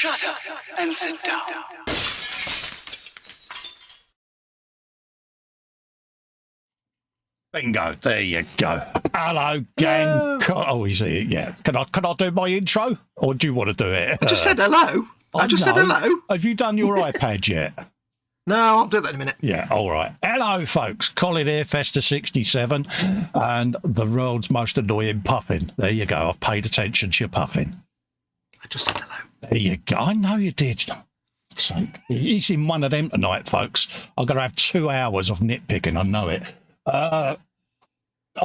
Shut up and sit down. Bingo, there you go. Hello, gang. Oh, he's here, yeah. Can I do my intro? Or do you want to do it? I just said hello. I just said hello. Have you done your iPad yet? No, I'll do that in a minute. Yeah, all right. Hello, folks. Colin here, Festa 67, and the world's most annoying puffin. There you go. I've paid attention to your puffin. I just said hello. There you go. I know you did. So, he's in one of them tonight, folks. I'm going to have 2 hours of nitpicking. I know it. I've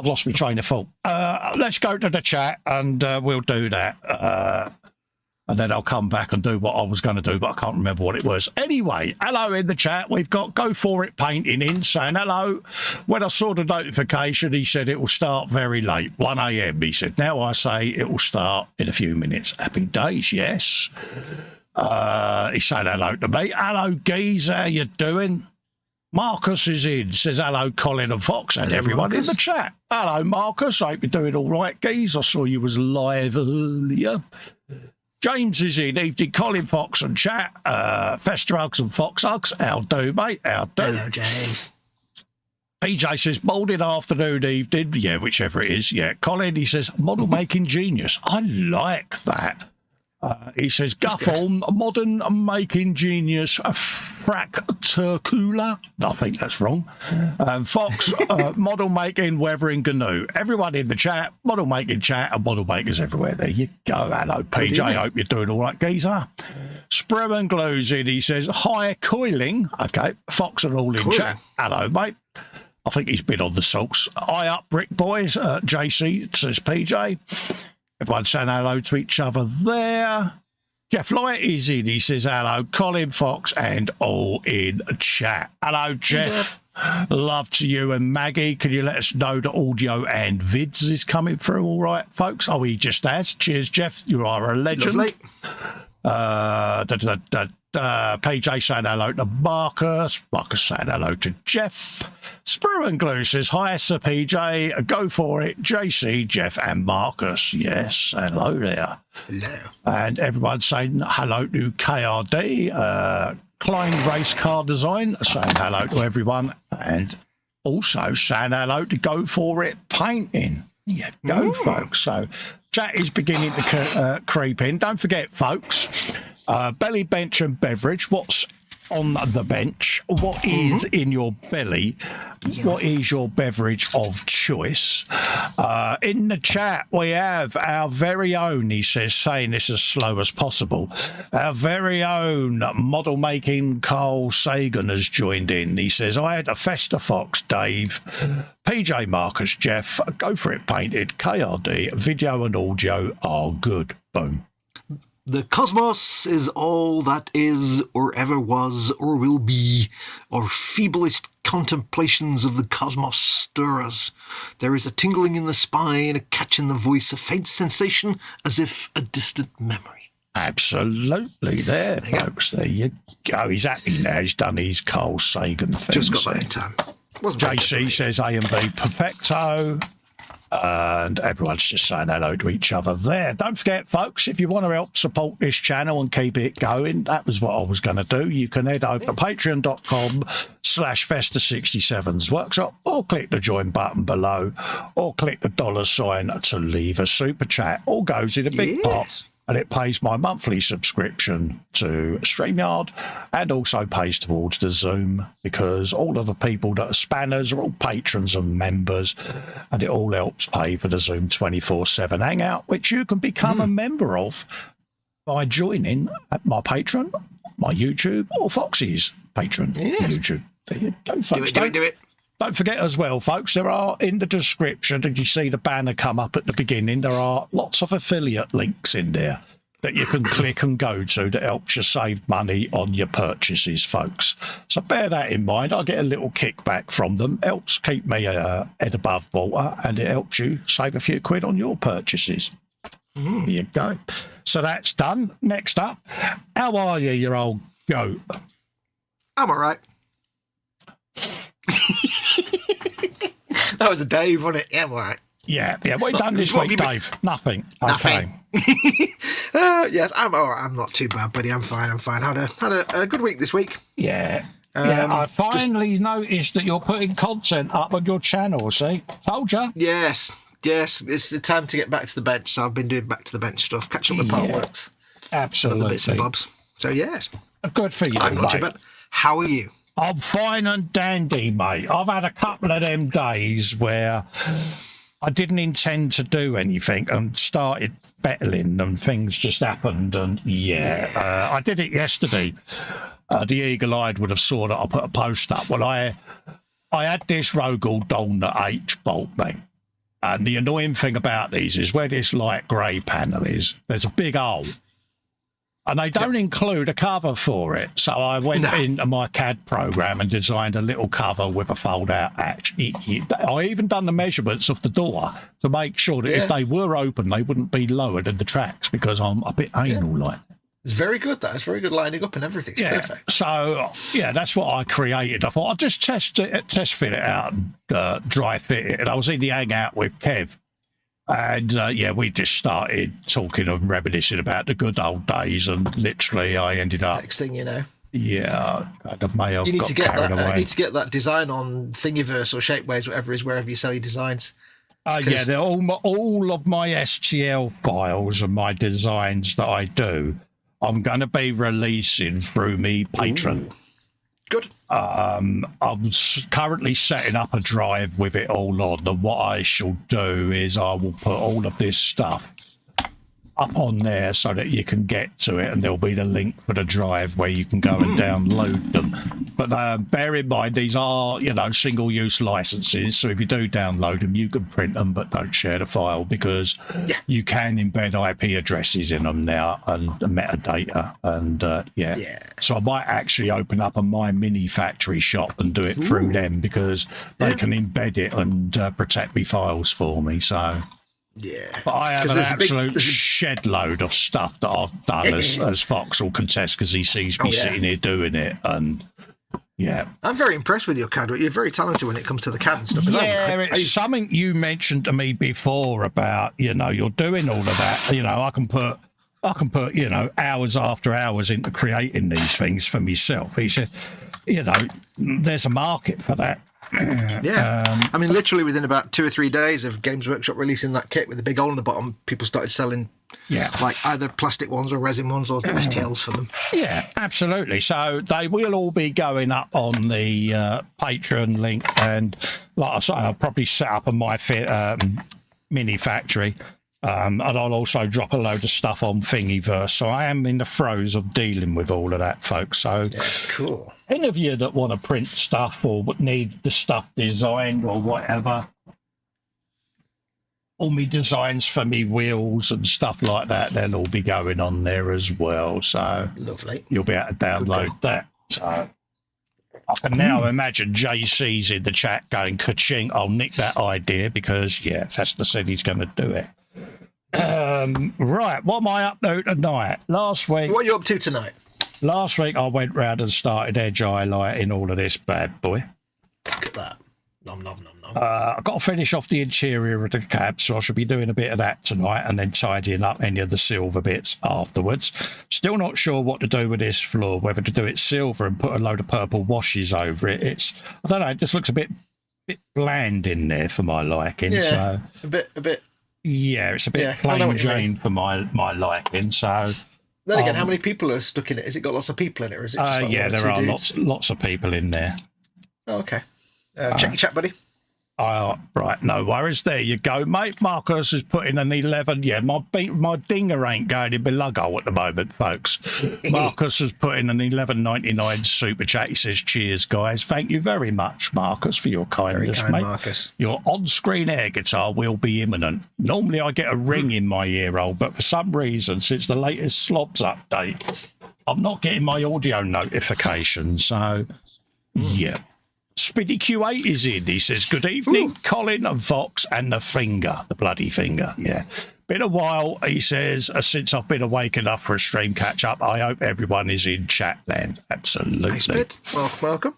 lost my train of thought. Let's go to the chat and we'll do that. And then I'll come back and do what I was going to do, but I can't remember what it was. Anyway, hello in the chat. We've got Go For It Painting in saying hello. When I saw the notification, he said it will start very late, 1 a.m. He said, now I say it will start in a few minutes. Happy days, yes. He's saying hello to me. Hello, Geese. How you doing? Marcus is in, says hello, Colin and Fox, and hello, everyone Marcus. In the chat. Hello, Marcus. I hope you're doing all right, Geese. I saw you was live earlier. James is in, evening, Colin, Fox and chat. Festa Hugs and Fox Hugs. How.to, mate? How.to? Hello, James. PJ says, morning, afternoon, evening. Yeah, whichever it is. Yeah. Colin, he says, model making genius. I like that. He says, Guffle, modern making genius, fracturcula. I think that's wrong. Fox, model making, weathering canoe. Everyone in the chat, model making chat, and model makers everywhere. There you go. Hello, PJ. I hope you're doing all right, geezer. Sprem and Glue's in. He says, hi, coiling. Okay, Fox and all in cool. Chat. Hello, mate. I think he's been on the salts. Eye up, Brick Boys. JC says, PJ. Everyone saying hello to each other there. Jeff Light is in. He says hello, Colin, Fox, and all in chat. Hello, Jeff. Love to you and Maggie. Can you let us know that audio and vids is coming through all right, folks? Oh, he just has. Cheers, Jeff. You are a legend. Lovely. PJ saying hello to Marcus. Marcus saying hello to Jeff. Sprue and Glue says, hi, Sir PJ. Go for it. JC, Jeff, and Marcus. Yes, hello there. Hello. And everyone's saying hello to KRD. Klein Race Car Design saying hello to everyone. And also saying hello to Go For It Painting. Yeah, go, folks. So chat is beginning to creep in. Don't forget, folks, belly, bench and beverage. What's on the bench? What is in your belly? What is your beverage of choice? In the chat, we have our very own, he says, saying this as slow as possible, our very own model making Carl Sagan has joined in. He says, I had a Festa Fox, Dave, PJ Marcus, Jeff, Go For It Painted, KRD, video and audio are good. Boom. The cosmos is all that is, or ever was, or will be. Our feeblest contemplations of the cosmos stir us. There is a tingling in the spine, a catch in the voice, a faint sensation as if a distant memory. Absolutely, there, folks. There you go. He's happy now. He's done his Carl Sagan thing. Just got that in time. JC says A and B perfecto. And everyone's just saying hello to each other there. Don't forget, folks, if you want to help support this channel and keep it going, that was what I was going to do. You can head over to patreon.com/Festa67's workshop, or click the join button below, or click the $sign to leave a super chat. All goes in a big pot. And it pays my monthly subscription to StreamYard and also pays towards the Zoom, because all of the people that are spanners are all patrons and members, and it all helps pay for the Zoom 24/7 Hangout, which you can become a member of by joining at my Patreon, my YouTube, or Foxy's Patreon YouTube. There you go, folks. Do it. Don't forget as well, folks, there are in the description, and you see the banner come up at the beginning, there are lots of affiliate links in there that you can click and go to that helps you save money on your purchases, folks. So bear that in mind. I get a little kickback from them. Helps keep me head above water, and it helps you save a few quid on your purchases. There you go. So that's done. Next up, how are you, your old goat? I'm all right. That was a Dave, wasn't it? Yeah, I'm all right. Yeah. What have you done this what have week, you Dave? Nothing. Nothing. Okay. Yes, I'm all right. I'm not too bad, buddy. I'm fine. Had a good week this week. Yeah. I finally noticed that you're putting content up on your channel, see? Told ya. Yes. It's the time to get back to the bench, so I've been doing back to the bench stuff, catch up with part works. Absolutely. Other bits and bobs. So, yes. Good for you, I'm not too mate. bad. How are you? I'm fine and dandy, mate. I've had a couple of them days where I didn't intend to do anything and started battling and things just happened. And I did it yesterday. The eagle-eyed would have saw that I put a post up. Well, I had this Rogel Dawn that H bought me. And the annoying thing about these is where this light grey panel is, there's a big hole. And they don't include a cover for it. So I went into my CAD program and designed a little cover with a fold-out hatch. I even done the measurements of the door to make sure that if they were open, they wouldn't be lower than the tracks because I'm a bit anal like that. It's very good, that. It's very good lining up and everything. It's perfect. So, that's what I created. I thought I'd just test fit it out and dry fit it. And I was in the hangout with Kev. And, we just started talking and reminiscing about the good old days. And literally, I ended up... Next thing you know. Yeah, I may have got carried away. You need to get that design on Thingiverse or Shapeways, whatever it is, wherever you sell your designs. They're all of my STL files and my designs that I do, I'm going to be releasing through me Patron. Ooh. Good. I'm currently setting up a drive with it all on, and what I shall do is I will put all of this stuff up on there so that you can get to it, and there'll be the link for the drive where you can go and download them. But bear in mind, these are, single-use licenses, so if you do download them, you can print them, but don't share the file because you can embed IP addresses in them now and metadata, and So I might actually open up a My Mini Factory shop and do it through them because they can embed it and protect me files for me, so... Yeah, but I have an absolute shed load of stuff that I've done, as Fox will contest, because he sees me sitting here doing it, and I'm very impressed with your CAD. You're very talented when it comes to the CAD and stuff. It's something you mentioned to me before about you're doing all of that. I can put hours after hours into creating these things for myself. He said, there's a market for that. I mean, literally within about 2 or 3 days of Games Workshop releasing that kit with the big hole in the bottom, people started selling like either plastic ones or resin ones or STLs for them. Yeah, absolutely. So they will all be going up on the Patreon link, and like I say, I'll probably set up a My Mini Factory. And I'll also drop a load of stuff on Thingiverse. So I am in the throes of dealing with all of that, folks. So cool. Any of you that want to print stuff or need the stuff designed or whatever, all me designs for me wheels and stuff like that, they'll all be going on there as well. So lovely. You'll be able to download that. So I can now imagine JC's in the chat going, ka-ching, I'll nick that idea because, Festa said he's going to do it. Right, what am I up to tonight? Last week... What are you up to tonight? Last week I went round and started edge highlighting all of this bad boy. Look at that. Nom, nom, nom, nom. I've got to finish off the interior of the cab, so I should be doing a bit of that tonight and then tidying up any of the silver bits afterwards. Still not sure what to do with this floor, whether to do it silver and put a load of purple washes over it. I don't know, it just looks a bit bland in there for my liking. Yeah, so a bit. Yeah, it's a bit plain Jane for my liking. So then again, how many people are stuck in it? Has it got lots of people in it, or is it just like there are lots of people in there. Oh, okay. Check your chat, buddy. Right, no worries. There you go, mate. Marcus has put in an 11. Yeah, my dinger ain't going in my luggo at the moment, folks. Marcus has put in an 11.99 super chat. He says, cheers, guys. Thank you very much, Marcus, for your kindness, very kind, mate. Marcus. Your on-screen air guitar will be imminent. Normally I get a ring in my ear roll, but for some reason, since the latest Slobs update, I'm not getting my audio notifications. So, yeah. Spiddy Q8 is in. He says, good evening, Colin and Fox and the bloody finger. Yeah. Been a while, he says, since I've been awake enough for a stream catch up. I hope everyone is in chat land. Absolutely. Nice bit. Welcome.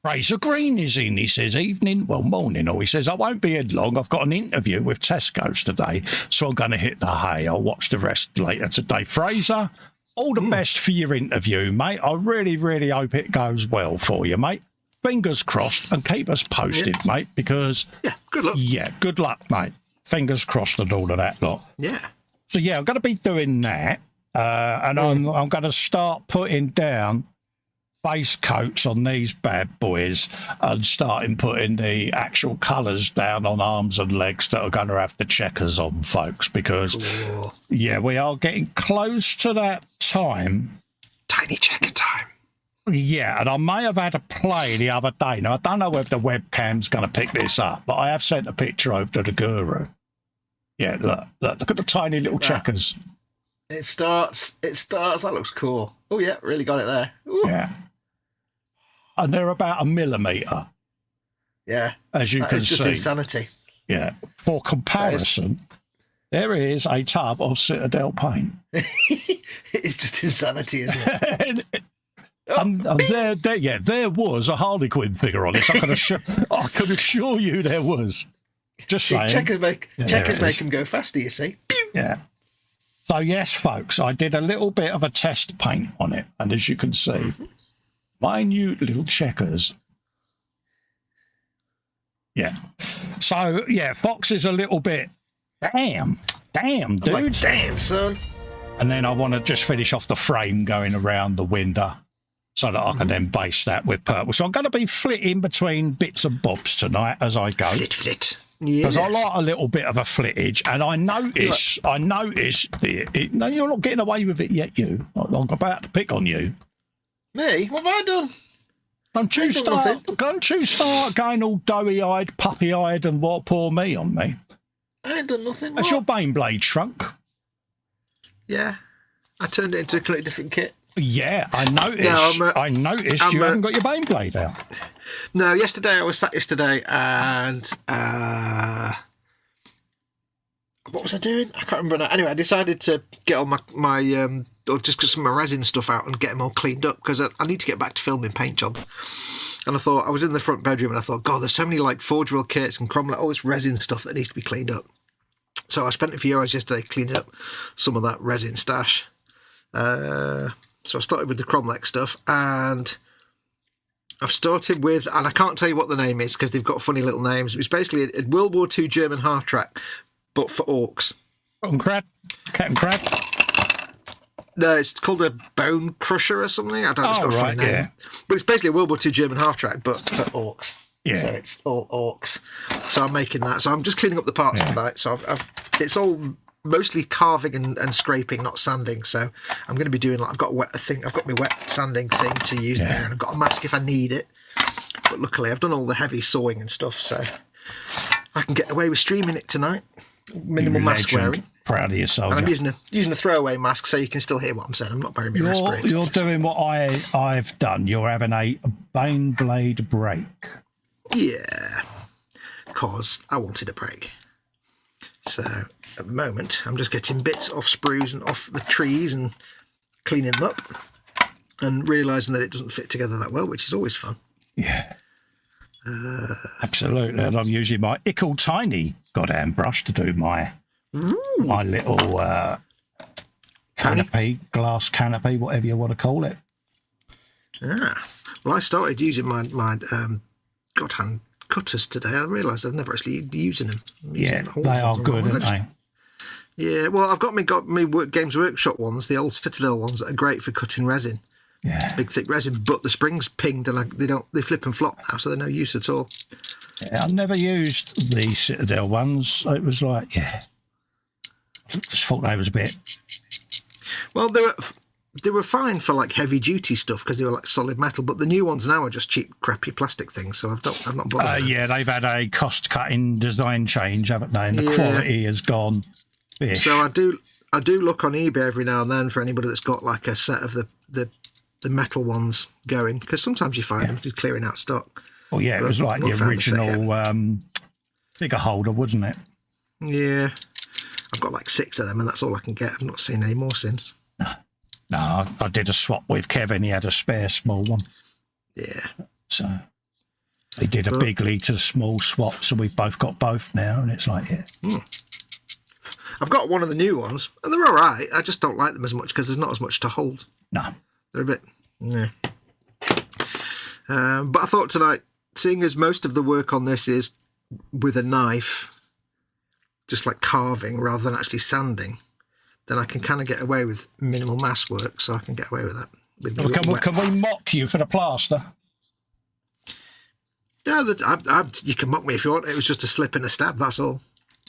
Fraser Green is in. He says, evening, well, morning. Or he says, I won't be in long. I've got an interview with Tesco's today, so I'm going to hit the hay. I'll watch the rest later today. Fraser, all the best for your interview, mate. I really, really hope it goes well for you, mate. Fingers crossed, and keep us posted, mate, because... Yeah, good luck. Yeah, good luck, mate. Fingers crossed and all of that lot. Yeah. So, yeah, I'm going to be doing that, and I'm going to start putting down base coats on these bad boys and starting putting the actual colours down on arms and legs that are going to have the checkers on, folks, because, yeah, we are getting close to that time. Tiny checker time. Yeah, and I may have had a play the other day. Now, I don't know whether the webcam's going to pick this up, but I have sent a picture over to the guru. Yeah, look at the tiny little checkers. It starts. That looks cool. Oh, yeah, really got it there. Ooh. Yeah. And they're about 1 millimetre. Yeah. As you can It's just see. insanity. Yeah. For comparison, there is a tub of Citadel paint. It's just insanity, isn't it? and there was a Harlequin figure on it. I can assure you there was. Just saying. Checkers make them go faster, you see. Pew! Yeah. So, yes, folks, I did a little bit of a test paint on it. And as you can see, minute little checkers. Yeah. So, yeah, Fox is a little bit, damn, dude. I'm like, damn, son. And then I want to just finish off the frame going around the window so that I can then base that with purple. So I'm going to be flitting between bits and bobs tonight as I go. Flit. Because Yes. I like a little bit of a flittage, and I notice no, you're not getting away with it yet, you. I'm about to pick on you. Me? What have I done? Don't you start going all doughy-eyed, puppy-eyed, and what poor me on me. I ain't done nothing. Has your Bane blade shrunk? Yeah. I turned it into a completely different kit. Yeah, I noticed you haven't got your Bane blade out. No, I was sat yesterday and what was I doing? I can't remember now. Anyway, I decided to get all my or just get some of my resin stuff out and get them all cleaned up because I need to get back to filming paint job. And I thought, I was in the front bedroom and I thought, God, there's so many like Forge World kits and Cromlech, all this resin stuff that needs to be cleaned up. So I spent a few hours yesterday cleaning up some of that resin stash. So I started with the Cromlech stuff, and I've started with, and I can't tell you what the name is because they've got funny little names. It was basically a World War II German half-track, but for orcs. Cat and crab? No, it's called a Bone Crusher or something. I don't know, it's got a funny name. Yeah. But it's basically a World War II German half-track, but for orcs. Yeah. So it's all orcs. So I'm making that. So I'm just cleaning up the parts tonight. So it's all mostly carving and scraping, not sanding. So I'm going to be doing I've got my wet sanding thing to use there, and I've got a mask if I need it. But luckily, I've done all the heavy sawing and stuff, so I can get away with streaming it tonight. Minimal mask wearing. Proud of you, soldier. And I'm using a throwaway mask, so you can still hear what I'm saying. I'm not wearing my respirator. You're doing what I've done. You're having a Bane blade break. Yeah, because I wanted a break. So at the moment, I'm just getting bits off sprues and off the trees and cleaning them up and realising that it doesn't fit together that well, which is always fun. Yeah. Absolutely. And I'm using my ickle tiny goddamn brush to do my little canopy, glass canopy, whatever you want to call it. Ah. Well, I started using my godhand cutters today. I realised I've never actually been using them. They are good, aren't they? Yeah, well, I've got me Games Workshop ones, the old Citadel ones that are great for cutting resin. Yeah. Big thick resin, but the springs pinged and they flip and flop now, so they're no use at all. Yeah, I've never used the Citadel ones. It was like, I just thought they was a bit. Well, they were fine for like heavy duty stuff because they were like solid metal, but the new ones now are just cheap, crappy plastic things. So I've not bothered. Yeah, they've had a cost-cutting design change, haven't they? And the quality has gone. Fish. So I do look on eBay every now and then for anybody that's got like a set of the metal ones going, because sometimes you find them just clearing out stock. Well, yeah, it was like the original figure holder, wasn't it? Yeah, I've got like 6 of them, and that's all I can get. I've not seen any more since. No, I did a swap with Kevin. He had a spare small one. Yeah. So He did a bigly to small swap, so we've both got both now, and it's like, yeah. I've got one of the new ones, and they're all right. I just don't like them as much because there's not as much to hold. No. They're a bit, yeah. But I thought tonight, seeing as most of the work on this is with a knife, just like carving rather than actually sanding, then I can kind of get away with minimal mass work, so I can get away with that. Can we mock you for the plaster? Yeah, you can mock me if you want. It was just a slip and a stab, that's all.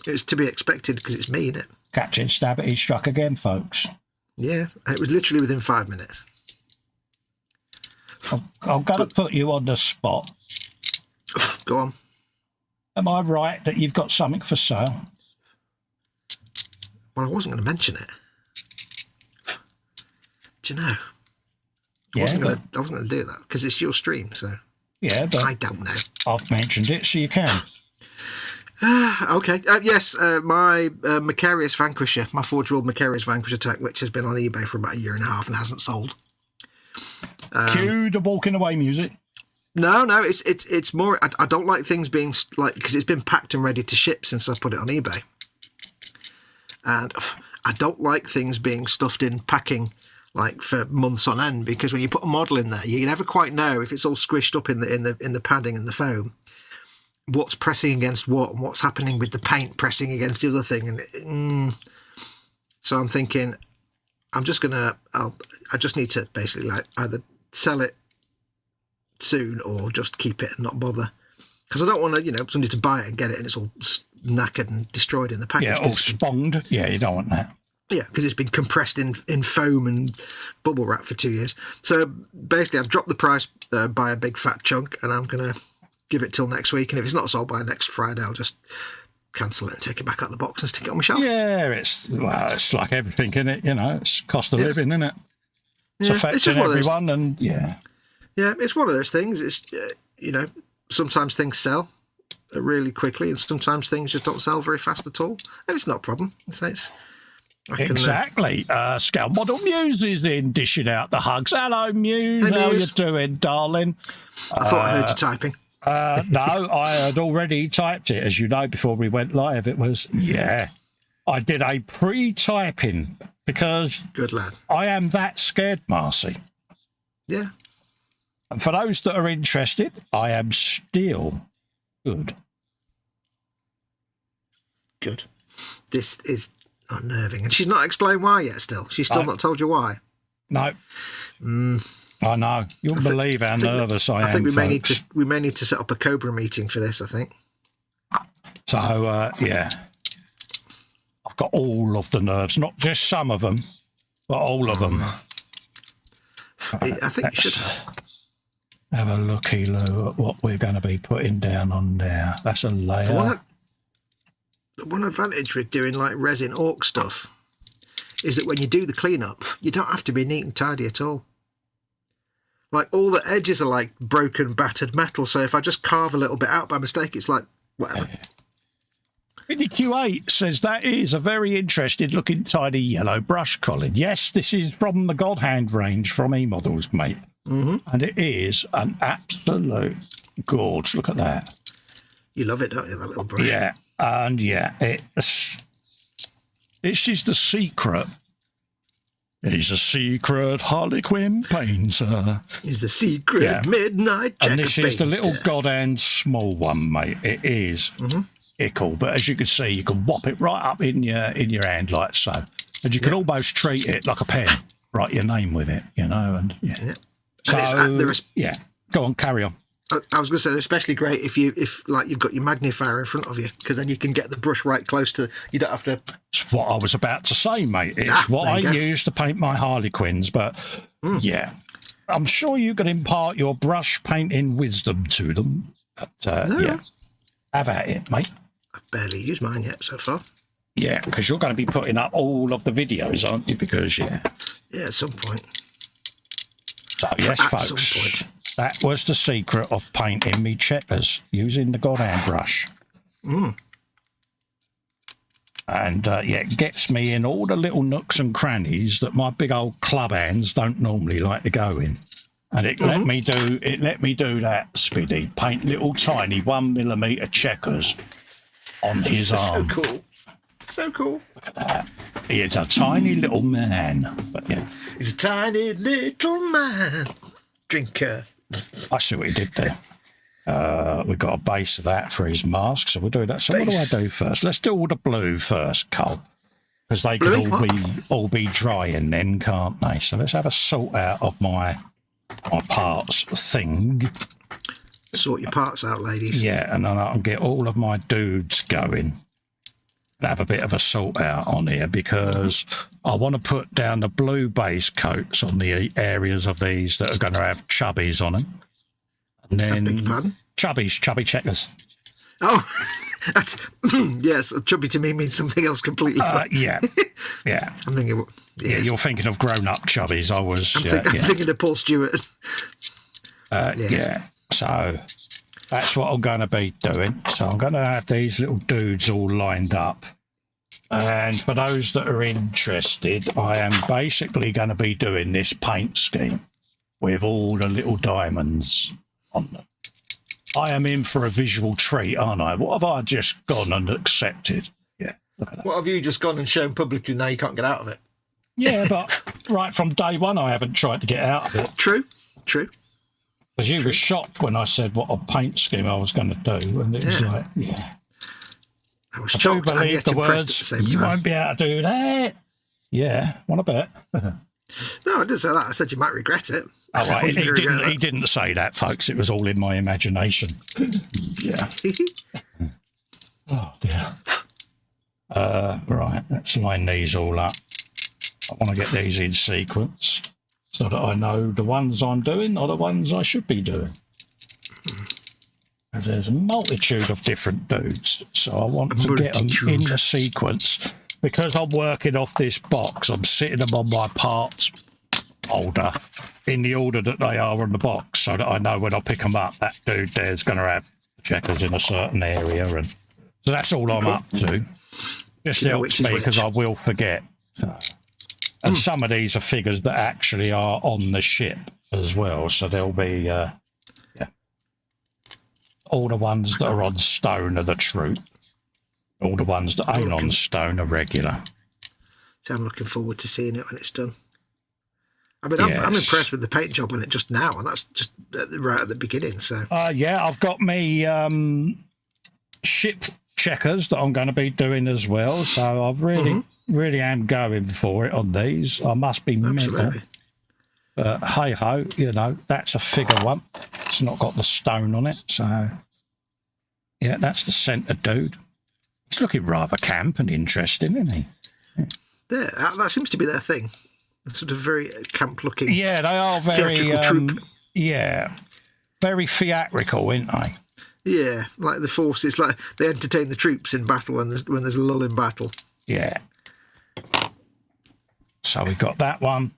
It was to be expected because it's me, innit? Captain Stabberty struck again, folks. Yeah, and it was literally within 5 minutes. I'm going to put you on the spot. Go on. Am I right that you've got something for sale? I wasn't going to mention it. Do you know? I Yeah, wasn't going to do that because it's your stream, so. Yeah, but I don't know. I've mentioned it, so you can. Okay. Yes, my Macarius Vanquisher, my 4-year-old Macarius Vanquisher tech, which has been on eBay for about a year and a half and hasn't sold. Cue the walking away music. No, it's more. I don't like things being like, because it's been packed and ready to ship since I put it on eBay, and I don't like things being stuffed in packing like for months on end, because when you put a model in there, you never quite know if it's all squished up in the padding and the foam, what's pressing against what and what's happening with the paint pressing against the other thing, and so I'm thinking I just need to basically like either sell it soon or just keep it and not bother, because I don't want to, somebody to buy it and get it and it's all knackered and destroyed in the package. Yeah, all sponged. Yeah, you don't want that. Yeah, because it's been compressed in foam and bubble wrap for 2 years. So basically I've dropped the price by a big fat chunk, and I'm going to give it till next week, and if it's not sold by next Friday, I'll just cancel it and take it back out of the box and stick it on my shelf. Yeah, it's like everything, isn't it? It's cost of living, isn't it? It's affecting everyone, and yeah, it's one of those things. It's sometimes things sell really quickly, and sometimes things just don't sell very fast at all, and it's not a problem. Exactly. Scout Model Muse is in, dishing out the hugs. Hello, Muse. How you doing, darling? I thought I heard you typing. No, I had already typed it, as you know, before we went live. It was, I did a pre-typing because good lad. I am that scared, Marcy. Yeah. And for those that are interested, I am still good. Good. This is unnerving, and she's not explained why yet. She's still not told you why. No. I know. You'll believe how nervous I am. I think we may need to set up a Cobra meeting for this, I think. So I've got all of the nerves, not just some of them, but all of them. I think you should have a looky, Lou, at what we're going to be putting down on there. That's a layer. The one advantage with doing like resin orc stuff is that when you do the cleanup, you don't have to be neat and tidy at all. Like all the edges are like broken, battered metal. So if I just carve a little bit out by mistake, it's like whatever. Vinny Q8 says that is a very interesting looking tiny yellow brush, Colin. Yes, this is from the God Hand range from KA.Models, mate. Mm-hmm. And it is an absolute gorge. Look at that. You love it, don't you, that little brush? Yeah. And this is the secret. He's a secret Harlequin painter. He's a secret midnight jacket And this is the little God Hand small one, mate. It is ickle, but as you can see, you can whop it right up in your hand like so, and you can almost treat it like a pen. Write your name with it, and So go on, carry on. I was going to say they're especially great if you've got your magnifier in front of you, because then you can get the brush right close to. You don't have to. It's what I was about to say, mate. It's what I use to paint my Harlequins, but I'm sure you can impart your brush painting wisdom to them. But have at it, mate. I've barely used mine yet so far. Yeah, because you're going to be putting up all of the videos, aren't you? Because at some point. So yes, folks. Some point. That was the secret of painting me checkers using the God Hand brush. And it gets me in all the little nooks and crannies that my big old club hands don't normally like to go in. And it let me do that, Spiddy. Paint little tiny 1mm checkers on his arm. So cool. So cool. Look at that. He is a tiny little man. But yeah. He's a tiny little man. Drinker. I see what he did there. We've got a base of that for his mask, so we'll do that. So what do I do first? Let's do all the blue first, Cole. Because they can all be drying then, can't they? So let's have a sort out of my parts thing. Sort your parts out, ladies. Yeah, and then I can get all of my dudes going. Have a bit of a sort out on here because I want to put down the blue base coats on the areas of these that are going to have chubbies on them. And then chubby checkers. Oh, that's yes. Chubby to me means something else completely. Yeah. I'm thinking. Yes. Yeah, you're thinking of grown-up chubbies. I'm thinking of Paul Stewart. Yeah. So that's what I'm going to be doing. So I'm going to have these little dudes all lined up. And for those that are interested, I am basically going to be doing this paint scheme with all the little diamonds on them. I am in for a visual treat, aren't I? What have I just gone and accepted? Yeah, look at that. What have you just gone and shown publicly now you can't get out of it? Yeah, but right from day one, I haven't tried to get out of it. True. Because you were shocked when I said what a paint scheme I was going to do, and it was like, I was shocked and yet impressed at the same time. You won't be able to do that. Yeah, what a bet. No, I didn't say that. I said you might regret it. Oh, right. He didn't say that, folks. It was all in my imagination. Yeah. Oh, dear. Right, let's line these all up. I want to get these in sequence so that I know the ones I'm doing are the ones I should be doing. Because there's a multitude of different dudes, so I want to get them in the sequence. Because I'm working off this box, I'm sitting them on my parts holder in the order that they are on the box, so that I know when I pick them up, that dude there's going to have checkers in a certain area, and so that's all I'm up to. Just helps me because I will forget. So. And some of these are figures that actually are on the ship as well, so there'll be all the ones that are on stone are the troop. All the ones that ain't on stone are regular. So I'm looking forward to seeing it when it's done. I mean, I'm impressed with the paint job on it just now, and that's just right at the beginning. So I've got me ship checkers that I'm going to be doing as well. So I've really am going for it on these. I must be mental. But hey ho, that's a figure one. It's not got the stone on it, so yeah, that's the centre dude. He's looking rather camp and interesting, isn't he? Yeah, that seems to be their thing. Sort of very camp-looking. Yeah, they are very troop. Yeah, very theatrical, aren't they? Yeah, like the forces, like they entertain the troops in battle when there's a lull in battle. Yeah. So we got that one.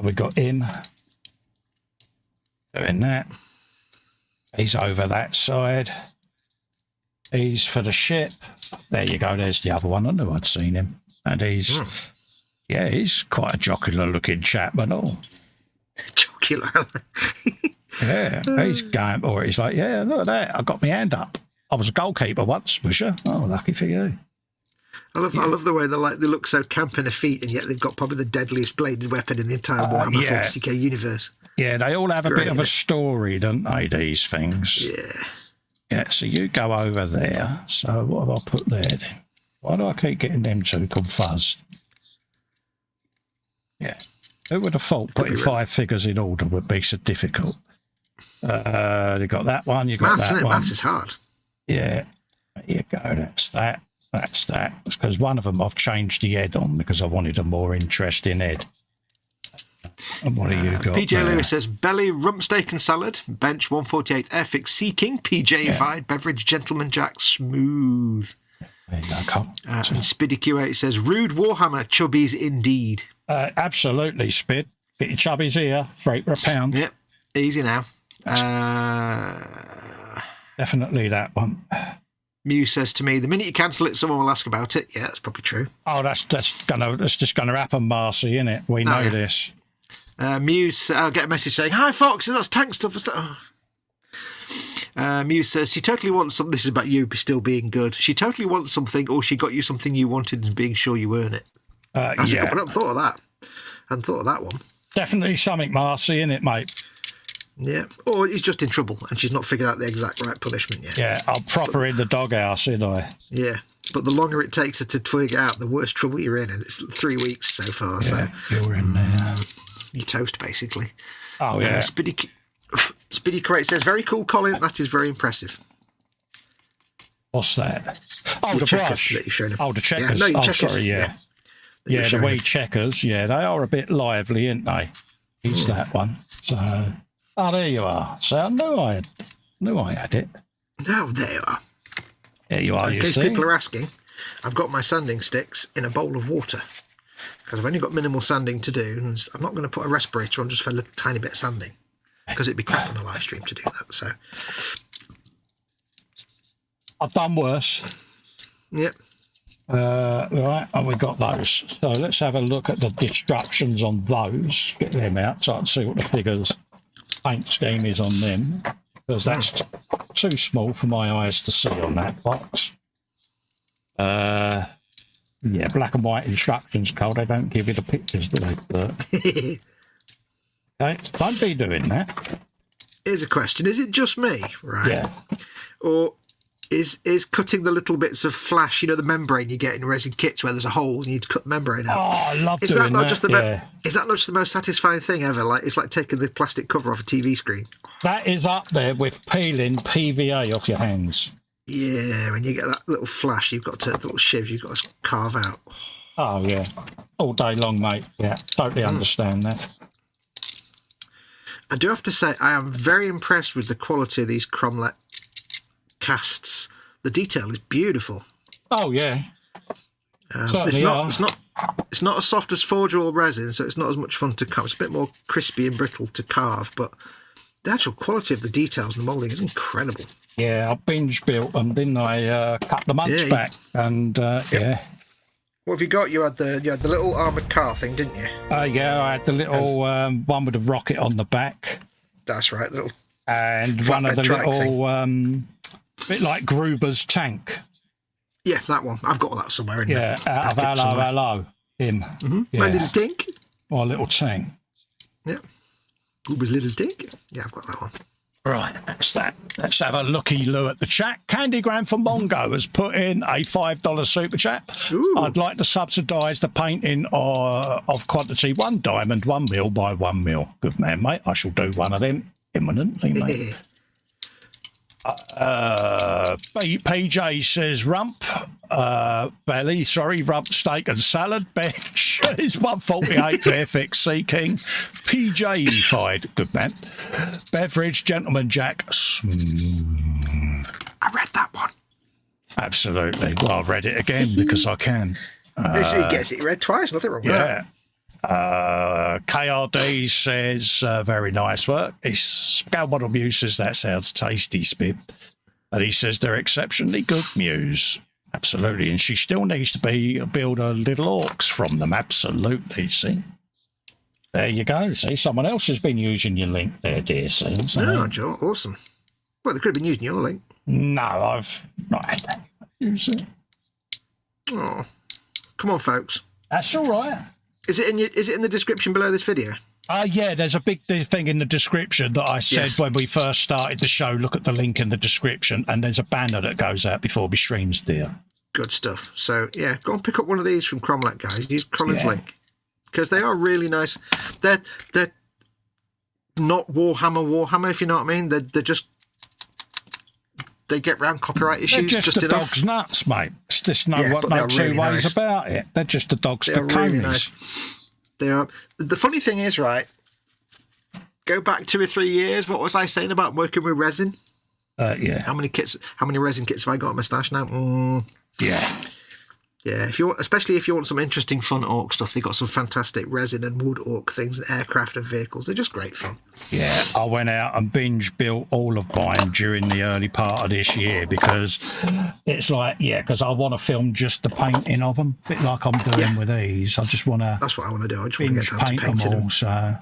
We got him doing that. He's over that side. He's for the ship. There you go. There's the other one. I knew I'd seen him. And he's quite a jocular looking chap and all. Jocular. Yeah, he's going, or he's like, yeah, look at that. I got my hand up. I was a goalkeeper once, was you? Oh, lucky for you. I love the way they look so camp in their feet, and yet they've got probably the deadliest bladed weapon in the entire Warhammer 40k universe. Yeah, they all have a bit of a story, don't they, these things? Yeah. Yeah, so you go over there. So what have I put there then? Why do I keep getting them two confused? Yeah. Who would have thought putting 5 figures in order would be so difficult? You got that one, you got that one. Maths is hard. Yeah. There you go, that's that. That's that. It's because one of them I've changed the head on because I wanted a more interesting head. And what have you got PJ there? Lewis says, belly, rump steak and salad, bench 148 Airfix Sea King, PJ-ified, beverage, gentleman jack, smooth. There you go, Cole. And Spiddy Q8 says, rude Warhammer, chubbies indeed. Absolutely, Spid. Get your chubbies here, freight per pound. Yep, easy now. Definitely that one. Mew says to me, the minute you cancel it, someone will ask about it. Yeah, that's probably true. Oh, that's just gonna happen, Marcy, isn't it? We know this. Muse, I'll get a message saying, "Hi, Fox, that's tank stuff." Muse says she totally wants something. This is about you still being good. She totally wants something, or she got you something you wanted and being sure you earn it. That's yeah. I hadn't thought of that. I hadn't thought of that one. Definitely something Marcy, in it, mate. Yeah. Or he's just in trouble and she's not figured out the exact right punishment yet. Yeah, I'll prop her in the doghouse, didn't I? Yeah. But the longer it takes her to figure out, the worse trouble you're in. And it's 3 weeks so far. Yeah, so you're in there. You toast, basically. Oh, yeah. Speedy Crate says, "Very cool, Colin. That is very impressive." What's that? Oh, the brush. That you've shown him. Oh, the checkers. Yeah, no, oh, checkers. sorry, yeah. Yeah, The wee checkers. Yeah, they are a bit lively, aren't they? He's that one. So, oh, there you are. So I knew I had it. Now there you are. There you are, In you case see. people are asking, I've got my sanding sticks in a bowl of water because I've only got minimal sanding to do, and I'm not going to put a respirator on just for a little tiny bit of sanding because it'd be crap on a live stream to do that. So I've done worse. Yep. Right, and we got those. So let's have a look at the instructions on those. Get them out so I can see what the figures paint scheme is on them, because that's too small for my eyes to see on that box. Yeah, black and white instructions, Cole. They don't give you the pictures, do they? Okay, don't be doing that. Here's a question: is it just me, right? Yeah. Or is cutting the little bits of flash, the membrane you get in resin kits where there's a hole and you need to cut the membrane out? Oh, I love is doing that. Not that. just is that not just the most satisfying thing ever? Like it's like taking the plastic cover off a TV screen. That is up there with peeling PVA off your hands. Yeah, when you get that little flash, you've got to the little shivs you've got to carve out. Oh yeah, all day long, mate. Yeah, totally understand that. I do have to say, I am very impressed with the quality of these Cromlech casts. The detail is beautiful. Oh yeah, it's not as soft as forge wall resin, so it's not as much fun to carve. It's a bit more crispy and brittle to carve, but the actual quality of the details and the moulding is incredible. Yeah, I binge built them, didn't I? Cut the months back, and yeah. What have you got? You had the little armoured car thing, didn't you? Yeah, I had the little one with a rocket on the back. That's right, and one of the little bit like Gruber's tank. Yeah, that one. I've got that somewhere. In out of hello, him. Mm-hmm. Yeah. My little dink. My little tank. Yeah. Gruber's little dink. Yeah, I've got that one. Right, that's that. Let's have a looky-loo at the chat. Candygram from Mongo has put in a $5 super chat. Ooh. I'd like to subsidise the painting of quantity 1 diamond, 1 mil by 1 mil. Good man, mate. I shall do one of them imminently, mate. PJ says rump belly, rump steak and salad. Bench is 148 Fairfix Sea King. PJ-fied, good man. Beverage Gentleman Jack. I read that one. Absolutely. Well, I've read it again because I can. He gets it read twice, nothing wrong with that. KRD says very nice work. How.to Muse says that sounds tasty, Spib. And he says they're exceptionally good, Muse. Absolutely. And she still needs to build her little orcs from them. Absolutely. See? There you go. See, someone else has been using your link there, dear. See? Oh, Joe, awesome. Well, they could have been using your link. No, I've not had that. Use it. Oh, come on, folks. That's all right. Is it in the description below this video? Yeah, there's a big thing in the description that I said when we first started the show. Look at the link in the description, and there's a banner that goes out before we streams, dear. Good stuff. So, yeah, go and pick up one of these from Cromlech, guys. Use Colin's link. Because they are really nice. They're not Warhammer, if you know what I mean. They're just... They get round copyright issues just the enough. Dog's nuts, mate. It's just no two really ways nice. about it. They're just the dog's They are cojones. really nice. They are. The funny thing is, right, go back 2 or 3 years, what was I saying about working with resin? Yeah. How many resin kits have I got in my stash now? Yeah. Yeah, especially if you want some interesting fun orc stuff, they've got some fantastic resin and wood orc things and aircraft and vehicles. They're just great fun. Yeah, I went out and binge built all of mine during the early part of this year because it's like, because I want to film just the painting of them, a bit like I'm doing with these. I just want to. That's what I want to do. I just want to binge get down to paint painting them all. So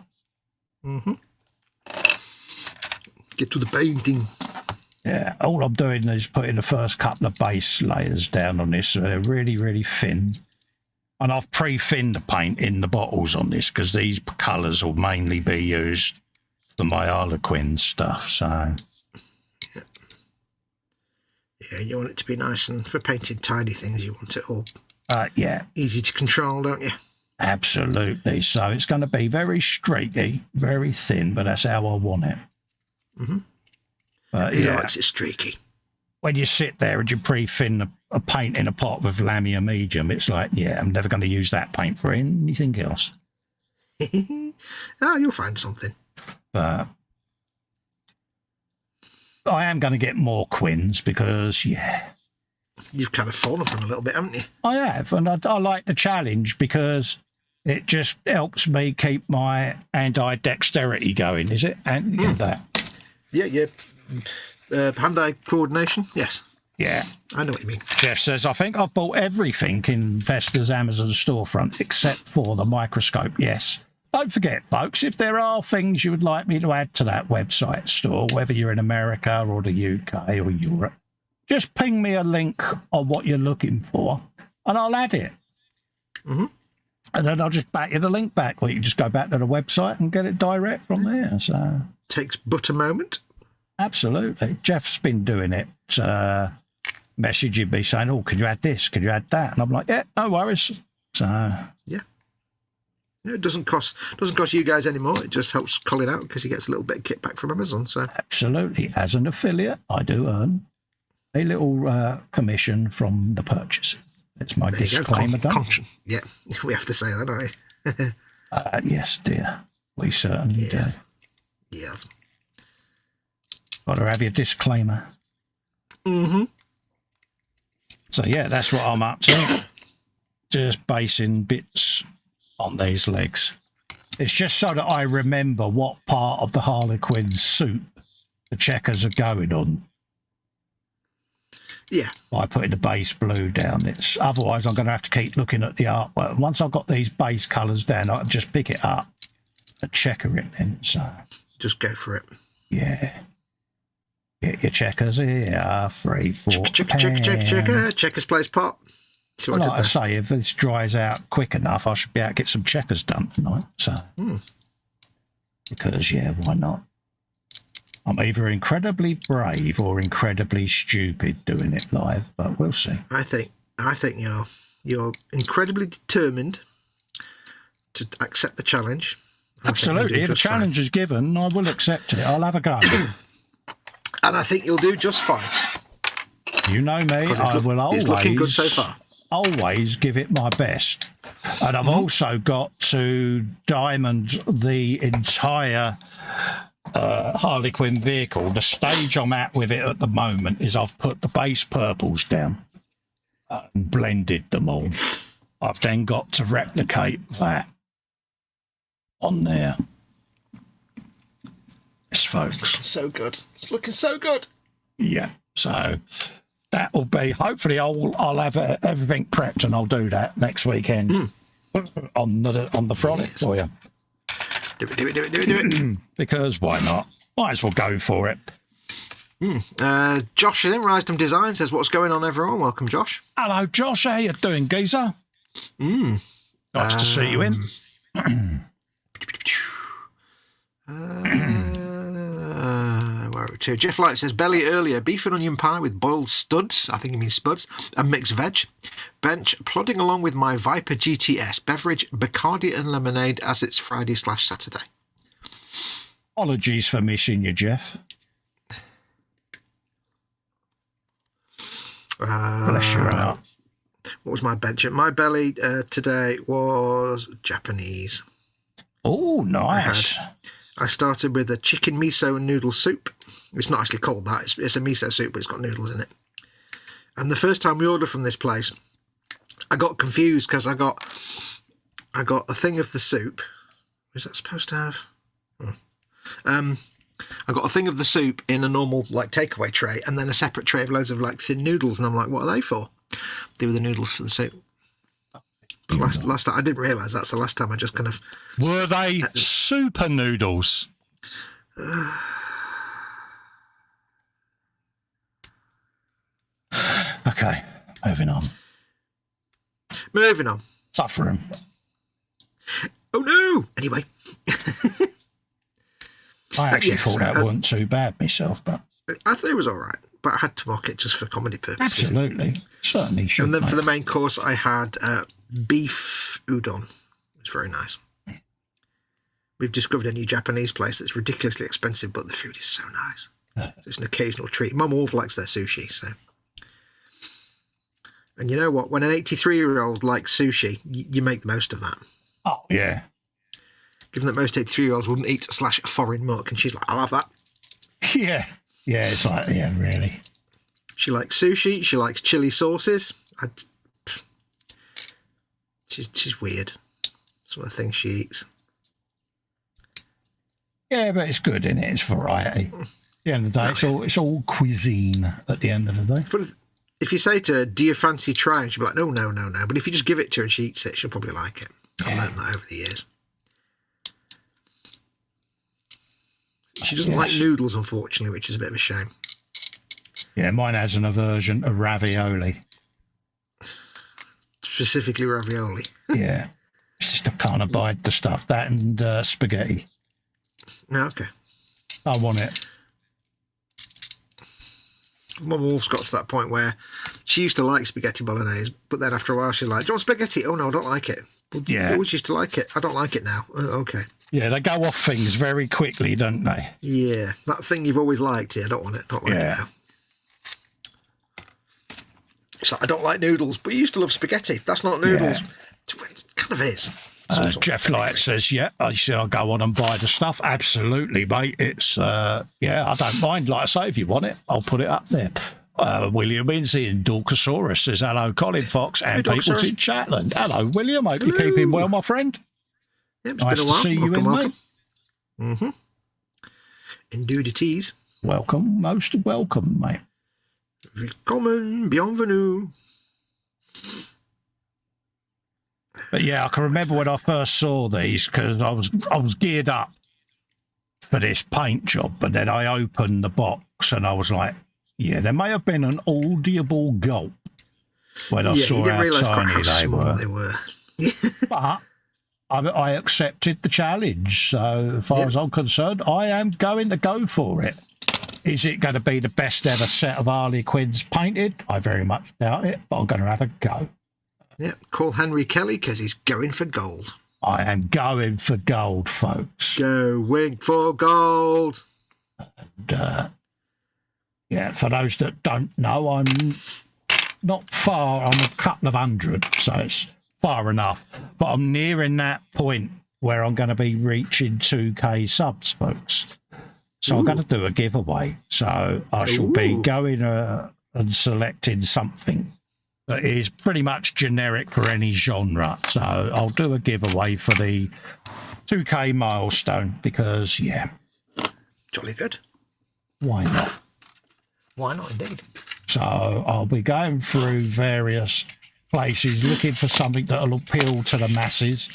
Get to the painting. Yeah, all I'm doing is putting the first couple of base layers down on this. So they're really, really thin. And I've pre-thinned the paint in the bottles on this because these colours will mainly be used for my Harlequin stuff. So, yeah, you want it to be nice, and for painting tiny things, you want it all yeah, easy to control, don't you? absolutely. So it's going to be very streaky, very thin, but that's how I want it. But He yeah, likes it streaky. when you sit there and you pre-thin a paint in a pot with Lamia medium, it's like, yeah, I'm never going to use that paint for anything else. Oh, you'll find something. But I am going to get more Quins because, yeah, You've kind of fallen from a little bit, haven't you? I have. And I like the challenge because it just helps me keep my anti-dexterity going, is it? And yeah, that. Yeah. Hand-eye coordination, yes. Yeah. I know what you mean. Jeff says, I think I've bought everything in Vesta's Amazon storefront except for the microscope. Yes. Don't forget, folks, if there are things you would like me to add to that website store, whether you're in America or the UK or Europe, just ping me a link on what you're looking for and I'll add it. And then I'll just back you the link back, or you can just go back to the website and get it direct from there. So Takes but a moment. absolutely. Jeff's been doing it, messaging me saying, oh, can you add this? Can you add that? And I'm like, yeah, no worries. So Yeah. No, it doesn't cost you guys any more. It just helps Colin out because he gets a little bit of kickback from Amazon. So absolutely. As an affiliate, I do earn a little commission from the purchases. It's my disclaimer done. Yeah, we have to say that, don't we? Yes, dear. We certainly do. Yes. Got to have your disclaimer. So, yeah, that's what I'm up to. Just basing bits on these legs. It's just so that I remember what part of the Harlequin suit the checkers are going on. Yeah. By putting the base blue down. Otherwise, I'm going to have to keep looking at the artwork. Once I've got these base colours down, I can just pick it up and checker it then. So just go for it. Yeah. Get your checkers here. 3, 4. Checker. Checkers plays pot. See what Like I say, if this dries out quick enough, I should be able to get some checkers done tonight. So, because, yeah, why not? I'm either incredibly brave or incredibly stupid doing it live, but we'll see. I think you're incredibly determined to accept the challenge. Absolutely. If a challenge is given, I will accept it. I'll have a go. And I think you'll do just fine. You know me. I will always. It's looking good so far. Always give it my best. And I've also got to diamond the entire Harlequin vehicle. The stage I'm at with it at the moment is I've put the base purples down and blended them all. I've then got to replicate that on there. Yes, folks. So good. It's looking so good. Yeah. So that will be, hopefully I'll have everything prepped and I'll do that next weekend on the Frolic for you. Do it. Because why not? Might as well go for it. Josh in Revell.Design says, what's going on, everyone? Welcome, Josh. Hello, Josh. How you doing, geezer? Nice to see you in. Where are we to? Jeff Light says, belly earlier, beef and onion pie with boiled studs, I think he means spuds, and mixed veg. Bench, plodding along with my Viper GTS. Beverage, Bacardi and lemonade as it's Friday/Saturday. Apologies for missing you, Jeff. Bless your heart. What was my bench? My belly today was Japanese. Oh, nice. I started with a chicken miso and noodle soup. It's not actually called that. It's a miso soup, but it's got noodles in it. And the first time we ordered from this place, I got confused because I got a thing of the soup. Was that supposed to have? I got a thing of the soup in a normal like takeaway tray, and then a separate tray of loads of like thin noodles. And I'm like, what are they for? They were the noodles for the soup. But last time I didn't realise that's the last time. I just kind of. Were they super noodles? Okay, moving on. Moving on. Suffering. Oh no! Anyway. I actually thought that wasn't too bad myself, but I thought it was all right. But I had to mock it just for comedy purposes. Absolutely, certainly should. And then for the main course, I had beef udon. It was very nice. We've discovered a new Japanese place that's ridiculously expensive, but the food is so nice. It's an occasional treat. Mum always likes their sushi, so. And you know what? When an 83-year-old likes sushi, you make the most of that. Oh yeah. Given that most 83-year-olds wouldn't eat / foreign muck, and she's like, I'll have that. Yeah. Yeah, it's like, yeah, really. She likes sushi. She likes chili sauces. She's weird. Some of the things she eats. Yeah, but it's good, isn't it? It's variety. At the end of the day, it's all cuisine at the end of the day. If you say to her, do you fancy trying? She'll be like, no. But if you just give it to her and she eats it, she'll probably like it. I've learned that over the years. She doesn't like noodles, unfortunately, which is a bit of a shame. Yeah, mine has an aversion to ravioli. Specifically ravioli. Yeah. It's just I can't abide the stuff. That and spaghetti. Okay. I want it. Mum always got to that point where she used to like spaghetti bolognese, but then after a while she's like, do you want spaghetti? Oh, no, I don't like it. Well, yeah. You always used to like it. I don't like it now. Okay. Yeah, they go off things very quickly, don't they? Yeah, that thing you've always liked. Yeah, I don't want it. Don't like it now. It's like, I don't like noodles, but you used to love spaghetti. That's not noodles. Yeah. It kind of is. Jeff Light says, yeah, I said I'll go on and buy the stuff. Absolutely, mate. It's, yeah, I don't mind. Like I say, if you want it, I'll put it up there. William Incy in Dorcosaurus says, hello, Colin Foxx and Peoples in Chatland. Hello, William. Hope you're keeping well, my friend. Yeah, it's nice been a while. To see you in, mate. Mm-hmm. Indeed it is. Welcome, most welcome, mate. Willkommen, bienvenue. But yeah, I can remember when I first saw these because I was geared up for this paint job, but then I opened the box and I was like, yeah, there may have been an audible gulp when I saw how tiny they were. But I accepted the challenge. So as far as I'm concerned, I am going to go for it. Is it going to be the best ever set of Harlequins painted? I very much doubt it, but I'm going to have a go. Yeah, call Henry Kelly because he's going for gold. I am going for gold, folks. Going for gold. And, yeah, for those that don't know, I'm not far. I'm a couple of hundred, so it's far enough. But I'm nearing that point where I'm going to be reaching 2K subs, folks. So I'm going to do a giveaway. So I shall be going and selecting something that is pretty much generic for any genre. So I'll do a giveaway for the 2K milestone because, yeah. Jolly good. Why not? Why not, indeed? So I'll be going through various places looking for something that will appeal to the masses.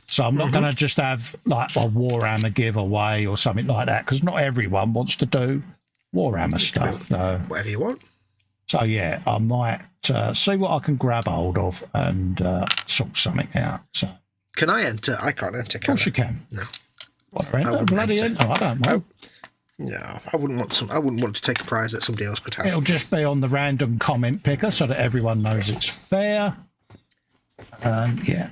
So I'm not going to just have like a Warhammer giveaway or something like that because not everyone wants to do Warhammer stuff. So, whatever you want. So, yeah, I might see what I can grab hold of and sort something out. So, can I enter? I can't enter, can I? Of course you can. No. What, bloody enter? I don't know. No, I wouldn't want to take a prize that somebody else could have. It'll just be on the random comment picker so that everyone knows it's fair. Yeah.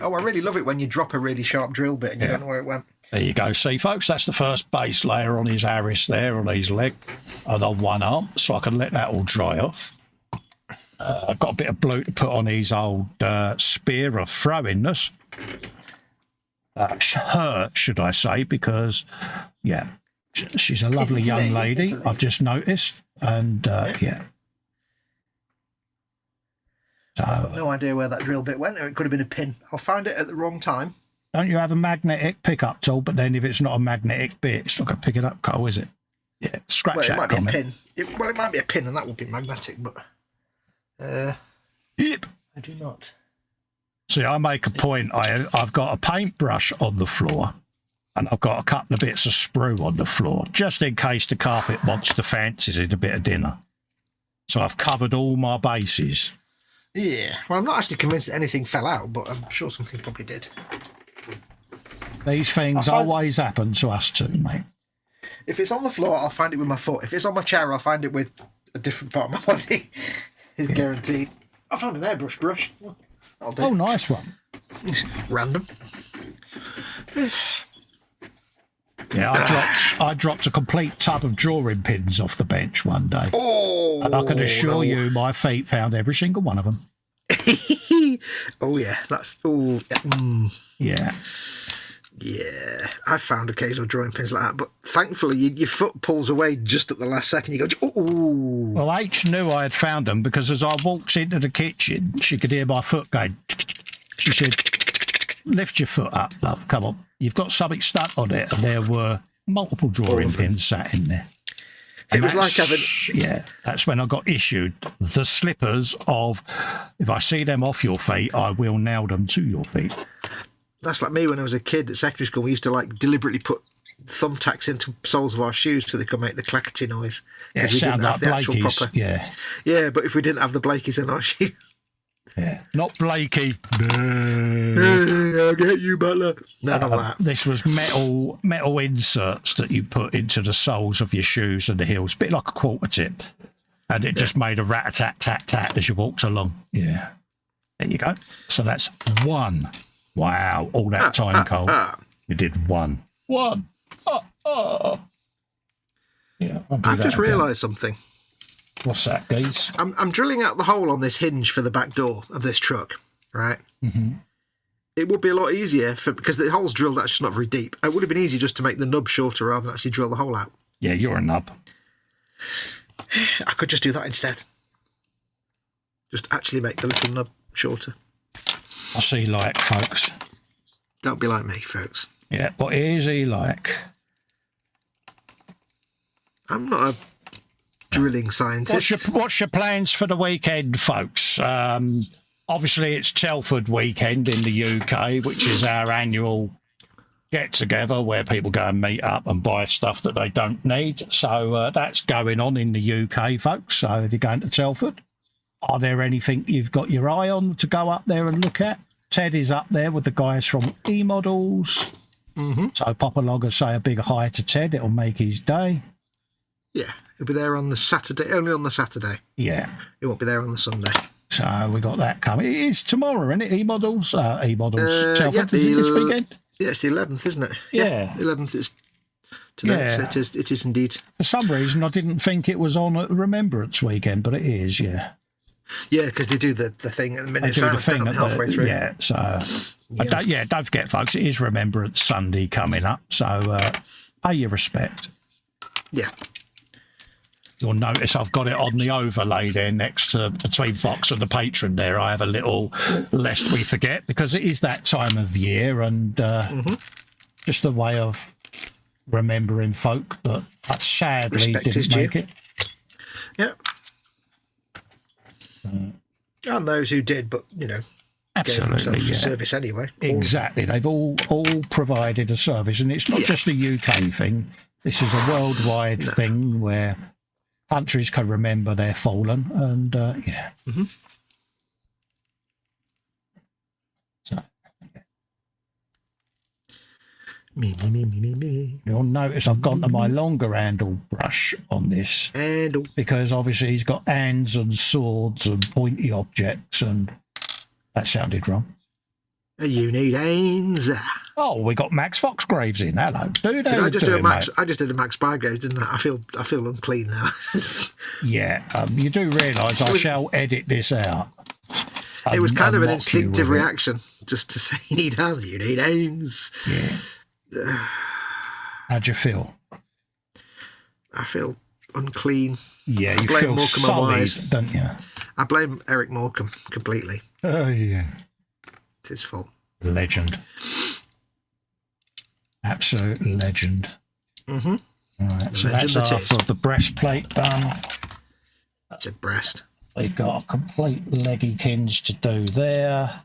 Oh, I really love it when you drop a really sharp drill bit and you don't know where it went. There you go. See, folks, that's the first base layer on his Harris there, on his leg, and on one arm, so I can let that all dry off. I've got a bit of blue to put on his old spear of throwingness. Her, should I say, because, yeah, she's a lovely young lady, I've just noticed, and, yeah. So, no idea where that drill bit went. It could have been a pin. I'll find it at the wrong time. Don't you have a magnetic pickup tool? But then if it's not a magnetic bit, it's not going to pick it up, Cole, is it? Yeah, scratch that comment. It might be a pin. It might be a pin, and that would be magnetic, but... Yep. I do not. See, I make a point. I've got a paintbrush on the floor and I've got a couple of bits of sprue on the floor, just in case the carpet monster fancies it a bit of dinner. So I've covered all my bases. Yeah. Well, I'm not actually convinced that anything fell out, but I'm sure something probably did. These things always happen to us too, mate. If it's on the floor, I'll find it with my foot. If it's on my chair, I'll find it with a different part of my body. It's guaranteed. I found an airbrush brush. I'll do. Oh, nice one. Random. Yeah, I dropped a complete tub of drawing pins off the bench one day. Oh, and I can assure you my feet found every single one of them. Oh, yeah. That's... Oh, Yeah. Yeah. I've found occasional drawing pins like that, but thankfully your foot pulls away just at the last second. You go, oh. Well, H knew I had found them because as I walked into the kitchen, she could hear my foot going. She said, lift your foot up, love. Come on. You've got something stuck on it. And there were multiple drawing pins sat in there. And it was like having... Yeah, that's when I got issued the slippers of, if I see them off your feet, I will nail them to your feet. That's like me when I was a kid at secondary school. We used to like deliberately put thumbtacks into soles of our shoes so they could make the clackety noise. Yeah, we didn't have the actual proper. Yeah. Yeah, but if we didn't have the Blakeys in our shoes. Yeah. Not Blakey. I'll get you, butler. None of that. This was metal inserts that you put into the soles of your shoes and the heels, a bit like a quarter tip. And it just made a rat-a-tat-tat-tat as you walked along. Yeah. There you go. So that's one. Wow, all that time, Cole. You did one. One. Yeah, I've just realised something. What's that, Geese? I'm drilling out the hole on this hinge for the back door of this truck, right? Mm-hmm. It would be a lot easier, because the hole's drilled, that's just not very deep. It would have been easier just to make the nub shorter rather than actually drill the hole out. Yeah, you're a nub. I could just do that instead. Just actually make the little nub shorter. I see like, folks. Don't be like me, folks. Yeah, what is he like? I'm not a drilling scientist. What's your plans for the weekend, folks? Obviously, it's Telford weekend in the UK, which is our annual get-together where people go and meet up and buy stuff that they don't need. So that's going on in the UK, folks. So if you're going to Telford, are there anything you've got your eye on to go up there and look at? Ted is up there with the guys from KA.Models. Mm-hmm. So pop along and say a big hi to Ted. It'll make his day. Yeah, he'll be there on the Saturday, only on the Saturday. Yeah. He won't be there on the Sunday. So we got that coming. It is tomorrow, isn't it? KA.Models? KA.Models. Telford, yeah, is it this weekend? Yeah, it's the 11th, isn't it? Yeah. 11th is today, so it is indeed. For some reason, I didn't think it was on at Remembrance weekend, but it is, yeah. Yeah, because they do the thing at the minute. They do the thing halfway through. Yeah, so... Don't forget, folks, it is Remembrance Sunday coming up, so pay your respect. Yeah. You'll notice I've got it on the overlay there next to between Fox and the Patron there. I have a little, lest we forget, because it is that time of year and just a way of remembering folk that sadly Respect didn't make it. Yeah. And those who did, but, Absolutely, gave themselves for service anyway. Exactly. They've all provided a service, and it's not just a UK thing. This is a worldwide thing where countries can remember their fallen, and yeah. Mm-hmm. So, Me. you'll notice I've gone to my longer handle brush on this, because obviously he's got hands and swords and pointy objects, and that sounded wrong. You need hands. Oh, we got Max Foxgraves in. Hello, dude. I just did a Max Bygraves, didn't I? I feel unclean now. Yeah, you do realise I shall edit this out. It was kind of an instinctive reaction, just to say, you need hands. You need hands. Yeah. How'd you feel? I feel unclean. Yeah, you feel sullied, don't you? I blame Eric Morecambe completely. Oh, yeah. It's his fault. Legend. Absolute legend. Mm-hmm. Right, so that's half of the breastplate done. It's a breast. We've got a complete leggykins to do there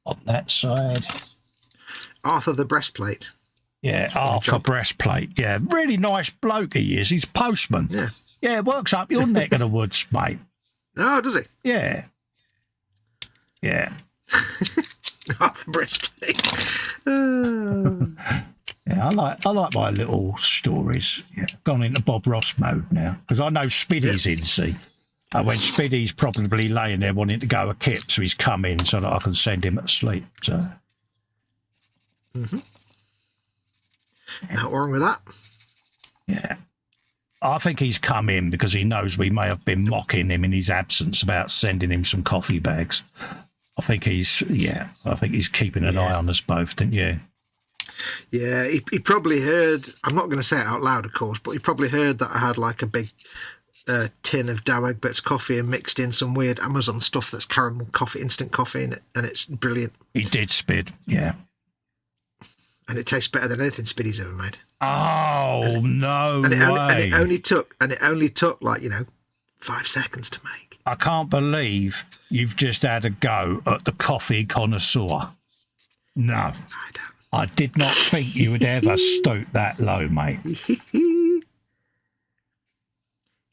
on that side. Arthur the breastplate. Yeah, Arthur breastplate. Yeah, really nice bloke he is. He's postman. Yeah. Yeah, works up your neck of the woods, mate. Oh, does he? Yeah. Yeah. Arthur breastplate. Yeah, I like my little stories. Yeah, gone into Bob Ross mode now because I know Spiddy's in. See, when Spiddy's probably laying there wanting to go a kip, so he's come in so that I can send him to sleep. So, Not wrong with that. yeah, I think he's come in because he knows we may have been mocking him in his absence about sending him some coffee bags. I think he's keeping an eye on us both, didn't you? Yeah, he probably heard, I'm not going to say it out loud, of course, but he probably heard that I had like a big tin of Dow Egbert's coffee and mixed in some weird Amazon stuff that's caramel coffee, instant coffee in it, and it's brilliant. He did, Spid, yeah. And it tastes better than anything Spiddy's ever made. Oh, no way. And it only took like, 5 seconds to make. I can't believe you've just had a go at the coffee connoisseur. No. I don't. I did not think you would ever stoop that low, mate.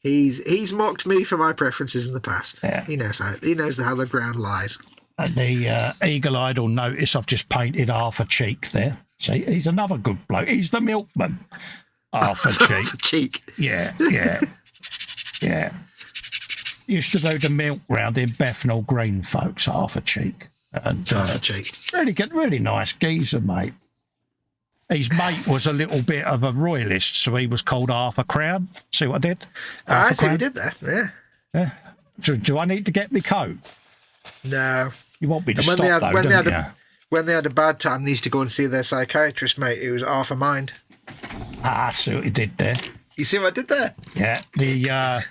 He's mocked me for my preferences in the past. Yeah. He knows how the ground lies. And the eagle-eyed will notice I've just painted half a cheek there. See, he's another good bloke. He's the milkman. Half a cheek. Half a cheek. Yeah. Used to do the milk round in Bethnal Green, folks, half a cheek. And half a cheek. Really nice geezer, mate. His mate was a little bit of a royalist, so he was called Arthur Crown. See what I did? I see what you did there, yeah. Do I need to get my coat? No. You want me to stop, though, don't you? When they had a bad time, they used to go and see their psychiatrist, mate, who was Arthur Mind. I see what you did there. You see what I did there? Yeah, the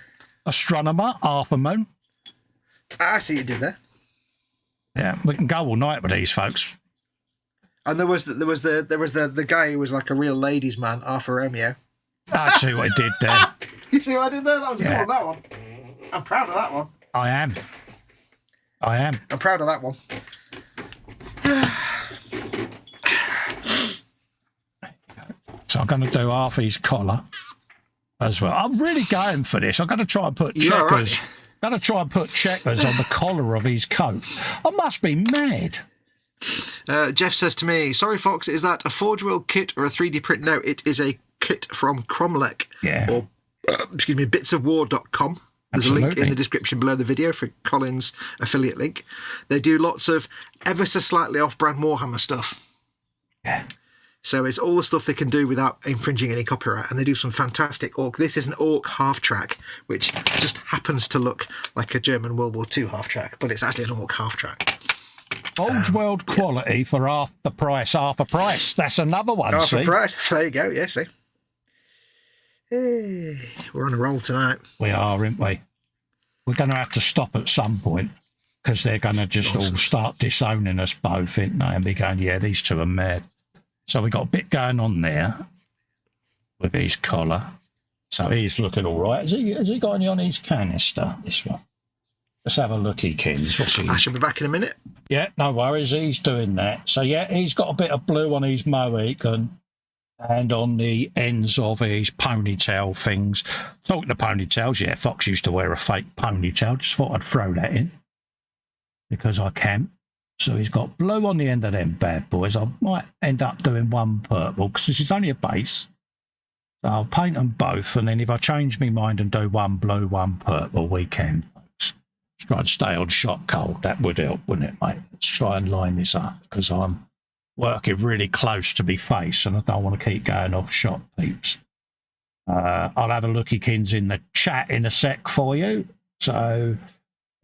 astronomer, Arthur Moon. I see what you did there. Yeah, we can go all night with these folks. And there was the guy who was like a real ladies' man, Arthur Romeo. I see what I did there. You see what I did there? That was a cool, that one. I'm proud of that one. I am. I'm proud of that one. So I'm going to do Arthur's collar as well. I'm really going for this. I'm going to try and put checkers. Right. Going to try and put checkers on the collar of his coat. I must be mad. Jeff says to me, sorry, Fox, is that a Forge World kit or a 3D print? No, it is a kit from Cromlech. Yeah. Or, bitsofwar.com. There's a link in the description below the video for Colin's affiliate link. They do lots of ever so slightly off-brand Warhammer stuff. Yeah. So it's all the stuff they can do without infringing any copyright. And they do some fantastic orc. This is an orc half-track, which just happens to look like a German World War II half-track, but it's actually an orc half-track. Forge World quality for half the price. That's another one, half see? the price. There you go, yeah, see. Hey, we're on a roll tonight. We are, aren't we? We're going to have to stop at some point because they're going to just all start disowning us both, ain't they? And be going, yeah, these two are mad. So we got a bit going on there with his collar. So he's looking all right. Has he got any on his canister, this one? Let's have a looky, Kins. What's he? I shall be back in a minute. Yeah, no worries. He's doing that. So, yeah, he's got a bit of blue on his Mohican and on the ends of his ponytail things. Talking to ponytails, yeah, Fox used to wear a fake ponytail. Just thought I'd throw that in because I can. So he's got blue on the end of them bad boys. I might end up doing one purple because this is only a base. So I'll paint them both, and then if I change my mind and do one blue, one purple, we can, folks. Let's try and stay on shot cold. That would help, wouldn't it, mate? Let's try and line this up because I'm working really close to my face and I don't want to keep going off shot, peeps. I'll have a looky, Kins, in the chat in a sec for you. So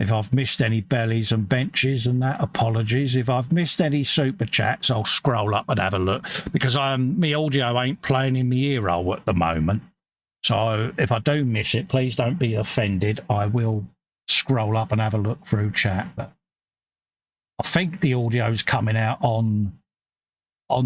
if I've missed any bellies and benches and that, apologies. If I've missed any super chats, I'll scroll up and have a look because my audio ain't playing in my ear roll at the moment. So if I do miss it, please don't be offended. I will scroll up and have a look through chat. But I think the audio's coming out on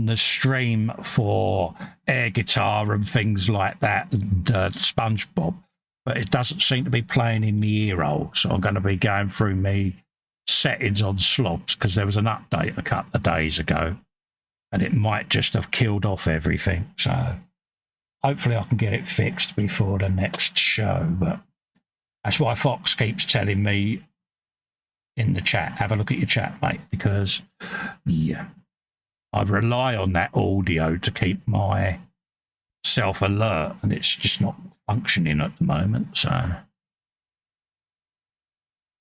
the stream for air guitar and things like that and SpongeBob. but it doesn't seem to be playing in the ear hole. So I'm going to be going through me settings on slobs because there was an update a couple of days ago and it might just have killed off everything. So hopefully I can get it fixed before the next show. But that's why Fox keeps telling me in the chat, have a look at your chat, mate, because yeah, I rely on that audio to keep myself alert and it's just not functioning at the moment. So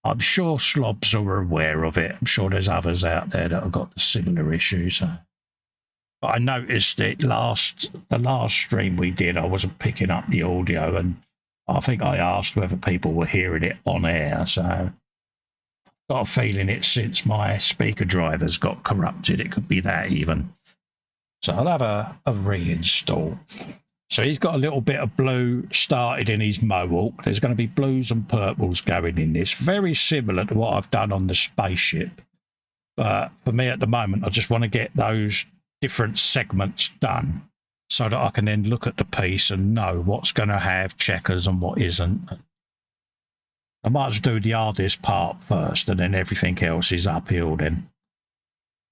I'm sure slobs are aware of it. I'm sure there's others out there that have got the similar issues. But I noticed it the last stream we did, I wasn't picking up the audio, and I think I asked whether people were hearing it on air. So I've got a feeling it's since my speaker drivers got corrupted. It could be that even. So I'll have a reinstall. So he's got a little bit of blue started in his Mohawk. There's going to be blues and purples going in this. Very similar to what I've done on the spaceship. But for me at the moment, I just want to get those different segments done so that I can then look at the piece and know what's going to have checkers and what isn't. I might as well do the hardest part first and then everything else is uphill then.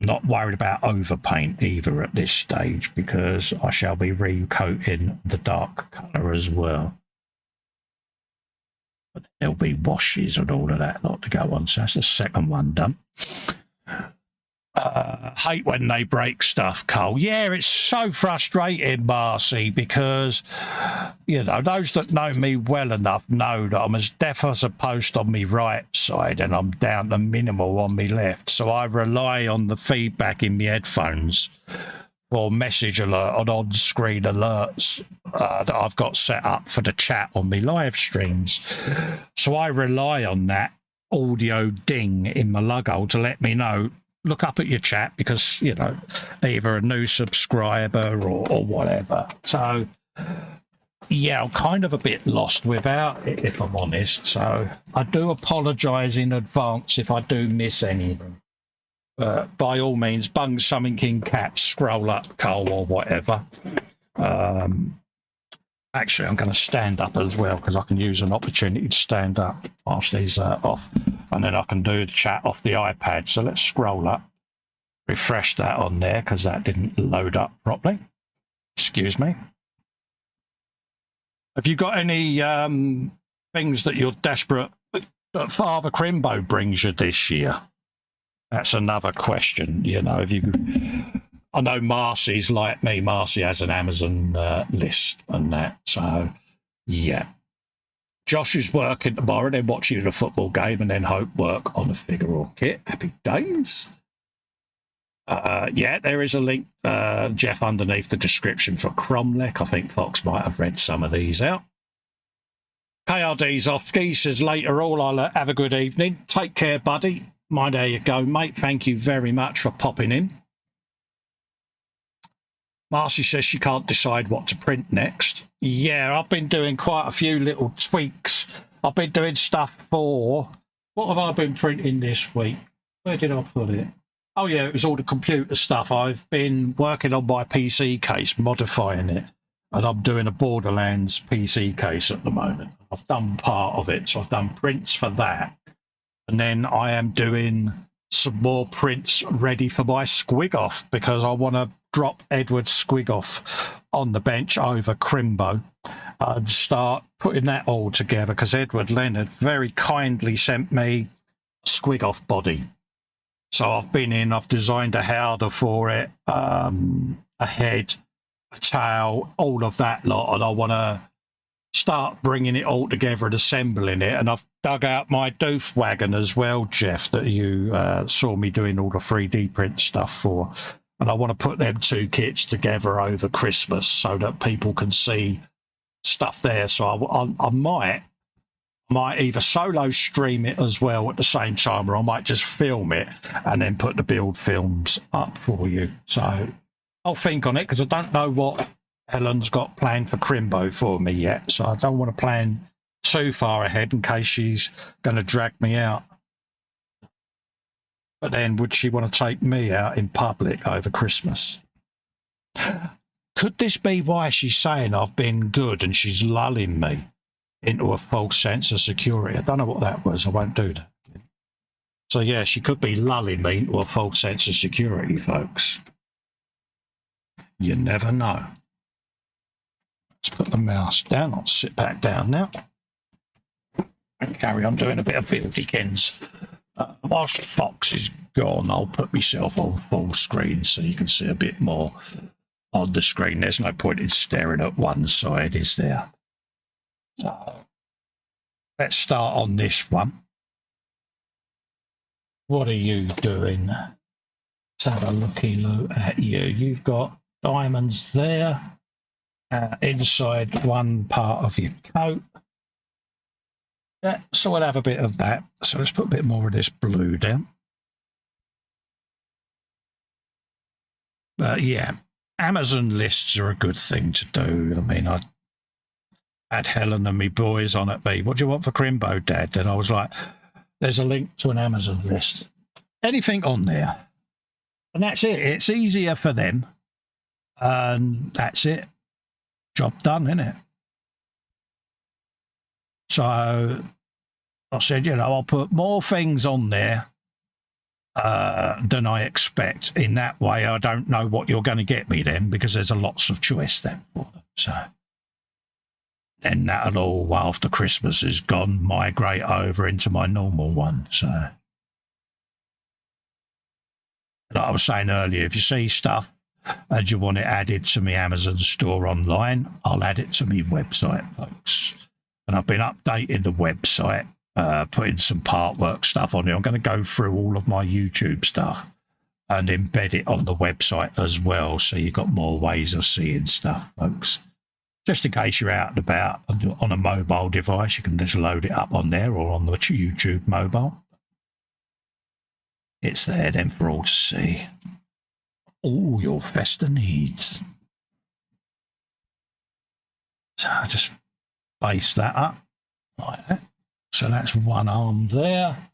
Not worried about overpaint either at this stage because I shall be recoating the dark colour as well. But there'll be washes and all of that lot to go on, so that's the second one done. Hate when they break stuff, Cole. Yeah, it's so frustrating, Marcy, because, you know, those that know me well enough know that I'm as deaf as a post on me right side and I'm down to minimal on me left. So I rely on the feedback in my headphones for message alert and on-screen alerts that I've got set up for the chat on me live streams. So I rely on that audio ding in my lug-hole to let me know, look up at your chat because, you know, either a new subscriber or whatever. So, yeah, I'm kind of a bit lost without it, if I'm honest. So I do apologise in advance if I do miss any of them. By all means, bung something in caps, scroll up, Cole, or whatever. Actually, I'm going to stand up as well because I can use an opportunity to stand up whilst these are off. And then I can do the chat off the iPad. So let's scroll up, refresh that on there because that didn't load up properly. Excuse me. Have you got any things that you're desperate that Father Crimbo brings you this year? That's another question. You know, if you, I know Marcy's like me. Marcy has an Amazon list and that. So, yeah. Josh is working tomorrow, then watching the football game, and then Hope work on a figure or kit. Happy days. Yeah, there is a link, Jeff, underneath the description for Cromlech. I think Fox might have read some of these out. KRD's off ski says later all, I'll have a good evening. Take care, buddy. Mind how you go, mate. Thank you very much for popping in. Marcy says she can't decide what to print next. Yeah, I've been doing quite a few little tweaks. I've been doing stuff for... What have I been printing this week? Where did I put it? Oh, yeah, it was all the computer stuff. I've been working on my PC case, modifying it. And I'm doing a Borderlands PC case at the moment. I've done part of it, so I've done prints for that. And then I am doing some more prints ready for my squig-off because I want to drop Edward Squig-off on the bench over Crimbo and start putting that all together because Edward Leonard very kindly sent me a Squig-off body. So I've been in, I've designed a howdah for it, a head, a tail, all of that lot, and I want to start bringing it all together and assembling it. And I've dug out my doof wagon as well, Jeff, that you saw me doing all the 3D print stuff for. And I want to put them two kits together over Christmas so that people can see stuff there. So I might either solo stream it as well at the same time, or I might just film it and then put the build films up for you. So I'll think on it because I don't know what Helen's got planned for Crimbo for me yet. So I don't want to plan too far ahead in case she's going to drag me out. But then would she want to take me out in public over Christmas? Could this be why she's saying I've been good and she's lulling me? into a false sense of security. I don't know what that was. I won't do that. So yeah, she could be lulling me into a false sense of security, folks. You never know. Let's put the mouse down. I'll sit back down now and carry on doing a bit of buildykins. Whilst the Fox is gone, I'll put myself on full screen so you can see a bit more on the screen. There's no point in staring at one side, is there? So let's start on this one. What are you doing? Let's have a looky look at you. You've got diamonds there inside one part of your coat. Yeah, so we'll have a bit of that. So let's put a bit more of this blue down. But yeah, Amazon lists are a good thing to do. I mean, I had Helen and me boys on at me. What do you want for Crimbo, Dad? And I was like, there's a link to an Amazon list. Anything on there. And that's it. It's easier for them. And that's it. Job done, isn't it? So I said, you know, I'll put more things on there than I expect. In that way, I don't know what you're going to get me then, because there's a lots of choice then for them. So then that'll all, after Christmas is gone, migrate over into my normal one. So like I was saying earlier, if you see stuff and you want it added to my Amazon store online, I'll add it to my website, folks. And I've been updating the website, putting some part work stuff on it. I'm going to go through all of my YouTube stuff and embed it on the website as well, so you've got more ways of seeing stuff, folks. Just in case you're out and about on a mobile device, you can just load it up on there or on the YouTube mobile. It's there then for all to see. All your Festa needs. So just base that up like that. So that's one arm there.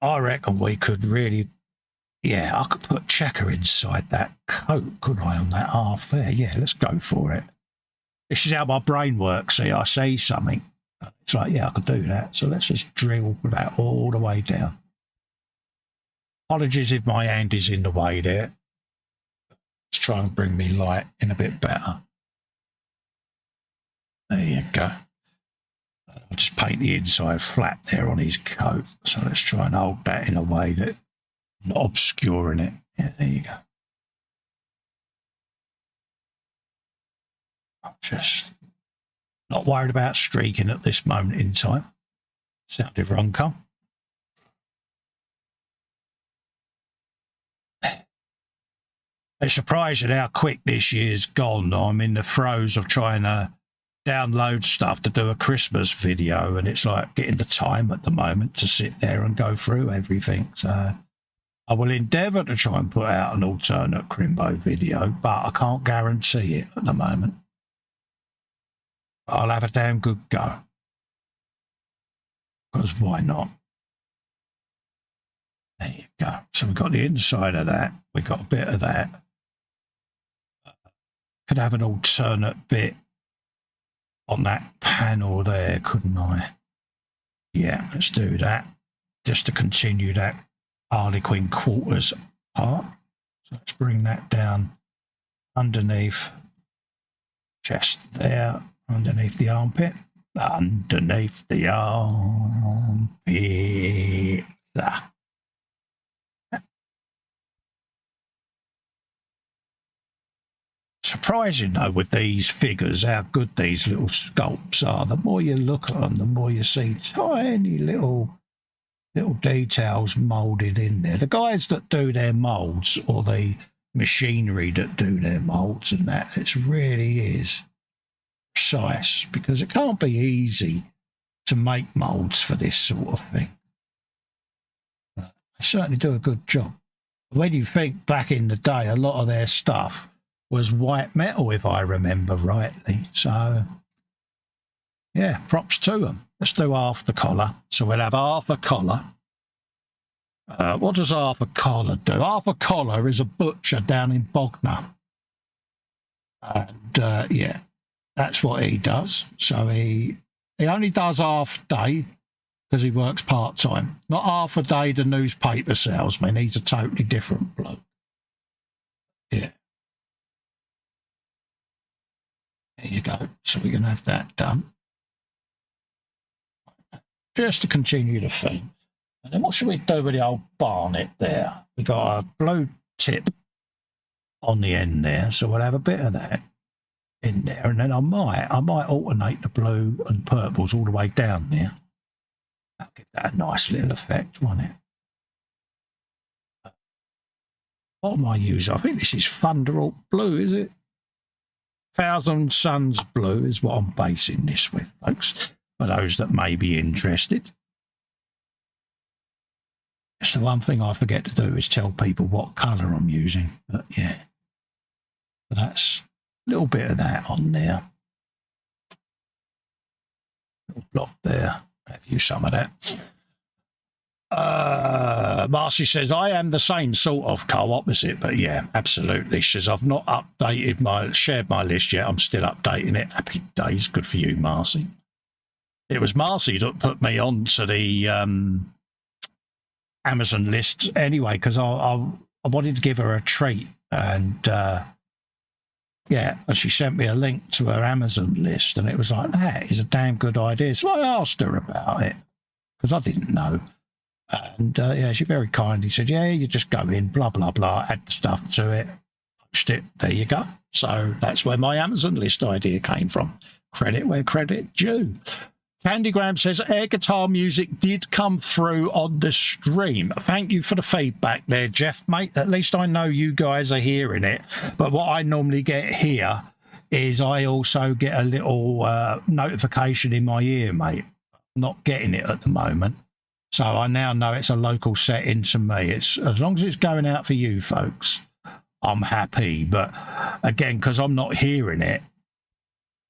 I reckon we could really, yeah, I could put checker inside that coat, couldn't I, on that half there? Yeah, let's go for it. This is how my brain works. See, I say something. It's like, yeah, I could do that. So let's just drill that all the way down. Apologies if my hand is in the way there. Let's try and bring me light in a bit better. There you go. I'll just paint the inside flat there on his coat. So let's try and hold that in a way that not obscuring it. Yeah, there you go. I'm just not worried about streaking at this moment in time. Sounded wrong, Cole. It's surprising how quick this year's gone. I'm in the throes of trying to download stuff to do a Christmas video, and it's like getting the time at the moment to sit there and go through everything. So I will endeavour to try and put out an alternate Crimbo video, but I can't guarantee it at the moment. I'll have a damn good go. Because why not? There you go. So we've got the inside of that. We've got a bit of that. Could have an alternate bit on that panel there, couldn't I? Yeah, let's do that. Just to continue that Harlequin quarters part. So let's bring that down underneath chest there, underneath the armpit, underneath the armpit. There. Surprising though with these figures how good these little sculpts are. The more you look at them, the more you see tiny little details moulded in there. The guys that do their moulds, or the machinery that do their moulds and that, it really is precise, because it can't be easy to make moulds for this sort of thing. But they certainly do a good job. When you think back in the day, a lot of their stuff was white metal, if I remember rightly. So, yeah, props to them. Let's do half the collar. So we'll have half a collar. What does half a collar do? Half a collar is a butcher down in Bognor. And, yeah, that's what he does. So he He only does half day because he works part-time. Not half a day the newspaper salesman. He's a totally different bloke. Yeah. There you go. So we're going to have that done. Just to continue the theme. And then what should we do with the old barnet there? We got a blue tip on the end there, so we'll have a bit of that in there. And then I might alternate the blue and purples all the way down there. That'll give that a nice little effect, won't it? What am I using? I think this is Thunderbolt Blue, is it? Thousand Suns Blue is what I'm basing this with, folks, for those that may be interested. It's the one thing I forget to do is tell people what colour I'm using. But yeah, so that's a little bit of that on there. Little block there. Have you some of that? Marcy says, I am the same sort of co-opposite, but yeah, absolutely. She says, I've not shared my list yet. I'm still updating it. Happy days. Good for you, Marcy. It was Marcy that put me on to the Amazon list anyway, because I wanted to give her a treat. And yeah, and she sent me a link to her Amazon list, and it was like, that is a damn good idea. So I asked her about it because I didn't know. And yeah, she very kindly said, yeah, you just go in, blah, blah, blah, add the stuff to it, post it, there you go. So that's where my Amazon list idea came from. Credit where credit due. Candygram says, air guitar music did come through on the stream. Thank you for the feedback there, Jeff, mate. At least I know you guys are hearing it. But what I normally get here is I also get a little notification in my ear, mate. Not getting it at the moment. So I now know it's a local setting to me. It's as long as it's going out for you folks, I'm happy. But again, because I'm not hearing it,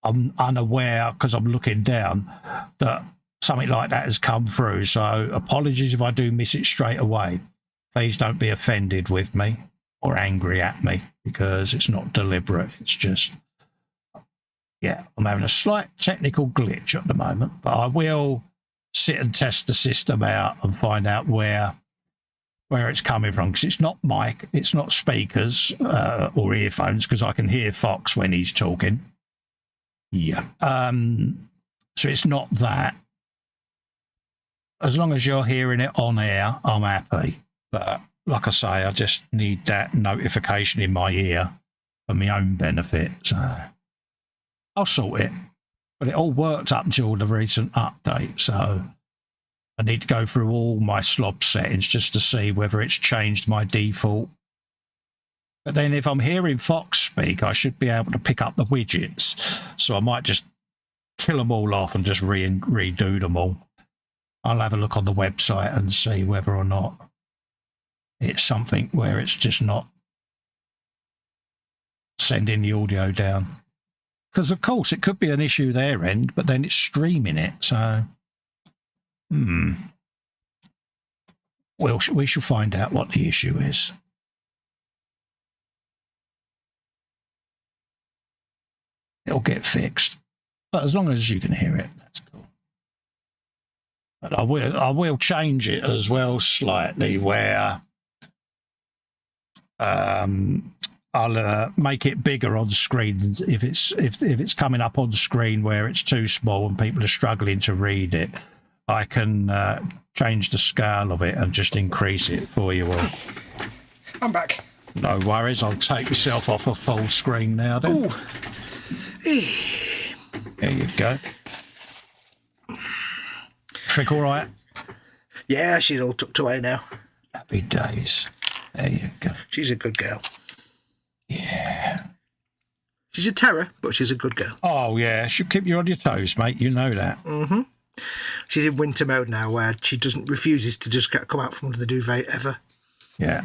I'm unaware, because I'm looking down, that something like that has come through. So apologies if I do miss it straight away. Please don't be offended with me or angry at me, because it's not deliberate. It's just, yeah, I'm having a slight technical glitch at the moment, but I will sit and test the system out and find out where it's coming from, because it's not mic, it's not speakers or earphones, because I can hear Fox when he's talking. Yeah. So it's not that. As long as you're hearing it on air, I'm happy. But like I say, I just need that notification in my ear for my own benefit. So I'll sort it. But it all worked up until the recent update. So I need to go through all my slob settings just to see whether it's changed my default. But then if I'm hearing Fox speak, I should be able to pick up the widgets. So I might just kill them all off and just redo them all. I'll have a look on the website and see whether or not it's something where it's just not sending the audio down. Because, of course, it could be an issue their end, but then it's streaming it. So, well, we shall find out what the issue is. It'll get fixed. But as long as you can hear it, that's cool. But I will change it as well slightly, where I'll make it bigger on screen if it's coming up on the screen where it's too small and people are struggling to read it. I can change the scale of it and just increase it for you all. I'm back. No worries. I'll take myself off a full screen now then. Ooh. There you go. Think all right? Yeah, she's all tucked away now. Happy days. There you go. She's a good girl. Yeah. She's a terror, but she's a good girl. Oh, yeah. She'll keep you on your toes, mate. You know that. Mm-hmm. She's in winter mode now, where she refuses to just come out from under the duvet ever. Yeah.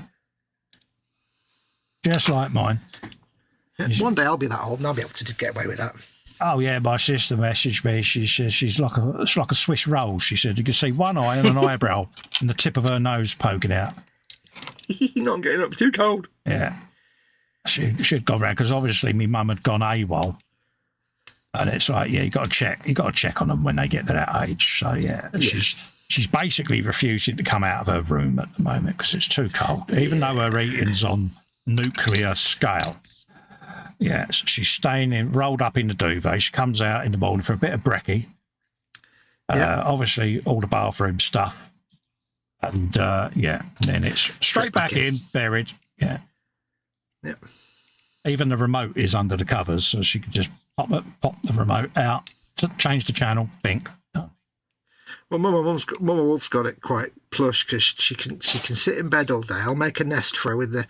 Just like mine. One day I'll be that old and I'll be able to get away with that. Oh, yeah, my sister messaged me. She says she's like a Swiss roll. She said you can see one eye and an eyebrow and the tip of her nose poking out. Not getting up, too cold. Yeah. She'd gone round, because obviously my mum had gone AWOL. And it's like, yeah, you got to check on them when they get to that age. So yeah. She's basically refusing to come out of her room at the moment because it's too cold, even though her eating's on nuclear scale. Yeah, so she's staying rolled up in the duvet. She comes out in the morning for a bit of brekkie. Obviously, all the bathroom stuff. And, then it's straight back in, buried. Yeah. Yep. Even the remote is under the covers, so she could just pop the remote out, change the channel, bink. Well, Mama Wolf's got it quite plush because she can sit in bed all day. I'll make a nest for her with the.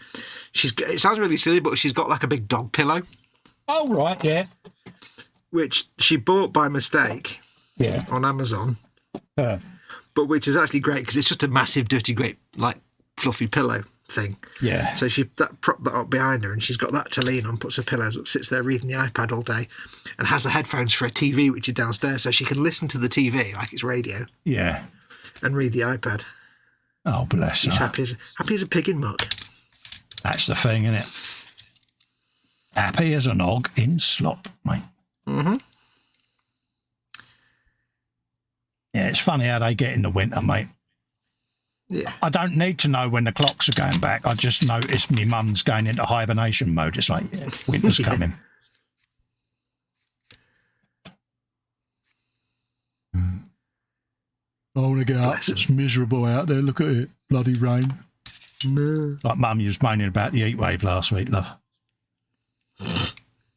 It sounds really silly, but she's got like a big dog pillow. Oh right, yeah. Which she bought by mistake. Yeah. On Amazon. But which is actually great because it's just a massive, dirty, great, like fluffy pillow thing. Yeah. So she propped that up behind her, and she's got that to lean on. Puts her pillows up, sits there reading the iPad all day, and has the headphones for a TV, which is downstairs, so she can listen to the TV like it's radio. Yeah. And read the iPad. Oh, bless her. She's happy as a pig in muck. That's the thing, isn't it? Happy as an hog in slop, mate. Mm-hmm. Yeah, it's funny how they get in the winter, mate. Yeah. I don't need to know when the clocks are going back. I just noticed my mum's going into hibernation mode. It's like, yeah, winter's coming. I want to get up. It's miserable out there. Look at it. Bloody rain. No. Like Mum was moaning about the heat wave last week, love. Oh,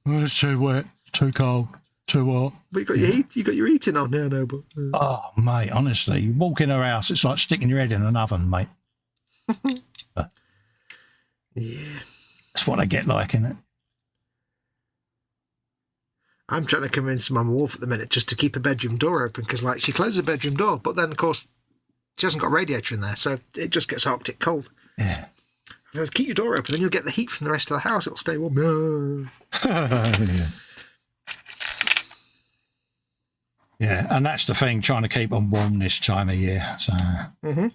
it's too wet, too cold, too hot. But you got your heating on. Yeah, no, but. Oh, mate, honestly, you walk in her house, it's like sticking your head in an oven, mate. Yeah. That's what I get like, innit? I'm trying to convince Mama Wolf at the minute just to keep her bedroom door open because, like, she closes her bedroom door, but then, of course, she hasn't got a radiator in there, so it just gets Arctic cold. Yeah. Keep your door open, then you'll get the heat from the rest of the house. It'll stay warm. No. Yeah, and that's the thing, trying to keep them warm this time of year. So. Mm-hmm.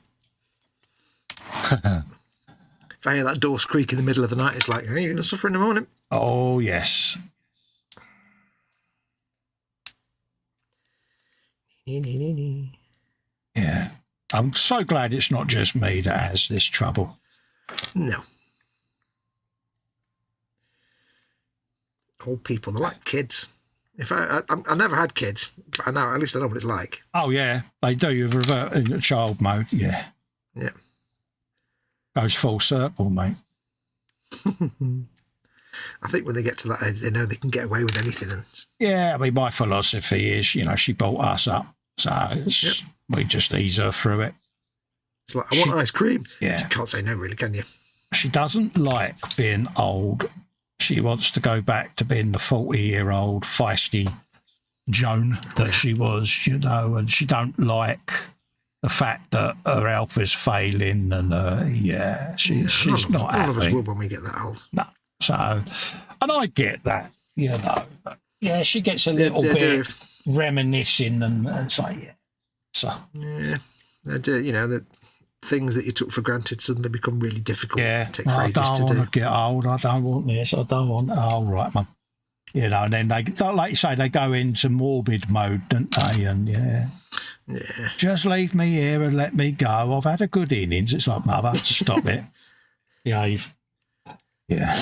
If I hear that door squeak in the middle of the night, it's like, hey, you're going to suffer in the morning. Oh, yes. Yeah. I'm so glad it's not just me that has this trouble. No. Old people, they're like kids. If I never had kids, but I know, at least I know what it's like. Oh, yeah. They do. You revert into child mode. Yeah. Yeah. Goes full circle, mate. I think when they get to that age, they know they can get away with anything. And yeah, I mean, my philosophy is, she brought us up. So we just ease her through it. It's like, I want ice cream. Yeah. You can't say no, really, can you? She doesn't like being old. She wants to go back to being the 40-year-old feisty Joan that she was, and she don't like the fact that her health is failing, and she's not happy. None of us will when we get that old. No. So, and I get that, But yeah, she gets a little bit reminiscing, and it's like, yeah. So. Yeah, they do, the things that you took for granted suddenly become really difficult. Yeah, take for I ages don't to want do. to get old. I don't want this. I don't want. Oh, right, Mum. And then they, like you say, they go into morbid mode, don't they? And yeah, just leave me here and let me go. I've had a good innings. It's like, Mother, stop it. Behave. Yeah.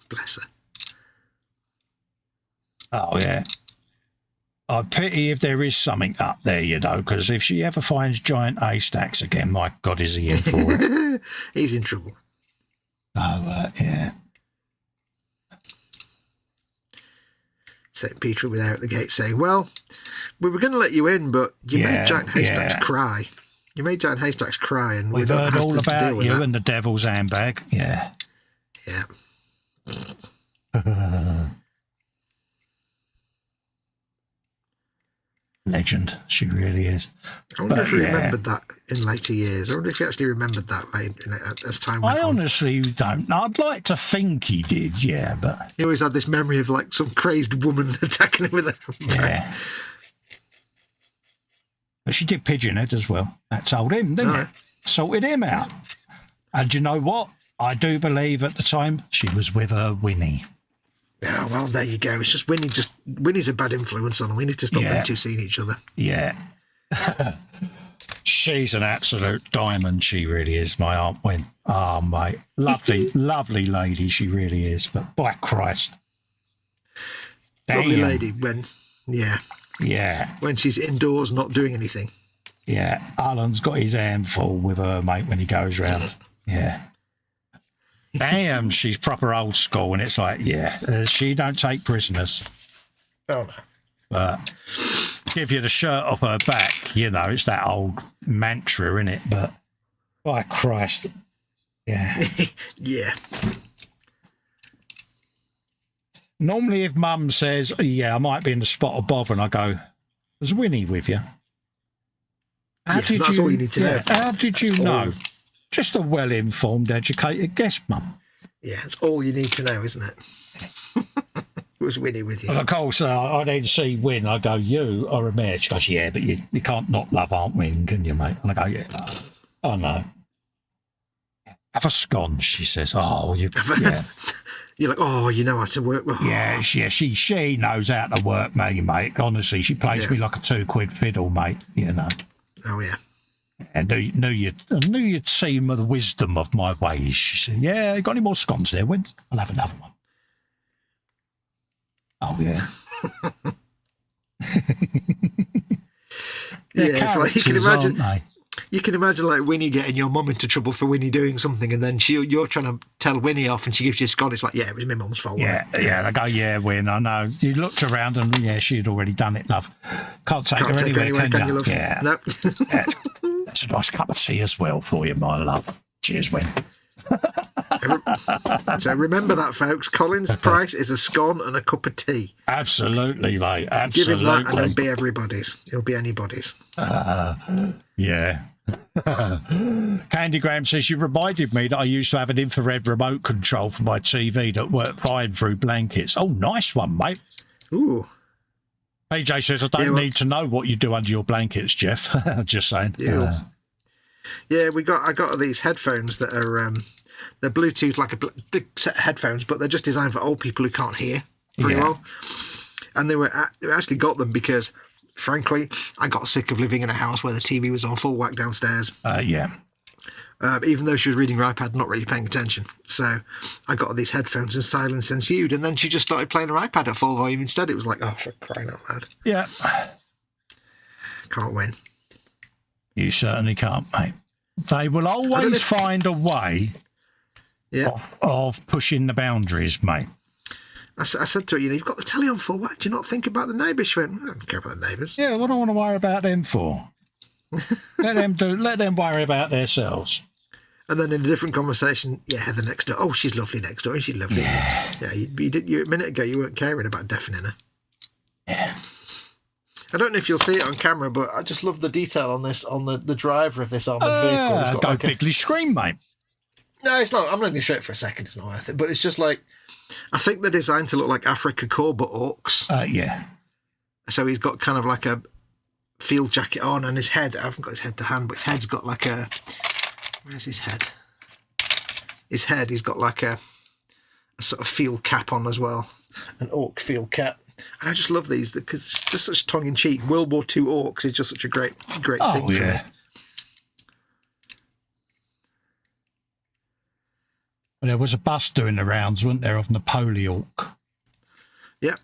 Bless her. Oh yeah. I pity if there is something up there, because if she ever finds giant haystacks again, my God, is he in for it? He's in trouble. Oh, yeah. St. Peter will be there at the gate saying, well, we were going to let you in, but you made giant haystacks cry. You made giant haystacks cry, and we've heard all about you and the devil's handbag. Yeah. Yeah. Legend, she really is. I wonder if he remembered that in later years. I wonder if he actually remembered that as time went on. I honestly don't. I'd like to think he did, yeah, but he always had this memory of like some crazed woman attacking him with a yeah. But she did pigeon it as well. That told him, didn't it? Sorted him out. And you know what? I do believe at the time she was with her Winnie. Yeah, well, there you go. It's just Winnie's a bad influence on them. We need to stop them two seeing each other. Yeah. She's an absolute diamond, she really is, my Aunt Win. Oh, mate. Lovely, lovely lady, she really is. But by Christ. Lovely Damn. lady when she's indoors not doing anything. Yeah, Alan's got his hand full with her, mate, when he goes round. Yeah. Damn, she's proper old school, and it's like, she don't take prisoners. Oh, no. But give you the shirt off her back, you know, it's that old mantra, isn't it? But by Christ, yeah. Yeah. Normally if Mum says, I might be in the spot of bother, and I go, was Winnie with you? That's all you need to know. How did you know? Just a well-informed, educated guess, Mum. Yeah, that's all you need to know, isn't it? Was Winnie with you? And of course, I then see Win. I go, you are a mare. She goes, yeah, but you can't not love Aunt Win, can you, mate? And I go, yeah. Oh, no. Have a scone, she says. Oh, you, yeah. You're like, oh, you know how to work. Oh. Yeah, she knows how to work me, mate. Honestly, she plays me like a £2 fiddle, mate, you know. Oh, yeah. And I knew you'd see the wisdom of my ways. She said, yeah, you got any more scones there, Win? I'll have another one. Oh, yeah. It's like you can imagine like Winnie getting your mum into trouble for Winnie doing something, and then you're trying to tell Winnie off, and she gives you a scone. It's like, yeah, it was my mum's fault. Yeah. I go, yeah, Win, I know. You looked around and she'd already done it, love. Can't take her anywhere, can you? Love? Yeah. Nope. That's a nice cup of tea as well for you, my love. Cheers, Win. So remember that, folks. Colin's price is a scone and a cup of tea. Absolutely, mate. Absolutely. Give him that, and it'll be everybody's. It'll be anybody's. Yeah. Candygram says, you reminded me that I used to have an infrared remote control for my TV that worked fine through blankets. Oh, nice one, mate. Ooh. AJ says, I don't need to know what you do under your blankets, Jeff. Just saying. Yeah. I got these headphones that are they're Bluetooth, like a big set of headphones, but they're just designed for old people who can't hear very well. And they actually got them because, frankly, I got sick of living in a house where the TV was on full whack downstairs. Even though she was reading her iPad, not really paying attention. So I got these headphones and silence ensued, and then she just started playing her iPad at full volume instead. It was like, oh, for crying out loud. Yeah. Can't win. You certainly can't, mate. They will always find a way of pushing the boundaries, mate. I said to her, you've got the telly on full whack. Do you not think about the neighbours? She went, I don't care about the neighbours. Yeah, what do I want to worry about them for? Let them worry about themselves. And then in a different conversation, Heather next door. Oh, she's lovely next door, and she's lovely. Yeah, you a minute ago you weren't caring about deafening her. Yeah. I don't know if you'll see it on camera, but I just love the detail on this, on the driver of this armoured vehicle. It's got don't bigly scream, mate. No, it's not. I'm not going to show it for a second. It's not worth it. But it's just like, I think they're designed to look like Africa Corps, but orcs. Yeah. So he's got kind of like a field jacket on, and his head, I haven't got his head to hand, but his head's got like a, where's his head? His head, he's got like a sort of field cap on as well. An orc field cap. And I just love these because it's just such tongue-in-cheek. World War II orcs is just such a great thing for me. Well, there was a bus doing the rounds, wasn't there, of Napoleon. Yep,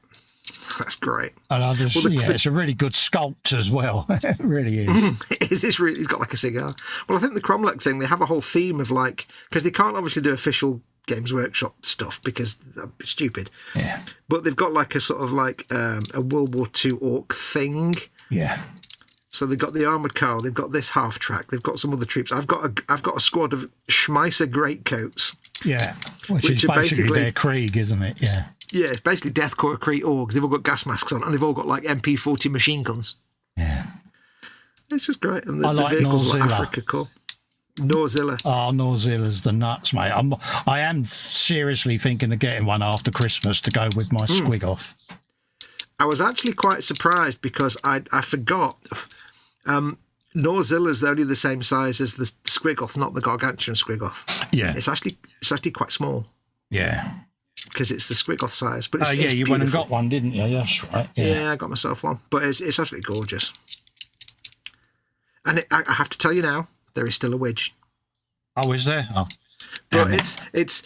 that's great. And I just, it's a really good sculpt as well. It really is. He's got like a cigar. Well, I think the Cromlech thing, they have a whole theme of like, because they can't obviously do official Games Workshop stuff because it's stupid. Yeah. But they've got like a sort of like a World War II orc thing. Yeah. So they've got the armoured car, they've got this half track, they've got some other troops. I've got a squad of Schmeisser greatcoats. Yeah. Which is basically their Krieg, isn't it? Yeah. Yeah, it's basically Death Corps Krieg orgs. They've all got gas masks on, and they've all got like MP40 machine guns. Yeah. It's just great. And the like vehicles Norzilla. like Africa Corps. Norzilla. Oh, Norzilla's the nuts, mate. I am seriously thinking of getting one after Christmas to go with my squig off. I was actually quite surprised because I forgot. Norzilla's only the same size as the Squiggoth, not the Gargantuan Squiggoth. Yeah. It's actually quite small. Yeah. Because it's the Squiggoth size. But it's, yeah, it's you went and got one, didn't you? That's right. Yeah, I got myself one. But it's absolutely gorgeous. And I have to tell you now, there is still a wedge. Oh, is there? Oh, but it's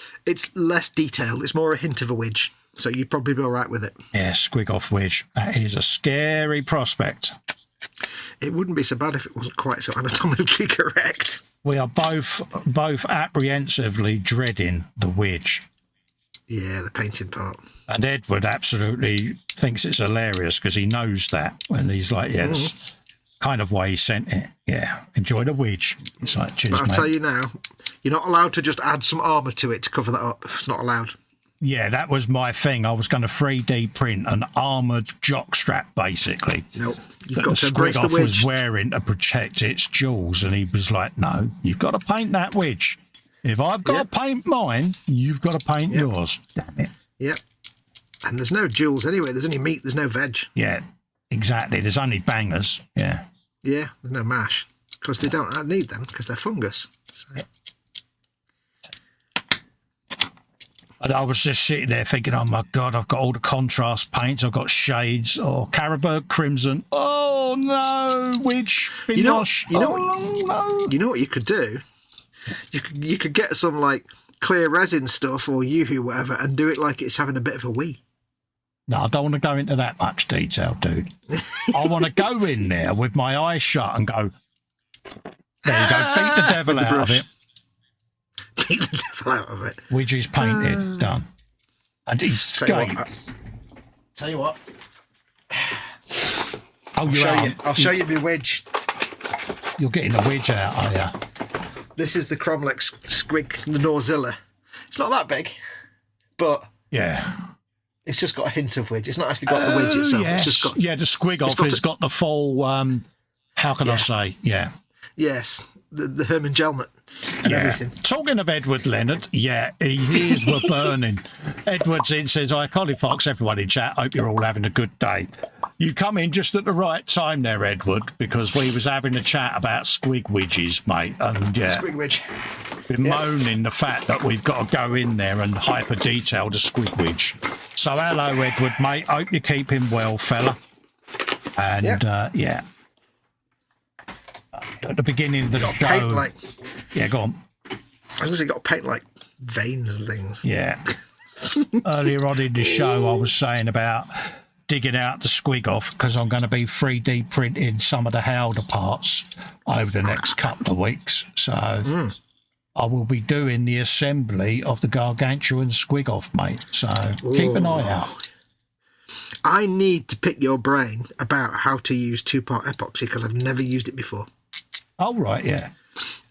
less detailed. It's more a hint of a wedge. So you'd probably be all right with it. Yeah, Squiggoth wedge. That is a scary prospect. It wouldn't be so bad if it wasn't quite so anatomically correct. We are both apprehensively dreading the wedge. Yeah, the painting part. And Edward absolutely thinks it's hilarious because he knows that. And he's like, yeah, it's kind of why he sent it. Yeah, enjoy the wedge. It's like, cheers, but I'll mate. tell you now, you're not allowed to just add some armour to it to cover that up. It's not allowed. Yeah, that was my thing. I was going to 3D print an armoured jockstrap, basically. Nope. You've that got the to embrace the Squiggoth wedge. was wearing to protect its jewels. And he was like, no, you've got to paint that wedge. If I've got to paint mine, you've got to paint yours. Damn it. Yep. And there's no jewels anyway. There's only meat. There's no veg. Yeah, exactly. There's only bangers. Yeah. Yeah, there's no mash. Because they don't need them because they're fungus. So. And I was just sitting there thinking, oh my God, I've got all the contrast paints. I've got shades. Oh, Caribou Crimson. Oh no, which Binoche. You know what you could do? You could get some like clear resin stuff or Yoo-hoo whatever and do it like it's having a bit of a wee. No, I don't want to go into that much detail, dude. I want to go in there with my eyes shut and go, there you go, beat the devil out of it. Beat the devil out of it. Which is painted, done. And he's skate. Tell you what. Oh, I'll show you my wedge. You're getting the wedge out, are you? This is the Cromlech Squig Norzilla. It's not that big, but yeah, it's just got a hint of wedge. It's not actually got the wedge itself. Yes. It's just got, the Squiggoth has got the full, how can I say, yes, the Herman Gelmet and everything. Talking of Edward Leonard, his ears were burning. Edward's in says, hi, Colin Foxx, everyone in chat, hope you're all having a good day. You come in just at the right time there, Edward, because we was having a chat about squig wedges, mate. And Squig wedge. We're moaning the fact that we've got to go in there and hyper detail the squig wedge. So hello, Edward, mate. Hope you're keeping well, fella. And at the beginning of the show, paint like, go on. I was going to say, got to paint like veins and things. Yeah. Earlier on in the show, I was saying about digging out the Squiggoth because I'm going to be 3D printing some of the how.to parts over the next couple of weeks. So I will be doing the assembly of the Gargantuan Squiggoth, mate. So keep an eye out. I need to pick your brain about how to use two-part epoxy because I've never used it before. Oh, right, yeah.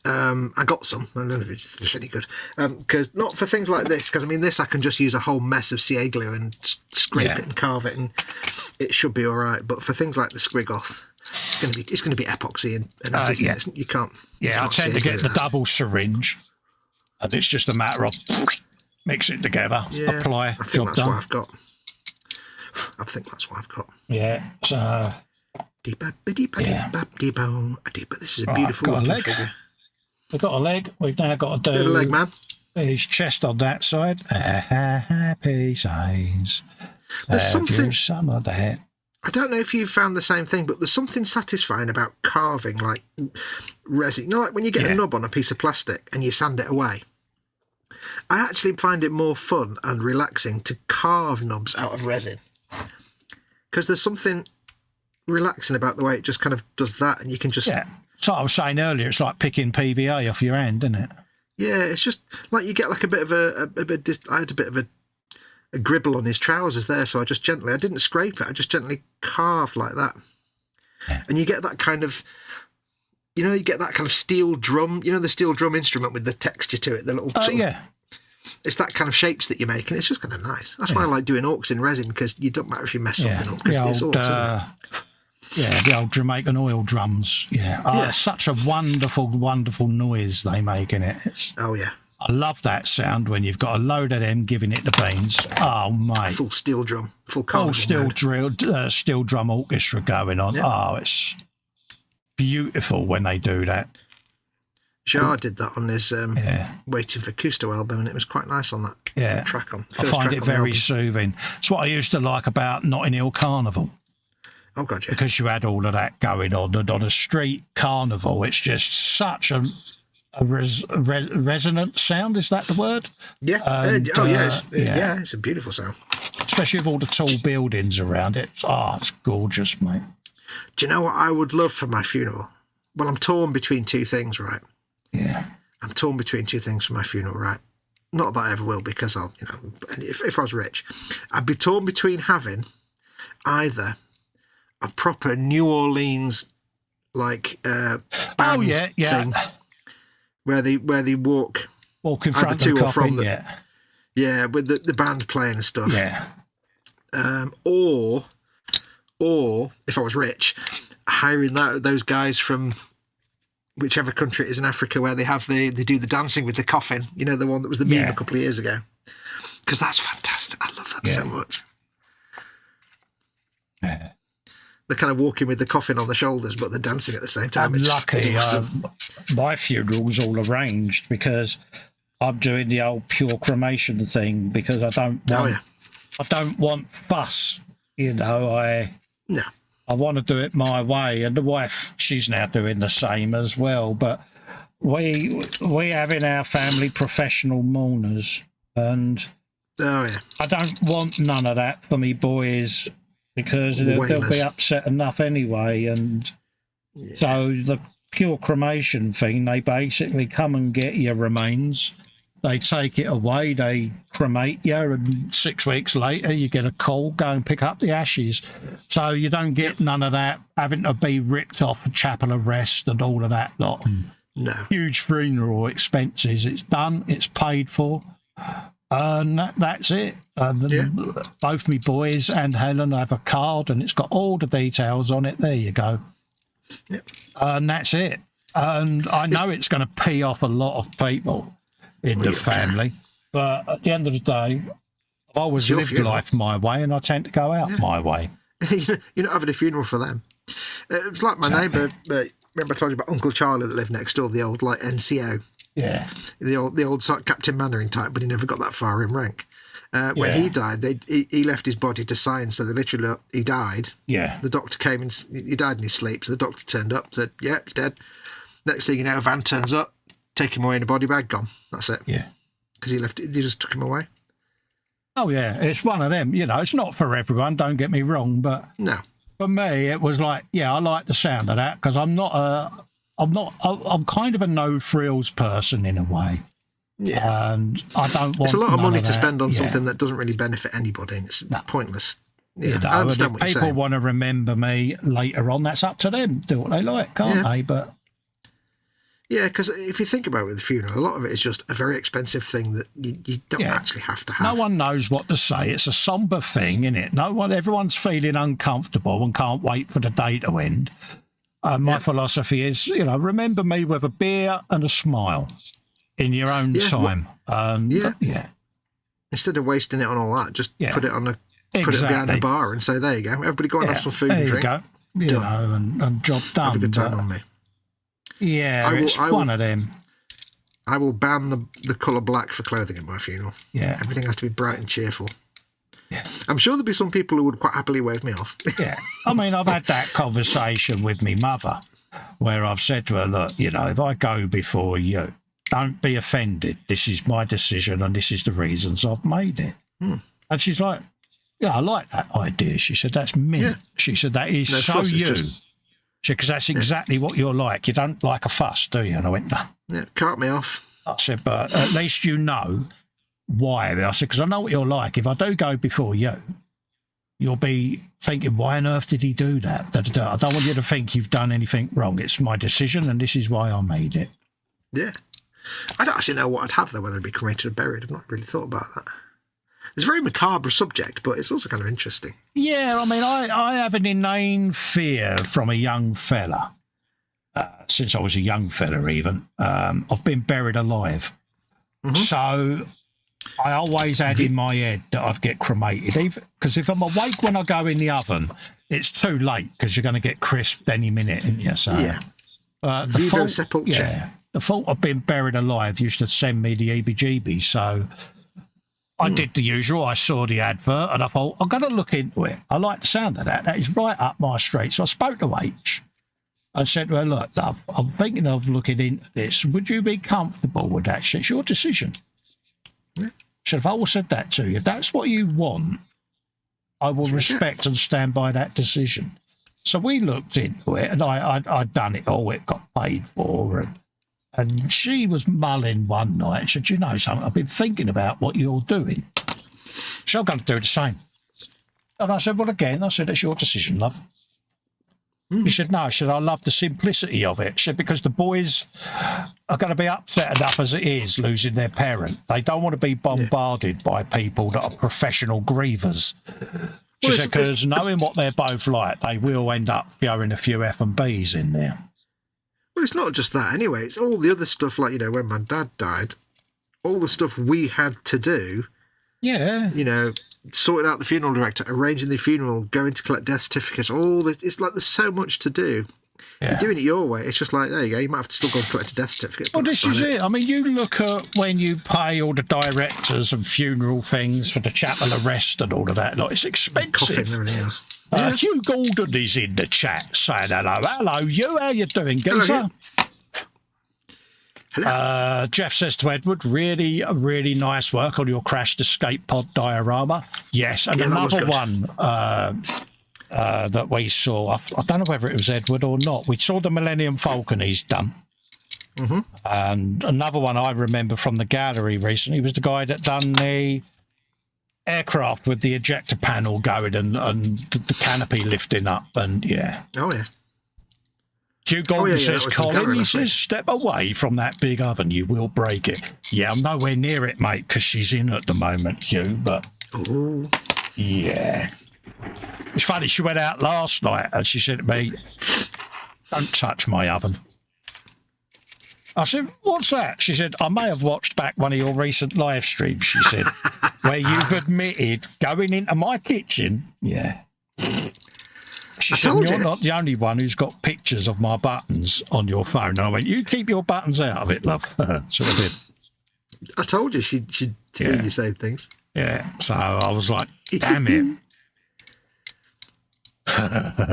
I got some. I don't know if it's any good. Because not for things like this, because I mean, this I can just use a whole mess of CA glue and scrape it and carve it, and it should be all right. But for things like the Squiggoth, it's going to be epoxy and everything. You can't. Yeah, I tend to get the double syringe, and it's just a matter of mix it together, apply, I think job that's done. what I've got. I think that's what I've got. Yeah, so. This is a beautiful looking figure. We've got a leg. We've now got to do bit of a leg, man. His chest on that side. Happy signs. There's something. Some of that. I don't know if you've found the same thing, but there's something satisfying about carving like resin. You know, like when you get a nub on a piece of plastic and you sand it away. I actually find it more fun and relaxing to carve nubs out of resin because there's something relaxing about the way it just kind of does that, and you can just So I was saying earlier, it's like picking PVA off your hand, isn't it? Yeah, it's just like you get like a bit of I had a bit of a gribble on his trousers there, so I didn't scrape it, I just gently carved like that. And you get that kind of, you get that kind of steel drum, the steel drum instrument with the texture to it, the little it's that kind of shapes that you're making. It's just kind of nice. That's why I like doing orcs in resin, because you don't matter if you mess something up, because it's orcs. The old Jamaican oil drums. It's such a wonderful, wonderful noise they make in it. I love that sound when you've got a load of them giving it the beans. Oh, mate. Full steel drum. Full steel drum orchestra going on. Yeah. Oh, beautiful when they do that. Jar did that on his Waiting for Cousteau album, and it was quite nice on that track. I find it very soothing. It's what I used to like about Notting Hill Carnival. Oh, God, yeah. Because you had all of that going on. And on a street carnival, it's just such a resonant sound. Is that the word? Yeah. And, it's a beautiful sound. Especially with all the tall buildings around it. It's gorgeous, mate. Do you know what I would love for my funeral? Well, I'm torn between two things, right? Yeah. I'm torn between two things for my funeral, right? Not that I ever will, because I'll, if I was rich, I'd be torn between having either a proper New Orleans band thing where they walk in front of the coffin, with the band playing and stuff. Yeah. Or if I was rich, hiring those guys from whichever country it is in Africa where they do the dancing with the coffin, the one that was the meme a couple of years ago. Because that's fantastic. I love that so much. Yeah. They're kind of walking with the coffin on the shoulders, but they're dancing at the same time. I'm lucky. My funeral's all arranged because I'm doing the old pure cremation thing because I don't want fuss. I want to do it my way, and the wife, she's now doing the same as well. But we have in our family professional mourners, and I don't want none of that for me boys because they'll be upset enough anyway. And so the pure cremation thing, they basically come and get your remains. They take it away, they cremate you, and 6 weeks later you get a call, go and pick up the ashes. So you don't get none of that having to be ripped off a chapel of rest and all of that lot. No. Huge funeral expenses. It's done, it's paid for, and that's it. Both me boys and Helen have a card, and it's got all the details on it. There you go. Yep. And that's it. And I know it's going to pee off a lot of people in the family, but at the end of the day, I've always lived life my way, and I tend to go out my way. You're not having a funeral for them. It was like my neighbour. Remember I told you about Uncle Charlie that lived next door, the old NCO. Yeah, the old Captain Mannering type, but he never got that far in rank. When he died, he left his body to science, so they literally he died. Yeah, the doctor came and he died in his sleep. So the doctor turned up, said, "Yeah, he's dead." Next thing you know, a van turns up. Take him away in a body bag, gone. That's it. Yeah. Because he just took him away. Oh, yeah. It's one of them. It's not for everyone, don't get me wrong, but no. For me, it was like, I like the sound of that because I'm kind of a no frills person in a way. Yeah. And I don't want it's a lot of money to that. spend on something that doesn't really benefit anybody. And it's pointless. Yeah, I understand what you're saying. People want to remember me later on, that's up to them. Do what they like, can't they? But yeah, because if you think about it with the funeral, a lot of it is just a very expensive thing that you don't actually have to have. No one knows what to say. It's a somber thing, isn't it? Everyone's feeling uncomfortable and can't wait for the day to end. My philosophy is, remember me with a beer and a smile in your own time. Instead of wasting it on all that, just put it behind the bar and say, there you go, everybody go and have some food and drink. There you go. And job done. Have a good time on me. Yeah, it's one of them. I will ban the colour black for clothing at my funeral. Yeah. Everything has to be bright and cheerful. Yeah. I'm sure there'll be some people who would quite happily wave me off. Yeah. I mean, I've had that conversation with me mother where I've said to her, look, if I go before you, don't be offended. This is my decision and this is the reasons I've made it. And she's like, yeah, I like that idea. She said, that's mint. Yeah. She said, that is so you. Because that's exactly what you're like. You don't like a fuss, do you? And I went, no. Yeah, cart me off. I said, but at least you know why. I said, because I know what you're like. If I do go before you, you'll be thinking, why on earth did he do that? I don't want you to think you've done anything wrong. It's my decision, and this is why I made it. Yeah. I don't actually know what I'd have, though, whether it'd be cremated or buried. I've not really thought about that. It's a very macabre subject, but it's also kind of interesting. Yeah, I mean, I have an inane fear from a young fella, since I was a young fella even, of being buried alive. Mm-hmm. So I always had in my head that I'd get cremated, even because if I'm awake when I go in the oven, it's too late because you're going to get crisped any minute, isn't you? So, Yeah. The Vivo fault, sepulture. yeah, the fault of being buried alive used to send me the EBGB. So I did the usual. I saw the advert and I thought, I'm going to look into it. I like the sound of that. That is right up my street. So I spoke to H and said to her, look, love, I'm thinking of looking into this. Would you be comfortable with that? She said, it's your decision. Yeah. She said, if I always said that to you, if that's what you want, I will respect and stand by that decision. So we looked into it, and I'd done it all. It got paid for, and she was mulling one night and said, you know something, I've been thinking about what you're doing. So I'm going to do the same. And I said, well, again, I said, it's your decision, love. She said, no. She said, I love the simplicity of it. She said, because the boys are going to be upset enough as it is losing their parent. They don't want to be bombarded by people that are professional grievers. She said, because knowing what they're both like, they will end up throwing a few F&Bs in there. Well, it's not just that anyway. It's all the other stuff, like, you know, when my dad died, all the stuff we had to do. Yeah. You know, sorting out the funeral director, arranging the funeral, going to collect death certificates, all this. It's like there's so much to do. Yeah. You're doing it your way. It's just like, there you go. You might have to still go and collect a death certificate. Well, this is it. I mean, you look at when you pay all the directors and funeral things for the chapel arrest and all of that. Like, it's expensive. Coffin and everything else. Hugh Gordon is in the chat saying hello. Hello, you. How you doing, geezer? Hello. Jeff says to Edward, really nice work on your crashed escape pod diorama. Yes, and another one that we saw, I don't know whether it was Edward or not. We saw the Millennium Falcon he's done. Mm-hmm. And another one I remember from the gallery recently was the guy that done the aircraft with the ejector panel going and the canopy lifting up. And yeah. Oh, yeah. Hugh Gordon says, Colin, he says, step away from that big oven, you will break it. Yeah, I'm nowhere near it, mate, because she's in at the moment, Hugh, but ooh. Yeah. It's funny, she went out last night and she said to me, don't touch my oven. I said, what's that? She said, I may have watched back one of your recent live streams, she said, where you've admitted going into my kitchen. Yeah. She said, you're not the only one who's got pictures of my buttons on your phone. And I went, you keep your buttons out of it, love. So I did. I told you she'd hear you say things. Yeah. So I was like, damn it.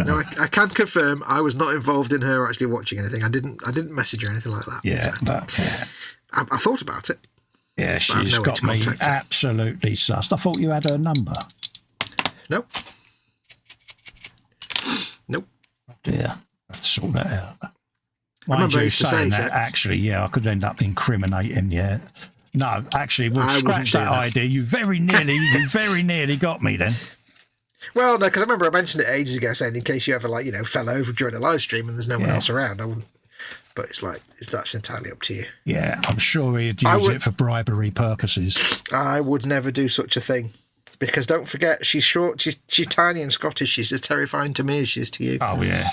No, I can confirm I was not involved in her actually watching anything. I didn't message her or anything like that. Yeah, so. but yeah. I thought about it. Yeah, she's got me absolutely sussed. I thought you had her number. Nope. Nope. Oh dear, I have to sort that out. I remember I used to say that. Actually, yeah, I could end up incriminating you. No, actually, we'll scratch that idea. You very nearly got me then. Well, no, because I remember I mentioned it ages ago, saying in case you ever, like, you know, fell over during a live stream and there's no one else around, I wouldn't. But it's like, that's entirely up to you. Yeah, I'm sure he'd use it for bribery purposes. I would never do such a thing. Because don't forget, she's short, she's tiny and Scottish. She's as terrifying to me as she is to you. Oh, yeah.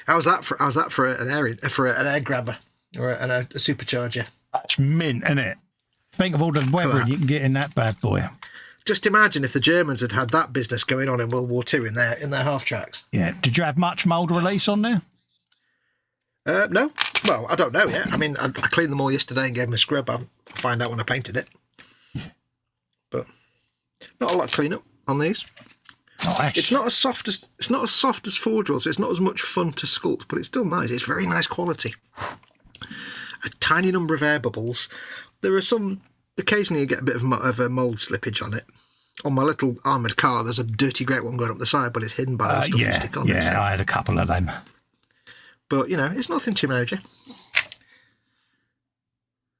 How's that for an air grabber or a supercharger? That's mint, isn't it? Think of all the weather you can get in that bad boy. Just imagine if the Germans had that business going on in World War II in their half tracks. Yeah. Did you have much mould release on there? No. Well, I don't know yet. I mean, I cleaned them all yesterday and gave them a scrub. I'll find out when I painted it. But not a lot of clean up on these. It's not as soft as Forge World, so it's not as much fun to sculpt, but it's still nice. It's very nice quality. A tiny number of air bubbles. There are some. Occasionally, you get a bit of a mould slippage on it. On my little armoured car, there's a dirty great one going up the side, but it's hidden by the stuff you stick on it. Yeah, I had a couple of them. But, you know, it's nothing too major.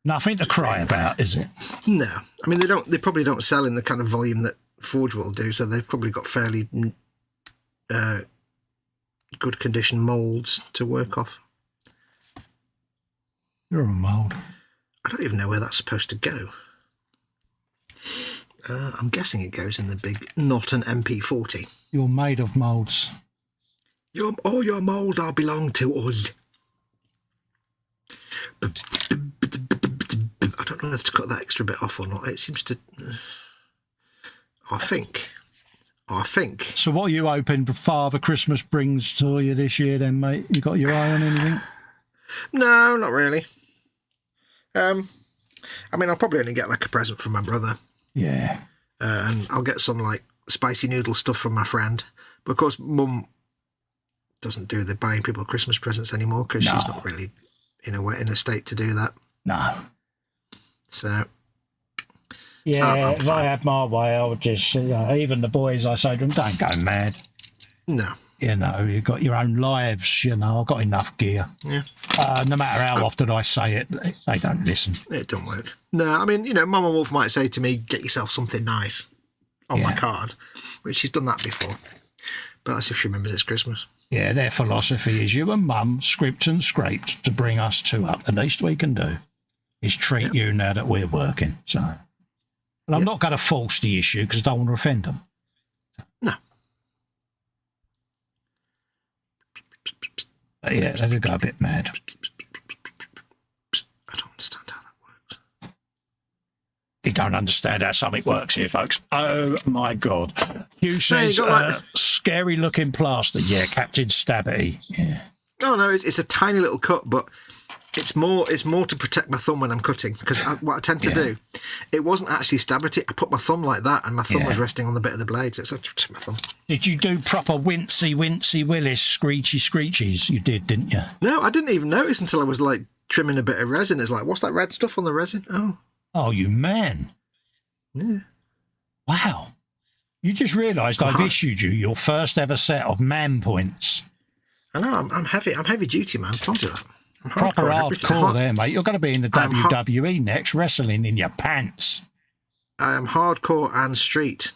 Nothing to cry about, is it? No. I mean, they probably don't sell in the kind of volume that Forge will do, so they've probably got fairly good condition moulds to work off. You're a mould. I don't even know where that's supposed to go. I'm guessing it goes in the big Norton MP40. You're made of moulds. All your mould are belong to us. I don't know whether to cut that extra bit off or not. It seems to... I think. So what are you hoping Father Christmas brings to you this year then, mate? You got your eye on anything? No, not really. I mean, I'll probably only get like a present from my brother. Yeah. And I'll get some like spicy noodle stuff from my friend. But of course, Mum doesn't do the buying people Christmas presents anymore because she's not really in a state to do that. No. So... Yeah, if I had my way, I would just, even the boys, I say to them, don't go mad. No. You know, you've got your own lives, you know, I've got enough gear. Yeah. No matter how often I say it, they don't listen. It don't work. No, I mean, you know, Mama Wolf might say to me, get yourself something nice on my card, which she's done that before. But that's if she remembers it's Christmas. Yeah, their philosophy is you and Mum script and scraped to bring us two up. The least we can do is treat you now that we're working, so... And I'm not going to force the issue because I don't want to offend them. No. But yeah, they do go a bit mad. I don't understand how that works. You don't understand how something works here, folks. Oh, my God. Hugh says, scary-looking plaster. Yeah, Captain Stabby. Yeah. Oh, no, it's a tiny little cut, but... It's more to protect my thumb when I'm cutting, because what I tend to do, it wasn't actually stab at it. I put my thumb like that, and my thumb was resting on the bit of the blade, so it's my thumb. Did you do proper Wincy Willis screechy screechies? You did, didn't you? No, I didn't even notice until I was, like, trimming a bit of resin. It's like, what's that red stuff on the resin? Oh. Oh, you man. Yeah. Wow. You just realised I've issued you your first ever set of man points. I know, I'm heavy. I'm heavy duty, man. I told you that. Proper hardcore there, mate. You're going to be in the WWE next, wrestling in your pants. I am hardcore and street.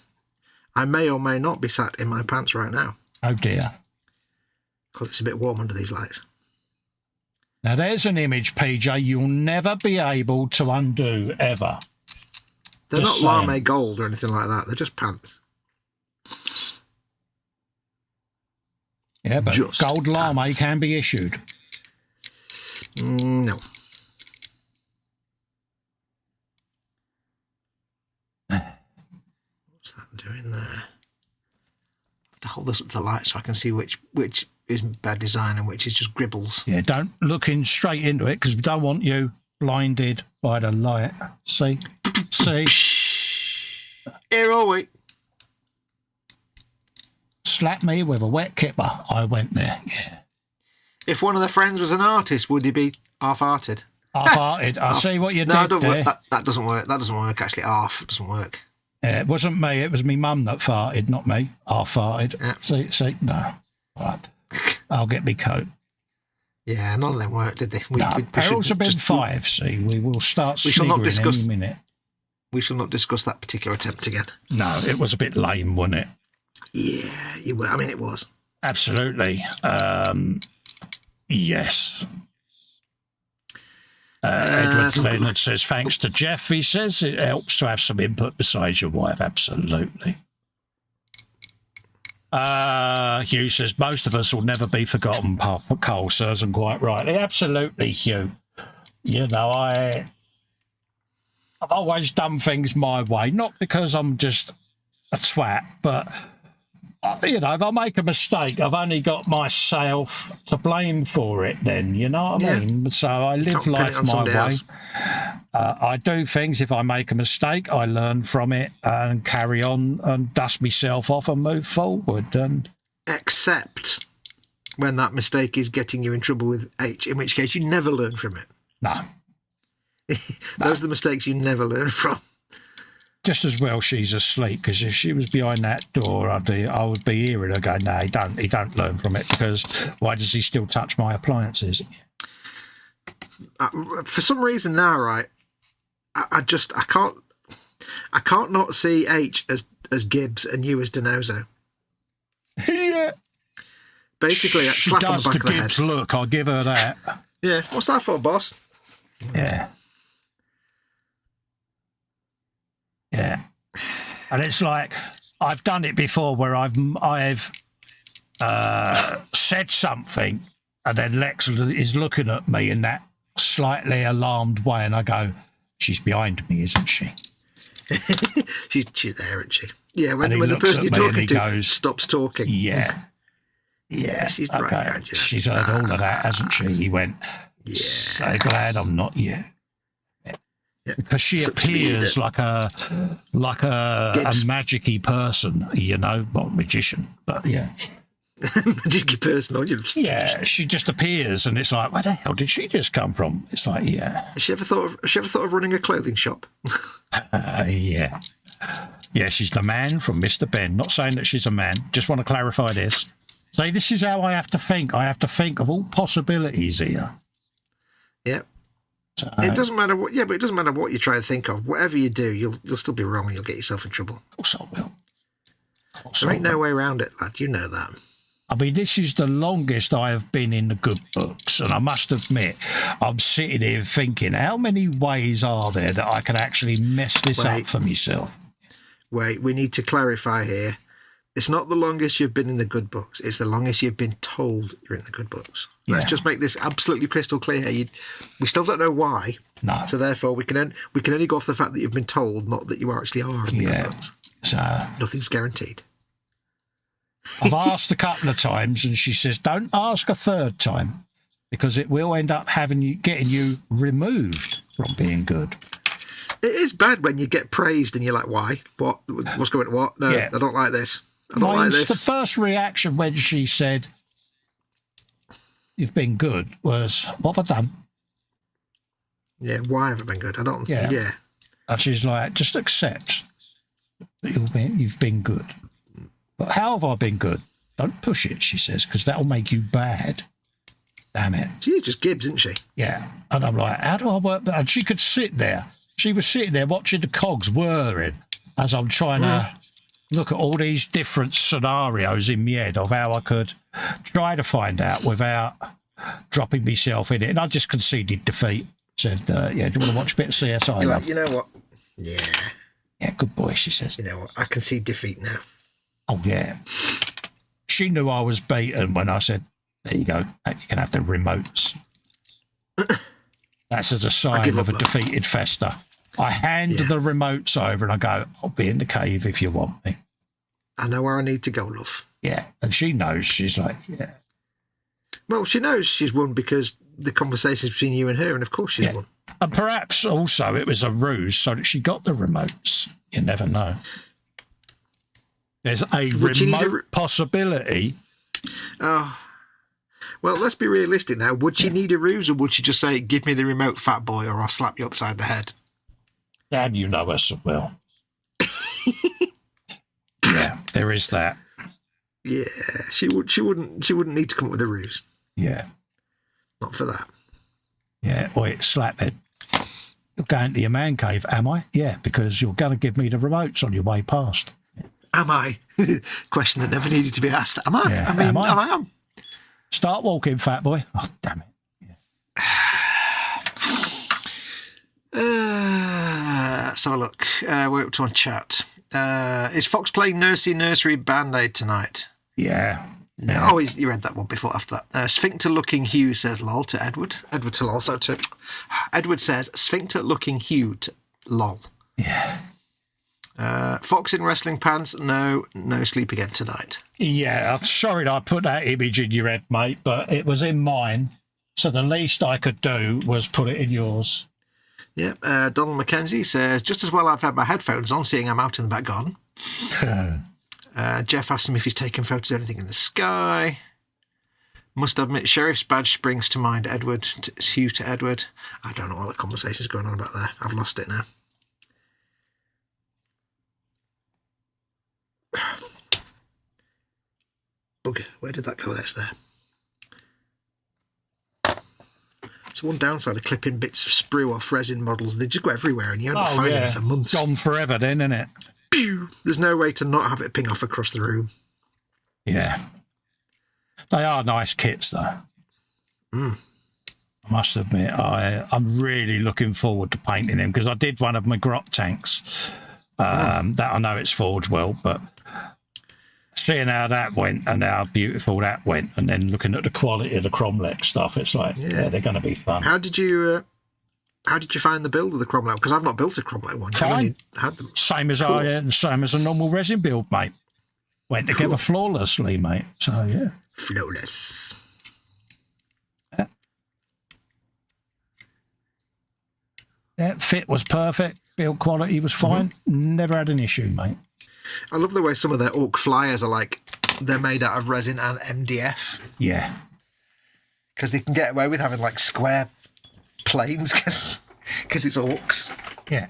I may or may not be sat in my pants right now. Oh, dear. Because it's a bit warm under these lights. Now, there's an image, PJ, you'll never be able to undo, ever. They're not lame gold or anything like that. They're just pants. Yeah, but just gold lame can be issued. No. What's that doing there? I have to hold this up to the light so I can see which is bad design and which is just gribbles. Yeah, don't look in straight into it because we don't want you blinded by the light. See? See? Here are we. Slap me with a wet kipper. I went there, yeah. If one of the friends was an artist, would he be half-hearted? Half-hearted. I see what you did there. That doesn't work. That doesn't work, actually. Half doesn't work. It wasn't me. It was me mum that farted, not me. Half-farted. Yeah. See? No. Right. I'll get me coat. Yeah, none of them worked, did they? Perils have been 5, see. We will start sniggering any minute. We shall not discuss that particular attempt again. No, it was a bit lame, wasn't it? Yeah, I mean, it was. Absolutely. Yes. Edward Leonard says, thanks to Jeff, he says, it helps to have some input besides your wife. Absolutely. Hugh says, most of us will never be forgotten, Cole says, and quite rightly. Absolutely, Hugh. You know, I've always done things my way, not because I'm just a twat, but... You know, if I make a mistake, I've only got myself to blame for it then, you know what I mean? So I live life my way. I do things. If I make a mistake, I learn from it and carry on and dust myself off and move forward. And except when that mistake is getting you in trouble with H, in which case you never learn from it. No. Those are the mistakes you never learn from. Just as well she's asleep, because if she was behind that door, I would be hearing her go, no, he don't learn from it, because why does he still touch my appliances? For some reason now, right, I can't not see H as Gibbs and you as Denozo. Yeah. Basically, she slap does on the back the of the Gibbs head. look, I'll give her that. Yeah, what's that for, boss? Yeah. Yeah, and it's like I've done it before where I've said something, and then Lex is looking at me in that slightly alarmed way, and I go, "She's behind me, isn't she?" she's there, isn't she? Yeah, when And he the looks person at you're me and talking he to goes, stops talking. Yeah. Yeah, she's right okay. behind you. She's heard all of that, hasn't she? He went, Yeah. So glad I'm not you. Yeah. Because she Such appears like a magic-y person, you know, not magician, but yeah. Magic person, on you. Yeah, she just appears, and it's like, where the hell did she just come from? It's like, yeah. Has she ever thought of running a clothing shop? Yeah. Yeah, she's the man from Mr. Ben. Not saying that she's a man. Just want to clarify this. So this is how I have to think. I have to think of all possibilities here. Yeah. So, it doesn't matter what. Yeah, but it doesn't matter what you try and think of. Whatever you do, you'll still be wrong, and you'll get yourself in trouble. Of course I will. There ain't no way around it, lad. You know that. I mean, this is the longest I have been in the good books, and I must admit, I'm sitting here thinking, how many ways are there that I can actually mess this up for myself? Wait, we need to clarify here. It's not the longest you've been in the good books. It's the longest you've been told you're in the good books. Yeah. Let's just make this absolutely crystal clear. We still don't know why. No. So therefore, we can only go off the fact that you've been told, not that you actually are in the good books. So nothing's guaranteed. I've asked a couple of times, and she says, "Don't ask a third time, because it will end up getting you removed from being good." It is bad when you get praised and you're like, "Why? What? What's going on? What? No, I don't like this. I don't like this." The first reaction when she said, "You've been good," was, "What have I done?" Yeah, why have I been good? I don't. Yeah. And she's like, "Just accept that you've been good." But how have I been good? Don't push it, she says, because that'll make you bad. Damn it. She's just Gibbs, isn't she? Yeah. And I'm like, how do I work? And she could sit there. She was sitting there watching the cogs whirring as I'm trying to look at all these different scenarios in my head of how I could try to find out without dropping myself in it. And I just conceded defeat. Said, yeah, do you want to watch a bit of CSI? You're like, you know what? Yeah. Yeah, good boy, she says. You know what? I concede defeat now. Oh, yeah. She knew I was beaten when I said, there you go, you can have the remotes. That's as a sign of a defeated Festa. I hand the remotes over and I go, I'll be in the cave if you want me. I know where I need to go, love. Yeah, and she knows. She's like, yeah. Well, she knows she's won because the conversation's between you and her, and of course she's won. And perhaps also it was a ruse so that she got the remotes. You never know. There's a remote possibility. Oh, well, let's be realistic now. Would she need a ruse, or would she just say, "Give me the remote, fat boy, or I'll slap you upside the head"? Dad, you know us well. Yeah, there is that. Yeah, she wouldn't need to come up with a ruse. Yeah, not for that. Yeah, oi, slaphead. You're going to your man cave, am I? Yeah, because you're going to give me the remotes on your way past. Am I? Question that never needed to be asked. Am I? Yeah, I mean, I am. Start walking, fat boy. Oh, damn it. Yeah. So look, we're up to on chat. Is Fox playing Nursery Band-Aid tonight? Yeah. No. Oh, you read that one before. After that, sphincter-looking Hugh says lol to Edward. Edward to lol. So to Edward says sphincter-looking Hugh to lol. Yeah. Fox in wrestling pants. No sleep again tonight. Yeah, I'm sorry that I put that image in your head, mate, but it was in mine. So the least I could do was put it in yours. Yeah. Donald McKenzie says, just as well I've had my headphones on, seeing I'm out in the back garden. Jeff asked him if he's taken photos of anything in the sky. Must admit, Sheriff's badge springs to mind. Edward, Hugh to Edward. I don't know what the conversation's going on about there. I've lost it now. Bugger, where did that go? That's there. It's one downside of clipping bits of sprue off resin models. They just go everywhere and you end up finding them for months. Gone forever then, isn't it? Pew! There's no way to not have it ping off across the room. Yeah. They are nice kits, though. I must admit, I'm really looking forward to painting them because I did one of my grot tanks. That I know it's forged well, but seeing how that went and how beautiful that went, and then looking at the quality of the Cromlech stuff, it's like, yeah, they're going to be fun. How did you find the build of the Cromlech? Because I've not built a Cromlech one. Fine. I've only had them. Same as a normal resin build, mate. Went together flawlessly, mate. So yeah, flawless. Yeah, fit was perfect. Build quality was fine. Never had an issue, mate. I love the way some of their Orc flyers are like, they're made out of resin and MDF. Yeah. Because they can get away with having like square planes because it's Orcs. Yeah,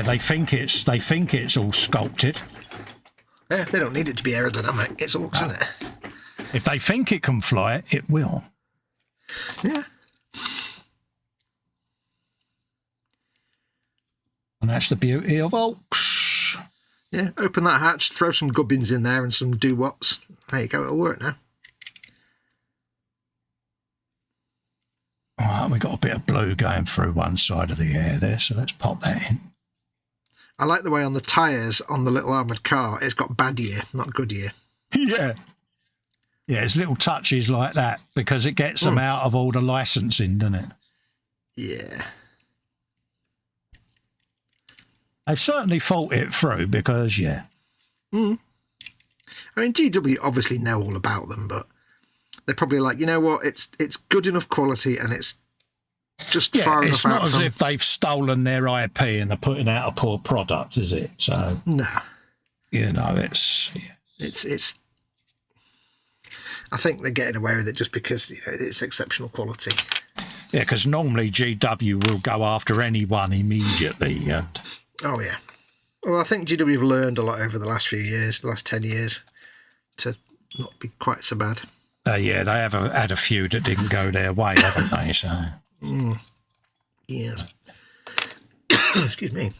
they think it's all sculpted. Yeah, they don't need it to be aerodynamic. It's Orcs, isn't it? If they think it can fly, it will. Yeah. And that's the beauty of Orcs. Yeah, open that hatch, throw some gubbins in there and some do-whats. There you go, it'll work now. All right, we've got a bit of blue going through one side of the air there, so let's pop that in. I like the way on the tyres on the little armoured car, it's got bad year, not good year. Yeah. Yeah, it's little touches like that because it gets them out of all the licensing, doesn't it? Yeah. They've certainly thought it through because, yeah. I mean, GW obviously know all about them, but they're probably like, you know what, it's good enough quality and it's just far enough out. It's not as if they've stolen their IP and are putting out a poor product, is it? So no. You know, it's... I think they're getting away with it just because it's exceptional quality. Yeah, because normally GW will go after anyone immediately. And... Oh, yeah. Well, I think GW have learned a lot over the last few years, the last 10 years, to not be quite so bad. Yeah, they have had a few that didn't go their way, haven't they? So. Yeah. Excuse me.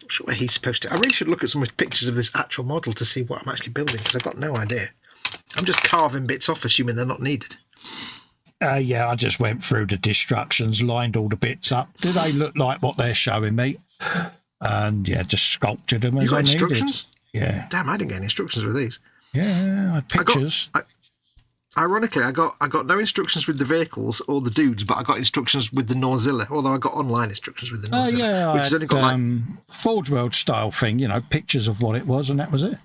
Not sure where he's supposed to... I really should look at some pictures of this actual model to see what I'm actually building, because I've got no idea. I'm just carving bits off, assuming they're not needed. Yeah, I just went through the destructions, lined all the bits up. Do they look like what they're showing me? And yeah, just sculpted them as I needed. Instructions? Yeah. Damn, I didn't get any instructions with these. Yeah, I had pictures. Ironically, I got no instructions with the vehicles or the dudes, but I got instructions with the Norzilla, although I got online instructions with the Norzilla. Yeah, which has only got Forge World style thing, pictures of what it was, and that was it.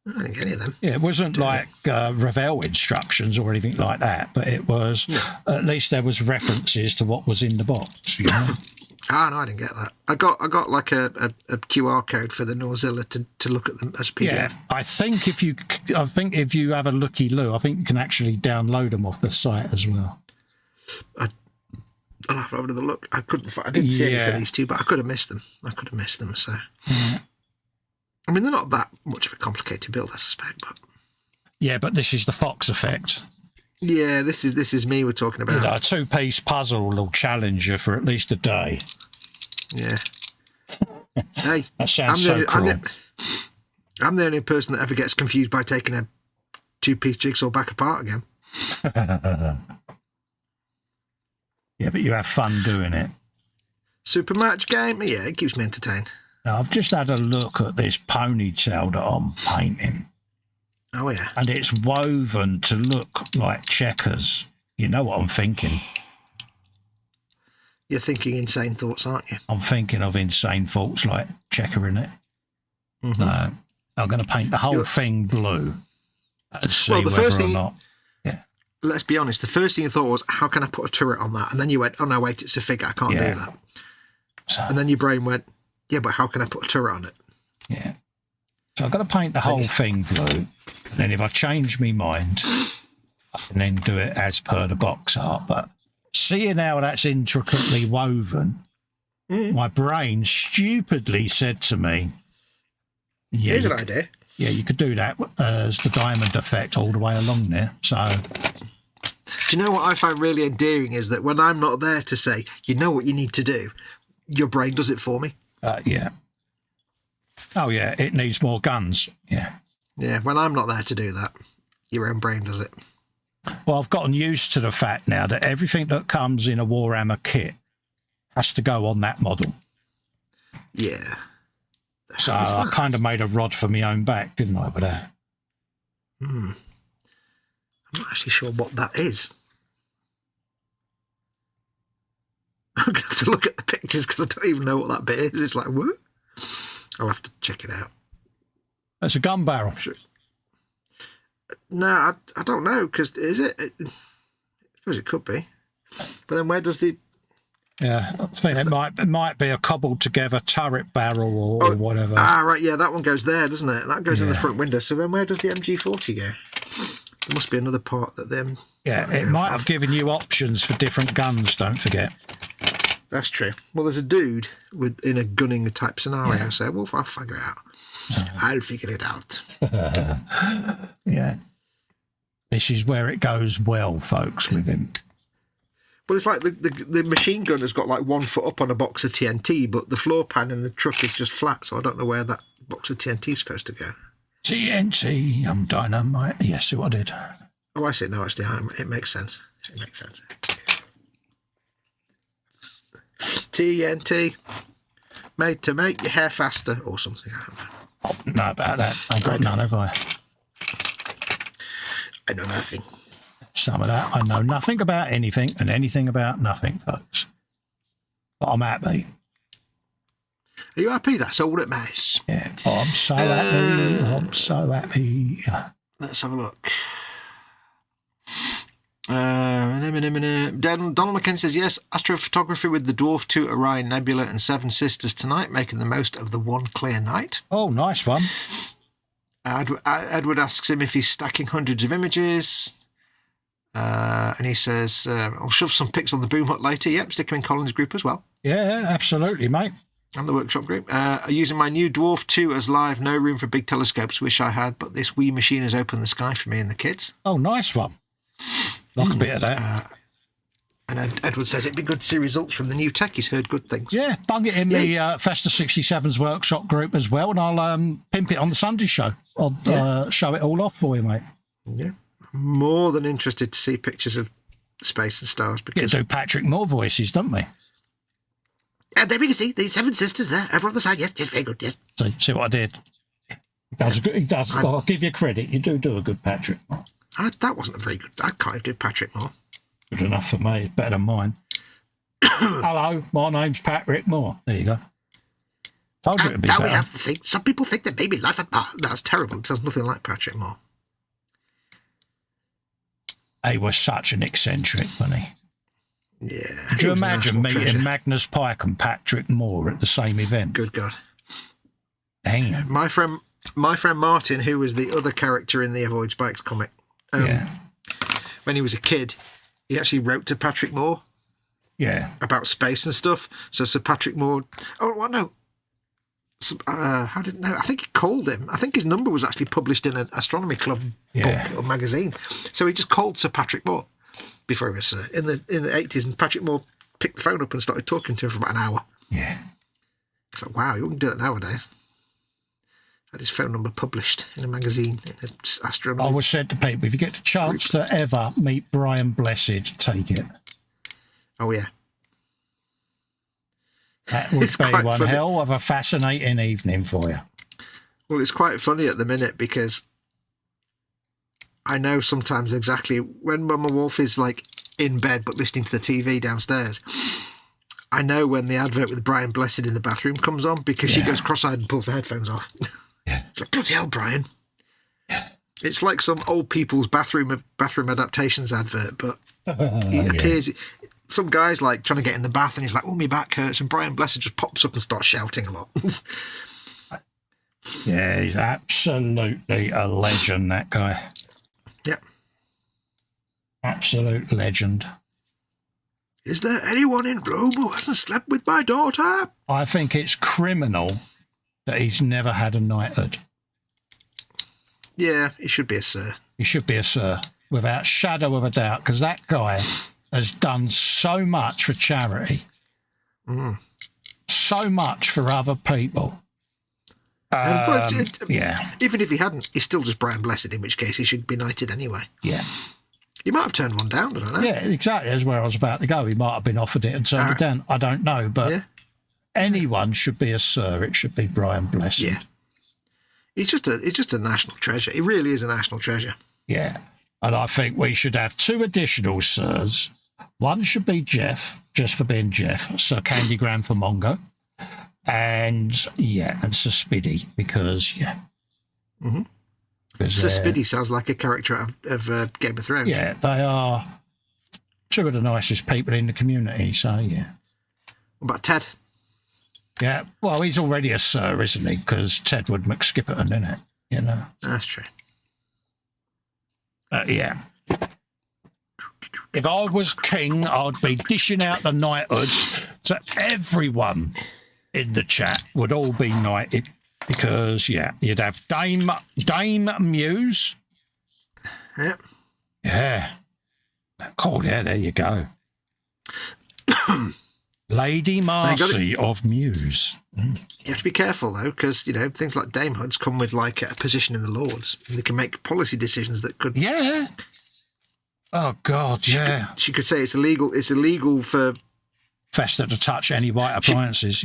I didn't get any of them. Yeah, it wasn't like Revell instructions or anything like that, but it was, at least there was references to what was in the box, No, I didn't get that. I got like a QR code for the Norzilla to look at them as a PDF. Yeah, I think if you have a looky-loo, I think you can actually download them off the site as well. I'll have to have another look. I didn't see any for these two, but I could have missed them. So. Yeah. I mean, they're not that much of a complicated build, I suspect, but... Yeah, but this is the Fox effect. Yeah, this is me we're talking about. A two-piece puzzle will challenge you for at least a day. Yeah. Hey, that sounds so cruel. I'm the only person that ever gets confused by taking a two-piece jigsaw back apart again. Yeah, but you have fun doing it. Super match game? Yeah, it keeps me entertained. Now, I've just had a look at this ponytail that I'm painting. Oh, yeah. And it's woven to look like checkers. You know what I'm thinking? You're thinking insane thoughts, aren't you? I'm thinking of insane thoughts like checkering it. I'm going to paint the whole thing blue and see whether or not... Yeah. Let's be honest. The first thing you thought was, how can I put a turret on that? And then you went, oh, no, wait, it's a figure. I can't do that. So, and then your brain went, yeah, but how can I put a turret on it? Yeah. So I've got to paint the whole thing blue. And then if I change my mind, I can then do it as per the box art. But seeing how that's intricately woven, my brain stupidly said to me, yeah, here's an idea. Yeah, you could do that as the diamond effect all the way along there. So... Do you know what I find really endearing is that when I'm not there to say, you know what you need to do, your brain does it for me. Yeah. Oh, yeah, it needs more guns. Yeah. Yeah, when I'm not there to do that, your own brain does it. Well, I've gotten used to the fact now that everything that comes in a Warhammer kit has to go on that model. Yeah. So I kind of made a rod for my own back, didn't I, with that? I'm not actually sure what that is. I'm going to have to look at the pictures because I don't even know what that bit is. It's like, what? I'll have to check it out. That's a gun barrel. Sure. No, I don't know, because is it? I suppose it could be. But then where does the... Yeah, I think it might be a cobbled together turret barrel or whatever. Ah, right, yeah, that one goes there, doesn't it? That goes in the front window. So then where does the MG40 go? There must be another part that them... Yeah, it might have given you options for different guns, don't forget. That's true. Well, there's a dude in a gunning type scenario, so I'll figure it out. I'll figure it out. Yeah. This is where it goes well, folks, with him. Well, it's like the machine gun has got like 1 foot up on a box of TNT, but the floor pan in the truck is just flat, so I don't know where that box of TNT is supposed to go. TNT, I'm dynamite. Yes, see what I did. Oh, I see. No, actually, it makes sense. It makes sense. TNT, made to make your hair faster or something. I don't know. Oh, no, about that. I've got none, have I? I know nothing. Some of that. I know nothing about anything and anything about nothing, folks. But I'm happy. Are you happy? That's all that matters. Yeah, I'm so happy. I'm so happy. Let's have a look. Donald McKenna says, yes, astrophotography with the Dwarf 2 Orion Nebula and 7 Sisters tonight, making the most of the one clear night. Oh, nice one. Edward asks him if he's stacking hundreds of images. And he says, I'll shove some pics on the Boom Hut later. Yep, stick them in Colin's group as well. Yeah, absolutely, mate. And the workshop group. Using my new Dwarf 2 as live, no room for big telescopes. Wish I had, but this wee machine has opened the sky for me and the kids. Oh, nice one. Like a bit of that. And Edward says it'd be good to see results from the new tech. He's heard good things. Yeah, bung it in the Festa 67's workshop group as well, and I'll pimp it on the Sunday show. I'll show it all off for you, mate. Yeah. More than interested to see pictures of space and stars. Because do Patrick Moore voices, don't we? There we can see the 7 Sisters there. Over on the side. Yes, very good, yes. So, see what I did? He does. I'll give you credit. You do a good Patrick Moore. That wasn't a very good... I can't do Patrick Moore. Good enough for me. Better than mine. Hello, my name's Patrick Moore. There you go. Told you it'd be now better. We have the thing. Some people think that maybe life... Oh, that's terrible. It sounds nothing like Patrick Moore. He was such an eccentric, wasn't he? Yeah. Could you imagine meeting Magnus Pike and Patrick Moore at the same event? Good God. Damn. My friend Martin, who was the other character in the Avoid Spikes comic, when he was a kid, he actually wrote to Patrick Moore. Yeah. About space and stuff. So Sir Patrick Moore... Oh, what? No. How did... No, I think he called him. I think his number was actually published in an astronomy club book or magazine. So he just called Sir Patrick Moore before he was in the 80s, and Patrick Moore picked the phone up and started talking to him for about an hour. Yeah. It's like, wow, you wouldn't do that nowadays. Had his phone number published in a magazine, in an astronomy. I always said to people, if you get the chance to ever meet Brian Blessed, take it. Oh, yeah. That would be one hell of a fascinating evening for you. Well, it's quite funny at the minute because I know sometimes exactly when Mama Wolf is like in bed but listening to the TV downstairs, I know when the advert with Brian Blessed in the bathroom comes on because she goes cross-eyed and pulls the headphones off. Yeah. It's like, bloody hell, Brian. Yeah. It's like some old people's bathroom adaptations advert, but it appears... Some guy's like trying to get in the bath and he's like, oh, my back hurts. And Brian Blessed just pops up and starts shouting a lot. Yeah, he's absolutely a legend, that guy. Yep. Absolute legend. Is there anyone in Rome who hasn't slept with my daughter? I think it's criminal that he's never had a knighthood. Yeah, he should be a sir. He should be a sir, without shadow of a doubt, because that guy has done so much for charity, so much for other people. Even if he hadn't, he's still just Brian Blessed, in which case he should be knighted anyway. Yeah. He might have turned one down, I don't know. Yeah, exactly. That's where I was about to go. He might have been offered it and turned it down. I don't know, but anyone should be a sir, it should be Brian Blessing. Yeah. He's just a national treasure. He really is a national treasure. Yeah. And I think we should have 2 additional sirs. One should be Jeff, just for being Jeff, Sir Candygram for Mongo. And Sir Spiddy, because, Mm-hmm. Sir Spiddy sounds like a character of Game of Thrones. Yeah, they are 2 of the nicest people in the community, so yeah. What about Ted? Yeah, well, he's already a sir, isn't he? Because Tedward McSkipperton, isn't it? You know. That's true. Yeah. If I was king, I'd be dishing out the knighthoods to everyone in the chat. Would all be knighted because, you'd have Dame Muse. Yep. Yeah. Cool, yeah, there you go. Lady Marcy of Muse. You have to be careful, though, because, things like damehoods come with, like, a position in the Lords. And they can make policy decisions that could... Yeah. Oh, God, She could say it's illegal for... Festa to touch any white appliances,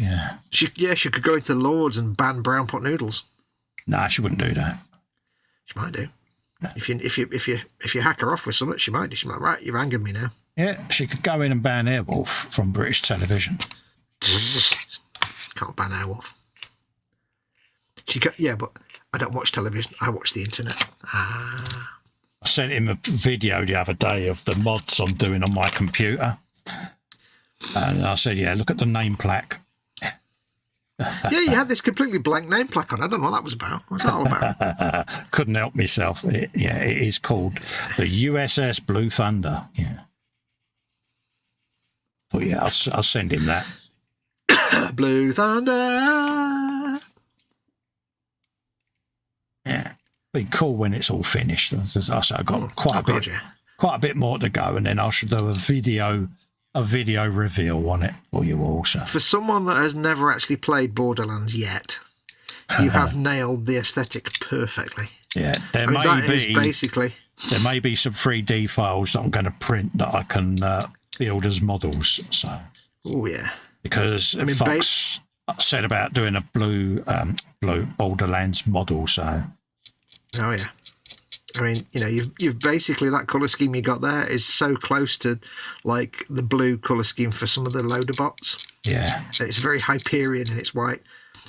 She could go into the Lords and ban brown pot noodles. Nah, she wouldn't do that. She might do. No. If you hack her off with something, she might do. She might, right, you've angered me now. Yeah, she could go in and ban Airwolf from British television. Can't ban Airwolf. But I don't watch television. I watch the internet. I sent him a video the other day of the mods I'm doing on my computer. And I said, look at the name plaque. You had this completely blank name plaque on. I don't know what that was about. What's that all about? Couldn't help myself. It is called the USS Blue Thunder. Yeah. But I'll send him that. Blue Thunder. Yeah. Be cool when it's all finished. As I say, I've got quite a bit more to go, and then I should do a video reveal on it for you also. For someone that has never actually played Borderlands yet, you have nailed the aesthetic perfectly. Yeah, there may be some 3D files that I'm going to print that I can build as models. So, oh yeah, because Fox said about doing a blue Borderlands model. So, oh yeah. I mean, you've basically, that colour scheme you got there is so close to, like, the blue colour scheme for some of the loader bots. Yeah. And it's very Hyperion and it's white.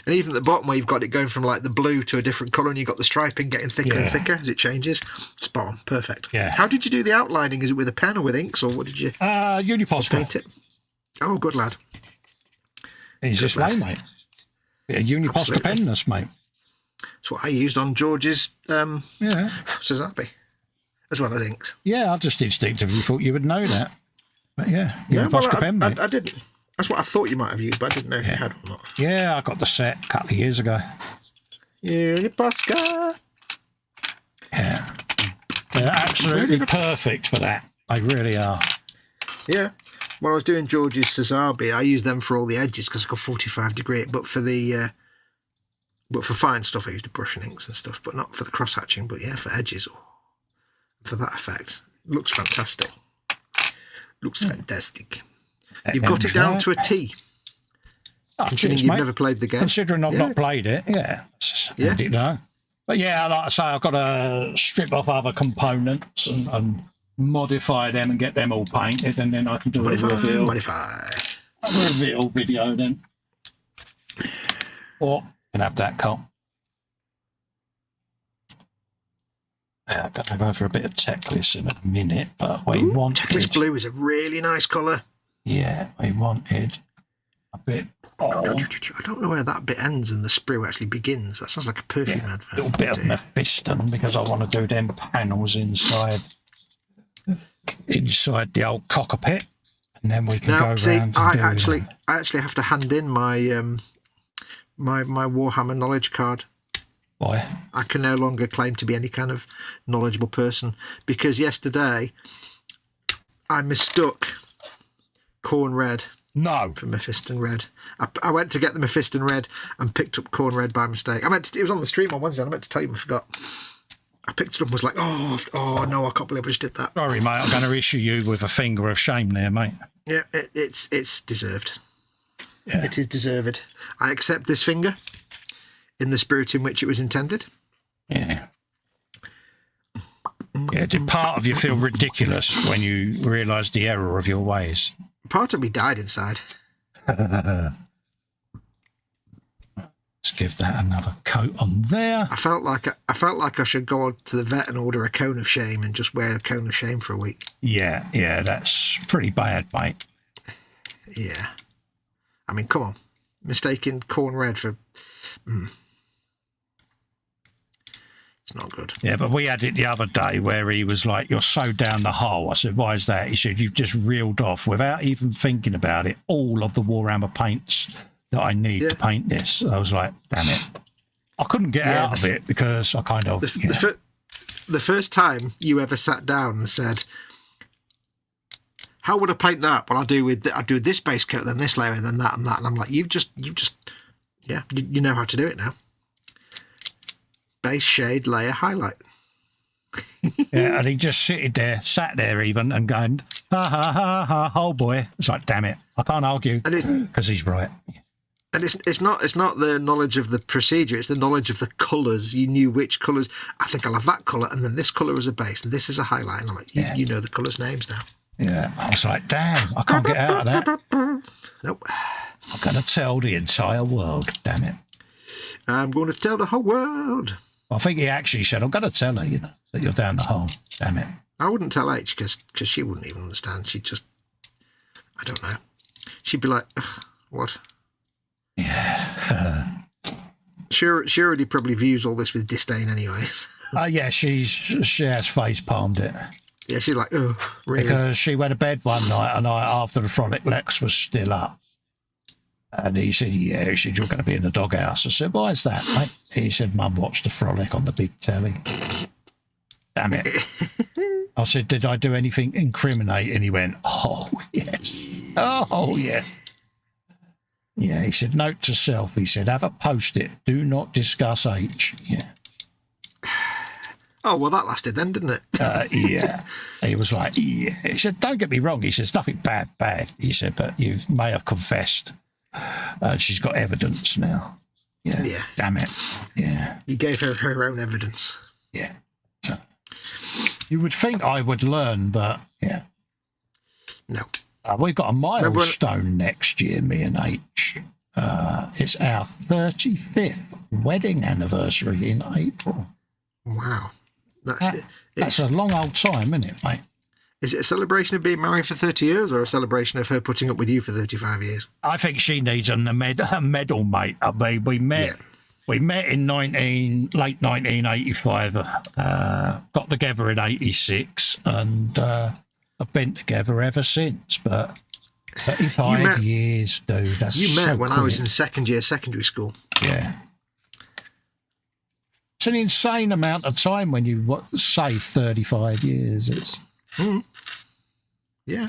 And even at the bottom where you've got it going from, like, the blue to a different colour and you've got the striping getting thicker and thicker as it changes. Spot on. Perfect. Yeah. How did you do the outlining? Is it with a pen or with inks, or what did you... Uniposca. Paint it? Oh, good lad. He's this way, mate. Yeah, Uniposca pennless, mate. That's what I used on George's Suzabi, as well as inks. Yeah, I just instinctively thought you would know that. But Uniposca pen, mate. I didn't. That's what I thought you might have used, but I didn't know if you had or not. Yeah, I got the set a couple of years ago. Uniposca. Yeah. They're absolutely perfect for that. They really are. Yeah. When I was doing George's Suzabi, I used them for all the edges because I got 45 degree. But for fine stuff, I used a brush and inks and stuff, but not for the cross hatching. But for edges, for that effect, looks fantastic. Looks fantastic. You've got it down to a T. Considering you've never played the game. Considering I've not played it, handy to know. But like I say, I've got to strip off other components and modify them and get them all painted, and then I can do a reveal video then. Or can have that cut. I'm going to go for a bit of Techless in a minute, but we wanted... Techless blue is a really nice colour. Yeah, we wanted a bit of... I don't know where that bit ends and the sprue actually begins. That sounds like a perfume advert. A little bit of Mephiston, because I want to do them panels inside the old cockpit, and then we can go around. I actually have to hand in my my Warhammer knowledge card. Why? I can no longer claim to be any kind of knowledgeable person, because yesterday I mistook Corn Red for Mephiston Red. I went to get the Mephiston Red and picked up Corn Red by mistake. It was on the stream on Wednesday, and I meant to tell you, I forgot. I picked it up and was like, oh no, I can't believe I just did that. Sorry, mate, I'm going to issue you with a finger of shame there, mate. Yeah, it's deserved. Yeah. It is deserved. I accept this finger in the spirit in which it was intended. Yeah. Yeah, did part of you feel ridiculous when you realised the error of your ways? Part of me died inside. Let's give that another coat on there. I felt like I should go on to the vet and order a cone of shame and just wear a cone of shame for a week. Yeah, that's pretty bad, mate. Yeah. I mean, come on. Mistaking corn red for... It's not good. Yeah, but we had it the other day where he was like, you're so down the hole. I said, why is that? He said, you've just reeled off without even thinking about it all of the Warhammer paints that I need to paint this. I was like, damn it. I couldn't get out of it because I kind of... The first time you ever sat down and said, how would I paint that? Well, I'll do this base coat, then this layer, then that and that. And I'm like, you know how to do it now. Base, shade, layer, highlight. Yeah, and he just sat there even and going, ha ha ha ha, oh boy. It's like, damn it, I can't argue because he's right. And it's not the knowledge of the procedure, it's the knowledge of the colours. You knew which colours. I think I'll have that colour, and then this colour as a base, and this is a highlight. And I'm like, you know the colours' names now. Yeah, I was like, damn, I can't get out of that. Nope. I'm going to tell the entire world, damn it. I'm going to tell the whole world. I think he actually said, I'm going to tell her, that you're down the hole. Damn it. I wouldn't tell H because she wouldn't even understand. She'd just, I don't know. She'd be like, what? Yeah. She already probably views all this with disdain anyways. Yeah, she has face palmed it. Yeah, she's like, oh, really? Because she went to bed one night and after the Frolic Lex was still up. And he said, yeah, he said, you're going to be in the doghouse. I said, why is that, mate? He said, Mum watched the Frolic on the big telly. Damn it. I said, did I do anything incriminating? He went, oh, yes. Oh, yes. Yeah, he said, note to self. He said, have a post-it. Do not discuss H. Yeah. Oh, well, that lasted then, didn't it? Yeah. He was like, yeah. He said, don't get me wrong. He says, nothing bad. He said, but you may have confessed. She's got evidence now. Yeah. Damn it. Yeah. You gave her her own evidence. Yeah. So, you would think I would learn, but yeah. No. We've got a milestone next year, me and H. It's our 35th wedding anniversary in April. Wow. That's a long old time, isn't it, mate? Is it a celebration of being married for 30 years or a celebration of her putting up with you for 35 years? I think she needs a medal, mate. I mean, we met in late 1985, got together in 86, and have been together ever since. But 35 years, dude, that's You met so when quick. I was in second year secondary school. Yeah. It's an insane amount of time when you say 35 years. It's... Yeah.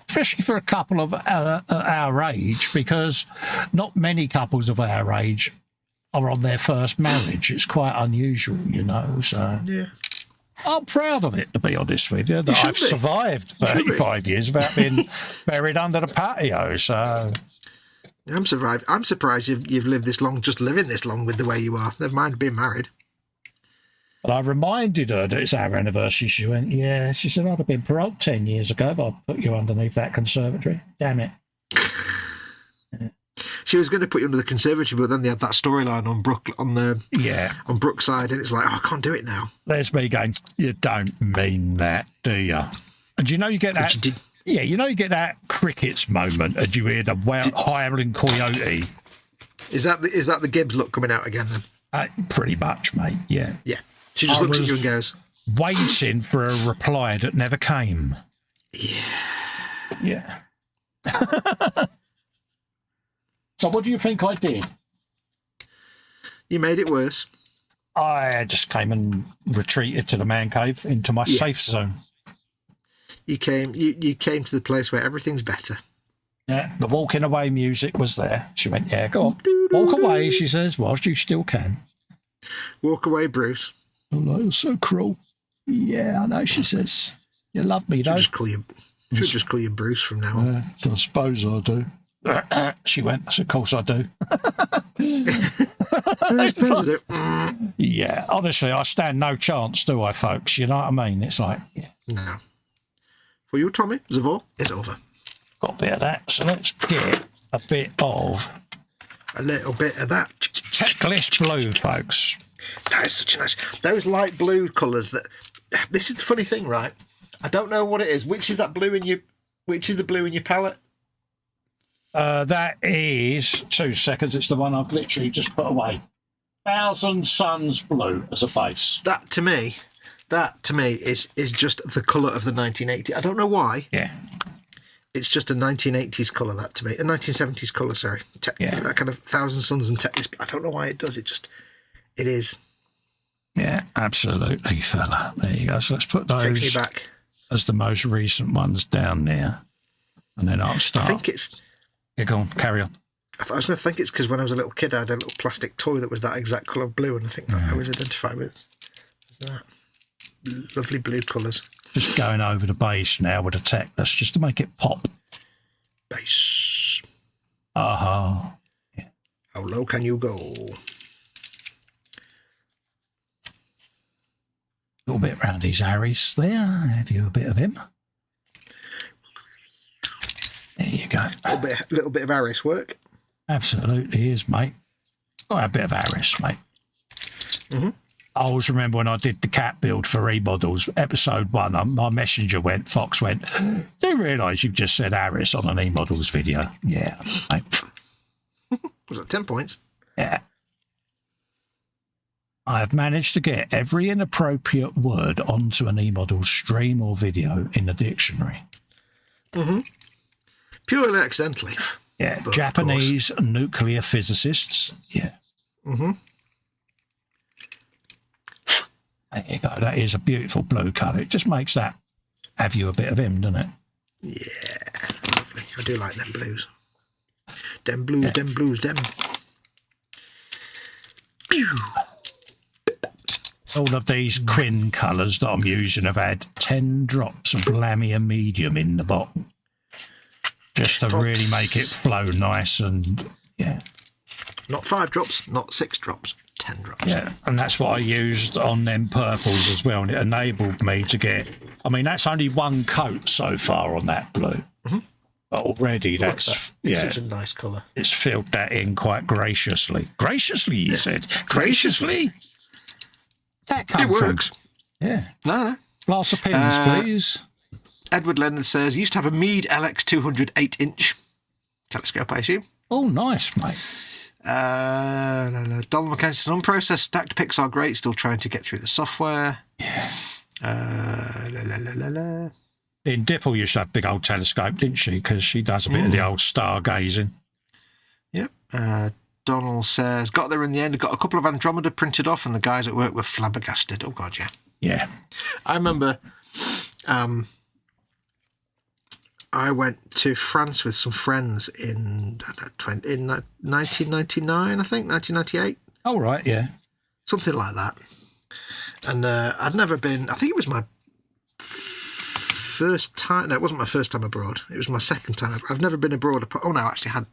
Especially for a couple of our age, because not many couples of our age are on their first marriage. It's quite unusual, so... Yeah. I'm proud of it, to be honest with you, that I've survived 35 years without being buried under the patio, so... I'm surprised you've lived this long, just living this long with the way you are. Never mind being married. But I reminded her that it's our anniversary. She went, yeah. She said, I'd have been paroled 10 years ago if I'd put you underneath that conservatory. Damn it. She was going to put you under the conservatory, but then they had that storyline on Brookside, and it's like, oh, I can't do it now. There's me going, you don't mean that, do you? And you get that... Yeah, you get that crickets moment, and you hear the howling coyote. Is that the Gibbs look coming out again then? Pretty much, mate, yeah. Yeah. She just looks at you and goes... waiting for a reply that never came. Yeah. Yeah. So what do you think I did? You made it worse. I just came and retreated to the man cave into my safe zone. You came to the place where everything's better. Yeah, the walking away music was there. She went, yeah, go on. Walk away, she says, whilst you still can. Walk away, Bruce. Oh, no, you're so cruel. Yeah, I know, she says. You love me, though. Should just call you Bruce from now on. I suppose I do. She went, I said, of course I do. Yeah, honestly, I stand no chance, do I, folks? You know what I mean? It's like, yeah. No. For you, Tommy, Zavor, it's over. Got a bit of that, so let's get a bit of... A little bit of that. Checklist blue, folks. That is such a nice... Those light blue colours that... This is the funny thing, right? I don't know what it is. Which is that blue in your... Which is the blue in your palette? That is 2 seconds. It's the one I've literally just put away. Thousand Suns blue as a base. That to me is just the colour of the 1980s. I don't know why. Yeah. It's just a 1980s colour, that to me. A 1970s colour, sorry. Yeah. That kind of Thousand Suns and Tetris. I don't know why it does. It is. Yeah, absolutely, fella. There you go. So let's put those Takes me back. as the most recent ones down there. And then I'll start. I think it's... Yeah, go on, carry on. I was going to think it's because when I was a little kid, I had a little plastic toy that was that exact colour of blue, and I think that I was identified with that. Lovely blue colours. Just going over the base now with the Techness, just to make it pop. Base. Aha. Yeah. How low can you go? A little bit around his Aris there. Have you a bit of him? There you go. Little bit of Aris work. Absolutely is, mate. Got a bit of Aris, mate. Mm-hmm. I always remember when I did the cat build for E-Models, episode 1, my messenger Fox went, do you realise you've just said Aris on an E-Models video? Yeah, mate. Was it 10 points? Yeah. I have managed to get every inappropriate word onto an E-Models stream or video in the dictionary. Mm-hmm. Purely accidentally. Yeah, Japanese nuclear physicists. Yeah. Mm-hmm. There you go. That is a beautiful blue colour. It just makes that have you a bit of him, doesn't it? Yeah, lovely. I do like them blues. Them blues, them blues, them. Pew. All of these Quinn colours that I'm using have had 10 drops of Lamia medium in the bottom. Just to really make it flow nice and, yeah. Not 5 drops, not 6 drops. 10 drops. Yeah, and that's what I used on them purples as well, and it enabled me to get... I mean, that's only 1 coat so far on that blue. Mm-hmm. But already that's... It's such a nice colour. It's filled that in quite graciously. Graciously, you said? Graciously? That come it works. From, yeah. No. Glass of pins, please. Edward Leonard says, used to have a Meade LX200 8-inch telescope, I assume. Oh, nice, mate. Donald McKenzie says, unprocessed stacked pics are great, still trying to get through the software. Yeah. In Dipple used to have a big old telescope, didn't she? Because she does a bit of the old stargazing. Yep. Donald says, got there in the end, got a couple of Andromeda printed off, and the guys at work were flabbergasted. Oh, God, yeah. Yeah. I remember I went to France with some friends in 1999, I think, 1998. Oh, right, yeah. Something like that. And I'd never been, I think it was my first time, no, it wasn't my first time abroad. It was my second time. I've never been abroad. Oh, no, actually, I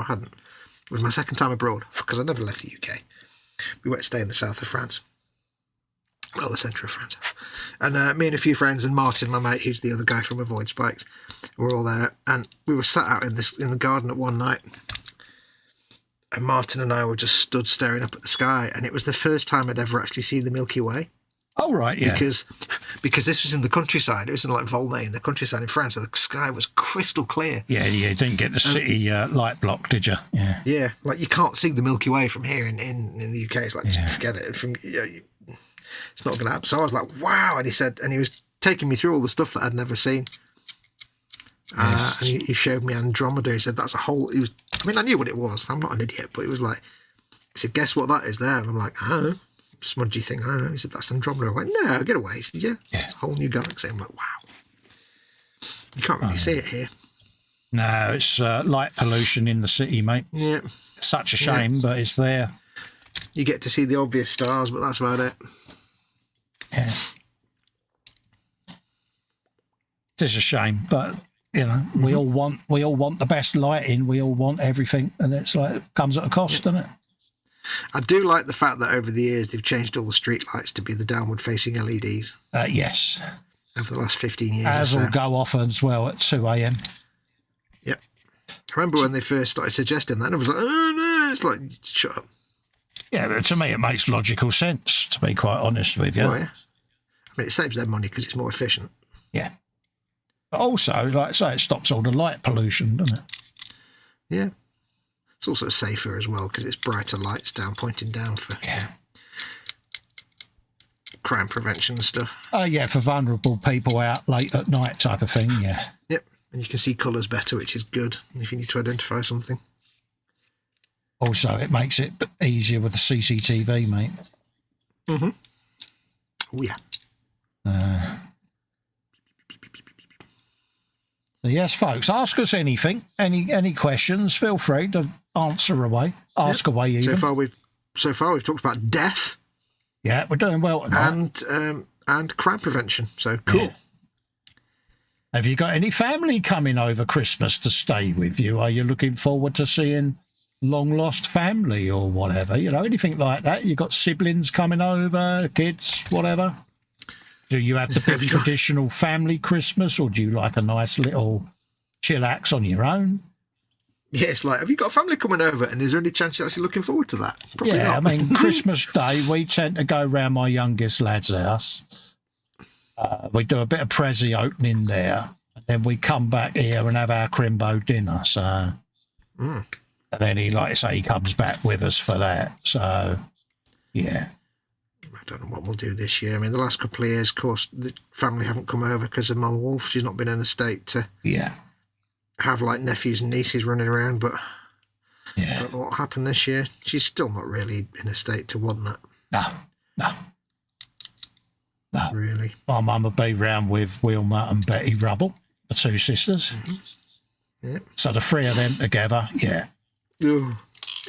hadn't. It was my second time abroad because I never left the UK. We went to stay in the south of France. Well, the centre of France. And me and a few friends and Martin, my mate, who's the other guy from Avoid Spikes, were all there. And we were sat out in the garden at one night. And Martin and I were just stood staring up at the sky. And it was the first time I'd ever actually seen the Milky Way. Oh, right, yeah. Because this was in the countryside. It was in like Volnay, in the countryside in France. So the sky was crystal clear. Yeah, you didn't get the city light block, did you? Yeah. Yeah, like you can't see the Milky Way from here in the UK. It's like, forget it. It's not going to happen. So I was like, wow. And he was taking me through all the stuff that I'd never seen. Yes. And he showed me Andromeda. He said, that's a whole... I knew what it was. I'm not an idiot, but it was like... He said, guess what that is there? And I'm like, oh, smudgy thing. I don't know. He said, that's Andromeda. I went, no, get away. He said, yeah. It's a whole new galaxy. I'm like, wow. You can't really see it here. No, it's light pollution in the city, mate. Yeah. It's such a shame, but it's there. You get to see the obvious stars, but that's about it. Yeah. It is a shame, but You know, we all want the best lighting. We all want everything, and it's like it comes at a cost, doesn't it? I do like the fact that over the years they've changed all the street lights to be the downward-facing LEDs. Yes. Over the last 15 years. As will go off as well at 2 a.m. Yep. I remember when they first started suggesting that, and I was like, oh no, it's like, shut up. Yeah, but to me it makes logical sense, to be quite honest with you. Oh, yeah. I mean, it saves them money because it's more efficient. Yeah. But also, like I say, it stops all the light pollution, doesn't it? Yeah. It's also safer as well because it's brighter lights pointing down for crime prevention and stuff. Oh, yeah, for vulnerable people out late at night type of thing, yeah. Yep. And you can see colours better, which is good if you need to identify something. Also, it makes it easier with the CCTV, mate. Mm-hmm. Oh, yeah. So yes, folks, ask us anything, any questions, feel free to answer away, ask away even. So far we've talked about death. Yeah, we're doing well tonight. And crime prevention, so cool. Yeah. Have you got any family coming over Christmas to stay with you? Are you looking forward to seeing long lost family or whatever? You know, anything like that? You got siblings coming over, kids, whatever? Do you have the big traditional family Christmas, or do you like a nice little chillax on your own? Yeah, it's like, have you got family coming over? And is there any chance you're actually looking forward to that? Probably yeah, not. I mean, Christmas Day, we tend to go round my youngest lad's house. We do a bit of Prezi opening there, and then we come back here and have our crimbo dinner. So, and then he, like I say, he comes back with us for that. So, yeah. I don't know what we'll do this year. I mean, the last couple of years, of course, the family haven't come over because of Mum Wolf. She's not been in a state to have like nephews and nieces running around, but I don't know what will happen this year. She's still not really in a state to want that. No. Really. My mum would be round with Wilma and Betty Rubble, the two sisters. Yeah. So the three of them together, yeah. Ugh.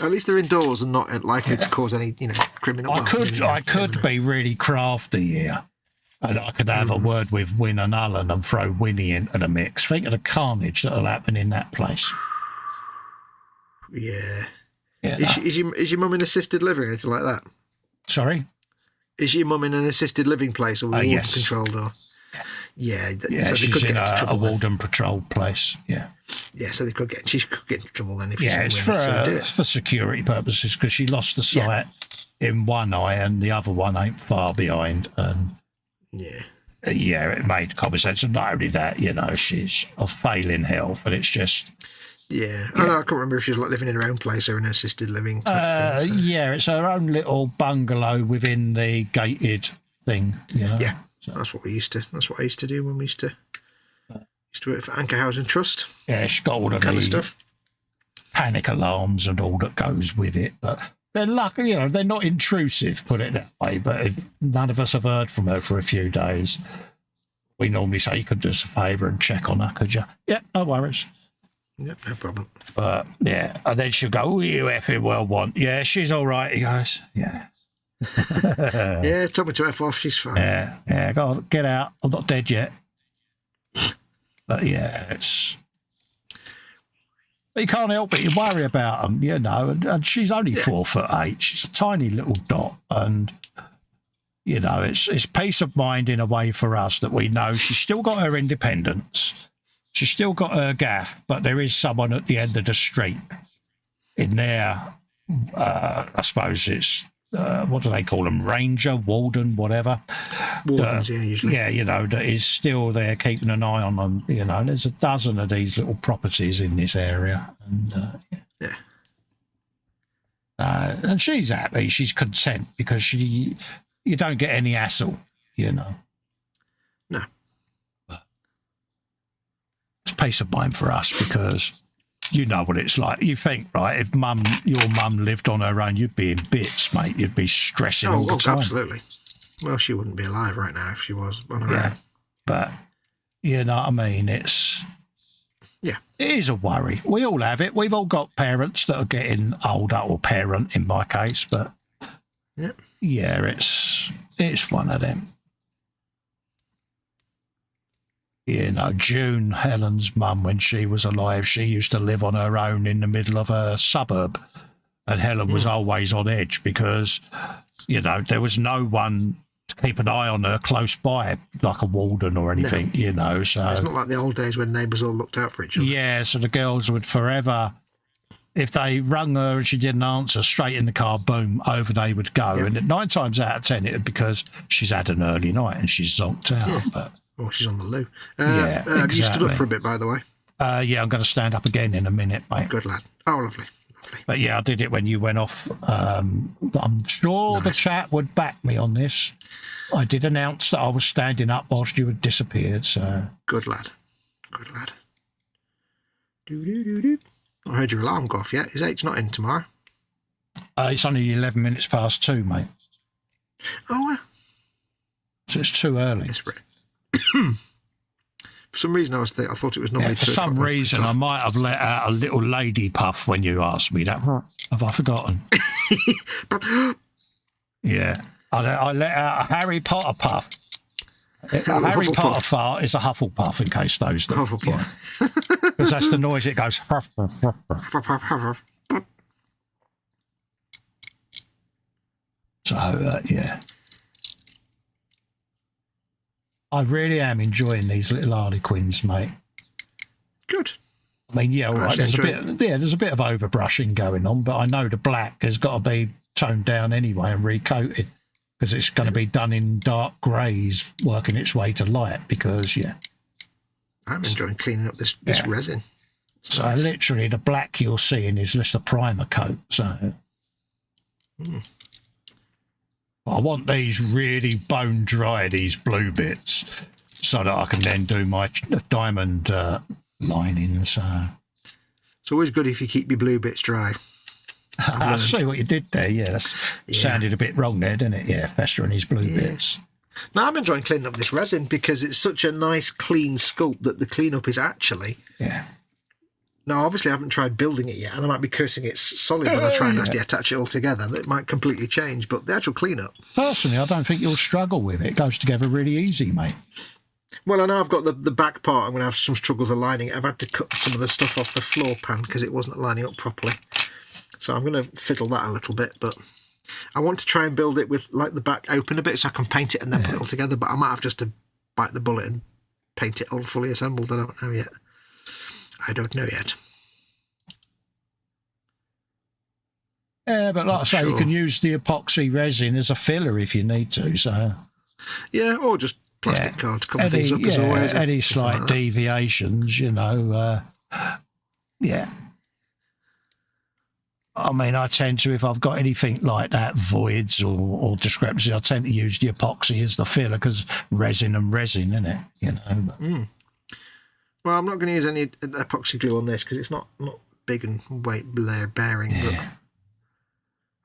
At least they're indoors and not likely to cause any, criminal. I could be really crafty here, and I could have a word with Win and Alan and throw Winnie into the mix. Think of the carnage that'll happen in that place. Yeah. Is your mum in assisted living or anything like that? Sorry? Is your mum in an assisted living place or warden controlled? Or yeah, so she's in a warden patrol place. Yeah. Yeah, so she could get into trouble then if it's for security purposes because she lost the sight in one eye and the other one ain't far behind. And it made common sense. And not only that, she's of failing health, and it's just. Yeah. I can't remember if she was like living in her own place or in an assisted living type thing. So. Yeah, it's her own little bungalow within the gated thing. Yeah, so. That's what I used to do when we used to work for Anchor Housing Trust. Yeah, she's got all the kind of stuff, panic alarms and all that goes with it. But they're lucky, they're not intrusive, put it that way. But if none of us have heard from her for a few days, we normally say you could do us a favour and check on her, could you? Yeah, no worries. Yep, no problem. But and then she'll go, you effing well want. Yeah, she's all right, he goes. Yeah. Yeah, told me to F off, she's fine. Yeah, go on, get out. I'm not dead yet. But it's. But you can't help it. You worry about them, and she's only 4'8". She's a tiny little dot, and it's peace of mind in a way for us that we know she's still got her independence. She's still got her gaff, but there is someone at the end of the street in there. I suppose it's, what do they call them? Ranger, warden, whatever. Wardens, usually. Yeah, that is still there keeping an eye on them. There's a dozen of these little properties in this area. And, and she's happy. She's content because you don't get any hassle, No. It's peace of mind for us because you know what it's like. You think, right, if your mum lived on her own, you'd be in bits, mate. You'd be stressing all the time. Absolutely. Well, she wouldn't be alive right now if she was on her own. But you know what I mean? It is a worry. We all have it. We've all got parents that are getting older, or parent in my case, but it's one of them. You know, June, Helen's mum, when she was alive, she used to live on her own in the middle of a suburb. And Helen was always on edge because, you know, there was no one to keep an eye on her close by, like a warden or anything, you know. So it's not like the old days when neighbours all looked out for each other. Yeah, so the girls would forever, if they rung her and she didn't answer, straight in the car, boom, over they would go. Yeah. And 9 times out of 10, it was because she's had an early night and she's zonked out. Yeah. But Oh, she's on the loo. Yeah, You stood up exactly. for a bit, by the way. yeah, I'm going to stand up again in a minute, mate. Good lad. Oh, lovely. Lovely. But yeah, I did it when you went off. I'm sure the chat would back me on this. I did announce that I was standing up whilst you had disappeared. So Good lad. Good lad. Do. I heard your alarm go off yet. Is H not in tomorrow? it's only 11 minutes past 2, mate. Oh, well. So it's too early. It's right. For some reason, I thought it was normally Yeah, for 2 some o'clock. reason, I might have let out a little lady puff when you asked me that. Have I forgotten? Yeah. I let out a Harry Potter puff. A Harry Hufflepuff. Potter fart is a Hufflepuff, in case those don't. Hufflepuff. Because that's the noise it goes. So, yeah. I really am enjoying these little Harlequins, mate. Good. I mean, yeah, all right. actually There's a bit of overbrushing going on, but I know the black has got to be toned down anyway and recoated because it's going to be done in dark greys, working its way to light. Because I'm enjoying cleaning up this Yeah. resin. so literally the black you're seeing is just a primer coat. So I want these really bone dry, these blue bits, so that I can then do my diamond lining. So It's always good if you keep your blue bits dry. I see what you did there. Yeah, that sounded a bit wrong there, didn't it? Yeah, Festa and his blue bits. Now, I'm enjoying cleaning up this resin because it's such a nice, clean sculpt that the cleanup is actually... Yeah. Now, obviously, I haven't tried building it yet, and I might be cursing it's solid when I try and actually attach it all together. It might completely change, but the actual cleanup... Personally, I don't think you'll struggle with it. It goes together really easy, mate. Well, I know I've got the back part. I'm going to have some struggles aligning it. I've had to cut some of the stuff off the floor pan because it wasn't lining up properly. So I'm going to fiddle that a little bit, but I want to try and build it with like the back open a bit so I can paint it and then put it all together, but I might have just to bite the bullet and paint it all fully assembled. I don't know yet. I don't know yet. Yeah, but like I say, you can use the epoxy resin as a filler if you need to. So Yeah, or just plastic card to cover things up as yeah, always. any Something slight like that. deviations, you know. Yeah. I mean, I tend to, if I've got anything like that, voids or discrepancy, I tend to use the epoxy as the filler because resin and resin, isn't it? You know. But, Well, I'm not going to use any epoxy glue on this because it's not big and weight bearing, but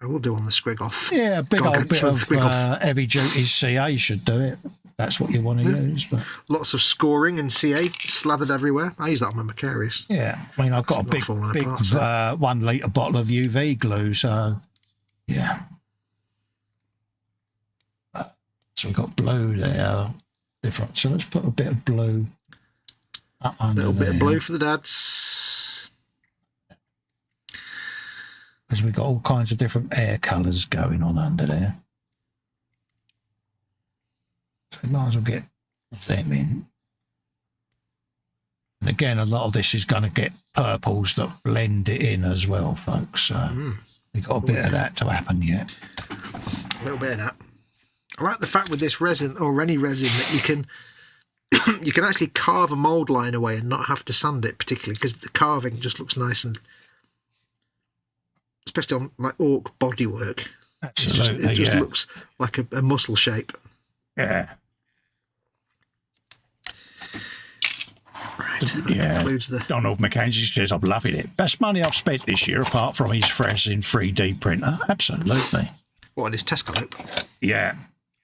I will do on the squig off. yeah, a big old bit Gargantuan of squig off. heavy duty CA should do it. That's what you want to use. But Lots of scoring and CA slathered everywhere. I use that on my Macarius. yeah, I mean, I've got It's a not falling big apart, so. 1 litre bottle of UV glue, so yeah. So we've got blue there, different. So let's put a bit of blue up A under little bit of there, blue for the dads. because we've got all kinds of different air colours going on under there. So we might as well get them in. And again, a lot of this is going to get purples that blend it in as well, folks. So we've got a bit of that to happen yet. A little bit of that. I like the fact with this resin or any resin that you can you can actually carve a mould line away and not have to sand it particularly because the carving just looks nice, and especially on like orc bodywork. Absolutely, It just looks like a muscle shape. Yeah. Right. That Yeah. includes the Donald Mackenzie says, I'm loving it. Best money I've spent this year, apart from his resin 3D printer. Absolutely. what is Tescalope? Yeah.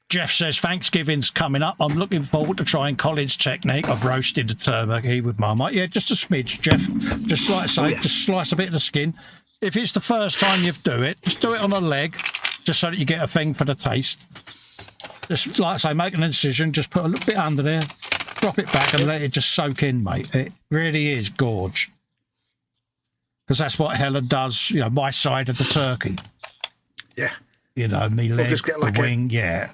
Jeff says, Thanksgiving's coming up. I'm looking forward to trying Colin's technique of roasting the turkey with Marmite. Yeah, just a smidge, Jeff. Just like I say, just slice a bit of the skin. If it's the first time you do it, just do it on a leg, just so that you get a thing for the taste. Just like I say, make an incision, just put a little bit under there, drop it back and let it just soak in, mate. It really is gorge. Because that's what Helen does, you know, my side of the turkey. Yeah. You know, me leg, just get like the wing, yeah.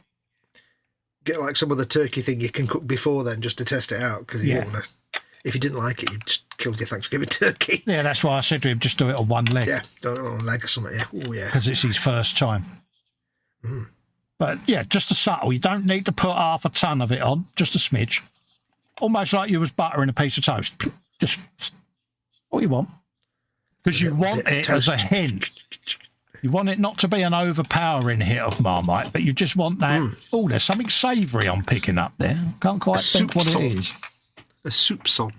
Get like some of the turkey thing you can cook before then, just to test it out, because you don't want to. If you didn't like it, you'd just killed your Thanksgiving turkey. Yeah, that's why I said to him, just do it on one leg. Yeah, don't on a leg or something. Yeah, oh yeah. Because it's his first time. Mm. But yeah, just a subtle. You don't need to put half a ton of it on, just a smidge. Almost like you was buttering a piece of toast. Just what you want. Because you want it as a hint. You want it not to be an overpowering hit of Marmite, but you just want that. Oh, there's something savoury I'm picking up there. Can't quite think what it is. A soup song.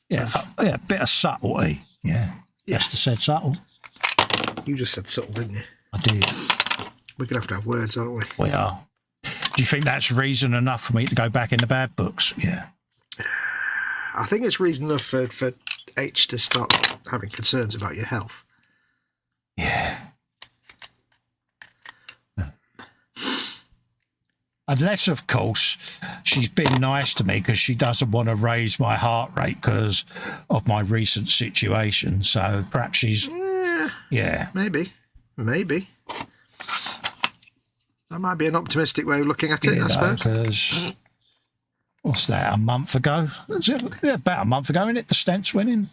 Yeah, a bit of subtlety. Yeah. Esther said subtle. You just said subtle, didn't you? I did. We're going to have words, aren't we? We are. Do you think that's reason enough for me to go back in the bad books? Yeah. I think it's reason enough for H to start having concerns about your health. Yeah. Unless, of course, she's been nice to me because she doesn't want to raise my heart rate because of my recent situation. So perhaps she's... Yeah. Maybe. That might be an optimistic way of looking at it, I suppose. Because... What's that, a month ago? Yeah, about a month ago, isn't it? The stents winning?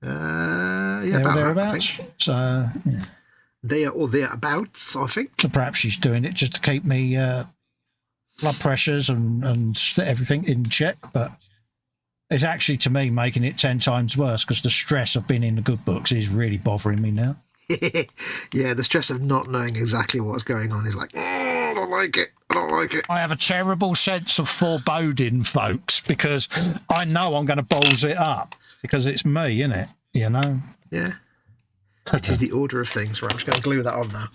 Yeah, about thereabouts. So, yeah. Thereabouts, I think. So perhaps she's doing it just to keep me blood pressures and everything in check, but it's actually, to me, making it 10 times worse because the stress of being in the good books is really bothering me now. Yeah, the stress of not knowing exactly what's going on is like, I don't like it. I have a terrible sense of foreboding, folks, because I know I'm going to balls it up because it's me, isn't it? You know? Yeah. It is the order of things. Right, I'm just going to glue that on now.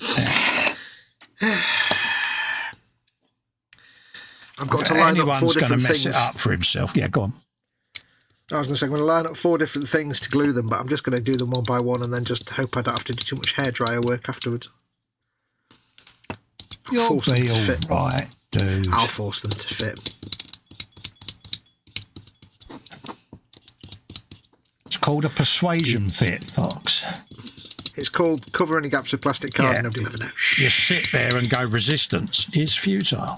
I've got to line up 4 different things. Anyone's going to mess it up for himself. Yeah, go on. I was going to say, I'm going to line up 4 different things to glue them, but I'm just going to do them one by one and then just hope I don't have to do too much hairdryer work afterwards. You'll be all right, dude. I'll force them to fit. It's called a persuasion fit, Fox. It's called cover any gaps with plastic card and nobody ever knows. You sit there and go, resistance is futile.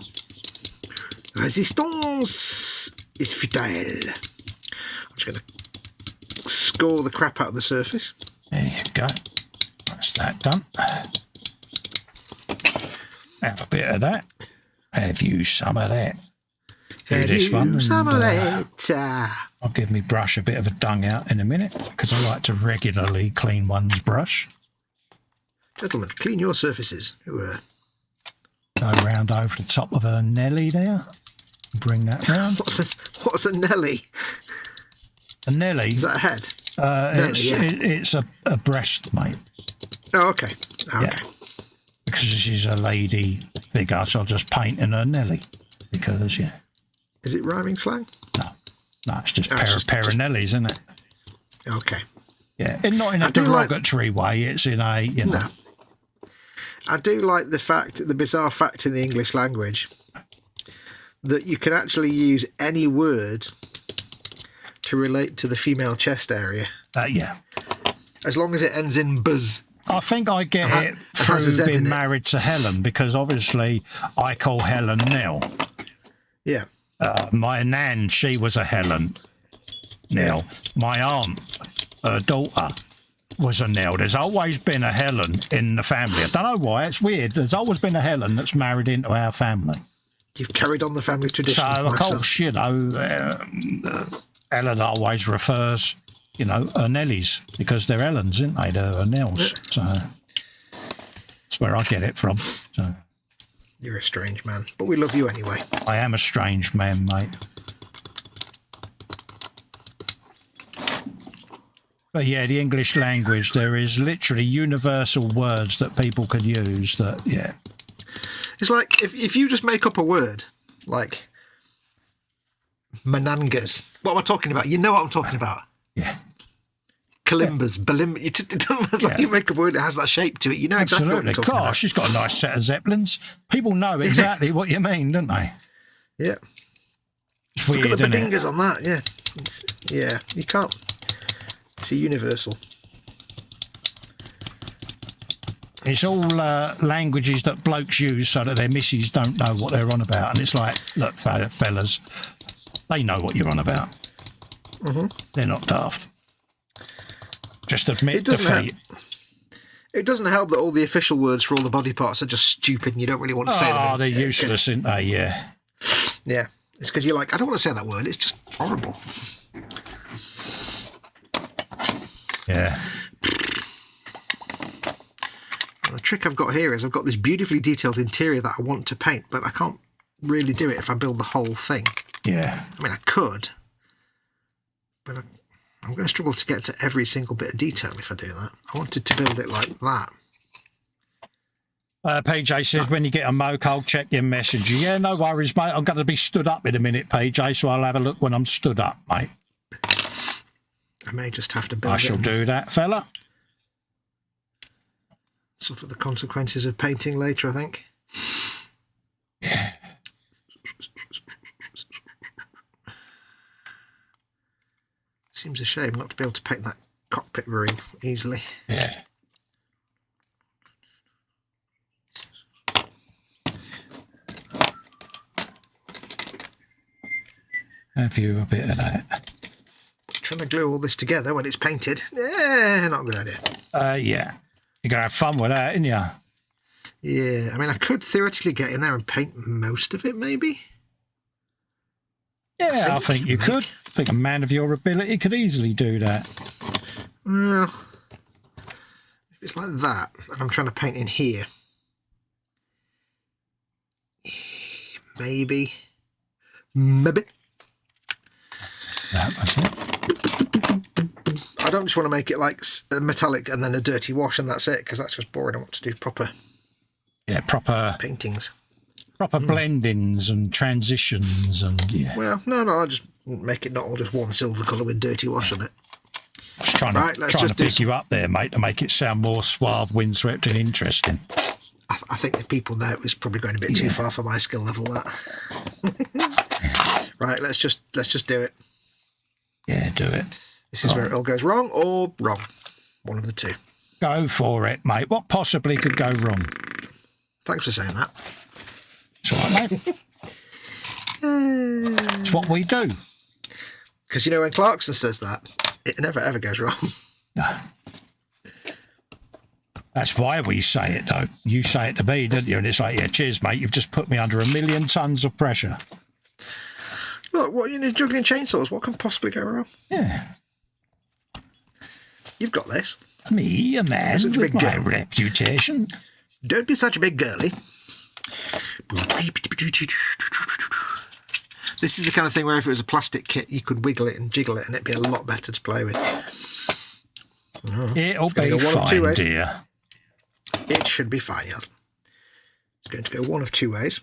Resistance is futile. I'm just going to score the crap out of the surface. There you go. That's that done. Have a bit of that. Have you some of that? Do this one. Some of that. I'll give me brush a bit of a dung out in a minute because I like to regularly clean one's brush. Gentlemen, clean your surfaces. Go round over the top of her Nelly there. Bring that round. What's a Nelly? A Nelly? Is that a head? It's a breast, mate. Oh, okay. Yeah. Because she's a lady figure, so I'll just paint in her Nelly. Because, yeah. Is it rhyming slang? No, it's just pair of Nellies, isn't it? Okay. Yeah, and not in a derogatory way. It's in a, you know. No. I do like the bizarre fact in the English language that you can actually use any word to relate to the female chest area. Yeah. As long as it ends in buzz. I think I get it through being married to Helen because obviously I call Helen Nell. Yeah. My nan, she was a Helen Nell. My aunt, her daughter, was a Nell. There's always been a Helen in the family. I don't know why. It's weird. There's always been a Helen that's married into our family. You've carried on the family tradition. So, of course, you know, Helen always refers, you know, her Nellies because they're Helens, aren't they? They're her Nells. So that's where I get it from. So. You're a strange man, but we love you anyway. I am a strange man, mate. But yeah, the English language, there is literally universal words that people can use that, yeah. It's like if you just make up a word, like Menangas. What am I talking about? You know what I'm talking about. Yeah. Kalimbas, Balimba. It doesn't matter, like you make a word that has that shape to it. You know exactly what I'm talking about. She's got a nice set of Zeppelins. People know exactly what you mean, don't they? Yeah. It's weird, look at the isn't it? bedingers on that, yeah. Yeah, you can't. It's a universal. It's all languages that blokes use so that their missus don't know what they're on about. And it's like, look, fellas, they know what you're on about. They're not daft. Just admit defeat. It doesn't help that all the official words for all the body parts are just stupid and you don't really want to say them. Oh, they're useless, aren't they? Yeah. Yeah. It's because you're like, I don't want to say that word. It's just horrible. Yeah. Well, the trick I've got here is I've got this beautifully detailed interior that I want to paint, but I can't really do it if I build the whole thing. Yeah. I mean, I could, but I'm going to struggle to get to every single bit of detail if I do that. I wanted to build it like that. PJ says, when you get a moke, I'll check your messenger. Yeah, no worries, mate. I'm going to be stood up in a minute, PJ, so I'll have a look when I'm stood up, mate. I may just have to build it. I shall do that, fella. Suffer the consequences of painting later, I think. Yeah. Seems a shame not to be able to paint that cockpit very easily. Yeah. Have you a bit of that? Trying to glue all this together when it's painted. Yeah, not a good idea. Yeah. You're going to have fun with that, ain't you? Yeah, I mean, I could theoretically get in there and paint most of it, maybe. Yeah, I think you could. I think a man of your ability could easily do that. Well, if it's like that, and I'm trying to paint in here, maybe. That's it. I don't just want to make it like a metallic and then a dirty wash and that's it, because that's just boring. I want to do proper, proper paintings, proper blendings and transitions and yeah. Well, no, I'll just make it not all just one silver colour with dirty wash on it. I was trying to pick you up there, mate, to make it sound more suave, windswept, and interesting. I think the people there was probably going a bit too far for my skill level. That. Right, let's just do it. Yeah, do it. This is where it all goes wrong or wrong. One of the two. Go for it, mate. What possibly could go wrong? Thanks for saying that. It's all right, mate. It's what we do. Because, you know, when Clarkson says that, it never, ever goes wrong. No. That's why we say it, though. You say it to me, don't you? And it's like, yeah, cheers, mate. You've just put me under 1,000,000 tons of pressure. Look, what, you know, juggling chainsaws, what can possibly go wrong? Yeah. You've got this. Me, a man Such a with big my girl. reputation. Don't be such a big girly. This is the kind of thing where if it was a plastic kit, you could wiggle it and jiggle it and it'd be a lot better to play with. It'll be fine, dear. It should be fine, yes. It's going to go one of two ways.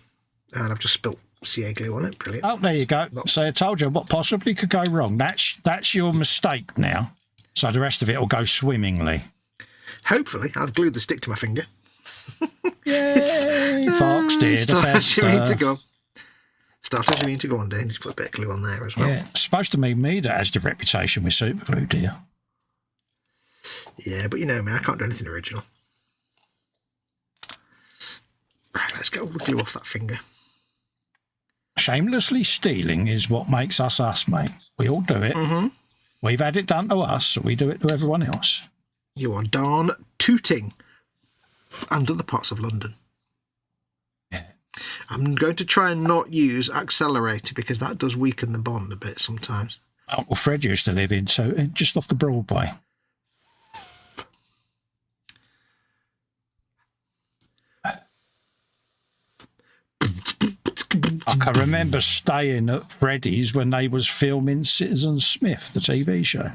And I've just spilt CA glue on it. Brilliant. Oh, there you go. So I told you what possibly could go wrong. That's your mistake now. So the rest of it will go swimmingly. Hopefully, I've glued the stick to my finger. Yay! Fox did a Festa. Start as you mean to go on, Dane. Just put a bit of glue on there as well. Yeah, it's supposed to be me that has the reputation with super glue, dear. Yeah, but you know me, I can't do anything original. Right, let's get all the glue off that finger. Shamelessly stealing is what makes us us, mate. We all do it. Mm-hmm. We've had it done to us, so we do it to everyone else. You are darn tooting under the pots of London. Yeah. I'm going to try and not use accelerator because that does weaken the bond a bit sometimes. Uncle Fred used to live in just off the Broadway. I can remember staying at Freddy's when they was filming Citizen Smith, the TV show.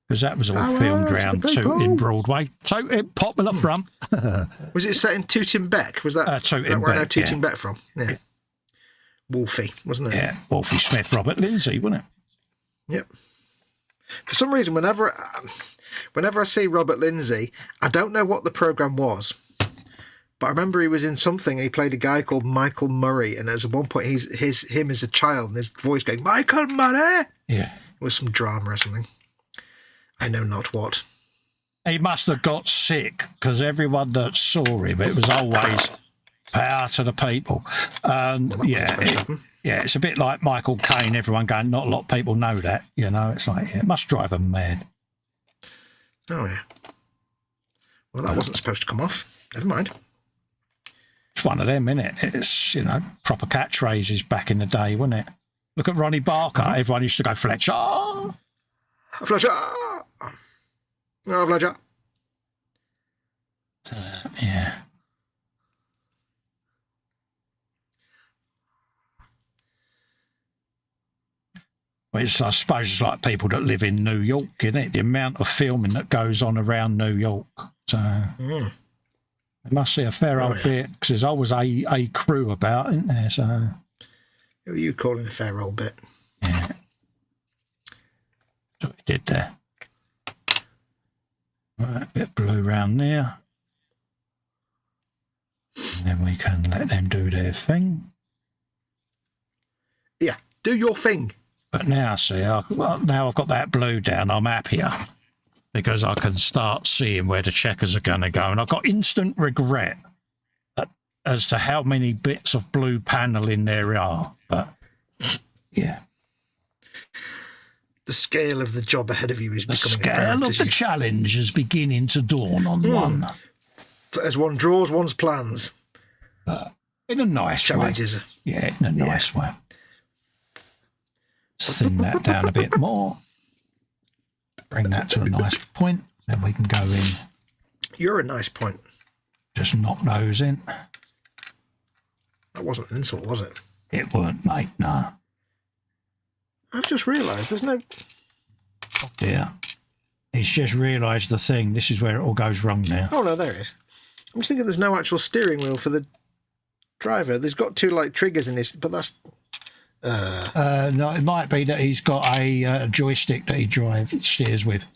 Because that was all filmed round Tooting Broadway. Tooting, popular front. Was it set in Tooting Beck? Was that, Tooting where I know Beck, Tooting Beck from? Yeah. Wolfie, wasn't it? Yeah, Wolfie Smith, Robert Lindsay, wasn't it? Yep. For some reason, whenever I see Robert Lindsay, I don't know what the programme was, But I remember he was in something. He played a guy called Michael Murray, and there was at one point him as a child, and his voice going, Michael Murray! Yeah. It was some drama or something. I know not what. He must have got sick, because everyone that saw him, it was always power to the people. It's a bit like Michael Caine, everyone going, not a lot of people know that. You know, it's like, it must drive them mad. Oh, yeah. Well, that wasn't supposed to come off. Never mind. It's one of them, innit? It's, you know, proper catchphrases back in the day, wasn't it? Look at Ronnie Barker. Everyone used to go, Fletcher. Fletcher. Oh, Fletcher. Yeah. Well, I suppose it's like people that live in New York, isn't it? The amount of filming that goes on around New York. So... There must see a fair old bit, because there's always a crew about, isn't there? So, who are you calling a fair old bit? Yeah. That's what we did there. Right, a bit of blue round there. And then we can let them do their thing. Yeah, do your thing. But now, see, now I've got that blue down, I'm happier. Because I can start seeing where the checkers are going to go. And I've got instant regret as to how many bits of blue paneling there are. But, yeah. The scale of the job ahead of you is becoming apparent. The scale of the challenge is beginning to dawn on one. But as one draws one's plans. In a nice challenges. way. Yeah, in a nice way. Thin that down a bit more. Bring that to a nice point, then we can go in. You're a nice point. Just knock those in. That wasn't an insult, was it? It weren't, mate, no. I've just realised there's no... Oh, dear. He's just realised the thing. This is where it all goes wrong now. Oh, no, there it is. I'm just thinking there's no actual steering wheel for the driver. There's got two, like, triggers in this, but that's... No, it might be that he's got a joystick that he steers with.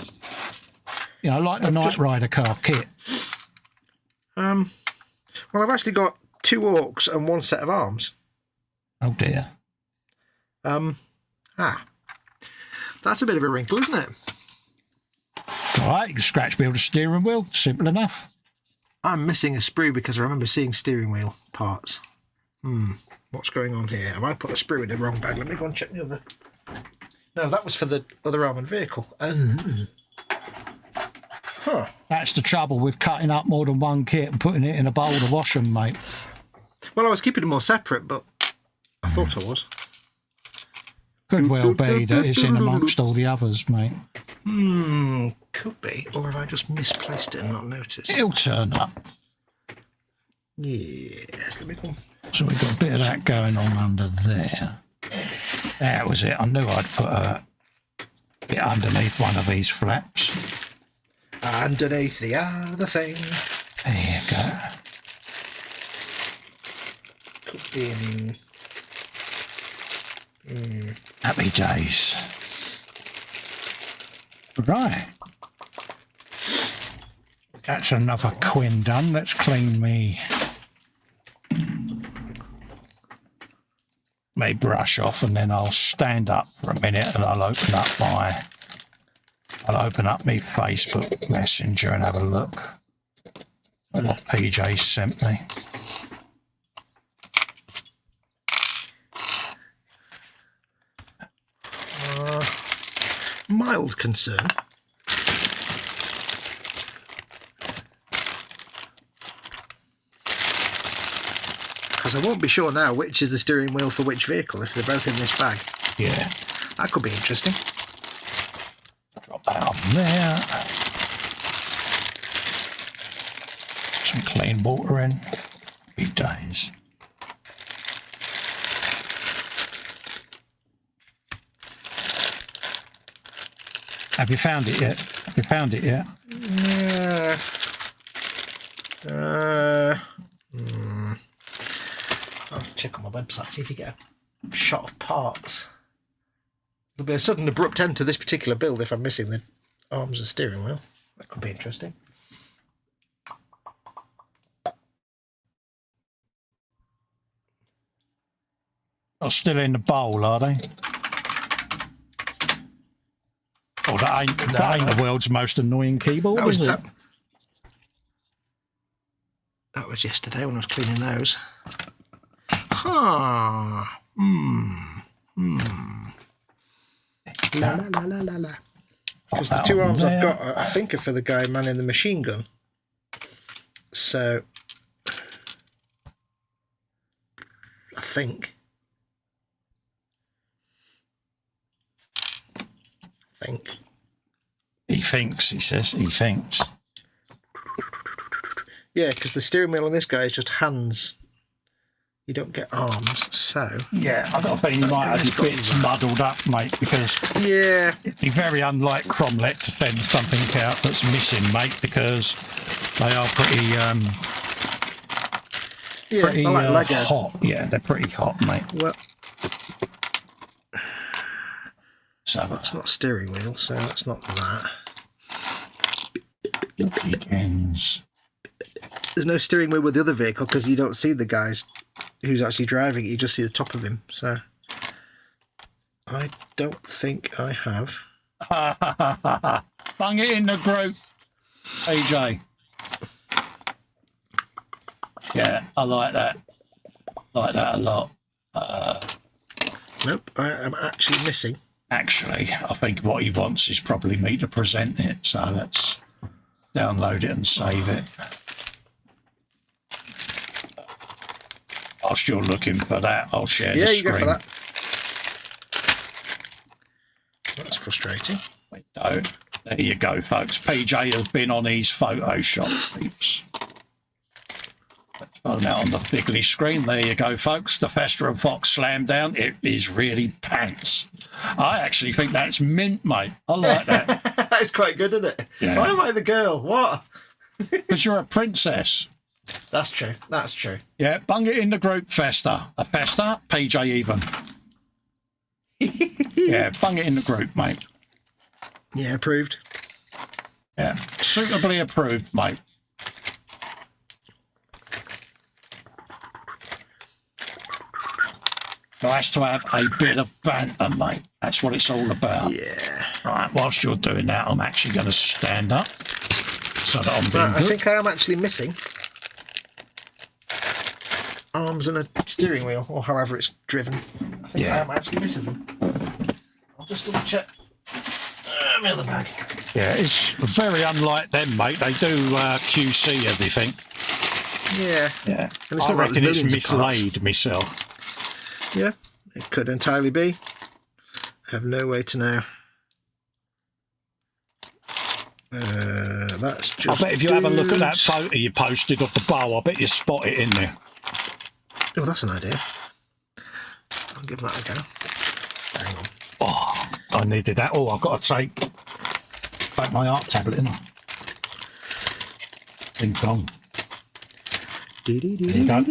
You know, like the Knight Rider car kit. Well, I've actually got two orcs and one set of arms. Oh dear. That's a bit of a wrinkle, isn't it? All right, you can scratch build a steering wheel. Simple enough. I'm missing a sprue because I remember seeing steering wheel parts. What's going on here? Have I put a sprue in the wrong bag? Let me go and check the other. No, that was for the other armoured vehicle. That's the trouble with cutting up more than one kit and putting it in a bowl to wash them, mate. Well, I was keeping them all separate, but I thought I was. Could well be that it's in amongst all the others, mate. Could be. Or have I just misplaced it and not noticed? It'll turn up. Yes, let me come. So we've got a bit of that going on under there. That was it. I knew I'd put a bit underneath one of these flaps. Underneath the other thing. There you go. Cooking. Happy days. Right. That's another Quinn done. Let's clean me brush off, and then I'll stand up for a minute and I'll open up my Facebook Messenger and have a look at what PJ sent me. Mild concern. Because I won't be sure now which is the steering wheel for which vehicle if they're both in this bag. Yeah. That could be interesting. Drop that on there. Some clean water in. Happy days. Have you found it yet? Have you found it yet? I'll check on my website, see if you get a shot of parts. There'll be a sudden abrupt end to this particular build if I'm missing the arms and steering wheel. That could be interesting. Are still in the bowl, are they? Oh, that ain't the world's most annoying keyboard, is it? That was yesterday when I was cleaning those. Huh. La la la la la la. Because the two arms I've got, I think, are for the guy manning the machine gun. So, I think. He thinks, he says, he thinks. Yeah, because the steering wheel on this guy is just hands. You don't get arms, so... Yeah, I've got a feeling you might have his bits muddled up, mate, because... Yeah. It'd be very unlike Cromlech to fend something out that's missing, mate, because they are pretty, hot. Yeah, they're pretty hot, mate. Well... So that's not steering wheel, so that's not that. Weekends. There's no steering wheel with the other vehicle because you don't see the guys who's actually driving it, you just see the top of him. So I don't think I have. Bung it in the group, AJ. Yeah, I like that. Like that a lot. Nope, I am actually missing. Actually, I think what he wants is probably me to present it, so let's download it and save it. Whilst you're looking for that, I'll share the screen. Yeah, you go for that. That's frustrating. Window. There you go, folks. PJ has been on his Photoshop, peeps. Let's put that on the bigly screen. There you go, folks. The Festa and Foxx slam down. It is really pants. I actually think that's mint, mate. I like that. That's quite good, isn't it? Yeah. Why am I the girl? What? Because you're a princess. That's true. That's true. Yeah, bung it in the group, Festa. A Festa, PJ even. Yeah, bung it in the group, mate. Yeah, approved. Yeah, suitably approved, mate. Nice to have a bit of banter, mate. That's what it's all about. Yeah. Right, whilst you're doing that, I'm actually going to stand up so that I'm being good. I think I am actually missing arms and a steering wheel, or however it's driven. I think I am actually missing them. I'll just double check. My other bag. Yeah, it's very unlike them, mate. They do QC everything. Yeah. Yeah. And it's I not like reckon it's millions of parts. mislaid myself. Yeah, it could entirely be. I have no way to know. That's just. I bet if you have a look at that photo you posted of the bow, I bet you spot it in there. Oh, that's an idea. I'll give that a go. Hang on. Oh, I needed that. Oh, I've got to take back my art tablet, in. Ding dong. There you go.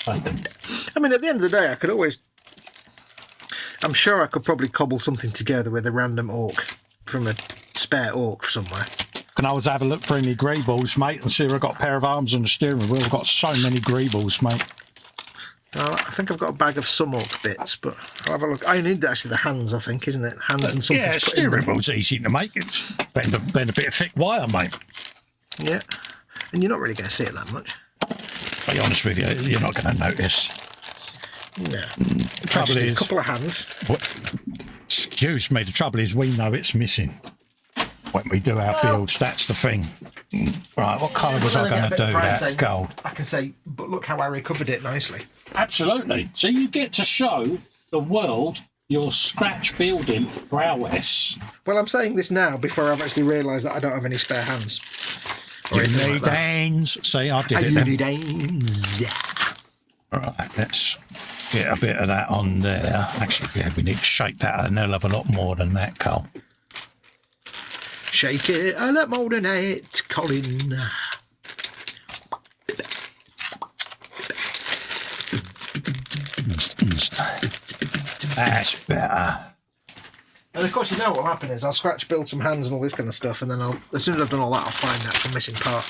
I mean, at the end of the day, I could always... I'm sure I could probably cobble something together with a random orc from a spare orc somewhere. Can always have a look through my greeballs, mate, and see if I've got a pair of arms and a steering wheel. I've got so many greeballs, mate. I think I've got a bag of some orc bits, but I'll have a look. I need actually the hands, I think, isn't it? Hands and something. Yeah, steering wheel's easy to make. It's bend a bit of thick wire, mate. Yeah, and you're not really going to see it that much. To be honest with you, you're not going to notice. No. The trouble is... A couple of hands. Excuse me, the trouble is we know it's missing when we do our builds. That's the thing. Right, what colour was I going to do that? Gold. I can say, but look how I recovered it nicely. Absolutely. So you get to show the world your scratch building prowess. Well, I'm saying this now before I've actually realised that I don't have any spare hands. You need hands. See, I did it You then. need hands. Right, let's get a bit of that on there. Actually, yeah, we need to shake that a hell of a lot more than that, Cole. Shake it a lot more than that, Colin. That's better. And of course, you know what will happen is I'll scratch build some hands and all this kind of stuff, and then as soon as I've done all that, I'll find the actual missing part.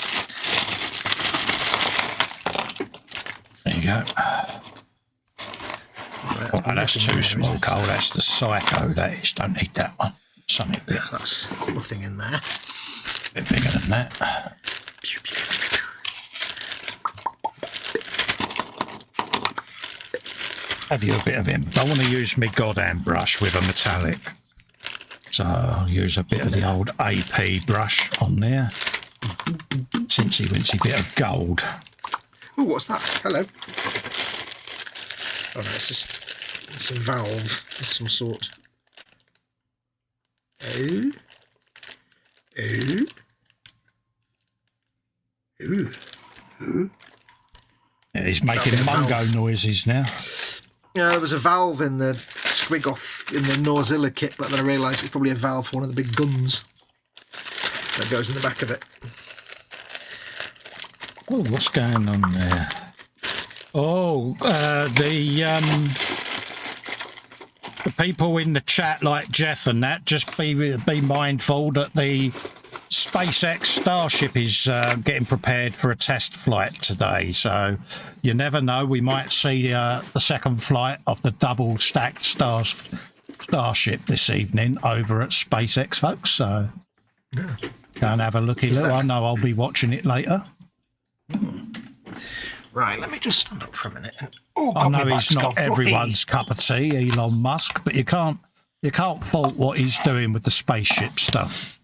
There you go. Oh, no, that's too small, Cole. That's the Psycho. That is. Don't need that one. Something a bit. That's nothing in there. A bit bigger than that. Have you a bit of him? I want to use my goddamn brush with a metallic. So I'll use a bit of the old AP brush on there. Tinsy wincy bit of gold. Oh, what's that? Hello. Oh no, it's a valve of some sort. Oh. Oh. Ooh. Ooh. Yeah, he's making mungo noises now. Yeah, there was a valve in the squig off in the Norzilla kit, but then I realised it's probably a valve for one of the big guns that goes in the back of it. Oh, what's going on there? Oh, the people in the chat like Jeff and that, just be mindful that the SpaceX Starship is getting prepared for a test flight today, so you never know, we might see the second flight of the double stacked Starship this evening over at SpaceX, folks, so go and have a looky look. I know I'll be watching it later. Right, let me just stand up for a minute. I know he's not everyone's cup of tea, Elon Musk, but you can't fault what he's doing with the spaceship stuff.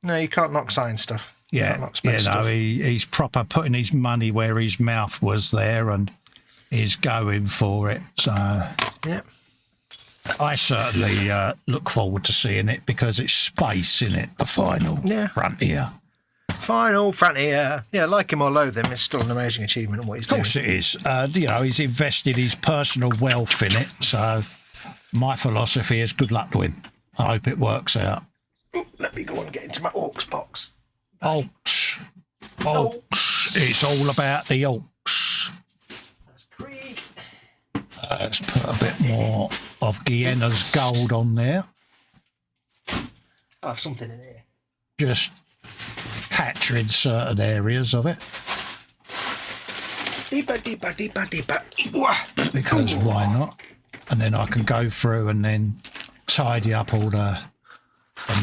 No, you can't knock science stuff. Yeah, he's proper putting his money where his mouth was there, and he's going for it. So yeah, I certainly look forward to seeing it because it's space, isn't it? The final frontier. Final frontier. Yeah, like him or loathe him, it's still an amazing achievement in what he's doing. Of course it is. He's invested his personal wealth in it. So my philosophy is good luck to him. I hope it works out. Let me go and get into my Orcs box. Orcs. It's all about the Orcs. That's Krieg. Let's put a bit more of Guiana's gold on there. I have something in here. Just capturing certain areas of it. Deeper, deeper, deeper, deeper. Because why not? And then I can go through and then tidy up all the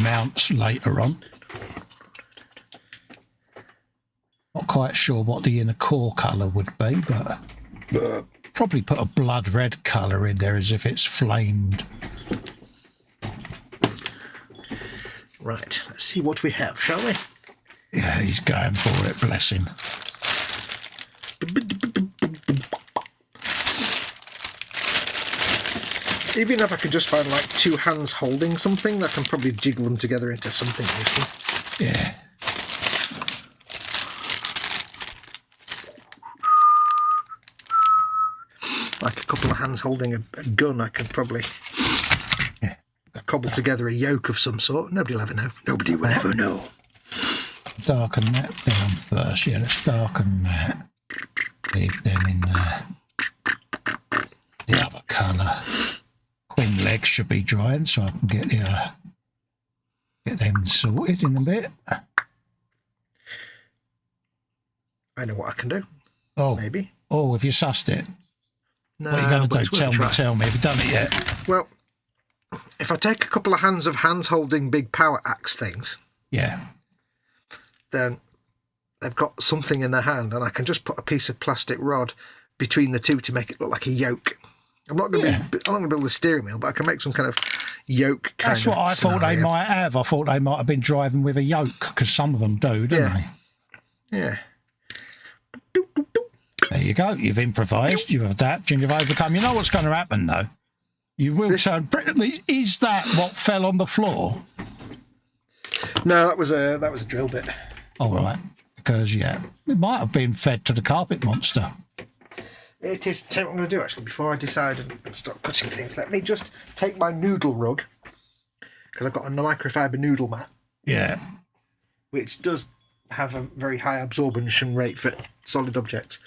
mounts later on. Not quite sure what the inner core colour would be, but probably put a blood red colour in there as if it's flamed. Right, let's see what we have, shall we? Yeah, he's going for it, bless him. Even if I could just find like two hands holding something, I can probably jiggle them together into something useful. Yeah. Like a couple of hands holding a gun, I could probably cobble together a yoke of some sort. Nobody will ever know. Nobody will ever know. Darken that down first. Yeah, let's darken that. Leave them in the other colour. Quinn legs should be drying, so I can get them sorted in a bit. I know what I can do. Oh, maybe. Oh, have you sussed it? No, what are you going to do? Tell me. Have you done it yet? Well, if I take a couple of hands holding big power axe things, then they've got something in their hand, and I can just put a piece of plastic rod between the two to make it look like a yoke. I'm not going to build a steering wheel, but I can make some kind of yoke kind of That's what I scenario. thought they might have. I thought they might have been driving with a yoke, because some of them do, don't they? Yeah. There you go. You've improvised, you've adapted, and you've overcome. You know what's going to happen, though? You will turn... Is that what fell on the floor? No, that was a drill bit. All right. Because, it might have been fed to the carpet monster. It is. Tell you what I'm going to do, actually, before I decide and start cutting things. Let me just take my noodle rug, because I've got a microfiber noodle mat. Yeah. Which does have a very high absorption rate for solid objects.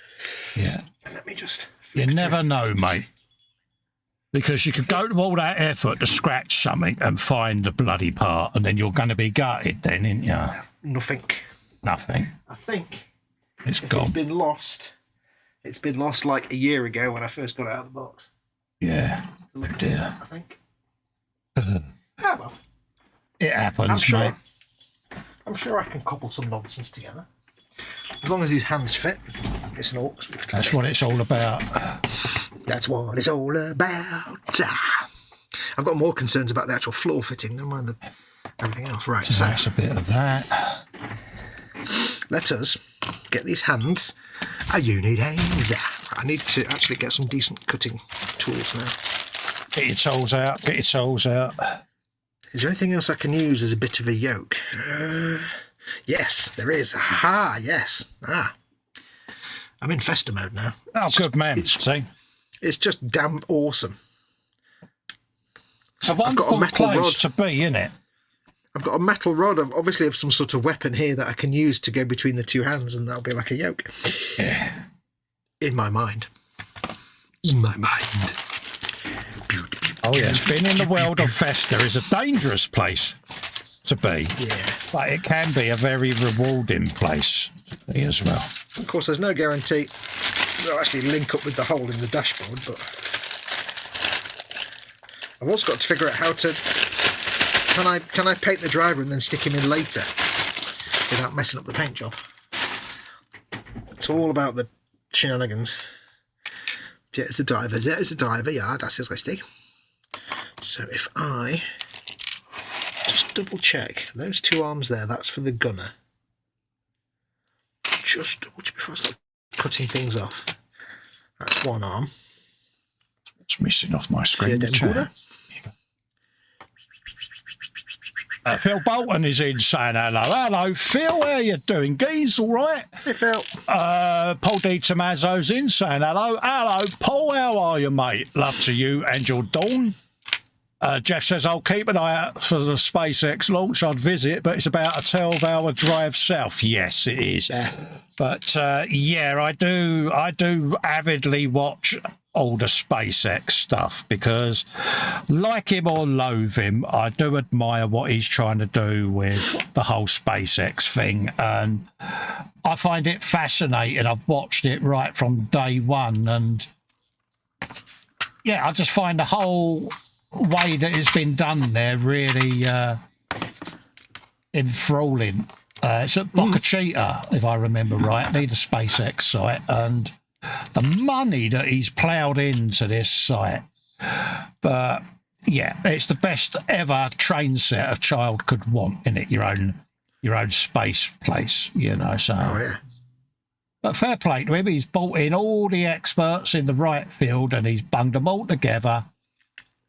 Yeah. And let me just... You never know, mate. Because you could go to all that effort to scratch something and find the bloody part, and then you're going to be gutted then, ain't you? Nothing. Nothing. I think it's gone. It's been lost like a year ago when I first got it out of the box. Yeah. Oh dear. I think. Oh, well. It happens, mate. I'm sure I can cobble some nonsense together. As long as these hands fit. It's an orc. That's what it's all about. That's what it's all about. I've got more concerns about the actual floor fitting than mind everything else. Right, So that's a bit of that. Let us get these hands. Oh, you need hands. I need to actually get some decent cutting tools now. Get your tools out. Get your tools out. Is there anything else I can use as a bit of a yoke? Yes, there is. Aha, yes. I'm in Festa mode now. Oh, good man. See? It's just damn awesome. It's a wonderful place to be, isn't it? I've got a metal rod, obviously of some sort of weapon here that I can use to go between the two hands, and that'll be like a yoke. Yeah. In my mind. In my mind. Oh, yes. Being in the world of Festa is a dangerous place to be. Yeah. But it can be a very rewarding place to be as well. Of course, there's no guarantee they'll actually link up with the hole in the dashboard, but I've also got to figure out how to... Can I paint the driver and then stick him in later without messing up the paint job? It's all about the shenanigans. Yeah, it's a diver. Yeah, it's a diver. Yeah, das ist richtig. So if I just double check those two arms there, that's for the gunner. Just double check before I start cutting things off. That's one arm. It's missing off my screen. Phil Bolton is in saying hello. Hello, Phil. How you doing? Geez, all right? Hey, Phil. Paul D. Tommaso's in saying hello. Hello, Paul. How are you, mate? Love to you and your dawn. Jeff says, I'll keep an eye out for the SpaceX launch. I'd visit, but it's about a 12-hour drive south. Yes, it is. Yeah. But, yeah, I do avidly watch all the SpaceX stuff because, like him or loathe him, I do admire what he's trying to do with the whole SpaceX thing. And I find it fascinating. I've watched it right from day one. And, yeah, I just find the whole way that it's been done there really enthralling. It's at Boca Chica, if I remember rightly, the SpaceX site, and the money that he's ploughed into this site. But yeah, it's the best ever train set a child could want, in it, your own space place, you know. So but fair play to him, he's brought in all the experts in the right field and he's bunged them all together.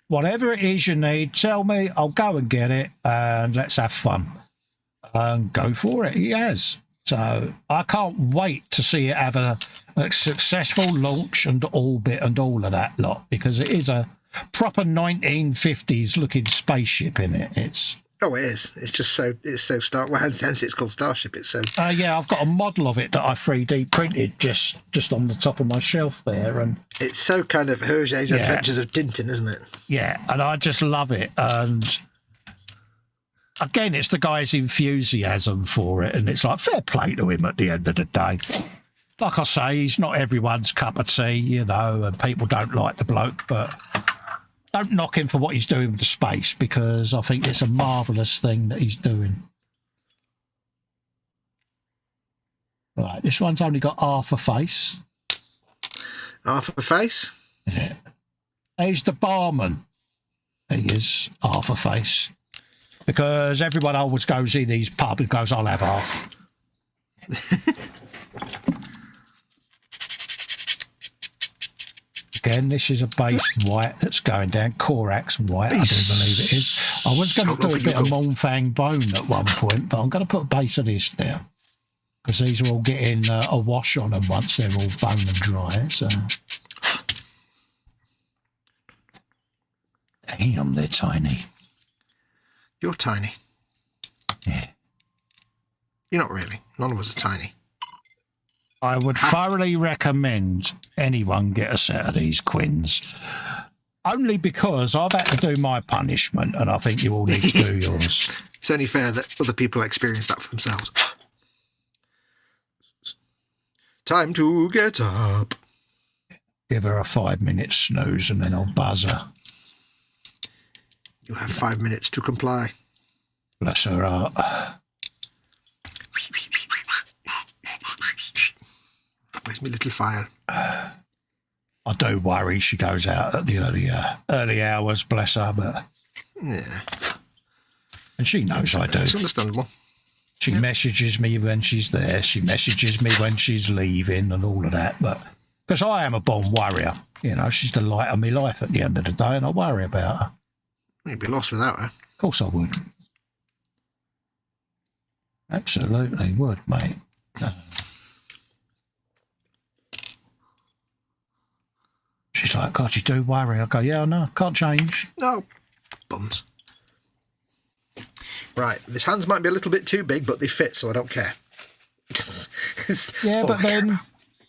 Whatever it is you need, tell me, I'll go and get it, and let's have fun. And go for it, he has. So I can't wait to see it have a successful launch and orbit and all of that lot, because it is a proper 1950s looking spaceship in it. It is. It's just so Star. Well, hence it's called Starship. It's so. Yeah, I've got a model of it that I 3D printed just on the top of my shelf there, and it's so kind of Hergé's Adventures of Tintin, isn't it? Yeah, and I just love it. And again, it's the guy's enthusiasm for it, and it's like fair play to him at the end of the day. Like I say, he's not everyone's cup of tea, you know, and people don't like the bloke, but don't knock him for what he's doing with the space, because I think it's a marvellous thing that he's doing. Right, this one's only got half a face. Half a face? Yeah. He's the barman. He is half a face. Because everyone always goes in his pub and goes, I'll have half. Again, this is a base white that's going down. Corax white, I do believe it is. I was going to do a bit of Monfang bone at one point, but I'm going to put a base of this down, because these are all getting a wash on them once they're all bone and dry. So, damn, they're tiny. You're tiny. Yeah. You're not really. None of us are tiny. I would thoroughly recommend anyone get a set of these Quins. Only because I've had to do my punishment, and I think you all need to do yours. It's only fair that other people experience that for themselves. Time to get up. Give her a 5-minute snooze and then I'll buzz her. You have 5 minutes to comply. Bless her heart. Where's my little file? I do worry she goes out at the early hours, bless her, but... Yeah. And she knows I do. It's understandable. She messages me when she's there. She messages me when she's leaving and all of that. But because I am a born worrier, you know, she's the light of my life at the end of the day, and I worry about her. You'd be lost without her. Of course I would. Absolutely would, mate. She's like, God, you do worry. I go, yeah, I know. Can't change. No. Bums. Right, these hands might be a little bit too big, but they fit, so I don't care. Yeah, but then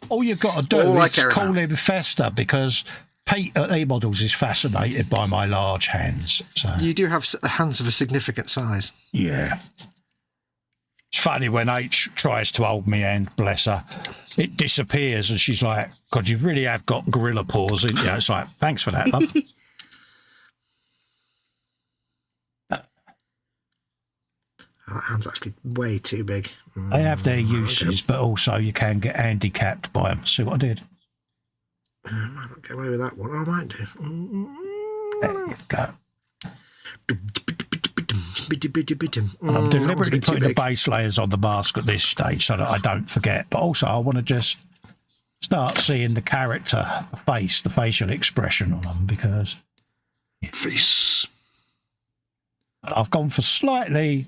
all you've got to do is call him Festa, because Pete at KA.Models is fascinated by my large hands. So. You do have hands of a significant size. Yeah. It's funny when H tries to hold me hand, bless her, it disappears and she's like, God, you really have got gorilla paws, ain't you? It's like, thanks for that, love. That hand's actually way too big. They have their uses, but also you can get handicapped by them. See what I did? I might not get away with that one. I might do. There you go. And I'm deliberately putting the base layers on the mask at this stage so that I don't forget. But also I want to just start seeing the character, the face, the facial expression on them, because... Face. I've gone for slightly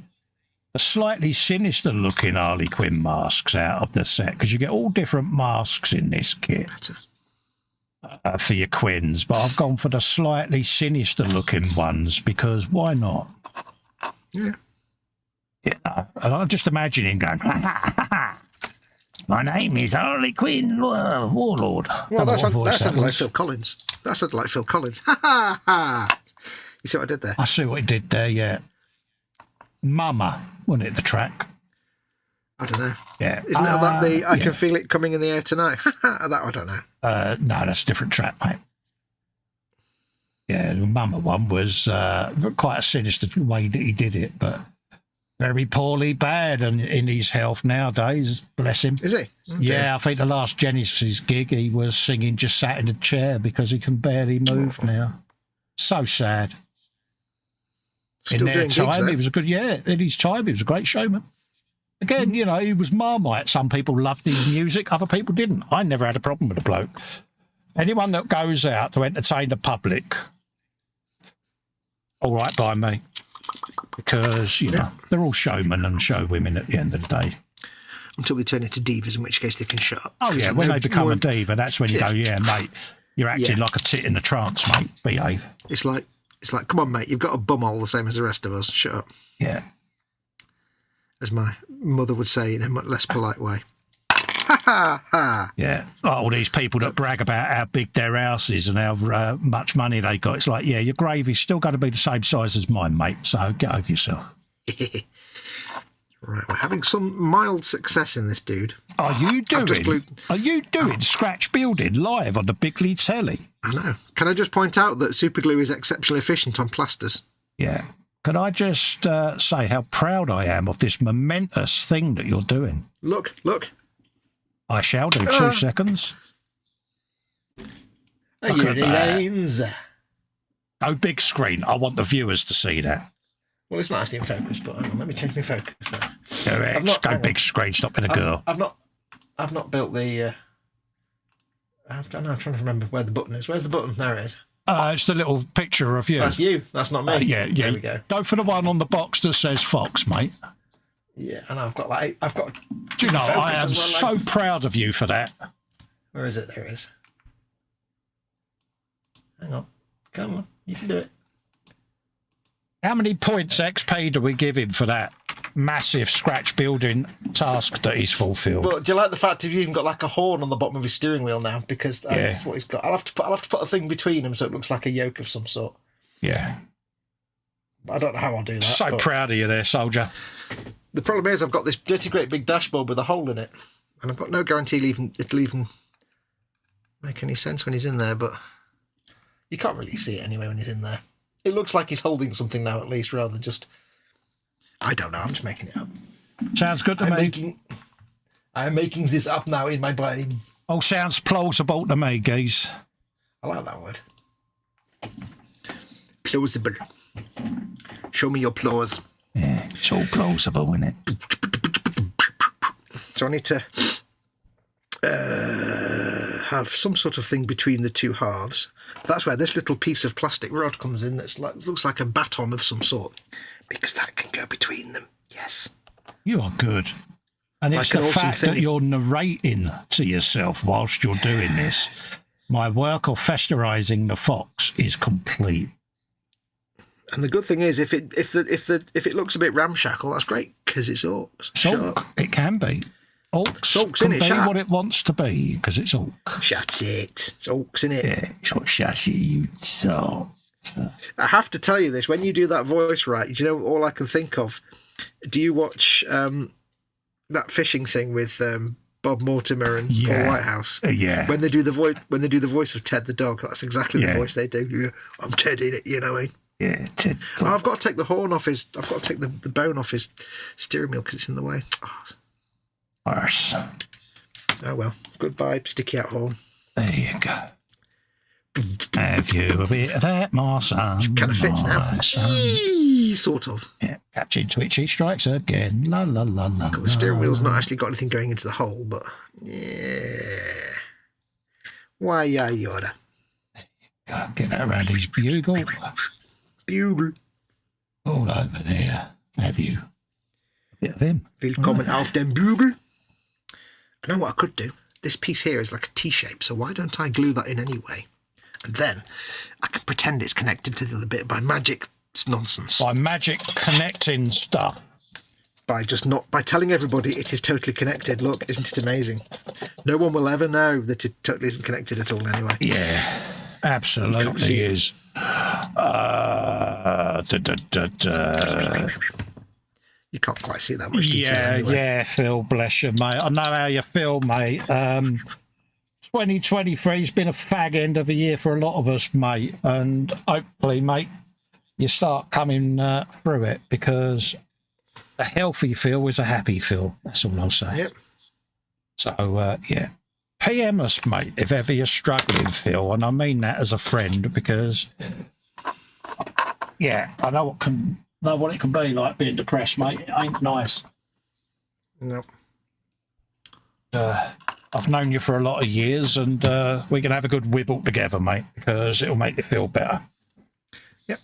sinister looking Harlequin masks out of the set, because you get all different masks in this kit for your Quins, but I've gone for the slightly sinister looking ones because why not? Yeah. Yeah. And I'm just imagining going, ha, ha, ha, ha. My name is Harlequin Warlord. Well, that sounded like Phil Collins. That sounded like Phil Collins. Ha ha ha. You see what I did there? I see what he did there, yeah. Mama, wasn't it, the track? I don't know. Yeah. Isn't that the I Can Feel It Coming in the Air Tonight? That I don't know. No, that's a different track, mate. Yeah, the Mama one was quite a sinister way that he did it, but very poorly bad and in his health nowadays, bless him. Is he? Okay. Yeah, I think the last Genesis gig he was singing just sat in a chair because he can barely move now. So sad. Still in their doing time, gigs, he was a good, in his time, he was a great showman. Again, you know, he was Marmite. Some people loved his music, other people didn't. I never had a problem with the bloke. Anyone that goes out to entertain the public, all right by me. Because, you know, they're all showmen and showwomen at the end of the day. Until they turn into divas, in which case they can shut up. Oh, yeah, when they become a diva, that's when you go, yeah, mate, you're acting like a tit in the trance, mate. Behave. It's like, come on, mate, you've got a bumhole the same as the rest of us. Shut up. Yeah. As my mother would say in a much less polite way. Ha ha ha. Yeah. Like all these people that brag about how big their house is and how much money they got. It's like, yeah, your gravy's still going to be the same size as mine, mate. So get over yourself. Right, we're having some mild success in this, dude. Are you doing scratch building live on the Bigly telly? I know. Can I just point out that super glue is exceptionally efficient on plasters? Yeah. Can I just say how proud I am of this momentous thing that you're doing? Look. I shall do 2 seconds. Look at that. Go big screen. I want the viewers to see that. Well, it's not actually in focus, but hang on, let me change my focus there. Correct. Go big screen. Stop being a girl. I've not built the. I'm trying to remember where the button is. Where's the button? There it is. It's the little picture of you. That's you. That's not me. Yeah. There we go. Go for the one on the box that says Fox, mate. Yeah, and I've got. Do you know? I am so proud of you for that. Where is it? There it is. Hang on. Come on. You can do it. How many points XP do we give him for that massive scratch building task that he's fulfilled? But do you like the fact he's even got like a horn on the bottom of his steering wheel now? Because that's what he's got. I'll have to put a thing between them so it looks like a yoke of some sort. Yeah. I don't know how I'll do that. So proud of you there, soldier. The problem is I've got this dirty great big dashboard with a hole in it, and I've got no guarantee it'll even make any sense when he's in there, but you can't really see it anyway when he's in there. It looks like he's holding something now, at least, rather than just... I don't know, I'm just making it up. Sounds good to me. I'm making this up now in my brain. All sounds plausible to me, geez. I like that word. Plausible. Show me your claws. Yeah, it's all plausible, isn't it? So I need to have some sort of thing between the two halves. That's where this little piece of plastic rod comes in. That's like, looks like a baton of some sort, because that can go between them. Yes. You are good. And it's the fact that you're narrating to yourself whilst you're doing this. My work of festerizing the fox is complete. And the good thing is, if it looks a bit ramshackle, that's great, because it's orcs. Orc, it can be. Orcs can be what it wants to be, because it's orc. Shut it. It's orcs, innit? Yeah, it's what shut you so. I have to tell you this, when you do that voice right, you know, all I can think of, do you watch that fishing thing with Bob Mortimer and Paul Whitehouse? Yeah. When they do the voice of Ted the dog, that's exactly the voice they do. Yeah, I'm Ted in it, you know what I mean? Yeah, Ted. Oh, I've got to take the horn off his. I've got to take the bone off his steering wheel because it's in the way. Oh well. Goodbye, sticky out horn. There you go. Have you a bit of that, my son? Kind of fits now. Sort of. Yeah. Captain Twitchy strikes again. La la la la. The steering wheel's not actually got anything going into the hole, but yeah. Why, yeah, yoda. Get around his bugle. Bugle. All over there. Have you a bit of him? Willkommen auf dem Bugle. I know what I could do. This piece here is like a T-shape, so why don't I glue that in anyway? And then I can pretend it's connected to the other bit by magic. It's nonsense. By magic connecting stuff. By telling everybody it is totally connected. Look, isn't it amazing? No one will ever know that it totally isn't connected at all anyway. Yeah, absolutely is. You can't quite see that much detail anyway. Yeah, Phil, bless you, mate. I know how you feel, mate. 2023's been a fag end of a year for a lot of us, mate. And hopefully, mate, you start coming through it, because a healthy Phil is a happy Phil. That's all I'll say. Yep. So, yeah. PM us, mate, if ever you're struggling, Phil. And I mean that as a friend, because, yeah, I know what it can be like being depressed, mate. It ain't nice. No. I've known you for a lot of years, and we can have a good wibble together, mate, because it'll make you feel better. Yep.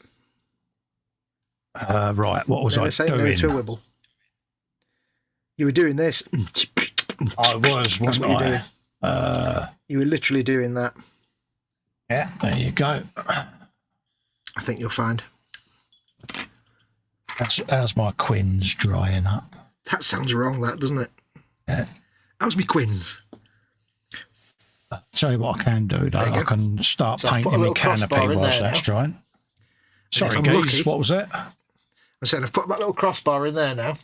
Right, what was I doing? No to a wibble. You were doing this. I was, wasn't I? You were literally doing that. Yeah, there you go. I think you'll find. How's my quins drying up? That sounds wrong, that, doesn't it? Yeah. How's me quins? Tell you what I can do, though. I can start painting my canopy whilst that's drying. Sorry, guys, what was it? I said I've put that little crossbar in there now.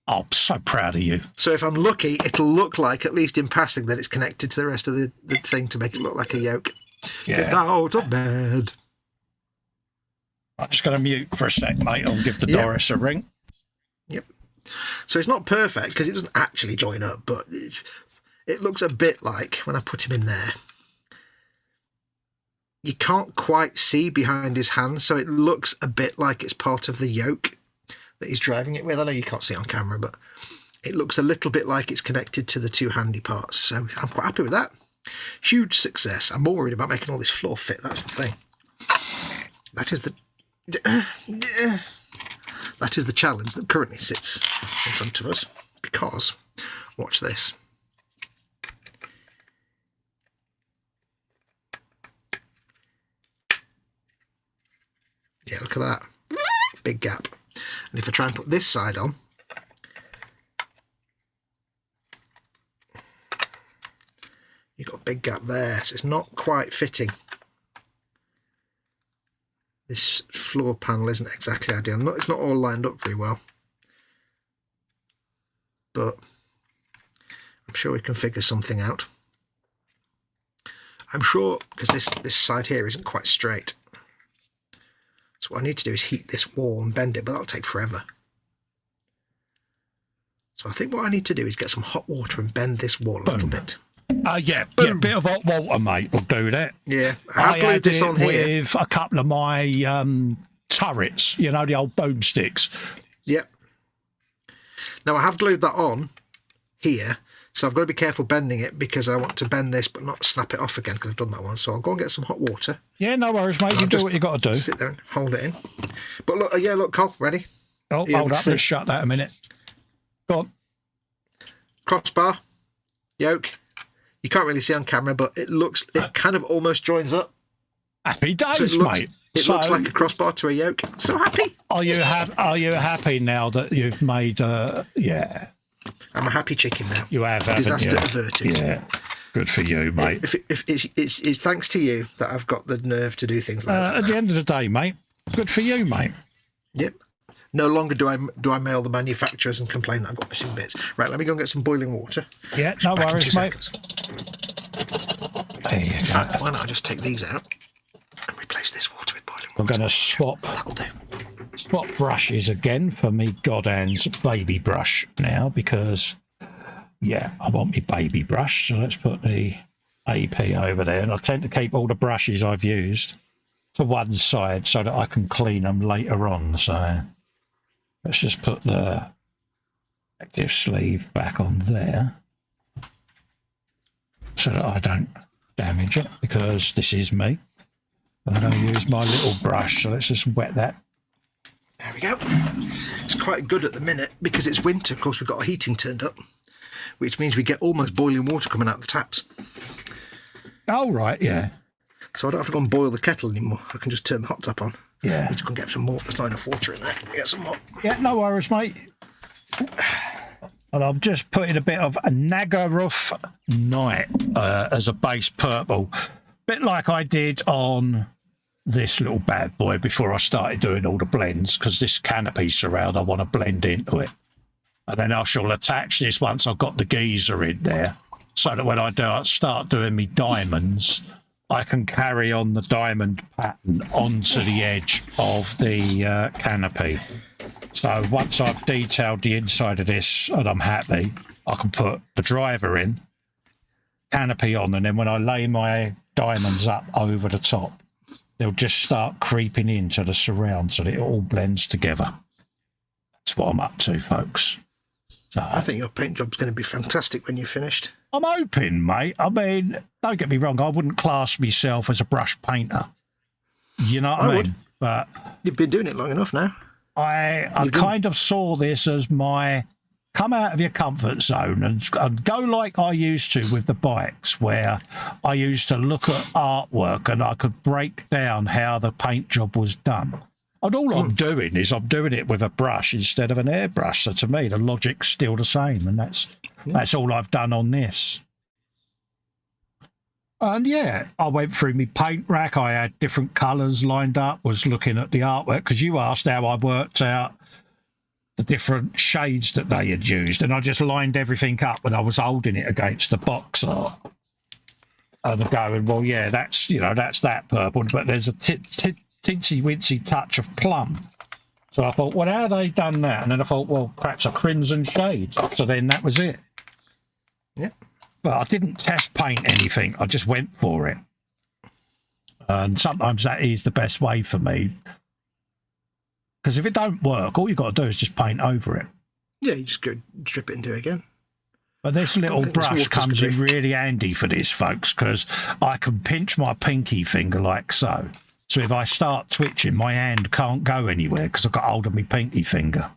Oh, I'm so proud of you. So if I'm lucky, it'll look like, at least in passing, that it's connected to the rest of the thing to make it look like a yoke. Yeah. Get out of bed. I'm just going to mute for a sec, mate. I'll give the Doris a ring. Yep. So it's not perfect because it doesn't actually join up, but it looks a bit like when I put him in there. You can't quite see behind his hands, so it looks a bit like it's part of the yoke that he's driving it with. I know you can't see on camera, but it looks a little bit like it's connected to the two handy parts. So I'm quite happy with that. Huge success. I'm more worried about making all this floor fit. That's the thing. That is the challenge that currently sits in front of us, because, watch this. Yeah, look at that. Big gap. And if I try and put this side on, you've got a big gap there, so it's not quite fitting. This floor panel isn't exactly ideal. It's not all lined up very well. But I'm sure we can figure something out. I'm sure, because this side here isn't quite straight. So what I need to do is heat this wall and bend it, but that'll take forever. So I think what I need to do is get some hot water and bend this wall a little bit. Yeah, a bit of hot water, mate, will do that. Yeah, I have glued this on here with a couple of my turrets, you know, the old boomsticks. Yep. Now I have glued that on here, so I've got to be careful bending it because I want to bend this but not snap it off again because I've done that one. So I'll go and get some hot water. Yeah, no worries, mate. You do what you got to do. Sit there and hold it in. But look, yeah, look, Cole, ready? Oh, hold up, let's shut that a minute. Go on. Crossbar, yoke. You can't really see on camera, but it kind of almost joins up. Happy days, so mate. It looks like a crossbar to a yoke. So happy. Are you happy now that you've made? Yeah. I'm a happy chicken now. You have, disaster averted. Yeah. Good for you, mate. If it's thanks to you that I've got the nerve to do things like that. At the end of the day, mate. Good for you, mate. Yep. No longer do I mail the manufacturers and complain that I've got missing bits. Right, let me go and get some boiling water. Yeah, no worries, mate. There you go. Why not I just take these out and replace this water with boiling water? I'm going to swap. That'll do. Swap brushes again for me Godand's baby brush now because, yeah, I want my baby brush. So let's put the AP over there. And I tend to keep all the brushes I've used to one side so that I can clean them later on. So let's just put the active sleeve back on there so that I don't damage it because this is me. And I'm going to use my little brush. So let's just wet that. There we go. It's quite good at the minute because it's winter. Of course, we've got our heating turned up, which means we get almost boiling water coming out the taps. Oh, right, yeah. So I don't have to go and boil the kettle anymore. I can just turn the hot tap on. Yeah. Need to go and get some more. There's not enough water in there. Get some more. Yeah, no worries, mate. And I've just put in a bit of a Nagaruff Night as a base purple. Bit like I did on this little bad boy before I started doing all the blends, because this canopy surround I want to blend into it. And then I shall attach this once I've got the geyser in there, so that when I start doing me diamonds, I can carry on the diamond pattern onto the edge of the canopy. So once I've detailed the inside of this and I'm happy, I can put the driver in, canopy on, and then when I lay my diamonds up over the top, they'll just start creeping into the surround so that it all blends together. That's what I'm up to, folks. So, I think your paint job's going to be fantastic when you're finished. I'm hoping, mate. I mean, don't get me wrong, I wouldn't class myself as a brush painter. You know what I mean? But you've been doing it long enough now. I kind of saw this as my come out of your comfort zone and go like I used to with the bikes, where I used to look at artwork and I could break down how the paint job was done. And all I'm doing is I'm doing it with a brush instead of an airbrush. So to me, the logic's still the same, and that's all I've done on this. And yeah, I went through my paint rack. I had different colours lined up, was looking at the artwork, because you asked how I worked out the different shades that they had used, and I just lined everything up when I was holding it against the box art. And going, well, yeah, that's that purple, but there's a tinsy-wincy touch of plum. So I thought, well, how have they done that? And then I thought, well, perhaps a crimson shade. So then that was it. Yeah. But I didn't test paint anything. I just went for it. And sometimes that is the best way for me. Because if it don't work, all you've got to do is just paint over it. Yeah, you just go strip it and do it again. But this little brush comes in really handy for this, folks, because I can pinch my pinky finger like so. So if I start twitching, my hand can't go anywhere because I've got hold of my pinky finger.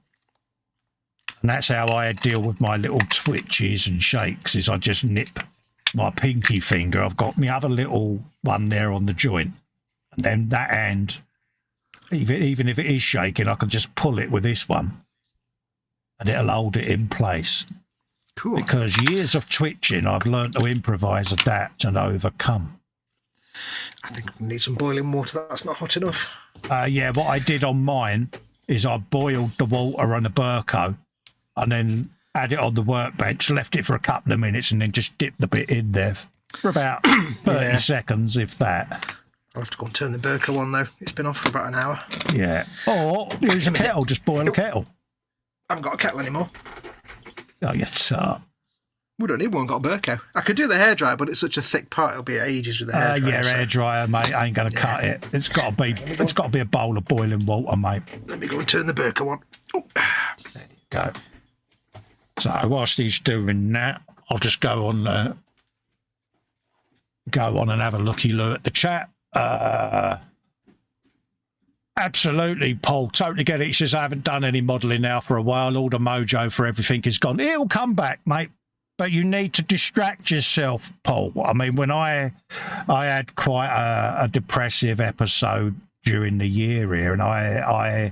And that's how I deal with my little twitches and shakes, is I just nip my pinky finger. I've got my other little one there on the joint. And then that hand, even if it is shaking, I can just pull it with this one. And it'll hold it in place. Cool. Because years of twitching, I've learned to improvise, adapt, and overcome. I think we need some boiling water. That's not hot enough. Yeah, what I did on mine is I boiled the water on a Burko and then had it on the workbench, left it for a couple of minutes, and then just dipped the bit in there. for about 30 seconds, if that. I'll have to go and turn the Burko on, though. It's been off for about an hour. Yeah. Or use a kettle, just boil a kettle. I haven't got a kettle anymore. Oh, you tart. We don't need one, got a Burko. I could do the hairdryer, but it's such a thick part, it'll be ages with the hairdryer. Yeah, hairdryer, mate, ain't going to cut it. It's got to be a bowl of boiling water, mate. Let me go and turn the Burko on. Oh. There you go. So whilst he's doing that, I'll just go on and have a looky-loo at the chat. Absolutely, Paul. Totally get it. He says, I haven't done any modelling now for a while. All the mojo for everything is gone. It'll come back, mate. But you need to distract yourself, Paul. I mean, when I had quite a depressive episode during the year here, and I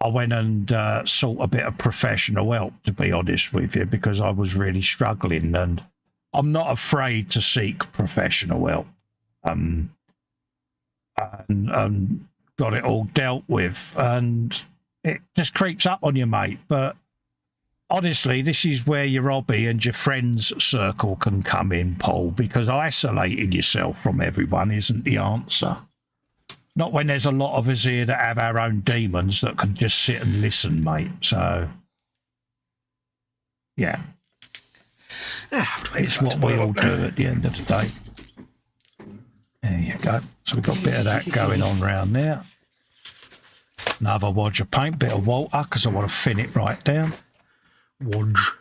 went and sought a bit of professional help, to be honest with you, because I was really struggling, and I'm not afraid to seek professional help. And got it all dealt with, and it just creeps up on you, mate. But honestly, this is where your hobby and your friends circle can come in, Paul, because isolating yourself from everyone isn't the answer. Not when there's a lot of us here that have our own demons that can just sit and listen, mate. So, yeah. It's what we all do at the end of the day. There you go. So we've got a bit of that going on round there. Another wodge of paint, bit of water, because I want to thin it right down. Wodge.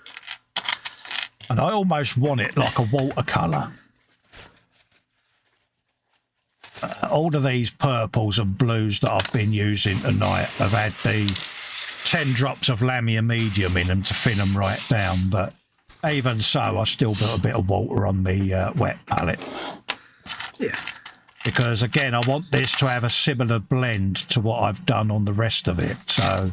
And I almost want it like a watercolour. All of these purples and blues that I've been using tonight have had the 10 drops of Lamia medium in them to thin them right down, but even so, I still put a bit of water on the wet palette. Yeah. Because, again, I want this to have a similar blend to what I've done on the rest of it, so...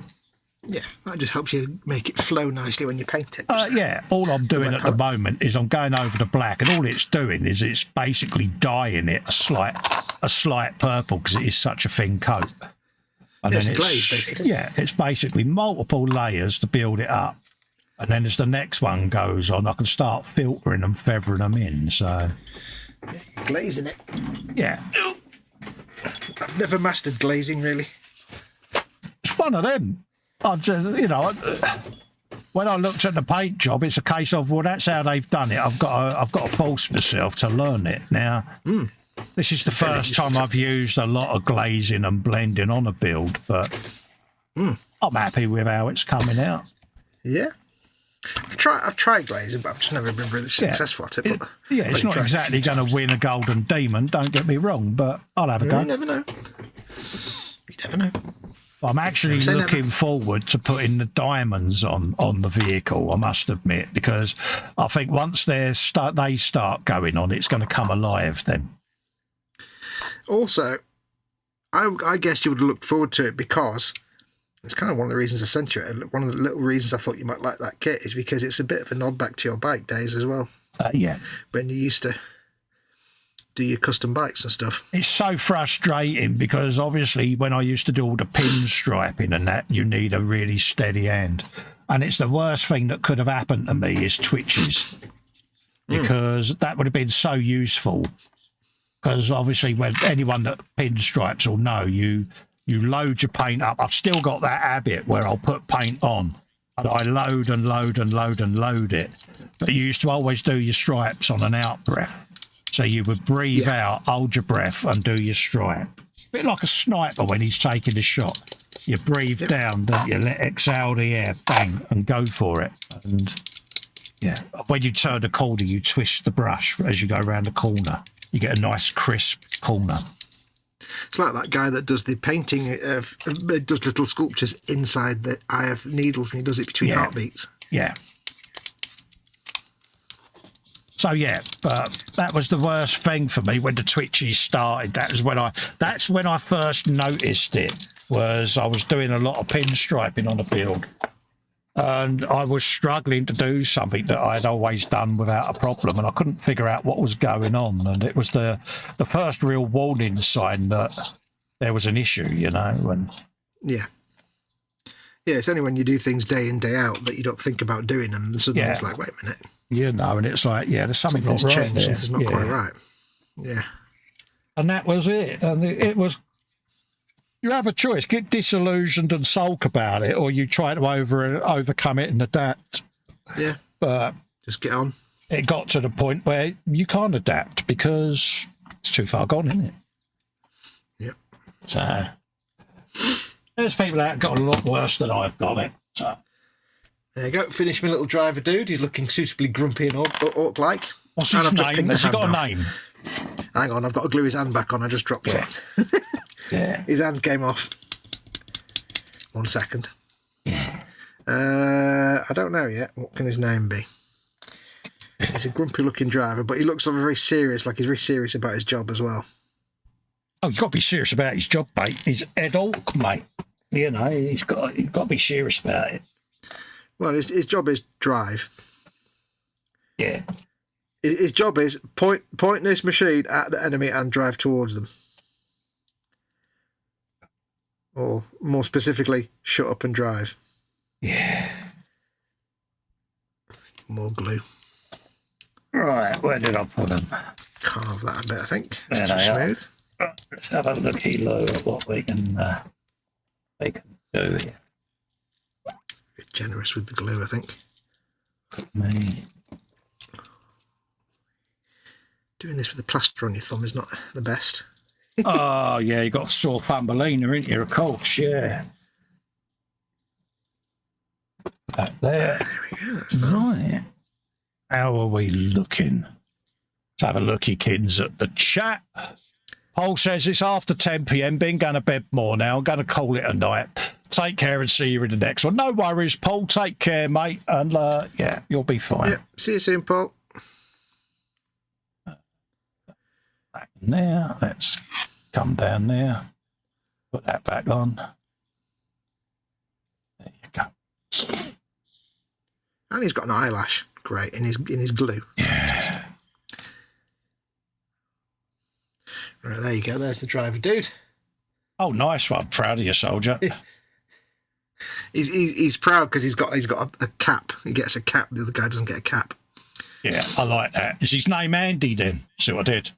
Yeah, that just helps you make it flow nicely when you paint it. Yeah, all I'm doing at the moment is I'm going over the black, and all it's doing is it's basically dyeing it a slight purple, because it is such a thin coat. And yeah, then it's glaze, basically. Yeah, it's basically multiple layers to build it up. And then as the next one goes on, I can start filtering and feathering them in, so... Yeah, glazing it. Yeah. I've never mastered glazing, really. It's one of them. I just, when I looked at the paint job, it's a case of, well, that's how they've done it. I've got to force myself to learn it. Now, this is the first time I've used a lot of glazing and blending on a build, but I'm happy with how it's coming out. Yeah. I've tried glazing, but I've just never been really successful at it. It's not exactly going to win a golden demon, don't get me wrong, but I'll have a go. You never know. You never know. I'm actually looking forward to putting the diamonds on the vehicle, I must admit, because I think once they start going on, it's going to come alive then. Also, I guess you would have looked forward to it because it's kind of one of the reasons I sent you it. One of the little reasons I thought you might like that kit is because it's a bit of a nod back to your bike days as well. Yeah. When you used to do your custom bikes and stuff. It's so frustrating because obviously when I used to do all the pinstriping and that, you need a really steady hand. And it's the worst thing that could have happened to me is twitches. Because that would have been so useful. Because obviously when anyone that pinstripes will know, you load your paint up. I've still got that habit where I'll put paint on and I load and load and load and load it. But you used to always do your stripes on an out breath. So you would breathe out, hold your breath, and do your stripe. A bit like a sniper when he's taking a shot. You breathe down, don't you? Let exhale the air, bang, and go for it. And yeah, when you turn the corner, you twist the brush as you go around the corner. You get a nice crisp corner. It's like that guy that does the painting does little sculptures inside the eye of needles, and he does it between heartbeats. Yeah. So yeah, but that was the worst thing for me when the twitches started. That's when I first noticed it. Was I was doing a lot of pinstriping on a build, and I was struggling to do something that I'd always done without a problem, and I couldn't figure out what was going on. And it was the first real warning sign that there was an issue, And yeah, it's only when you do things day in day out that you don't think about doing them, and suddenly it's like, wait a minute. you know, and it's like, yeah, there's something not Something's right changed, there. something's not quite right. Yeah. And that was it. And it was, you have a choice, get disillusioned and sulk about it, or you try to overcome it and adapt. Yeah. But just get on. It got to the point where you can't adapt because it's too far gone, isn't it? Yep. So there's people that got a lot worse than I've got it. So there you go. Finish my little driver dude. He's looking suitably grumpy and orc-like. What's his name? Has he got a name? Hang on, I've got to glue his hand back on. I just dropped it. Yeah. His hand came off. 1 second. Yeah. I don't know yet. What can his name be? He's a grumpy-looking driver, but he looks very serious. Like he's very serious about his job as well. Oh, you've got to be serious about his job, mate. He's Ed Orc, mate. You know, he's got to be serious about it. Well, his job is drive. Yeah. His job is point this machine at the enemy and drive towards them. Or more specifically, shut up and drive. Yeah. More glue. Right, where did I put them? Carve that a bit, I think. There It's too they are. smooth. Let's have a looky look at what we can do here. Bit generous with the glue, I think. Me. Doing this with the plaster on your thumb is not the best. Oh, yeah, you got a sore thumbelina, ain't you? Of course, yeah. Back there. There we go. That's that. Right. How are we looking? Let's have a looky, kids, at the chat. Paul says it's after 10 p.m. Been going to bed more now. I'm going to call it a night. Take care and see you in the next one. No worries, Paul. Take care, mate. And, yeah, you'll be fine. Yep. See you soon, Paul. Back there. Let's come down there. Put that back on. There you go. And he's got an eyelash. Great. In his glue. Yeah. Right, there you go. There's the driver dude. Oh, nice one. Proud of you, soldier. He's proud because he's got a cap. He gets a cap. The other guy doesn't get a cap. Yeah, I like that. Is his name Andy then? See what I did?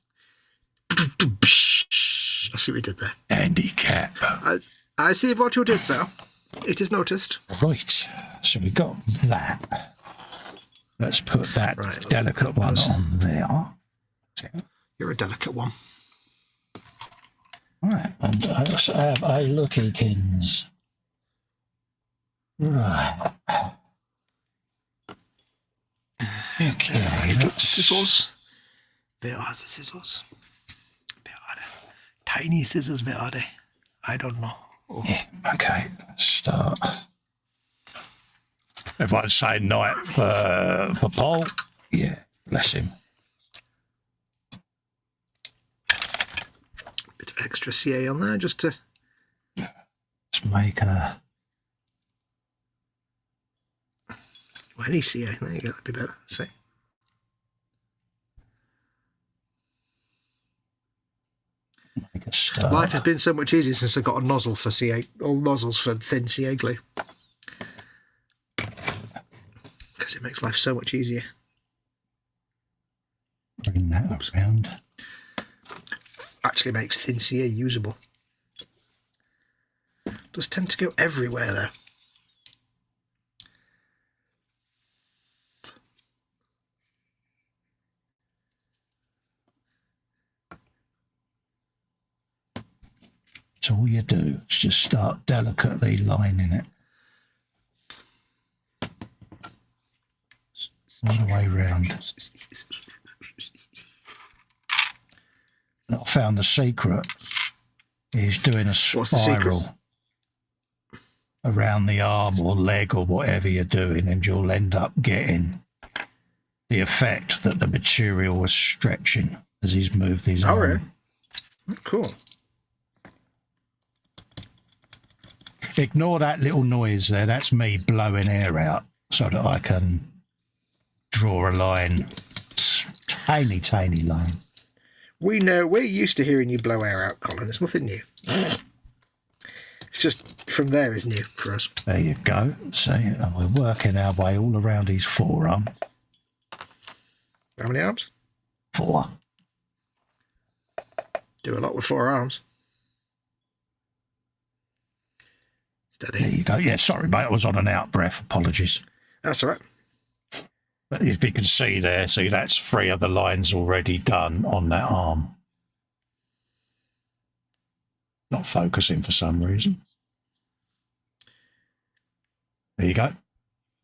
I see what he did there. Andy Cap. I see what you did, sir. It is noticed. Right. So we got that. Let's put that delicate one on there. You're a delicate one. Right. And let's have a lookykins. Right. Okay. Scissors. Where are the scissors? Where are they? Tiny scissors, where are they? I don't know. Oh. Yeah, okay, let's start. Everyone's saying night for Paul. Yeah, bless him. Bit of extra CA on there just to... Let's make a... Well, any CA. There you go, that'd be better. See? Make a start. Life has been so much easier since I got a nozzle for CA, all nozzles for thin CA glue. Because it makes life so much easier. Bring that around. Actually makes thin CA usable. Does tend to go everywhere though. So all you do is just start delicately lining it. All the way round. I found the secret is doing a spiral around the arm or leg or whatever you're doing, and you'll end up getting the effect that the material was stretching as he's moved his arm. Really? Cool. Ignore that little noise there. That's me blowing air out so that I can draw a line. Tiny, tiny line. We know, we're used to hearing you blow air out, Colin. It's nothing new. It's just from there is new for us. There you go. See, and we're working our way all around his forearm. How many arms? 4. Do a lot with 4 arms. There Steady. you go. Yeah, sorry, mate. I was on an out breath. Apologies. That's all right. But if you can see there, see that's 3 of the lines already done on that arm. Not focusing for some reason. There you go.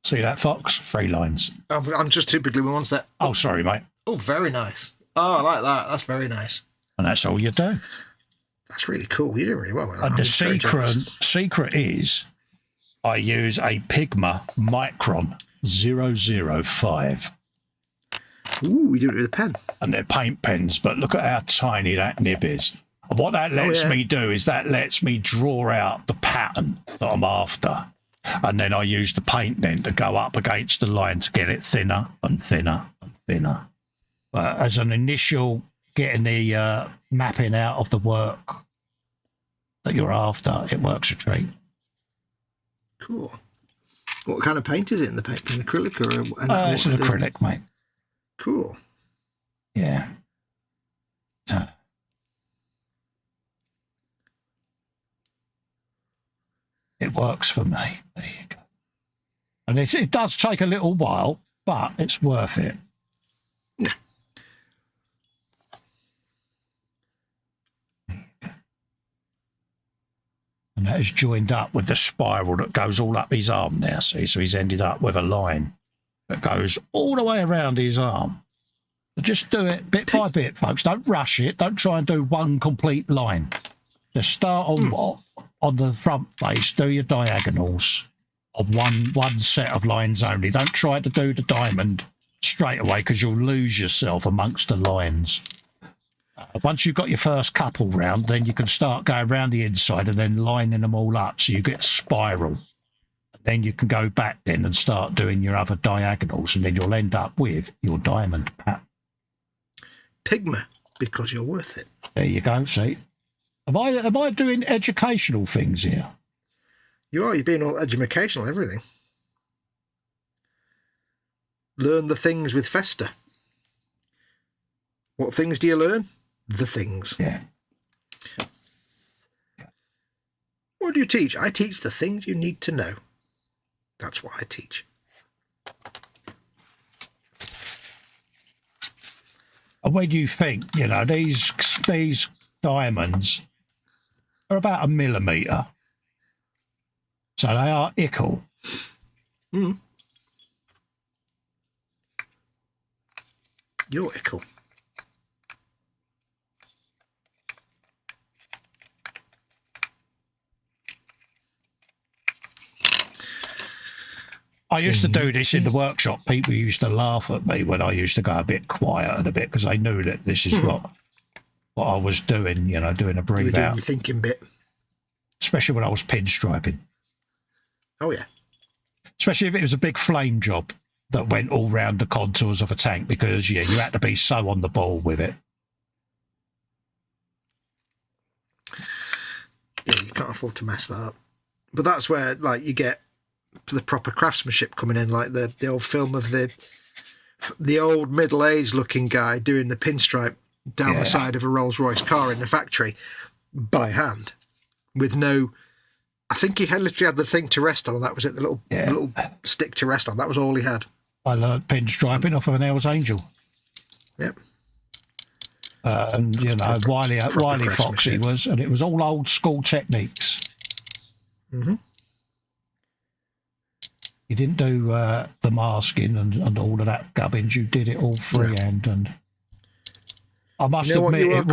See that, Fox? 3 lines. I'm just typically with one set. Oh, sorry, mate. Oh, very nice. Oh, I like that. That's very nice. And that's all you do. That's really cool. You did really well with that. And the secret is I use a Pigma Micron 005. Ooh, we do it with a pen. And they're paint pens, but look at how tiny that nib is. And what that lets me do is that lets me draw out the pattern that I'm after. And then I use the paint then to go up against the line to get it thinner and thinner and thinner. But as an initial getting the mapping out of the work that you're after, it works a treat. Cool. What kind of paint is it in the paint? An acrylic or it's an acrylic, mate. Cool. Yeah. It works for me. There you go. And it does take a little while, but it's worth it. Yeah. And that is joined up with the spiral that goes all up his arm now, see? So he's ended up with a line that goes all the way around his arm. So just do it bit by bit, folks. Don't rush it. Don't try and do one complete line. Just start on the front face, do your diagonals of one set of lines only. Don't try to do the diamond straight away because you'll lose yourself amongst the lines. Once you've got your first couple round, then you can start going around the inside and then lining them all up so you get a spiral. Then you can go back then and start doing your other diagonals, and then you'll end up with your diamond pattern. Pigma, because you're worth it. There you go, see? Am I doing educational things here? You are. You're being all educational, everything. Learn the things with Festa. What things do you learn? The things. Yeah. What do you teach? I teach the things you need to know. That's what I teach. And when you think, you know, these diamonds are about 1 millimetre. So they are ickle. Mm. You're ickle. I used to do this in the workshop. People used to laugh at me when I used to go a bit quiet and a bit because they knew that this is what I was doing, you know, doing a breathe You were doing out. your thinking bit. Especially when I was pinstriping. Oh, yeah. Especially if it was a big flame job that went all round the contours of a tank because, yeah, you had to be so on the ball with it. Yeah, you can't afford to mess that up. But that's where, like, you get the proper craftsmanship coming in, like the old film of the old middle-aged looking guy doing the pinstripe down the side of a Rolls-Royce car in the factory by hand with no... I think he literally had the thing to rest on, and that was it, the little stick to rest on. That was all he had. I learned pinstriping off of an Hell's Angel. Yep. And, you know, Wiley Fox he was, and it was all old school techniques. Mm-hmm. You didn't do the masking and all of that gubbins. You did it all freehand. And I must admit, it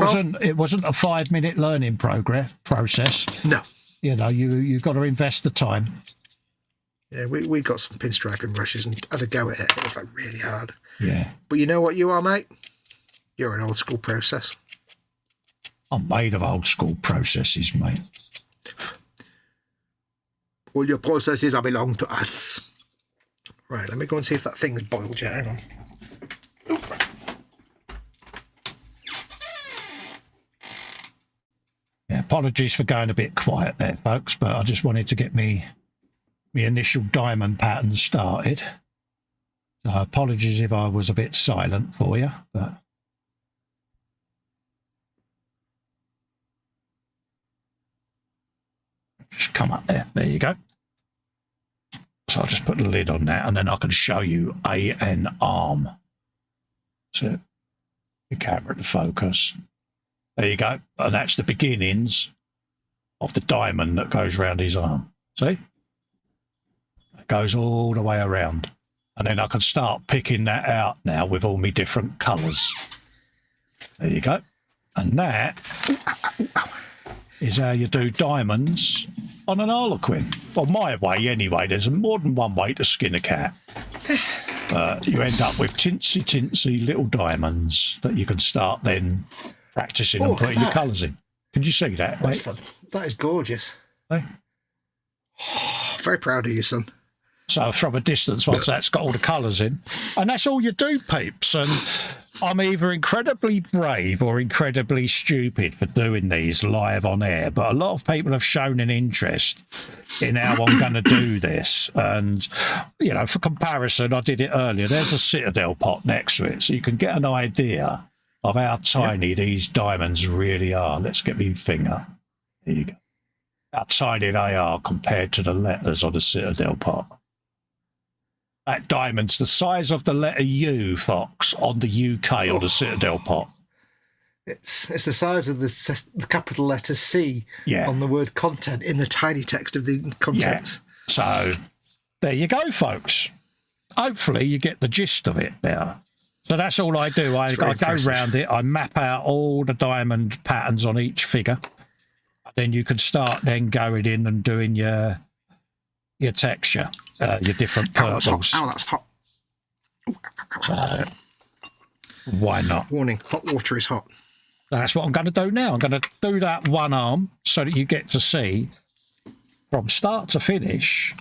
wasn't a 5-minute learning process. No. You know, you've got to invest the time. Yeah, we got some pinstriping brushes and had a go at it. It was like really hard. Yeah. But you know what you are, mate? You're an old school process. I'm made of old school processes, mate. All your processes are belong to us. Right, let me go and see if that thing's boiled yet. Hang on. Oop. Yeah, apologies for going a bit quiet there, folks, but I just wanted to get me initial diamond pattern started. So apologies if I was a bit silent for you, but just come up there. There you go. So I'll just put the lid on that, and then I can show you an arm. So the camera to focus. There you go. And that's the beginnings of the diamond that goes around his arm. See? It goes all the way around. And then I can start picking that out now with all my different colours. There you go. And that is how you do diamonds on an Harlequin. Well, my way anyway. There's more than one way to skin a cat. You end up with tinsy little diamonds that you can start then practicing and putting your colours in. Can you see that? That's fun. That is gorgeous. Hey? Very proud of you, son. So from a distance, once that's got all the colours in, and that's all you do, peeps. And I'm either incredibly brave or incredibly stupid for doing these live on air, but a lot of people have shown an interest in how I'm going to do this. And, you know, for comparison, I did it earlier. There's a Citadel pot next to it, so you can get an idea of how tiny these diamonds really are. Let's get my finger. There you go. How tiny they are compared to the letters on the Citadel pot. That diamond's the size of the letter U, Fox, on the UK or the Citadel pot. It's the size of the capital letter C on the word content in the tiny text of the contents. Yeah. So there you go, folks. Hopefully you get the gist of it now. So that's all I do. I go round it. I map out all the diamond patterns on each figure. Then you can start then going in and doing your texture, your different purples. Ow, that's hot. So why not? Warning, hot water is hot. That's what I'm going to do now. I'm going to do that one arm so that you get to see from start to finish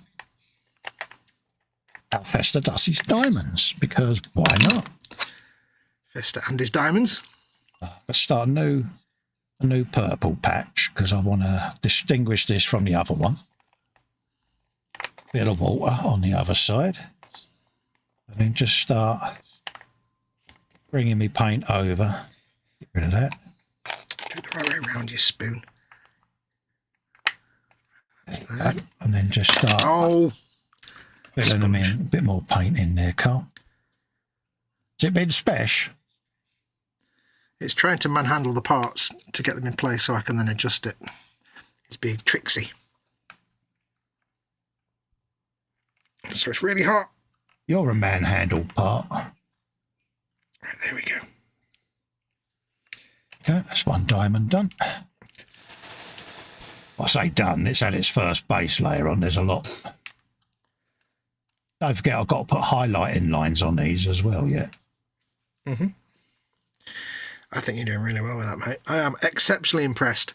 how Festa does his diamonds, because why not? Festa and his diamonds. Let's start a new purple patch because I want to distinguish this from the other one. Bit of water on the other side, and then just start bringing me paint over. Get rid of that. Do it the right way around, you spoon. That. And then just start filling them in. A bit more paint in there, Carl. Has it been special? It's trying to manhandle the parts to get them in place so I can then adjust it. It's being tricksy. So it's really hot. You're a manhandled part. Right, there we go. Okay, that's one diamond done. I say done, it's had its first base layer on. There's a lot. Don't forget, I've got to put highlighting lines on these as well yet. Mm-hmm. I think you're doing really well with that, mate. I am exceptionally impressed.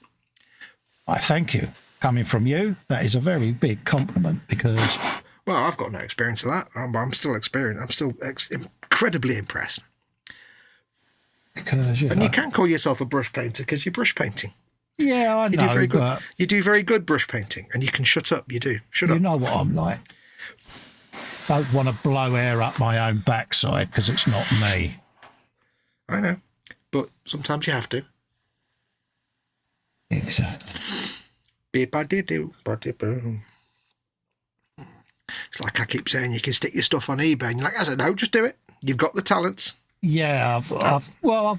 I thank you. Coming from you, that is a very big compliment because... Well, I've got no experience of that. I'm still experienced. I'm still incredibly impressed. Because, and you can call yourself a brush painter because you're brush painting. Yeah, I know, but... You do very good brush painting, and you can shut up. You do. Shut up. You know what I'm like. Don't want to blow air up my own backside because it's not me. I know, but sometimes you have to. Exactly. Beep-a-dee-doo-ba-dee-boom. It's like I keep saying, you can stick your stuff on eBay, and you're like, I said, no, just do it. You've got the talents. Yeah, I've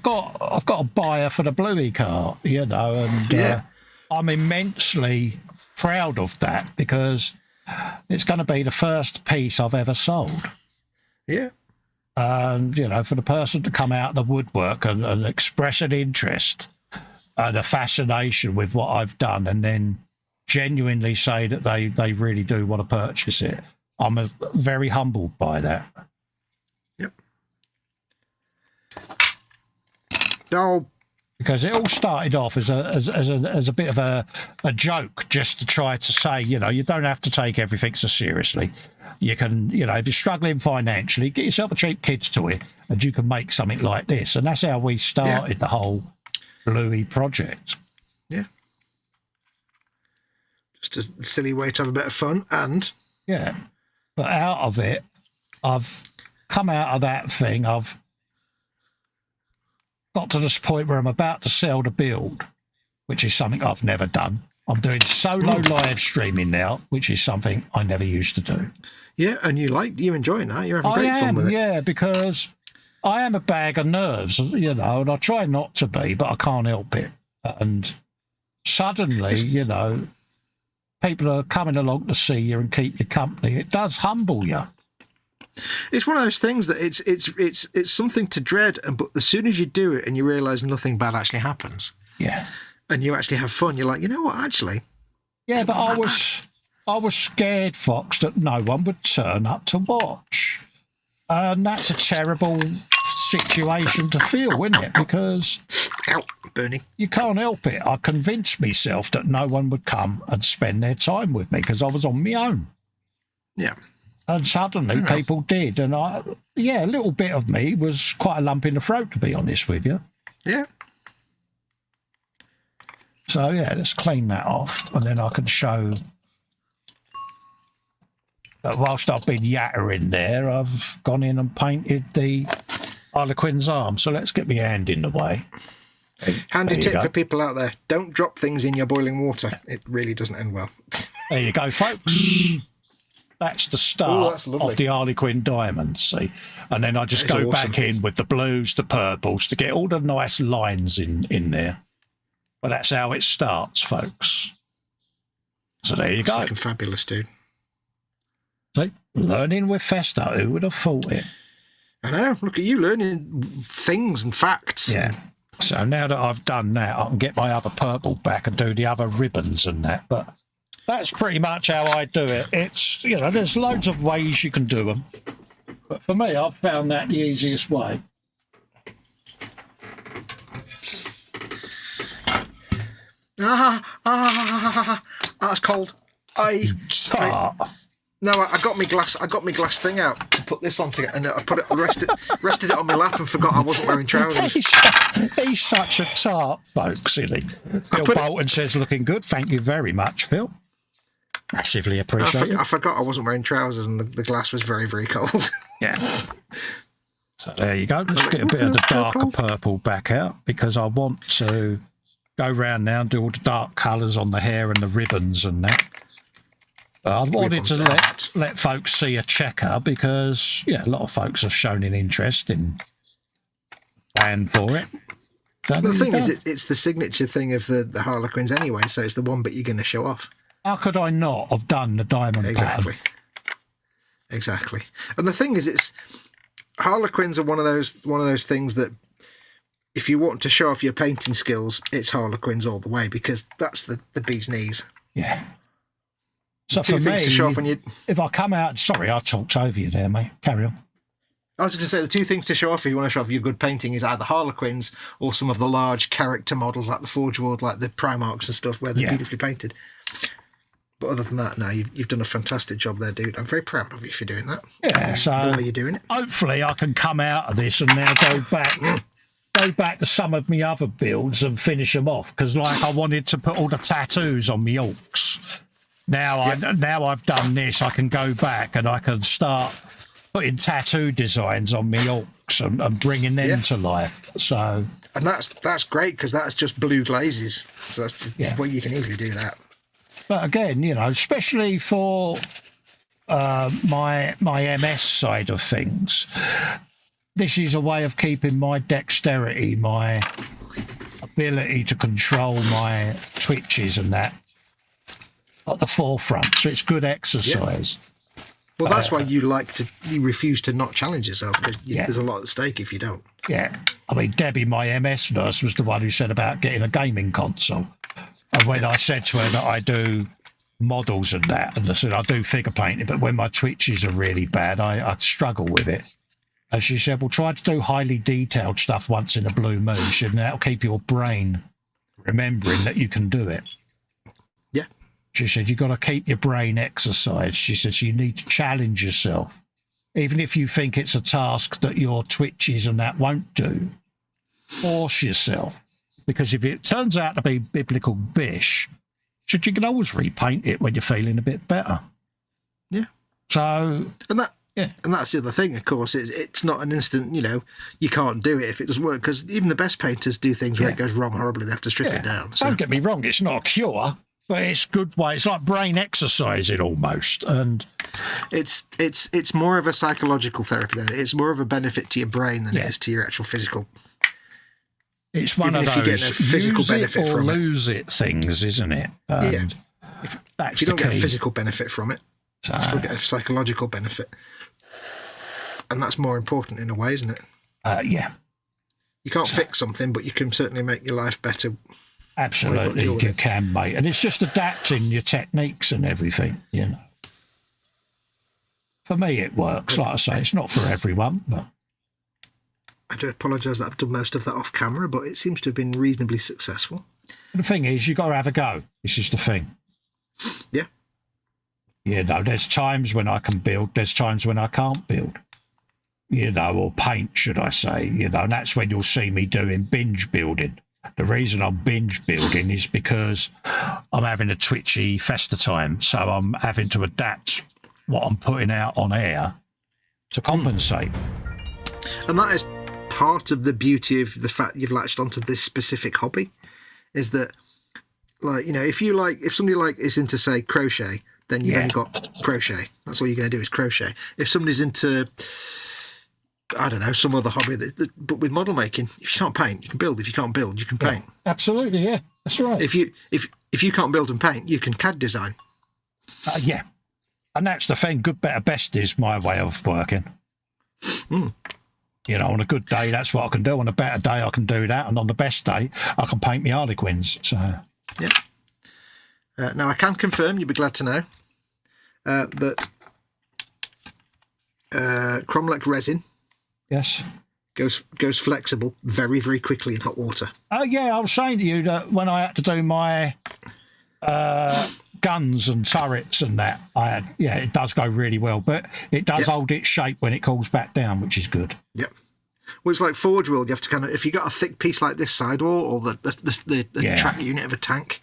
got a buyer for the Bluey cart, you know, and I'm immensely proud of that because it's going to be the first piece I've ever sold. Yeah. And, you know, for the person to come out of the woodwork and express an interest and a fascination with what I've done and then genuinely say that they really do want to purchase it, I'm very humbled by that. Yep. No. Because it all started off as a bit of a joke, just to try to say, you know, you don't have to take everything so seriously. You can, you know, if you're struggling financially, get yourself a cheap kid's toy and you can make something like this. And that's how we started the whole Bluey project. Yeah. Just a silly way to have a bit of fun and... Yeah. But out of it, I've come out of that thing, I've got to this point where I'm about to sell the build, which is something I've never done. I'm doing solo live streaming now, which is something I never used to do. Yeah, and you're enjoying that. You're having great fun with it. Yeah, because I am a bag of nerves, you know, and I try not to be, but I can't help it. And suddenly, you know, people are coming along to see you and keep you company. It does humble you. It's one of those things that it's something to dread, but as soon as you do it and you realise nothing bad actually happens, and you actually have fun, you're like, you know what, actually, but I was scared, Fox, that no one would turn up to watch, and that's a terrible situation to feel, isn't it? Because Bernie, you can't help it. I convinced myself that no one would come and spend their time with me because I was on my own. Yeah. And suddenly people did. And a little bit of me was quite a lump in the throat, to be honest with you. Yeah. So, let's clean that off. And then I can show that whilst I've been yattering there, I've gone in and painted the Harlequin's arm. So let's get my hand in the way. Handy tip for people out there. Don't drop things in your boiling water. It really doesn't end well. There you go, folks. That's the start of the Harlequin diamonds, see? And then I just go back in with the blues, the purples, to get all the nice lines in there. But that's how it starts, folks. So there you go. Looking fabulous, dude. See? Learning with Festa. Who would have thought it? I know. Look at you learning things and facts. Yeah. So now that I've done that, I can get my other purple back and do the other ribbons and that. But that's pretty much how I do it. It's, you know, there's loads of ways you can do them. But for me, I've found that the easiest way. That's cold. I got my glass thing out to put this on together, and I put it rested it on my lap and forgot I wasn't wearing trousers. He's such a tart, folks, isn't he? Phil Bolton says, looking good. Thank you very much, Phil. Massively appreciated. I forgot I wasn't wearing trousers, and the glass was very, very cold. Yeah. So there you go. Let's get a bit of the darker purple back out, because I want to go round now and do all the dark colours on the hair and the ribbons and that. I wanted to let folks see a checker because, a lot of folks have shown an interest in paying for it. So the thing is, it's the signature thing of the Harlequins anyway, so it's the one bit you're going to show off. How could I not have done the diamond pattern? Exactly. And the thing is, Harlequins are one of those things that if you want to show off your painting skills, it's Harlequins all the way, because that's the bee's knees. Yeah. So for me, to show off when if I come out, sorry, I talked over you there, mate. Carry on. I was going to say the two things to show off if you want to show off your good painting is either Harlequins or some of the large character models like the Forge World, like the Primarchs and stuff, where they're beautifully painted. But other than that, no, you've done a fantastic job there, dude. I'm very proud of you for doing that. Yeah, so the way you're doing it. Hopefully, I can come out of this and now go back to some of my other builds and finish them off, because I wanted to put all the tattoos on my orcs. Now I've done this, I can go back and I can start putting tattoo designs on my orcs and bringing them to life. So, and that's great, because that's just blue glazes. So that's just well, you can easily do that. But again, especially for my MS side of things, this is a way of keeping my dexterity, my ability to control my twitches and that at the forefront. So it's good exercise. Well, that's why you refuse to not challenge yourself, because there's a lot at stake if you don't. Yeah. I mean, Debbie, my MS nurse, was the one who said about getting a gaming console. And when I said to her that I do models and that, and I said I do figure painting, but when my twitches are really bad, I struggle with it. And she said, well, try to do highly detailed stuff once in a blue moon. She said, that'll keep your brain remembering that you can do it. Yeah. She said, you've got to keep your brain exercised. She said, so you need to challenge yourself. Even if you think it's a task that your twitches and that won't do, force yourself. Because if it turns out to be biblical bish, you can always repaint it when you're feeling a bit better. Yeah. So... And Yeah. And that's the other thing, of course. It's not an instant, you can't do it if it doesn't work, because even the best painters do things where it goes wrong horribly. They have to strip it down. So. Don't get me wrong, it's not a cure, but it's a good way. It's like brain exercising almost. And it's more of a psychological therapy than it's more of a benefit to your brain than it is to your actual physical. It's one of those if you get a physical use benefit it or from lose it things, isn't it? And if you don't get a physical benefit from it, you still get a psychological benefit. And that's more important in a way, isn't it? Yeah. You can't fix something, but you can certainly make your life better. Absolutely, you can, mate. And it's just adapting your techniques and everything, For me, it works. Like I say, it's not for everyone, but... I do apologise that I've done most of that off camera, but it seems to have been reasonably successful. The thing is, you've got to have a go. This is the thing. Yeah. There's times when I can build, there's times when I can't build. Or paint, should I say. And that's when you'll see me doing binge building. The reason I'm binge building is because I'm having a twitchy Festa time, so I'm having to adapt what I'm putting out on air to compensate. And that is part of the beauty of the fact you've latched onto this specific hobby, is that, if somebody is into, say, crochet, then you've only got crochet. That's all you're going to do is crochet. If somebody's into, I don't know, some other hobby, but with model making, if you can't paint, you can build. If you can't build, you can paint. Absolutely, yeah, that's right. If you can't build and paint, you can CAD design. And that's the thing. Good, better, best is my way of working. On a good day, that's what I can do. On a better day, I can do that. And on the best day, I can paint my Harlequins. So, yeah. Now, I can confirm, you'll be glad to know, that Cromlech resin goes flexible very, very quickly in hot water. Oh, yeah, I was saying to you that when I had to do my guns and turrets and that, it does go really well, but it does hold its shape when it cools back down, which is good. Yep. Well, it's like Forge World. You have to kind of, if you got a thick piece like this sidewall or the track unit of a tank.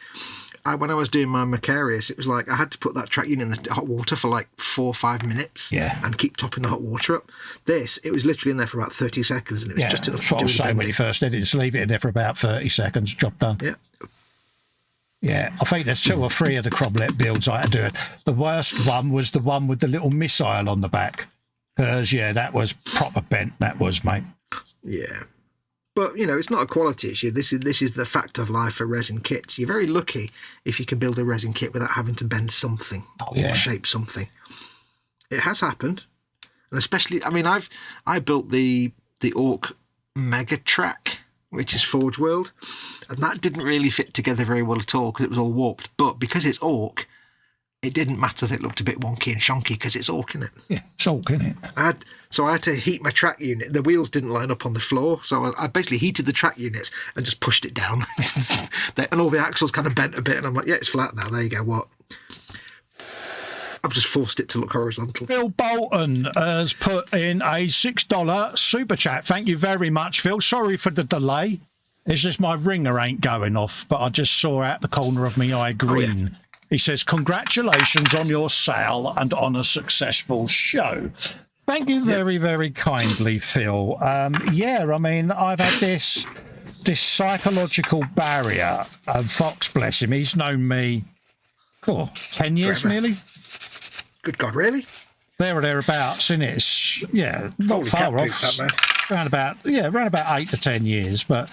When I was doing my Macarius, it was like I had to put that track unit in the hot water for like 4 or 5 minutes and keep topping the hot water up. It was literally in there for about 30 seconds, and it was just enough to do. That's what I was saying when you first did it. Just leave it in there for about 30 seconds, job done. Yeah. Yeah, I think there's 2 or 3 of the Cromlech builds I had to do it. The worst one was the one with the little missile on the back. Because, that was proper bent, that was, mate. Yeah. But, it's not a quality issue. This is the fact of life for resin kits. You're very lucky if you can build a resin kit without having to bend something or shape something. It has happened. And especially, I built the Orc Mega Track, which is Forge World, and that didn't really fit together very well at all because it was all warped. But because it's Orc, it didn't matter that it looked a bit wonky and shonky because it's Orc, isn't it? Yeah, it's Orc, isn't it? I had to heat my track unit. The wheels didn't line up on the floor, so I basically heated the track units and just pushed it down. And all the axles kind of bent a bit, and I'm like, it's flat now. There you go. What? I've just forced it to look horizontal. Phil Bolton has put in a $6 super chat. Thank you very much, Phil. Sorry for the delay. It's just my ringer ain't going off, but I just saw out the corner of my eye green. Oh, yeah. He says, congratulations on your sale and on a successful show. Thank you very, very kindly, Phil. I've had this psychological barrier. Fox, bless him, he's known me, 10 years nearly. Good God, really? There or thereabouts, isn't it? It's, not far off. Around about 8 to 10 years. But,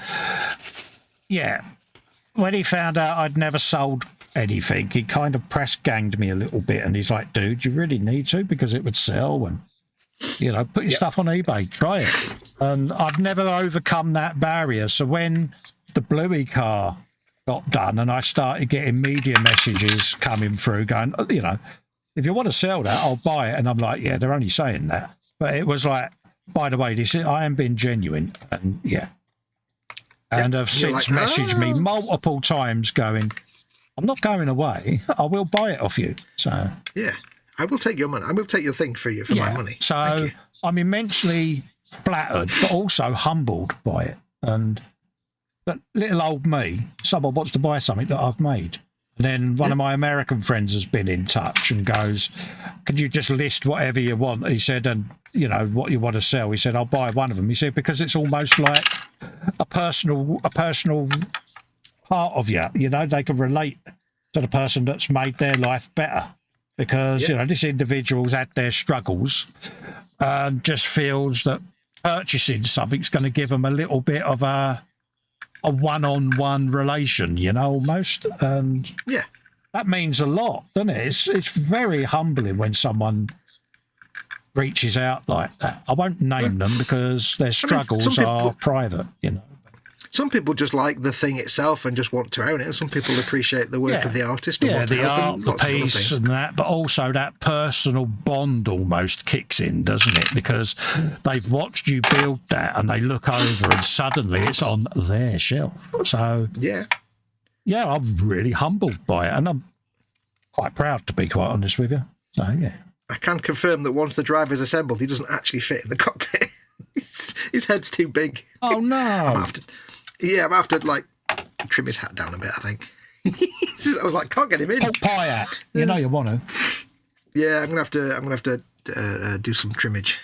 when he found out I'd never sold anything, he kind of press ganged me a little bit, and he's like, dude, you really need to, because it would sell, and put your stuff on eBay, try it. And I've never overcome that barrier. So when the Bluey car got done and I started getting media messages coming through going, if you want to sell that, I'll buy it, and I'm like, they're only saying that, but it was like, by the way, I am being genuine, and and have since messaged me multiple times going, I'm not going away. I will buy it off you. So I will take your money. I will take your thing for you for my money. So I'm immensely flattered, but also humbled by it. And that little old me, someone wants to buy something that I've made. And then one of my American friends has been in touch and goes, "Could you just list whatever you want?" He said, "and you know what you want to sell." He said, "I'll buy one of them." He said, "Because it's almost like a personal part of you. You know, they can relate to the person that's made their life better because you know this individual's had their struggles and just feels that purchasing something's going to give them a little bit of a one-on-one relation, you know, almost. And yeah, that means a lot, doesn't it? It's very humbling when someone reaches out like that. I won't name them because their struggles are private, you know. Some people just like the thing itself and just want to own it, and some people appreciate the work of the artist. And the art, the piece and that, but also that personal bond almost kicks in, doesn't it? Because they've watched you build that and they look over and suddenly it's on their shelf. So, yeah, I'm really humbled by it and I'm quite proud, to be quite honest with you. So, yeah. I can confirm that once the driver's assembled, he doesn't actually fit in the cockpit. His head's too big. Oh, no. I'm gonna have to like trim his hat down a bit, I think. I was like, can't get him in. Pie hat. You know you want to. Yeah, I'm gonna have to do some trimmage.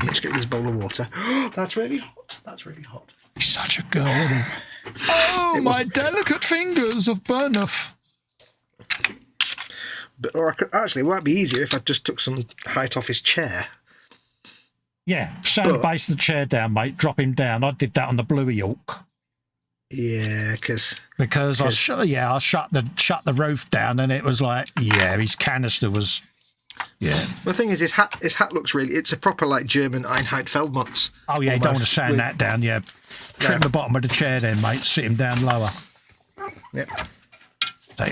Let's get this bowl of water. That's really hot. That's really hot. He's such a girl, isn't he? Oh, my delicate fingers of Burnouth. Actually, it might be easier if I just took some height off his chair. Yeah, stand the base of the chair down, mate. Drop him down. I did that on the Bluey York. Yeah, because I shut the roof down, and it was like, his canister was, The thing is, his hat looks really. It's a proper like German Einheit Feldmutz. Oh yeah, you don't want to sand that down. Yeah, trim the bottom of the chair, then, mate. Sit him down lower. Yep. So,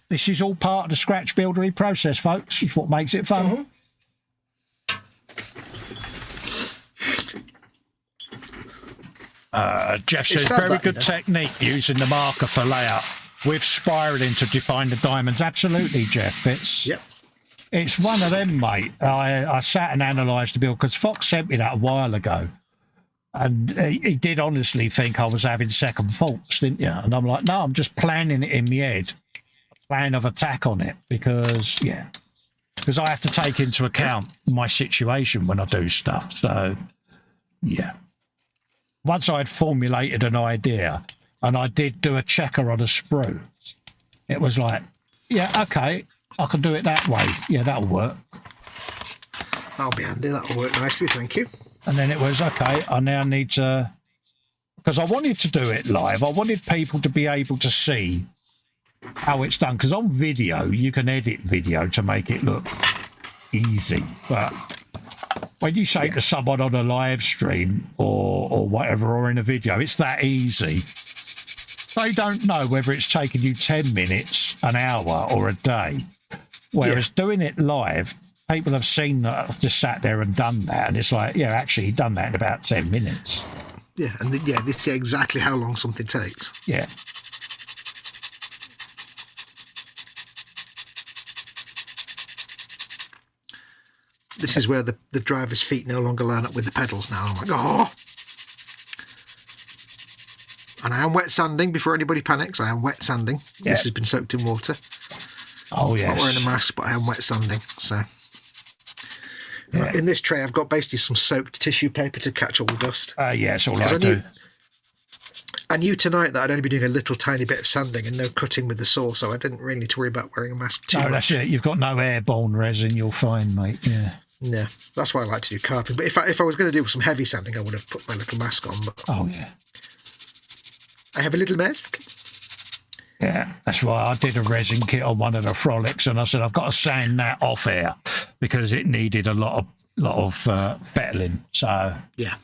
this is all part of the scratch buildery process, folks. It's what makes it fun. Mm-hmm. Jeff says, very good technique using the marker for layout with spiraling to define the diamonds. Absolutely, Jeff. It's one of them, mate. I sat and analysed the build because Fox sent me that a while ago. And he did honestly think I was having second thoughts, didn't you? And I'm like, no, I'm just planning it in my head. Plan of attack on it because I have to take into account my situation when I do stuff. So, yeah. Once I had formulated an idea and I did do a checker on a sprue, it was like, okay, I can do it that way. Yeah, that'll work. That'll be handy. That'll work nicely. Thank you. And then it was, okay, I now need to, because I wanted to do it live. I wanted people to be able to see how it's done. Because on video, you can edit video to make it look easy. But when you say to someone on a live stream or whatever, or in a video, it's that easy. They don't know whether it's taken you 10 minutes, an hour, or a day. Whereas doing it live, people have seen that I've just sat there and done that. And it's like, actually, you've done that in about 10 minutes. Yeah, and they see exactly how long something takes. Yeah. This is where the driver's feet no longer line up with the pedals now. I'm like, oh. And I am wet sanding before anybody panics. I am wet sanding. Yeah. This has been soaked in water. Oh, yes. I'm not wearing a mask, but I am wet sanding. So in this tray, I've got basically some soaked tissue paper to catch all the dust. It's all I do. I knew tonight that I'd only be doing a little tiny bit of sanding and no cutting with the saw, so I didn't really need to worry about wearing a mask too much. That's it. You've got no airborne resin. You're fine, mate. Yeah. Yeah, that's why I like to do carping. But if I was going to do some heavy sanding, I would have put my little mask on. But I have a little mask. Yeah, that's why I did a resin kit on one of the Frolics, and I said I've got to sand that off air because it needed a lot of fettling. So yeah.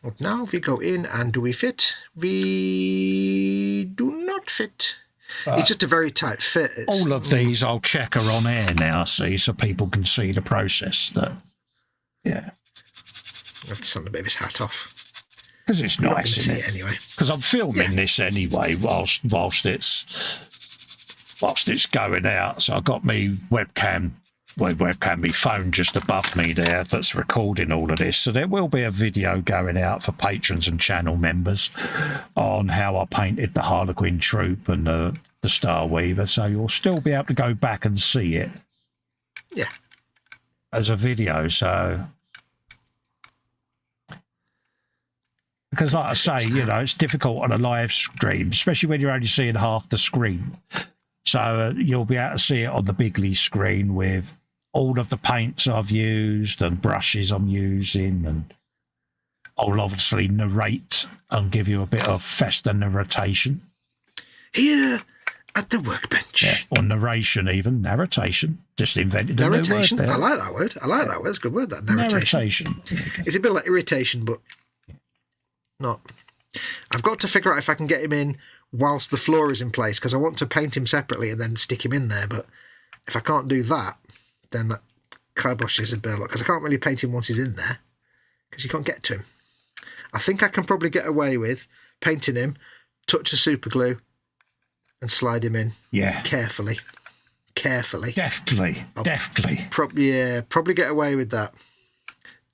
But now we go in and do we fit? We do not fit. It's just a very tight fit. All of these I'll checker on air now, see, so people can see the process. I have to sand a bit of his hat off. Because it's nice, isn't it? Anyway. Because I'm filming this anyway whilst it's going out. So I got me webcam webcam, my phone just above me there that's recording all of this. So there will be a video going out for patrons and channel members on how I painted the Harlequin troop and the Starweaver. So you'll still be able to go back and see it. Yeah. As a video, so... Because like I say, you know, it's difficult on a live stream, especially when you're only seeing half the screen. So you'll be able to see it on the bigly screen with all of the paints I've used and brushes I'm using, and I'll obviously narrate and give you a bit of Festa narration. Here at the workbench. Yeah, or narration even, narration. Just invented a new word there. I like that word. I like that word. It's a good word, that narration. It's a bit like irritation, but not. I've got to figure out if I can get him in whilst the floor is in place, because I want to paint him separately and then stick him in there. But if I can't do that, then that kibosh is a bit, because I can't really paint him once he's in there, because you can't get to him. I think I can probably get away with painting him, touch of super glue, and slide him in. Yeah. Carefully. Deftly. Probably get away with that.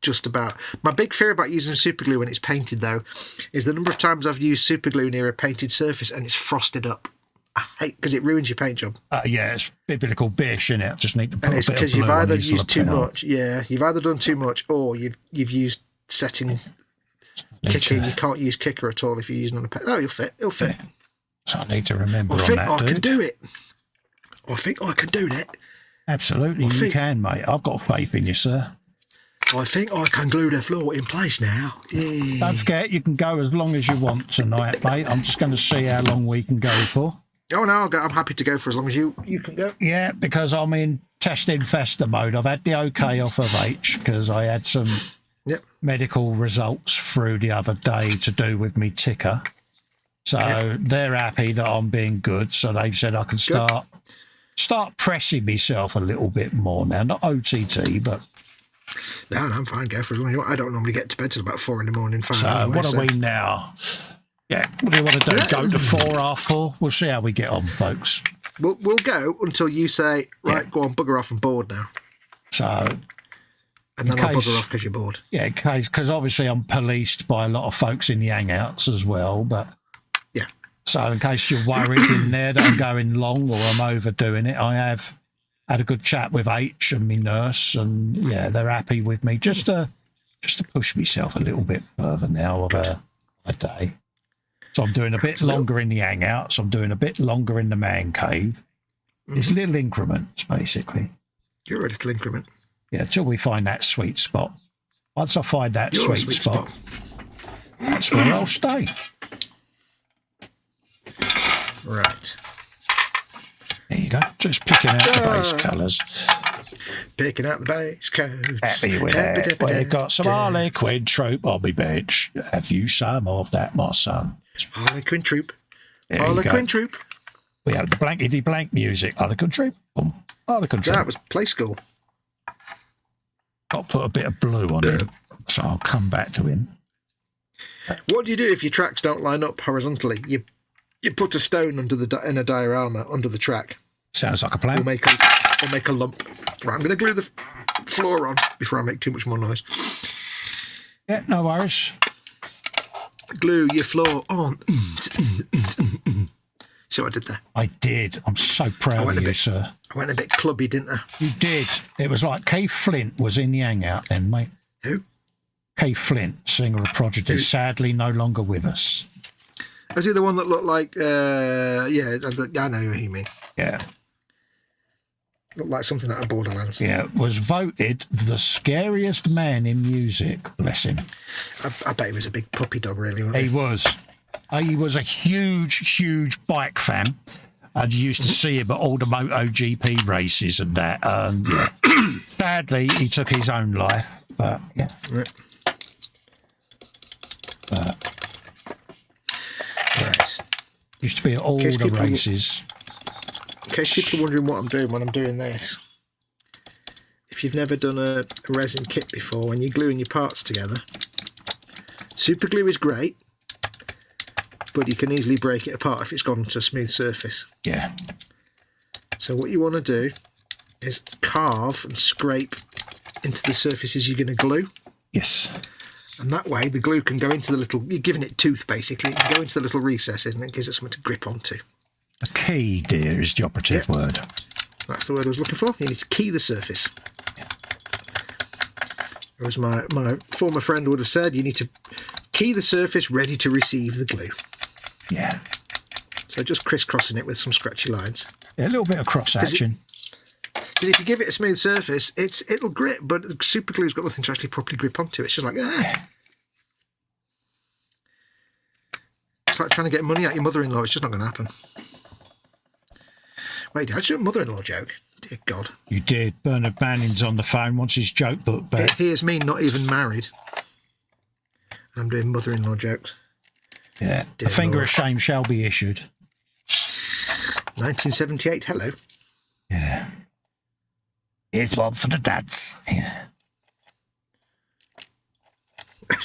Just about. My big fear about using super glue when it's painted, though, is the number of times I've used super glue near a painted surface and it's frosted up. I hate, because it ruins your paint job. Yeah, it's biblical bish, isn't it? Just need to put and it's a bit because of you've blue either on his used too lapel. much. Yeah, you've either done too much, or you've used setting kicker. You can't use kicker at all if you're using on a paint. Oh, it'll fit. Yeah. So I need to remember I on think that, I dude. can do it. I think I can do that. Absolutely, you can, mate. I've got faith in you, sir. I think I can glue the floor in place now. Yeah. Don't forget, you can go as long as you want tonight, mate. I'm just going to see how long we can go for. Oh, no, I'm happy to go for as long as you can go. Yeah, because I'm in testing Festa mode. I've had the OK off of H because I had some medical results through the other day to do with me ticker. So they're happy that I'm being good. So they've said I can start pressing myself a little bit more now. Not OTT, but... No, I'm fine. Go for as long as you want. I don't normally get to bed till about 4 in the morning. So what are we now? Yeah, what do you want to do? Go to 4 after 4? We'll see how we get on, folks. We'll go until you say, right, go on, bugger off, I'm bored now. So... And then I'll bugger off because you're bored. Yeah, because obviously I'm policed by a lot of folks in the hangouts as well, but... Yeah. So in case you're worried in there that I'm going long or I'm overdoing it, I have had a good chat with H and my nurse, and yeah, they're happy with me just to push myself a little bit further now of a day. So I'm doing a bit longer in the hangouts. I'm doing a bit longer in the man cave. It's little increments, basically. You're a little increment. Yeah, until we find that sweet spot. Once I find that sweet spot, that's where I'll stay. Right. There you go. Just picking out the base colours. Picking out the base coats. Happy with that. We've got some Harlequin troop on my bench. Have you some of that, my son? Harlequin troop. There Harlequin troop. We have the blankety blank music. Harlequin troop. Boom. Harlequin troop. That was play school. I'll put a bit of blue on him, so I'll come back to him. What do you do if your tracks don't line up horizontally? You put a stone under in a diorama under the track. Sounds like a plan. We'll make a lump. Right, I'm going to glue the floor on before I make too much more noise. Yeah, no worries. Glue your floor on. See what I did there? I did. I'm so proud of you, sir. I went a bit clubby, didn't I? You did. It was like Keith Flint was in the hangout then, mate. Who? Keith Flint, singer of Prodigy, sadly no longer with us. Was he the one that looked like, I know who you mean. Yeah. Looked like something out of Borderlands. Yeah, was voted the scariest man in music, bless him. I bet he was a big puppy dog, really, wasn't he? He was. He was a huge bike fan. And you used to see him at all the MotoGP races and that. Yeah. Sadly, he took his own life. But, yeah. Right. Right. Used to be at all the races. In case people are wondering what I'm doing when I'm doing this. If you've never done a resin kit before, when you're gluing your parts together, super glue is great, but you can easily break it apart if it's gone to a smooth surface. Yeah. So what you want to do is carve and scrape into the surfaces you're going to glue. Yes. And that way the glue can go into the little, you're giving it tooth basically, it can go into the little recesses and it gives it something to grip onto. A key, dear, is the operative word. That's the word I was looking for. You need to key the surface. Or as my former friend would have said, you need to key the surface ready to receive the glue. Yeah. So just crisscrossing it with some scratchy lines. Yeah, a little bit of cross action. Because if you give it a smooth surface, it'll grip, but the super glue's got nothing to actually properly grip onto. It's just like, It's like trying to get money out your mother-in-law. It's just not going to happen. Wait, did I do a mother-in-law joke? Dear God. You did. Bernard Manning's on the phone, wants his joke book back. Here's me not even married. I'm doing mother-in-law jokes. Yeah. Dear a finger Lord. of shame shall be issued. 1978, hello. Yeah. Here's one for the dads. Yeah. I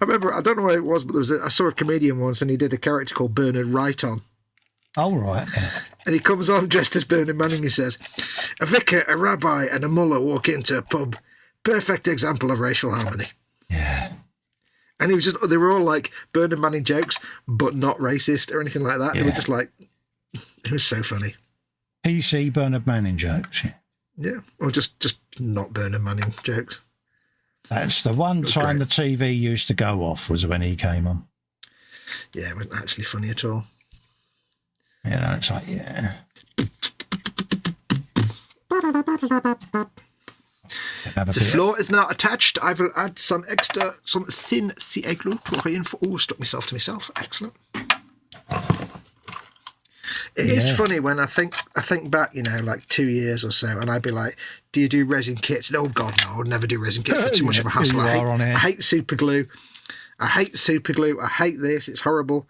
remember, I don't know what it was, but I saw a comedian once and he did a character called Bernard Wright-On. Oh, right. Yeah. And he comes on dressed as Bernard Manning. He says, a vicar, a rabbi, and a mullah walk into a pub. Perfect example of racial harmony. Yeah. And he was just, they were all like Bernard Manning jokes, but not racist or anything like that. They were just like, it was so funny. PC Bernard Manning jokes. Yeah. Yeah. Or just not Bernard Manning jokes. That's the one time the TV used to go off was when he came on. Yeah, it wasn't actually funny at all. You know, it's like, yeah. The floor is now attached. I will add some sin siècle pour rien. Oh, stuck myself to myself. Excellent. It is funny when I think back, you know, like 2 years or so, and I'd be like, do you do resin kits? No, God, no, I would never do resin kits. They're too much of a hassle. I hate super glue. I hate super glue. I hate this. It's horrible.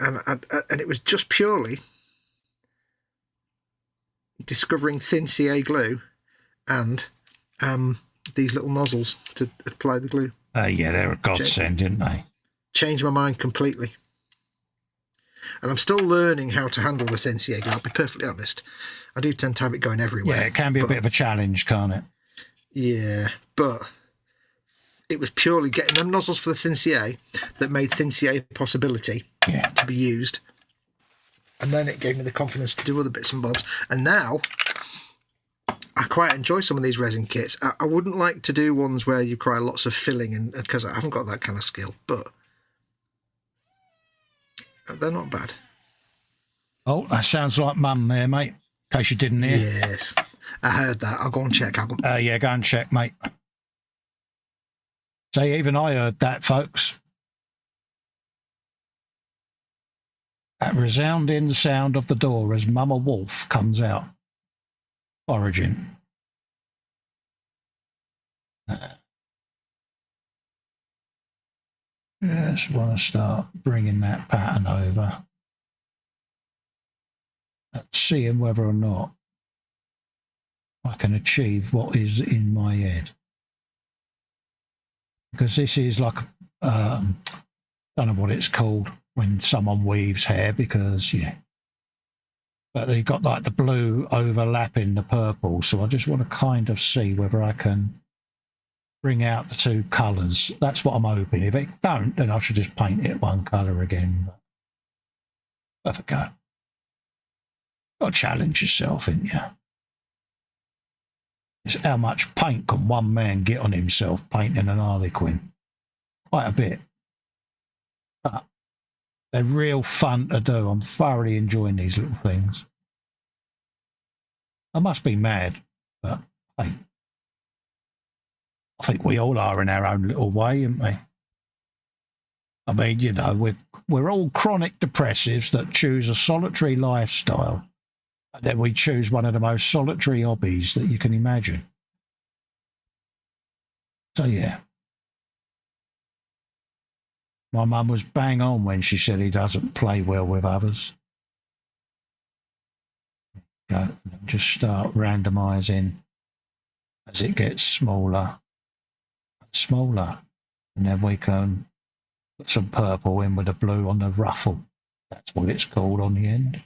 And it was just purely discovering thin CA glue and these little nozzles to apply the glue. Yeah, they're a godsend, didn't they? Changed my mind completely. And I'm still learning how to handle the thin CA glue, I'll be perfectly honest. I do tend to have it going everywhere. Yeah, it can be a bit of a challenge, can't it? Yeah, but it was purely getting them nozzles for the thin CA that made thin CA a possibility to be used. And then it gave me the confidence to do other bits and bobs. And now I quite enjoy some of these resin kits. I wouldn't like to do ones where you require lots of filling, and because I haven't got that kind of skill, but they're not bad. Oh, that sounds like Mum there, mate. In case you didn't hear. Yes, I heard that. I'll go and check. Yeah, go and check, mate. So even I heard that, folks. That resounding sound of the door as Mama Wolf comes out. Origin. Just want to start bringing that pattern over and seeing whether or not I can achieve what is in my head. Because this is like, don't know what it's called when someone weaves hair, because, but they got like the blue overlapping the purple, so I just want to kind of see whether I can bring out the two colours. That's what I'm hoping. If it don't, then I should just paint it one colour again. Have a go. Got to challenge yourself, ain't you? It's how much paint can one man get on himself painting an Harlequin? Quite a bit. But they're real fun to do. I'm thoroughly enjoying these little things. I must be mad, but hey, I think we all are in our own little way, aren't we? I mean, you know, we're all chronic depressives that choose a solitary lifestyle. And then we choose one of the most solitary hobbies that you can imagine. So, yeah. My mum was bang on when she said he doesn't play well with others. Go, just start randomising as it gets smaller and smaller. And then we can put some purple in with the blue on the ruffle. That's what it's called on the end.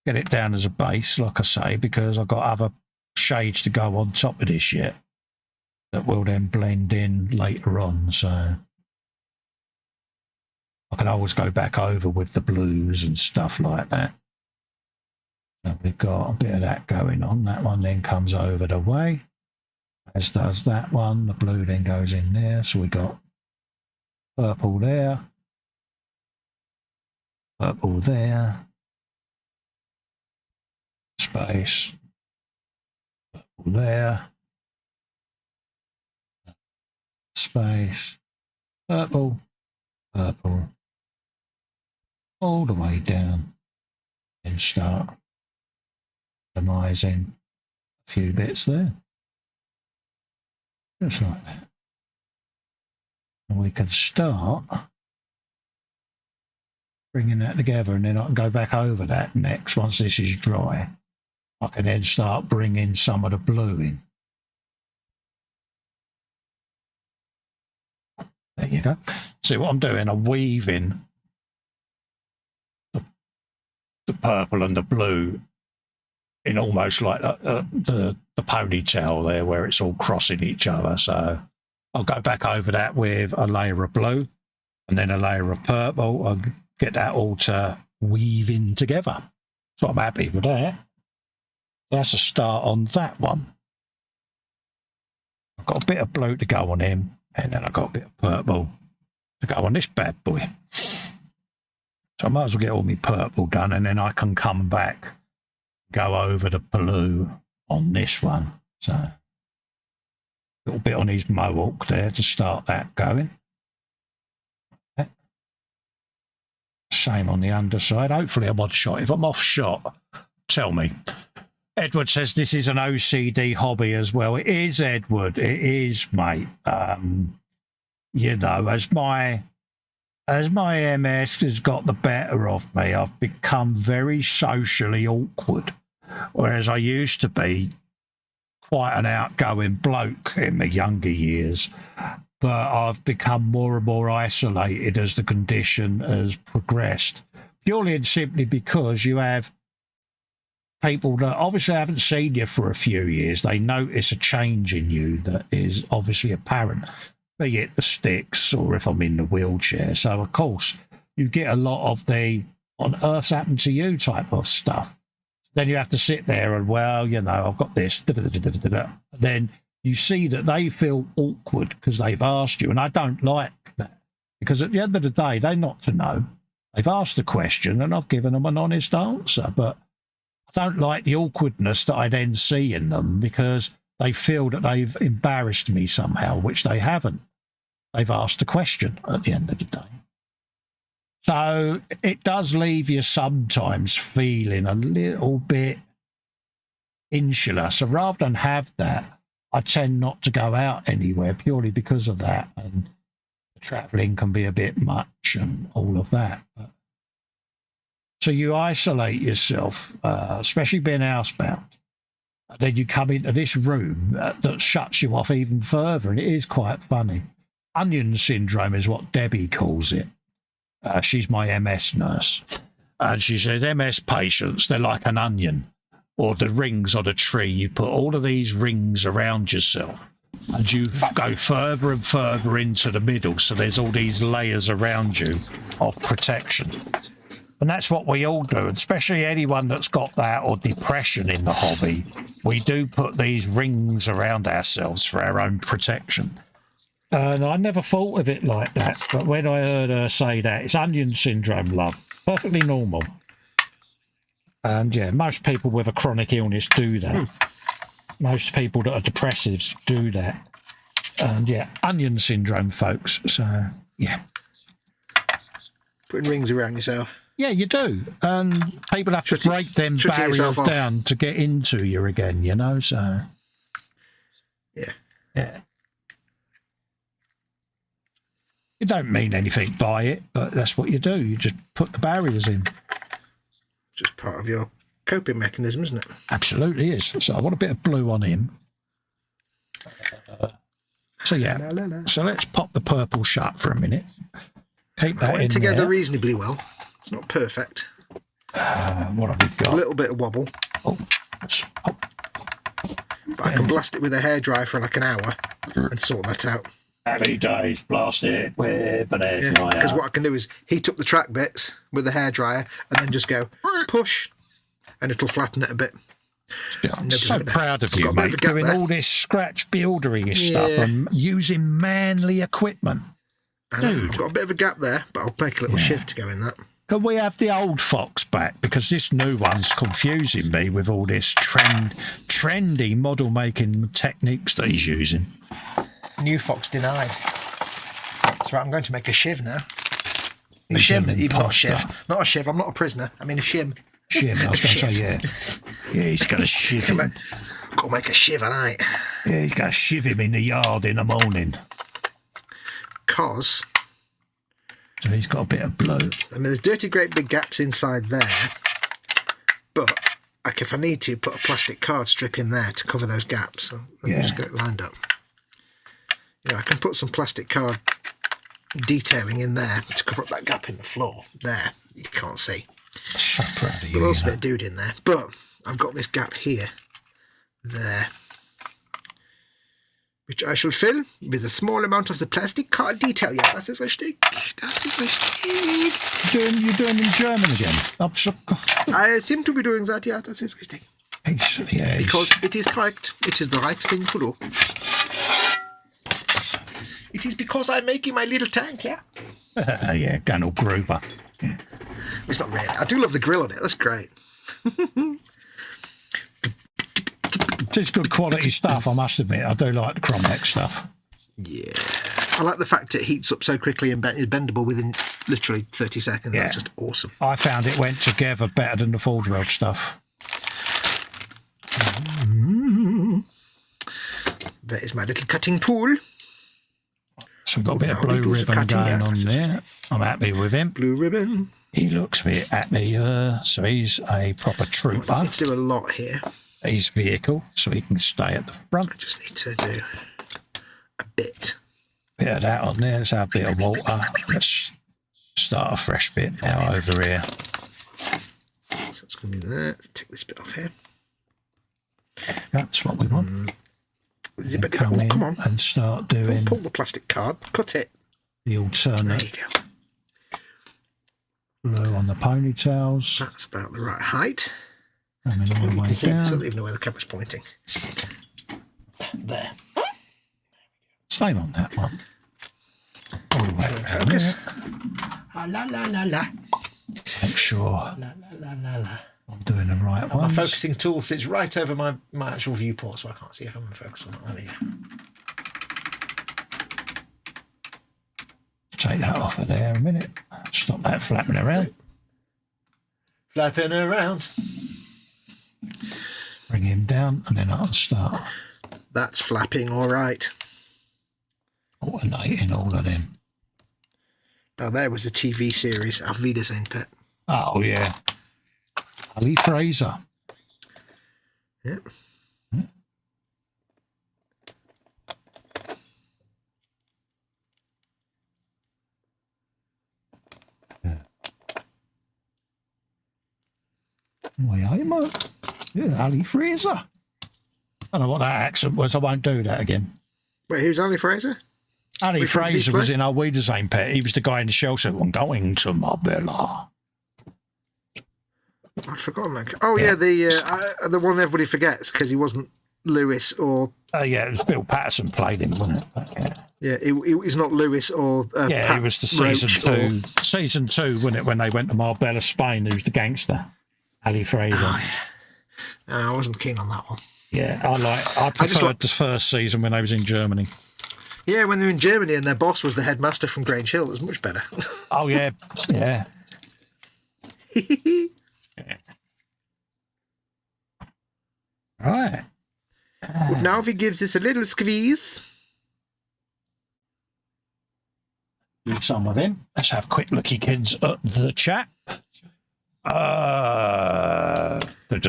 get it down as a base, like I say, because I've got other shades to go on top of this yet that will then blend in later on. So I can always go back over with the blues and stuff like that. So we've got a bit of that going on. That one then comes over the way, as does that one. The blue then goes in there. So we've got purple there, purple there, space, purple there, space, purple, purple, all the way down, and start randomizing a few bits there, just like that. And we can start bringing that together, and then I can go back over that next. Once this is dry, I can then start bringing some of the blue in. There you go. See what I'm doing? I'm weaving the purple and the blue in almost like the ponytail there, where it's all crossing each other. So I'll go back over that with a layer of blue and then a layer of purple. I'll get that all to weave in together. So I'm happy with that. That's a start on that one. I've got a bit of blue to go on him, and then I've got a bit of purple to go on this bad boy. So I might as well get all my purple done, and then I can come back, go over the blue on this one. So a little bit on his mohawk there to start that going. Same on the underside. Hopefully I'm on shot. If I'm off shot, tell me. Edward says this is an OCD hobby as well. It is, Edward. It is, mate. You know, as my MS has got the better of me, I've become very socially awkward, whereas I used to be quite an outgoing bloke in the younger years. But I've become more and more isolated as the condition has progressed, purely and simply because you have people that obviously haven't seen you for a few years. They notice a change in you that is obviously apparent, be it the sticks or if I'm in the wheelchair. So, of course, you get a lot of the "on earth's happened to you" type of stuff. Then you have to sit there and, well, you know, I've got this. Then you see that they feel awkward because they've asked you. And I don't like that, because at the end of the day, they're not to know. They've asked a question and I've given them an honest answer. But I don't like the awkwardness that I then see in them, because they feel that they've embarrassed me somehow, which they haven't. They've asked a question at the end of the day. So it does leave you sometimes feeling a little bit insular. So rather than have that, I tend not to go out anywhere purely because of that. And the travelling can be a bit much and all of that. But, so you isolate yourself, especially being housebound. And then you come into this room that shuts you off even further. And it is quite funny. Onion syndrome is what Debbie calls it. She's my MS nurse. And she says MS patients, they're like an onion, or the rings on a tree. You put all of these rings around yourself and you go further and further into the middle. So there's all these layers around you of protection. And that's what we all do, especially anyone that's got that or depression in the hobby. We do put these rings around ourselves for our own protection. And I never thought of it like that. But when I heard her say that, it's onion syndrome, love. Perfectly normal. And yeah, most people with a chronic illness do that. Most people that are depressives do that. And yeah, onion syndrome, folks. So yeah. Putting rings around yourself. Yeah, you do. And people have to break them barriers down to get into you again, you know, so. Yeah. Yeah. You don't mean anything by it, but that's what you do. You just put the barriers in. Just part of your coping mechanism, isn't it? Absolutely is. So I want a bit of blue on him. So yeah. So let's pop the purple shut for a minute. Keep that in together there. reasonably well. It's not perfect. What have we A got? little bit of wobble. Oh, But I can blast it with a hairdryer for like an hour and sort that out. happy days, blast it with an air dryer. Because what I can do is heat up the track bits with the hairdryer and then just go push and it'll flatten it a bit. I'm so proud of you, got a bit of mate, a gap doing there. all this scratch buildering stuff and using manly equipment. I've got a bit of a gap there, but I'll make a little shift to go in that. Can we have the old Fox back? Because this new one's confusing me with all this trendy model making techniques that he's using. New Fox denied. That's right, I'm going to make a shiv now. A He's shim, an even not a imposter. shiv. Not a shiv, I'm not a prisoner. I mean a shim. Shiv, I was going to say, yeah. Yeah, he's going to shiv him. Got to make a shiv at night. Yeah, he's going to shiv him in the yard in the morning. Because, So he's got a bit of blue. I mean, there's dirty great big gaps inside there, but like if I need to, put a plastic card strip in there to cover those gaps. So let me just get it lined up. You know, I can put some plastic card detailing in there to cover up that gap in the floor. There, you can't see. So proud of you. But also a bit of dude in there. But I've got this gap here, there, which I shall fill with a small amount of the plastic card detail. Yeah, das ist richtig. Das ist richtig. You're doing in German again. I seem to be doing that, yeah, das ist richtig. Because it is correct. It is the right thing to do. It is because I'm making my little tank, yeah? Yeah, going all Gruber. Yeah. It's not really. I do love the grill on it. That's great. It's good quality stuff, I must admit. I do like the Cromlech stuff. Yeah. I like the fact it heats up so quickly and is bendable within literally 30 seconds. Yeah. That's just awesome. I found it went together better than the Forge World stuff. That is my little cutting tool. So we've got a bit of blue ribbon going on there. I'm happy with him. Blue ribbon. He looks a bit happy. So he's a proper trooper. I need to do a lot here. He's vehicle, so he can stay at the front. I just need to do a bit. Bit of that on there. Let's have a bit of water. Let's start a fresh bit now over here. So it's going to be there. Let's take this bit off here. That's what we want. Zip it. Come in Come on. and start doing Pull the plastic card. Cut it. the There alternate you go. blue on the ponytails. That's about the right height. Coming all the You way can see, I down. don't even know where the camera's pointing. There. Same on that one. All the way around Focus. there. Ah, la la la la. Make sure La la la la la. I'm doing the right My ones. focusing tool sits right over my actual viewport, so I can't see if I'm in focus or not. There we go. Take that off of there a minute. Stop that flapping around. Flapping around. Bring him down and then I'll start That's flapping all right. alternating all of them. Now there was a TV series, How.to. Pet. Oh, yeah. Ali Fraser. Yep. Why are you, mate? Yeah, Ali Fraser. I don't know what that accent was. I won't do that again. Wait, who's Ali Fraser? Ali Which one did he Fraser was play? in our How.to. Pet. He was the guy in the shelter. I'm going to Marbella. I've forgotten that. Oh yeah, the one everybody forgets because he wasn't Lewis or Yeah, it was Bill Patterson played him, wasn't it? But, yeah, he's not Lewis or yeah, Pat he was the Roach season or- two. Season two, wasn't it? When they went to Marbella, Spain, he was the gangster. Ali Fraser. Oh, yeah. I wasn't keen on that one. Yeah, I preferred the first season when they was in Germany. Yeah, when they were in Germany and their boss was the headmaster from Grange Hill, it was much better. Oh yeah, yeah. Right. But now if he gives this a little squeeze. Do some of him. Let's have a quick looky, kids, at the chap. That's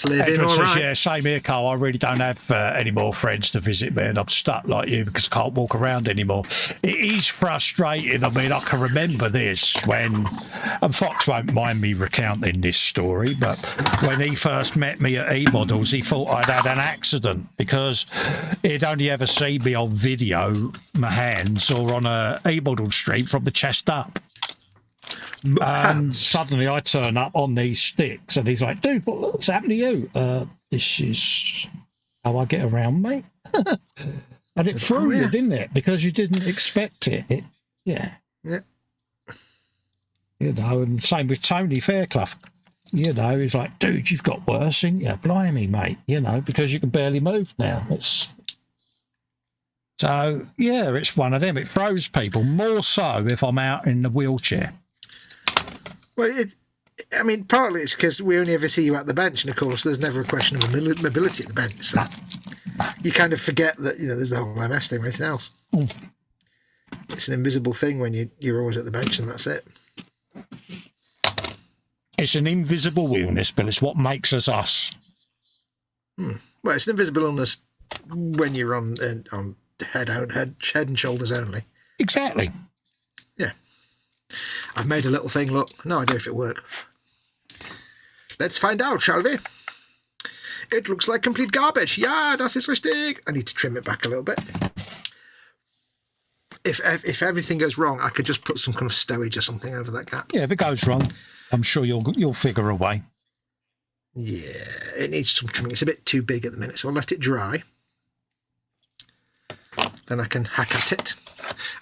living Edward all says, right. yeah, same here, Carl. I really don't have any more friends to visit me, and I'm stuck like you because I can't walk around anymore. It is frustrating. I mean, I can remember this when, and Fox won't mind me recounting this story, but when he first met me at E-Models, he thought I'd had an accident because he'd only ever seen me on video, my hands, or on a E-Model street from the chest up. And suddenly I turn up on these sticks and he's like, dude, what's happened to you? This is how I get around, mate. And it threw you, didn't it? Because you didn't expect it. Yeah. You know, and same with Tony Fairclough. You know, he's like, dude, you've got worse, ain't you? Blimey, mate. You know, because you can barely move now. So, yeah, it's one of them. It throws people, more so if I'm out in the wheelchair. Well, I mean, partly it's because we only ever see you at the bench, and of course, there's never a question of mobility at the bench. So you kind of forget that, you know, there's the whole MS thing or anything else. It's an invisible thing when you're always at the bench, and that's it. It's an invisible illness, but it's what makes us us. Well, it's an invisible illness when you're on head and shoulders only. Exactly. Yeah. I've made a little thing, look. No idea if it worked. Let's find out, shall we? It looks like complete garbage. Yeah, das ist richtig. I need to trim it back a little bit. If everything goes wrong, I could just put some kind of stowage or something over that gap. Yeah, if it goes wrong, I'm sure you'll figure a way. Yeah, it needs some trimming. It's a bit too big at the minute, so I'll let it dry. Then I can hack at it.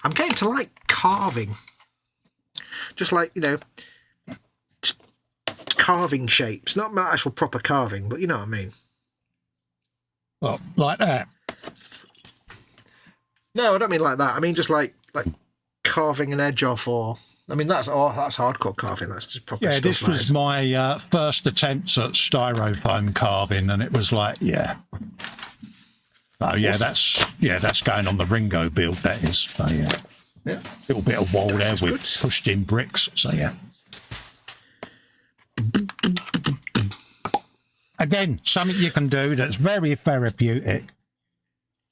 I'm getting to like carving. Just like, you know, carving shapes. Not my actual proper carving, but you know what I mean. Well, like that? No, I don't mean like that. I mean just like carving an edge off, or... I mean, that's hardcore carving. That's just proper stuff. Yeah, this was my first attempts at styrofoam carving, and it was like, yeah. Oh, yeah, that's going on the Ringo build, that is. So, yeah. Yeah, a little bit of wall there with pushed in bricks. So yeah. Again, something you can do that's very therapeutic.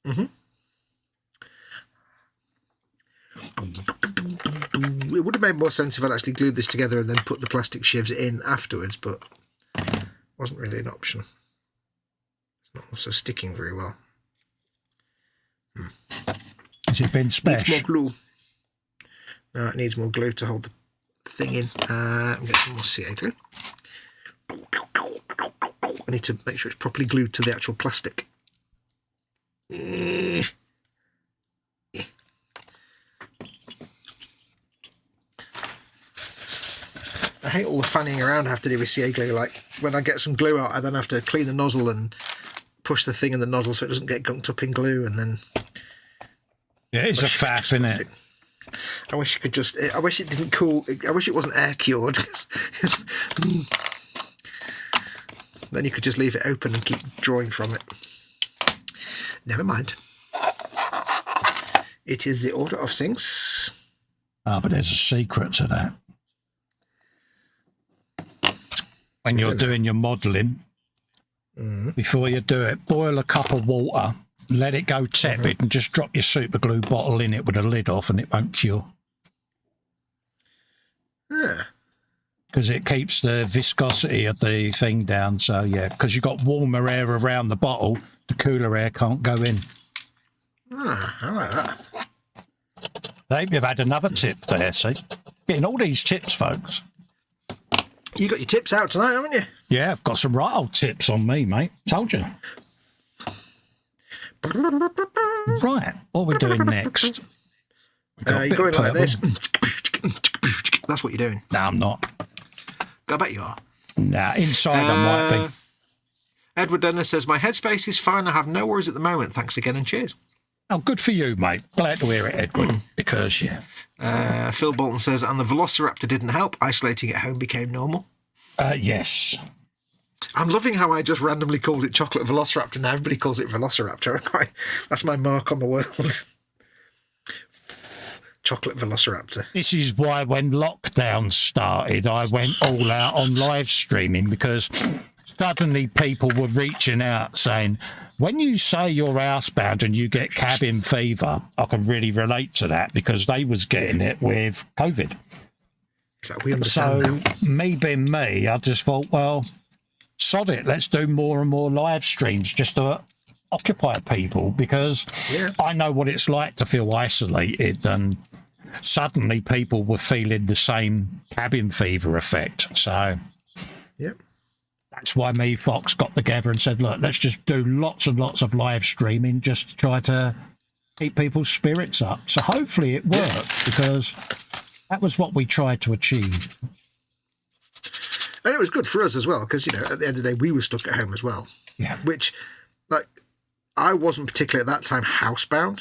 It would have made more sense if I'd actually glued this together and then put the plastic shivs in afterwards, but it wasn't really an option. It's not also sticking very well. Has it been special? Needs more glue. No, it needs more glue to hold the thing in. Get some more CA glue. I need to make sure it's properly glued to the actual plastic. I hate all the fanning around I have to do with CA glue. Like, when I get some glue out, I then have to clean the nozzle and push the thing in the nozzle so it doesn't get gunked up in glue, and then... Yeah, it's a faff, isn't it? I wish you could just... I wish it didn't cool... I wish it wasn't air cured. Then you could just leave it open and keep drawing from it. Never mind. It is the order of things. Ah, but there's a secret to that. When you're doing your modelling, before you do it, boil a cup of water, let it go tepid, and just drop your super glue bottle in it with the lid off, and it won't cure. Yeah. Because it keeps the viscosity of the thing down. So, yeah, because you've got warmer air around the bottle, the cooler air can't go in. Ah, I like that. Hey, you've had another tip there, see? Getting all these tips, folks. You got your tips out tonight, haven't you? Yeah, I've got some right old tips on me, mate. Told you. Right, what are we doing next? You're going like this. That's what you're doing. No, I'm not. I bet you are. Nah, inside I might be. Edward Dennis says, my headspace is fine. I have no worries at the moment. Thanks again and cheers. Oh, good for you, mate. Glad to hear it, Edward. Because, yeah. Phil Bolton says, and the Velociraptor didn't help. Isolating at home became normal. Yes. I'm loving how I just randomly called it chocolate Velociraptor. Now everybody calls it Velociraptor. That's my mark on the world. chocolate velociraptor. This is why when lockdown started, I went all out on live streaming, because suddenly people were reaching out saying, when you say you're housebound and you get cabin fever, I can really relate to that, because they was getting it with COVID. So we understand now. Me being me, I just thought, well, sod it, let's do more and more live streams just to occupy people, because I know what it's like to feel isolated, and suddenly people were feeling the same cabin fever effect. So that's why me, Fox, got together and said, look, let's just do lots and lots of live streaming just to try to keep people's spirits up. So hopefully it worked, because that was what we tried to achieve. And it was good for us as well, because, you know, at the end of the day, we were stuck at home as well. Yeah. Which, like, I wasn't particularly at that time housebound.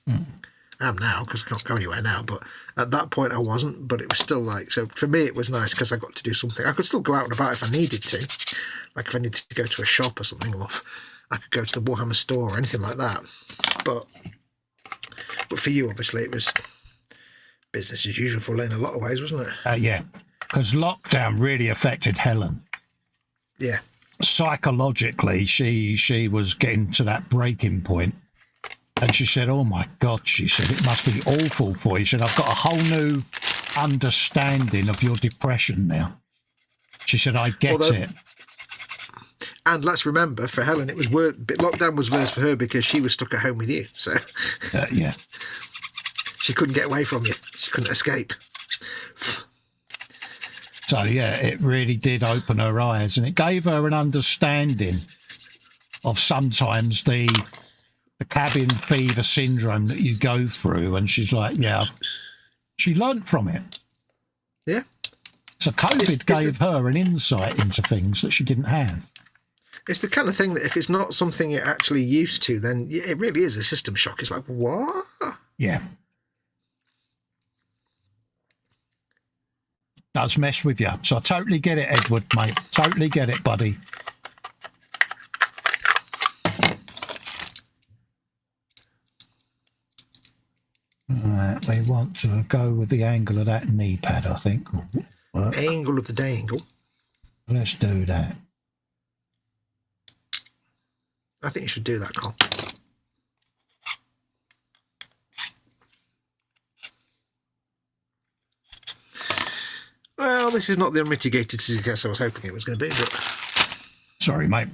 I am now, because I can't go anywhere now. But at that point, I wasn't. But it was still like, so for me, it was nice because I got to do something. I could still go out and about if I needed to. Like if I needed to go to a shop or something, or I could go to the Warhammer store or anything like that. But for you, obviously, it was business as usual for in a lot of ways, wasn't it? Yeah, because lockdown really affected Helen. Yeah. Psychologically, she was getting to that breaking point, and she said, oh my God, she said, it must be awful for you. She said, I've got a whole new understanding of your depression now. She said, I get it. And let's remember, for Helen, it was worse. Lockdown was worse for her because she was stuck at home with you. So yeah, she couldn't get away from you. She couldn't escape. So yeah, it really did open her eyes, and it gave her an understanding of sometimes the cabin fever syndrome that you go through. And she's like, yeah, she learnt from it. Yeah. So COVID gave her an insight into things that she didn't have. It's the kind of thing that if it's not something you're actually used to, then it really is a system shock. It's like, what? Yeah. Does mess with you. So I totally get it, Edward, mate. Totally get it, buddy. We want to go with the angle of that knee pad, I think. Angle of the dangle. Let's do that. I think you should do that, Colin. Well, this is not the unmitigated success I was hoping it was going to be, but... Sorry, mate.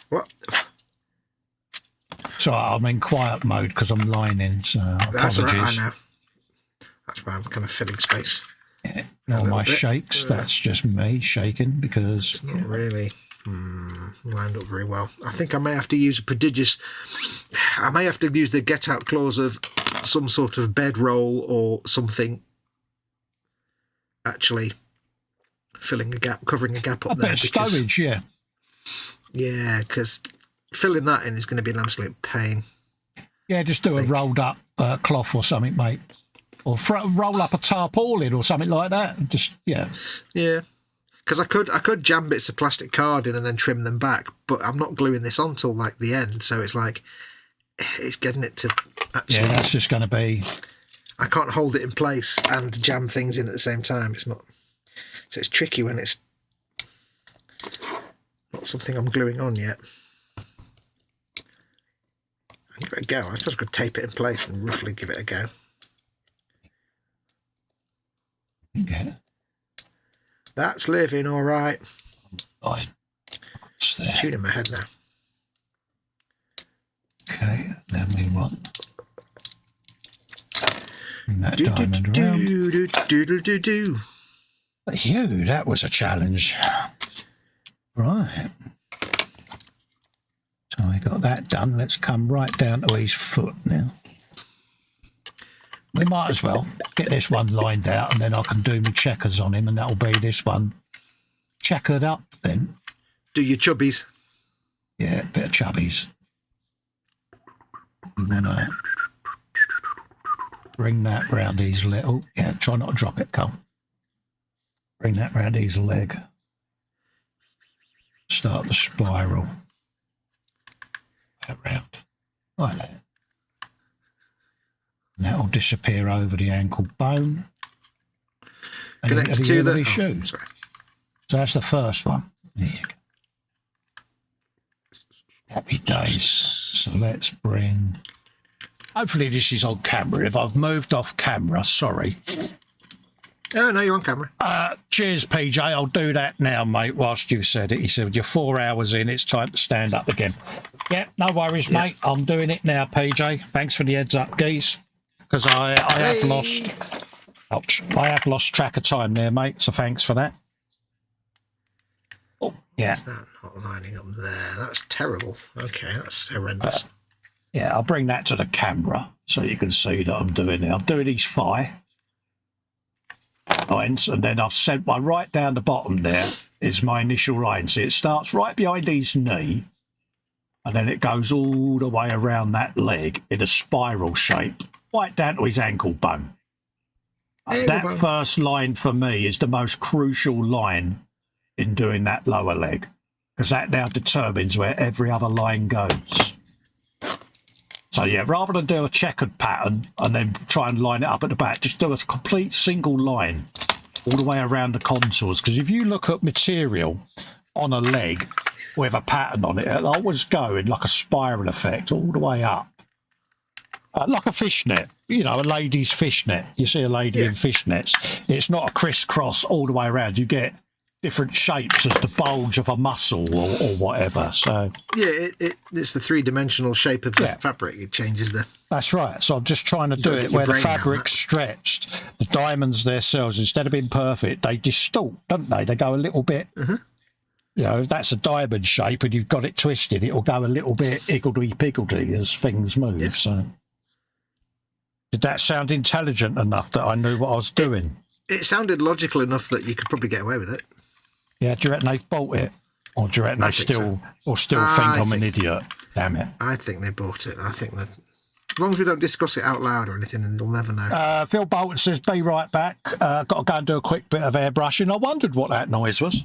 What? So I'm in quiet mode because I'm lining, so That's apologies. all right, I know. That's why I'm kind of filling space. Yeah, all my shakes, that's just me shaking because... It's not really lined up very well. I think I may have to use a prodigious... I may have to use the get-out clause of some sort of bedroll or something actually filling a gap, covering a gap up there. A bit of stowage, yeah. Yeah, because filling that in is going to be an absolute pain. Yeah, just do a rolled up cloth or something, mate. Or roll up a tarpaulin or something like that. Just, yeah. Yeah. Because I could jam bits of plastic card in and then trim them back, but I'm not gluing this on till like the end, so it's like it's getting it to actually... Yeah, that's just going to be... I can't hold it in place and jam things in at the same time. It's not... So it's tricky when it's not something I'm gluing on yet. I'll give it a go. I suppose I could tape it in place and roughly give it a go. Okay. That's living all right. Fine. What's there? Tune in my head now. Okay, then we want... Bring that diamond around. Phew, that was a challenge. Right. So we got that done. Let's come right down to his foot now. We might as well get this one lined out, and then I can do my checkers on him, and that'll be this one checkered up then. Do your chubbies. Yeah, a bit of chubbies. We want to bring that round his little... Yeah, try not to drop it, Cole. Bring that round his leg. Start the spiral. That round. Like that. And that'll disappear over the ankle bone. And Connect into to end the of his oh, shoe. sorry. So that's the first one. There you go. Happy days. So let's bring... Hopefully this is on camera. If I've moved off camera, sorry. Oh, no, you're on camera. Cheers, PJ. I'll do that now, mate, whilst you've said it. He said, you're 4 hours in. It's time to stand up again. Yeah, no worries, mate. I'm doing it now, PJ. Thanks for the heads up, geese. Because I have lost... Ouch. I have lost track of time there, mate. So thanks for that. Oh, yeah. Is that not lining up there? That's terrible. Okay, that's horrendous. Yeah, I'll bring that to the camera so you can see that I'm doing it. I'm doing these thigh lines, and then I've sent one right down the bottom there is my initial line. See, it starts right behind his knee, and then it goes all the way around that leg in a spiral shape, right down to his ankle bone. That first line for me is the most crucial line in doing that lower leg, because that now determines where every other line goes. So yeah, rather than do a checkered pattern and then try and line it up at the back, just do a complete single line all the way around the contours. Because if you look at material on a leg with a pattern on it, it'll always go in like a spiral effect all the way up. Like a fishnet, you know, a lady's fishnet. You see a lady in fishnets. It's not a crisscross all the way around. You get different shapes as the bulge of a muscle or whatever. So yeah, it's the three-dimensional shape of the fabric. It changes the... That's right. So I'm just trying to do it where the fabric's stretched. The diamonds themselves, instead of being perfect, they distort, don't they? They go a little bit... You know, if that's a diamond shape and you've got it twisted, it'll go a little bit higgledy-piggledy as things move. Yeah. So did that sound intelligent enough that I knew what I was doing? It sounded logical enough that you could probably get away with it. Yeah, do you reckon they've bought it? Or do you reckon they still think I'm an idiot? Damn it. I think they bought it. I think that as long as we don't discuss it out loud or anything, and they'll never know. Phil Bolton says, be right back. Got to go and do a quick bit of airbrushing. I wondered what that noise was.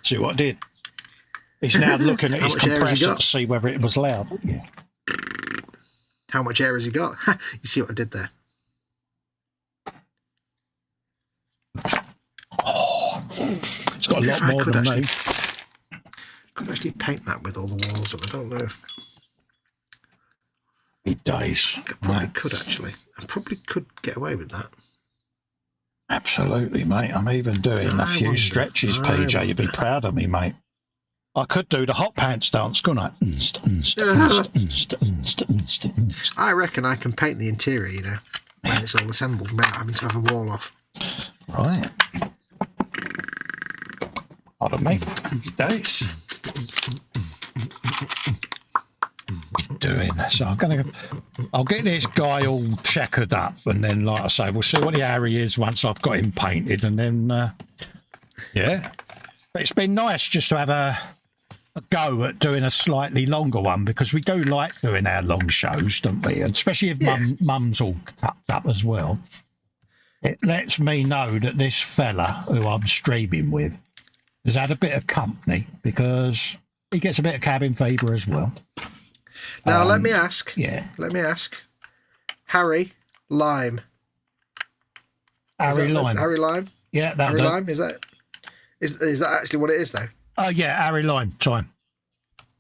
See what I did. He's now looking at his compressor to see whether it was loud. Yeah. How much air has he got? You see what I did there? Oh, it's got a lot more than me. Could actually paint that with all the walls, and I don't know. It does. I probably could actually. I probably could get away with that. Absolutely, mate. I'm even doing a few stretches, PJ. You'd be proud of me, mate. I could do the hot pants dance, couldn't I? I reckon I can paint the interior, you know, when it's all assembled without having to have a wall off. Right. Hold on, mate. Happy days. We're doing this. So I'll get this guy all checkered up, and then, like I say, we'll see what the area is once I've got him painted, and then, yeah. But it's been nice just to have a go at doing a slightly longer one, because we do like doing our long shows, don't we? And especially if mum's all tucked up as well. It lets me know that this fella who I'm streaming with has had a bit of company, because he gets a bit of cabin fever as well. Now, let me ask. Yeah. Let me ask. Harry Lime. Harry Lime. Harry Lime? Yeah, that'll Harry Lime, is that actually what it is, though? Oh, yeah, Harry Lime, time.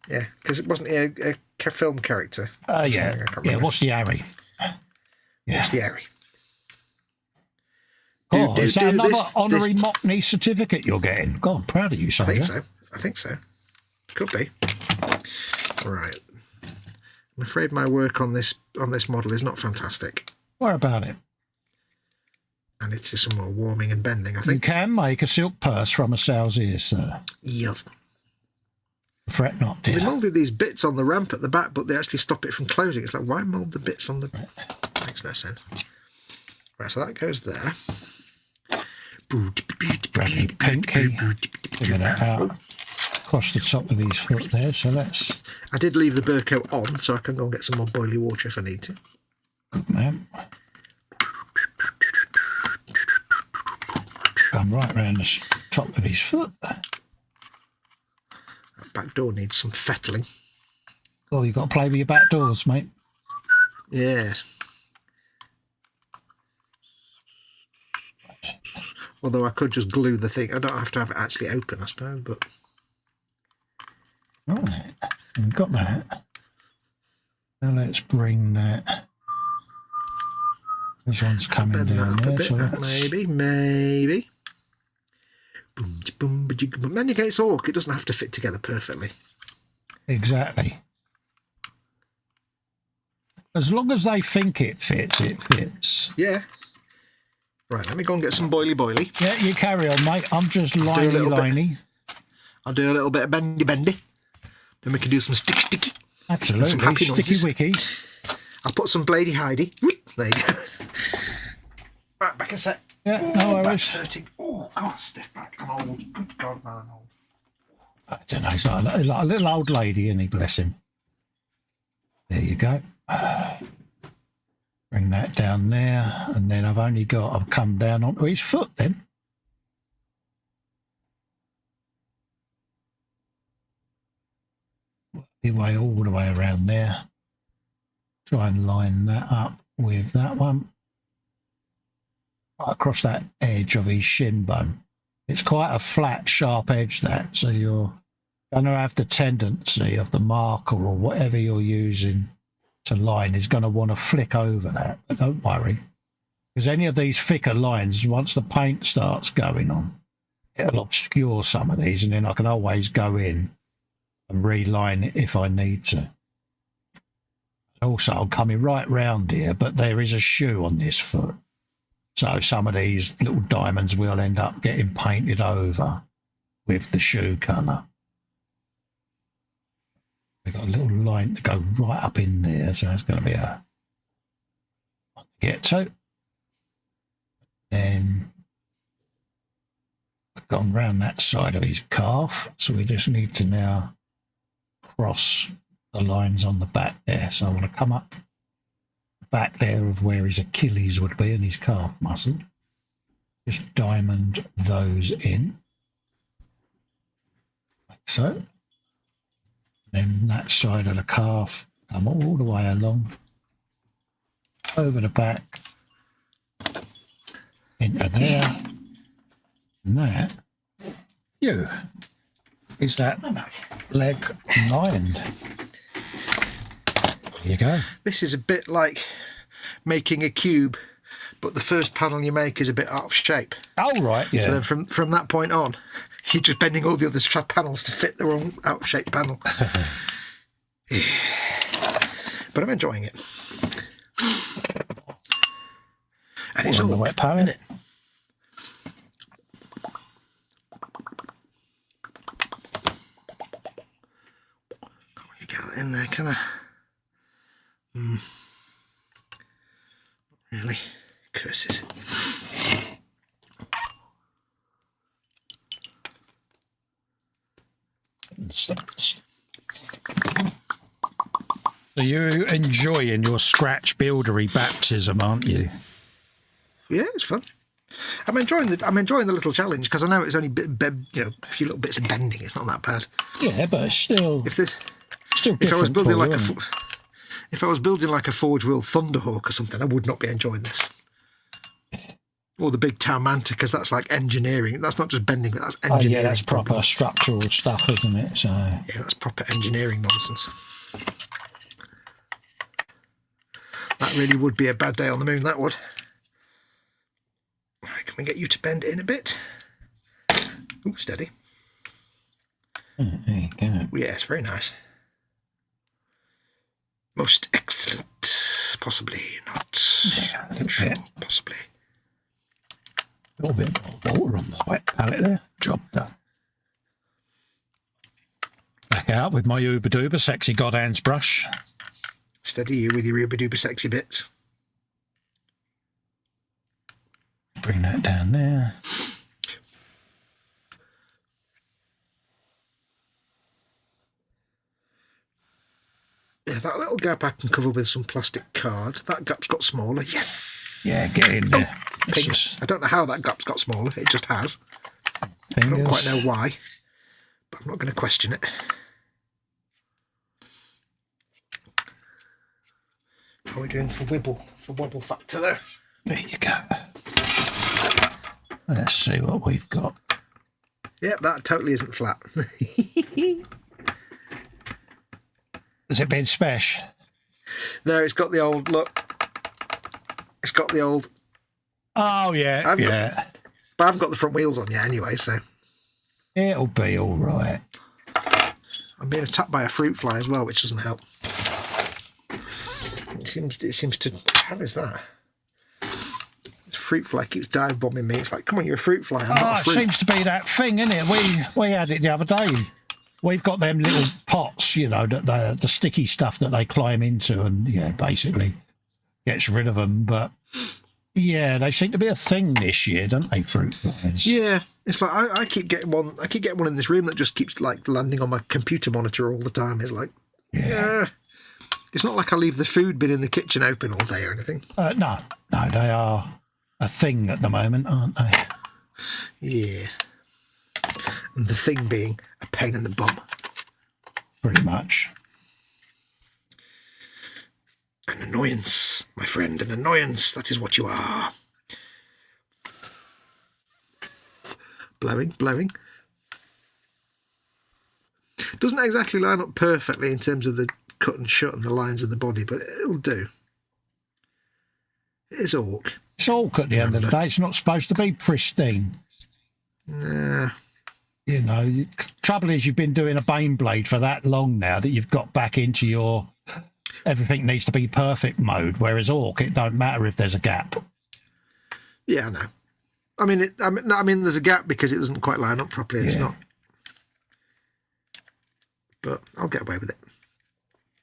Yeah, because it wasn't a film character. Yeah. Yeah, what's the Harry? Yeah. What's the Harry? Oh, is that another honorary Mockney certificate you're getting? God, I'm proud of you, son. I think so. Could be. Right. I'm afraid my work on this model is not fantastic. What about it? And it's just some more warming and bending, I think. You can make a silk purse from a sow's ear, sir. Yes. Fret not, dear. They moulded these bits on the ramp at the back, but they actually stop it from closing. It's like, why mould the bits on the... Makes no sense. Right, so that goes there. Bradley Pinky. Bringing it out across the top of his foot there, so let's... I did leave the Burko on, so I can go and get some more boiling water if I need to. Good man. Come right round the top of his foot. That back door needs some fettling. Oh, you've got to play with your back doors, mate. Yes. Although I could just glue the thing. I don't have to have it actually open, I suppose, but... Right, we've got that. Now let's bring that. This one's coming down there, so that's... Maybe. Boom, boom, boom. Then again, it's orc. It doesn't have to fit together perfectly. Exactly. As long as they think it fits, it fits. Yeah. Right, let me go and get some boily. Yeah, you carry on, mate. I'm just liney. I'll do a little bit of bendy. Then we can do some sticky. Absolutely. Some happy sticky noises. wicky. I'll put some bladey hidey. There you go. Right, back a sec. Yeah, no worries. Back's hurting. Oh, stiff back. I'm old. Good God, man, I'm old. I don't know. He's like a little old lady, isn't he? Bless him. There you go. Bring that down there, and then I've come down onto his foot then. Work your way all the way around there. Try and line that up with that one. Right across that edge of his shin bone. It's quite a flat, sharp edge, that, so you're going to have the tendency of the marker or whatever you're using to line is going to want to flick over that, but don't worry, because any of these thicker lines, once the paint starts going on, it'll obscure some of these, and then I can always go in and reline it if I need to. Also, I'm coming right round here, but there is a shoe on this foot, so some of these little diamonds will end up getting painted over with the shoe colour. We've got a little line to go right up in there, so it's going to be a one to get to. Then we've gone round that side of his calf, so we just need to now cross the lines on the back there. So I want to come up the back there of where his Achilles would be and his calf muscle. Just diamond those in, like so. Then that side of the calf, come all the way along, over the back, into there, and that, is that leg lined. There you go. This is a bit like making a cube, but the first panel you make is a bit out of shape. Oh, right, yeah. So then from that point on, you're just bending all the other panels to fit the wrong out of shape panel. But I'm enjoying it. And it's on all the wet palette, isn't it? Can't really get that in there, can I? Not really. Curses. So you're enjoying your scratch buildery baptism, aren't you? Yeah, it's fun. I'm enjoying the little challenge because I know it's only a few little bits of bending. It's not that bad. Yeah, but it's still still if I was different building for like you, if I was building like a Forge Wheel Thunderhawk or something, I would not be enjoying this. Or the big Town Manta, because that's like engineering. That's not just bending, but that's engineering. Oh, yeah, that's proper structural stuff, isn't it? So yeah, that's proper engineering nonsense. That really would be a bad day on the moon, that would. Right, can we get you to bend it in a bit? Ooh, steady. there you go. Yeah, it's very nice. Most excellent. Possibly not. Yeah, a little bit. Possibly. A little bit more water on the wet palette there. Job done. Back out with my uber duper sexy god hands brush. Steady you with your uber duper sexy bits. Bring that down there. Yeah, that little gap I can cover with some plastic card. That gap's got smaller. Yes! Yeah, get in there. Pig. Just I don't know how that gap's got smaller. It just has. I fingers. don't quite know why, but I'm not going to question it. How are we doing for wobble factor there? There you go. Let's see what we've got. Yep, that totally isn't flat. Has it been special? No, it's got the old look. It's got the old. Oh, yeah, But I haven't got the front wheels on yet anyway, so. It'll be all right. I'm being attacked by a fruit fly as well, which doesn't help. It seems to. How is that? This fruit fly keeps dive bombing me. It's like, come on, you're a fruit fly. I'm not a fruit. It seems to be that thing, isn't it? We had it the other day. We've got them little pots, you know, that the sticky stuff that they climb into, and yeah, basically gets rid of them. But yeah, they seem to be a thing this year, don't they, fruit flies? Yeah, it's like I keep getting one. I keep getting one in this room that just keeps like landing on my computer monitor all the time. It's like, yeah. It's not like I leave the food bin in the kitchen open all day or anything. No, they are a thing at the moment, aren't they? Yeah. And the thing being a pain in the bum. Pretty much. An annoyance, my friend, an annoyance. That is what you are. Blowing. Doesn't exactly line up perfectly in terms of the cut and shut and the lines of the body, but it'll do. It is orc. It's orc at the end of the day. It's not supposed to be pristine. Nah. You know, the trouble is you've been doing a Bane blade for that long now that you've got back into your everything needs to be perfect mode, whereas orc, it don't matter if there's a gap. Yeah, I know. I mean, there's a gap because it doesn't quite line up properly. It's not. But I'll get away with it.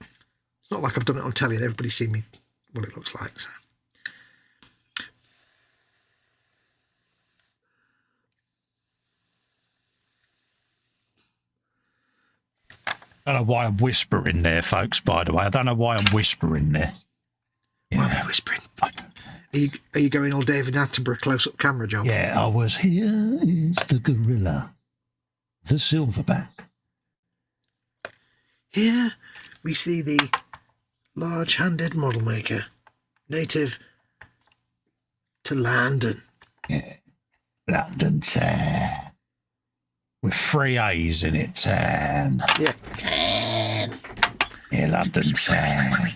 It's not like I've done it on telly and everybody's seen me what it looks like. So. I don't know why I'm whispering there, folks, by the way. I don't know why I'm whispering there. Why am I whispering? Are you going all David Attenborough close-up camera job? Yeah, I was. Here is the gorilla, the silverback. Here we see the large-handed model maker, native to London. Yeah, London tan. With 3 A's in it, tan. Yeah, tan. Yeah, London tan.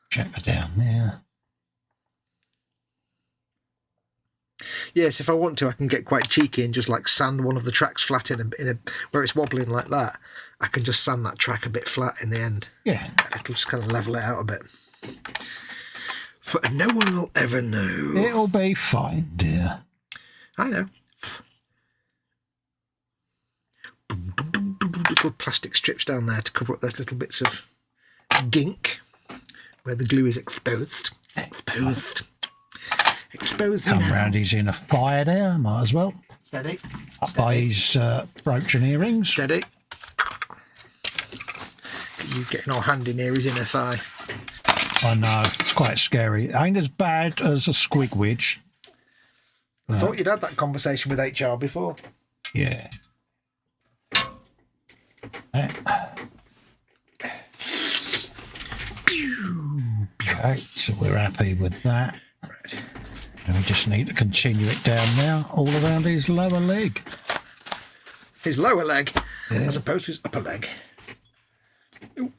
Check her down there. Yes, if I want to, I can get quite cheeky and just like sand one of the tracks flat in a where it's wobbling like that. I can just sand that track a bit flat in the end. Yeah. It'll just kind of level it out a bit. But no one will ever know. It'll be fine, dear. I know. Little plastic strips down there to cover up those little bits of gink where the glue is exposed. Exposed me Come now. round, he's in a fire there, might as well. Steady. Up by his brooch and earrings. Steady. You getting all handy near his inner thigh. I know, it's quite scary. It ain't as bad as a squigwidge. I thought you'd had that conversation with HR before. Yeah. Okay, so we're happy with that. Right. And we just need to continue it down now, all around his lower leg. His lower leg, as opposed to his upper leg. Ooh.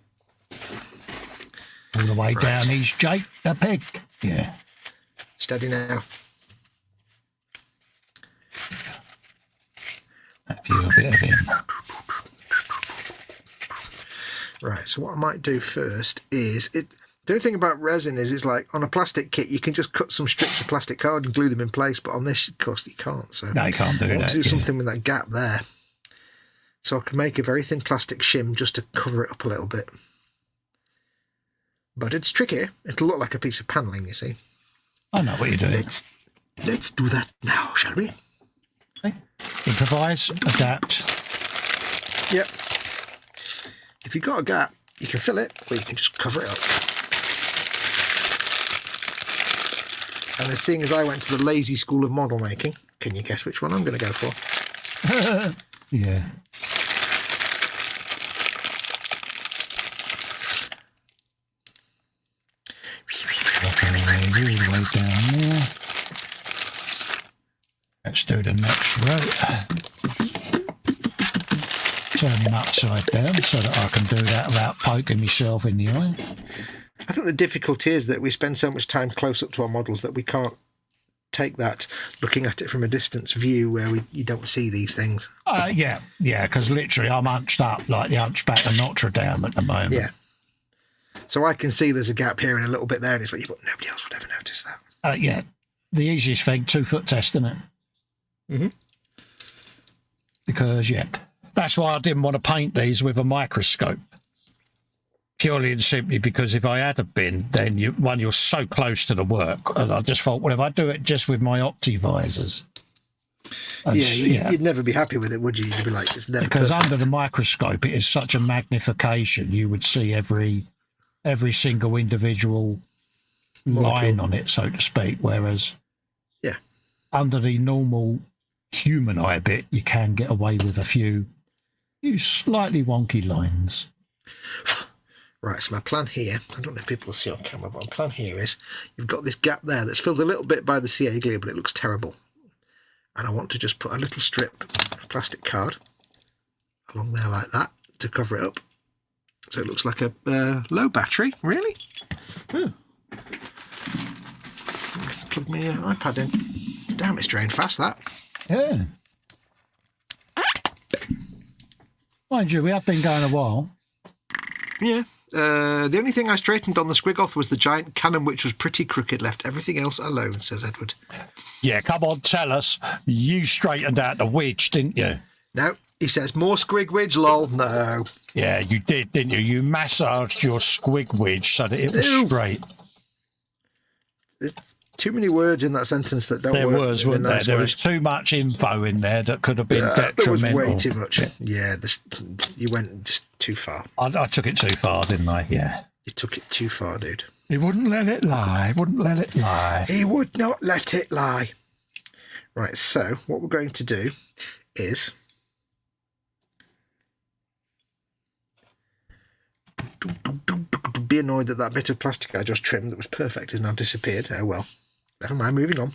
All the way down his Jake the pig. Yeah. Steady now. That view a bit of him. Right, so what I might do first is the only thing about resin is it's like on a plastic kit you can just cut some strips of plastic card and glue them in place, but on this of course you can't. So No, you can't do I want that. to do something with that gap there. So I can make a very thin plastic shim just to cover it up a little bit. But it's tricky. It'll look like a piece of panelling, you see. I know what you're doing. Let's do that now, shall we? Okay. Improvise, adapt. Yep. If you've got a gap, you can fill it, or you can just cover it up. And then seeing as I went to the lazy school of model making, can you guess which one I'm going to go for? Yeah. way down there. Let's do the next row. Turn him upside down so that I can do that without poking myself in the eye. I think the difficulty is that we spend so much time close up to our models that we can't take that looking at it from a distance view where you don't see these things. Yeah, because literally I'm hunched up like the Hunchback of Notre Dame at the moment. Yeah. So I can see there's a gap here and a little bit there, and it's like, yeah, but nobody else would ever notice that. Yeah, the easiest thing, 2-foot test, isn't it? Mm-hmm. Because, yeah, that's why I didn't want to paint these with a microscope. Purely and simply because if I had a bin, then you're so close to the work. And I just thought, well, if I do it just with my optivisors. You'd never be happy with it, would you? You'd be like, it's never because perfect. under the microscope, it is such a magnification. You would see every single individual line on it, so to speak. Whereas, under the normal human eye bit, you can get away with a few slightly wonky lines. Right, so my plan here, I don't know if people will see on camera, but my plan here is you've got this gap there that's filled a little bit by the CA glue, but it looks terrible. And I want to just put a little strip of plastic card along there like that to cover it up. So it looks like a low battery, really? Plug my iPad in. Damn, it's drained fast, that. Yeah. Mind you, we have been going a while. Yeah. The only thing I straightened on the squig off was the giant cannon, which was pretty crooked. Left everything else alone, says Edward. Yeah, come on, tell us. You straightened out the wedge, didn't you? No, he says, more squig wedge, lol. No. Yeah, you did, didn't you? You massaged your squig wedge so that it was straight. It's too many words in that sentence that don't work. There was, wasn't there? There was too much info in there that could have been detrimental. There was way too much. Yeah, you went just too far. I took it too far, didn't I? Yeah. You took it too far, dude. He wouldn't let it lie. Wouldn't let it lie. He would not let it lie. Right, so what we're going to do is... be annoyed that that bit of plastic I just trimmed that was perfect has now disappeared. Oh well. Never mind, moving on.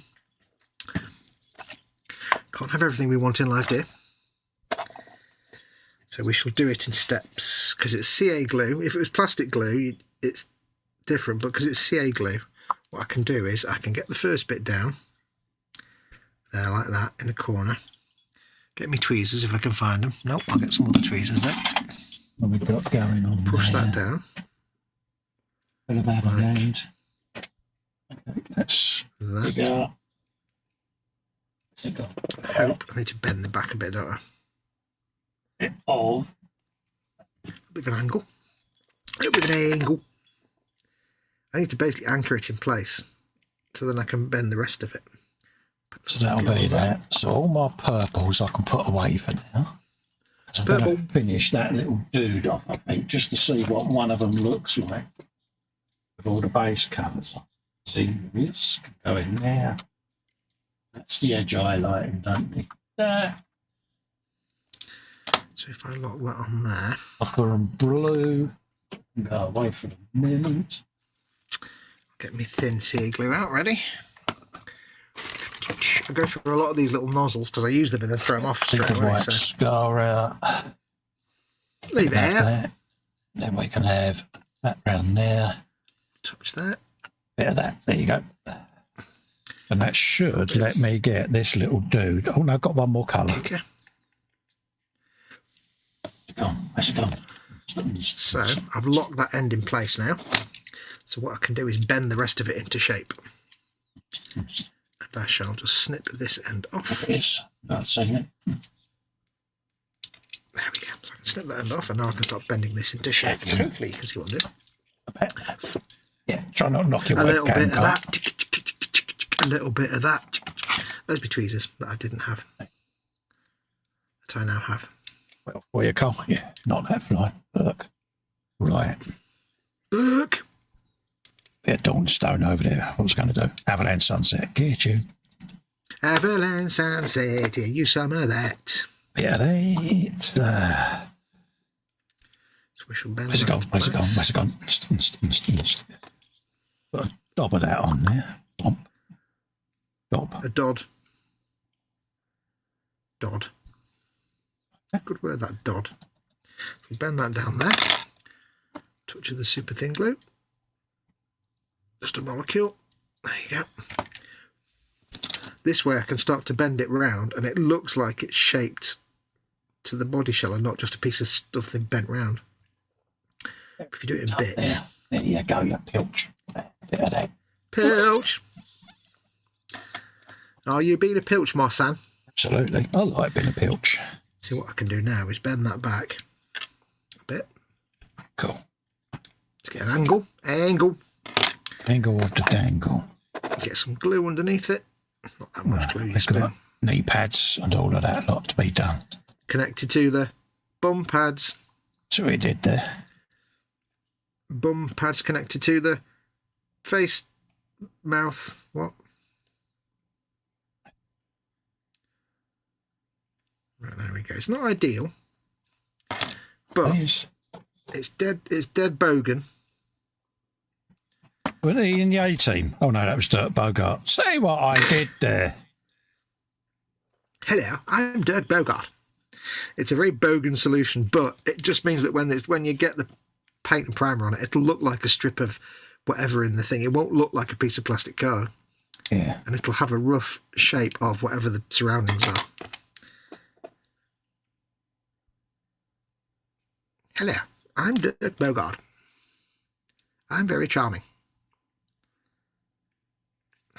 Can't have everything we want in life, dear. So we shall do it in steps, because it's CA glue. If it was plastic glue, it's different, but because it's CA glue, what I can do is I can get the first bit down, there like that, in the corner. Get me tweezers if I can find them. Nope, I'll get some other tweezers then. What we've got going on Push that down. Bit of avalanche. Okay, that's that. I hope I need to bend the back a bit, don't I? Bit of a bit of an angle. A bit of an angle. I need to basically anchor it in place so then I can bend the rest of it. So that'll be that. So all my purples I can put away for now. So I'm going to finish that little dude off, I think, just to see what one of them looks like with all the base colours. See this can go in there. That's the edge highlighting, don't need that. So if I lock that on there. Offer and blue. Go away for the moment. Get me thin CA glue out ready. I go through a lot of these little nozzles because I use them and then throw them off straight away. White scar out. Leave it out. Then we can have that round there. Touch that. Bit of that. There you go. And that should let me get this little dude. Oh no, I've got one more colour. Okay. Where's it gone? So I've locked that end in place now. So what I can do is bend the rest of it into shape. And I shall just snip this end off. Yes, I've seen it. There we go. So I can snip that end off and now I can start bending this into shape. Hopefully you can see what I'm doing. Yeah, try not to knock your webcam. A little bit of that. A little bit of that. Those be tweezers that I didn't have. That I now have. Well, where you come? Yeah, not that fly. Look. Right. Look. Yeah, Dawnstone over there. What was I going to do? Avalanche Sunset. Get you. Avalanche Sunset. Yeah, you some of that. Yeah, that's So we shall bend. Where's it gone? Put a dab of that on there. Dob. A dod. Dod. Good word, that dod. So bend that down there. Touch of the super thin glue. Just a molecule. There you go. This way I can start to bend it round and it looks like it's shaped to the body shell and not just a piece of stuff they've bent round. If you do it in bits. There you go, you pilch. Bit of that. Pilch! Are you being a pilch, my son? Absolutely. I like being a pilch. See, what I can do now is bend that back a bit. Cool. To get an angle. Angle. Angle of the dangle. Get some glue underneath it. Not that much glue. We've got knee pads and all of that lot to be done. Connected to the bum pads. That's what we did there. Bum pads connected to the face, mouth, what? Right, there we go. It's not ideal, but it's dead bogan. Were he in the A team? Oh no, that was Dirk Bogart. See what I did there. Hello, I'm Dirk Bogart. It's a very bogan solution, but it just means that when you get the paint and primer on it, it'll look like a strip of whatever in the thing. It won't look like a piece of plastic card. Yeah. And it'll have a rough shape of whatever the surroundings are. Hello, I'm Dirk Bogart. I'm very charming.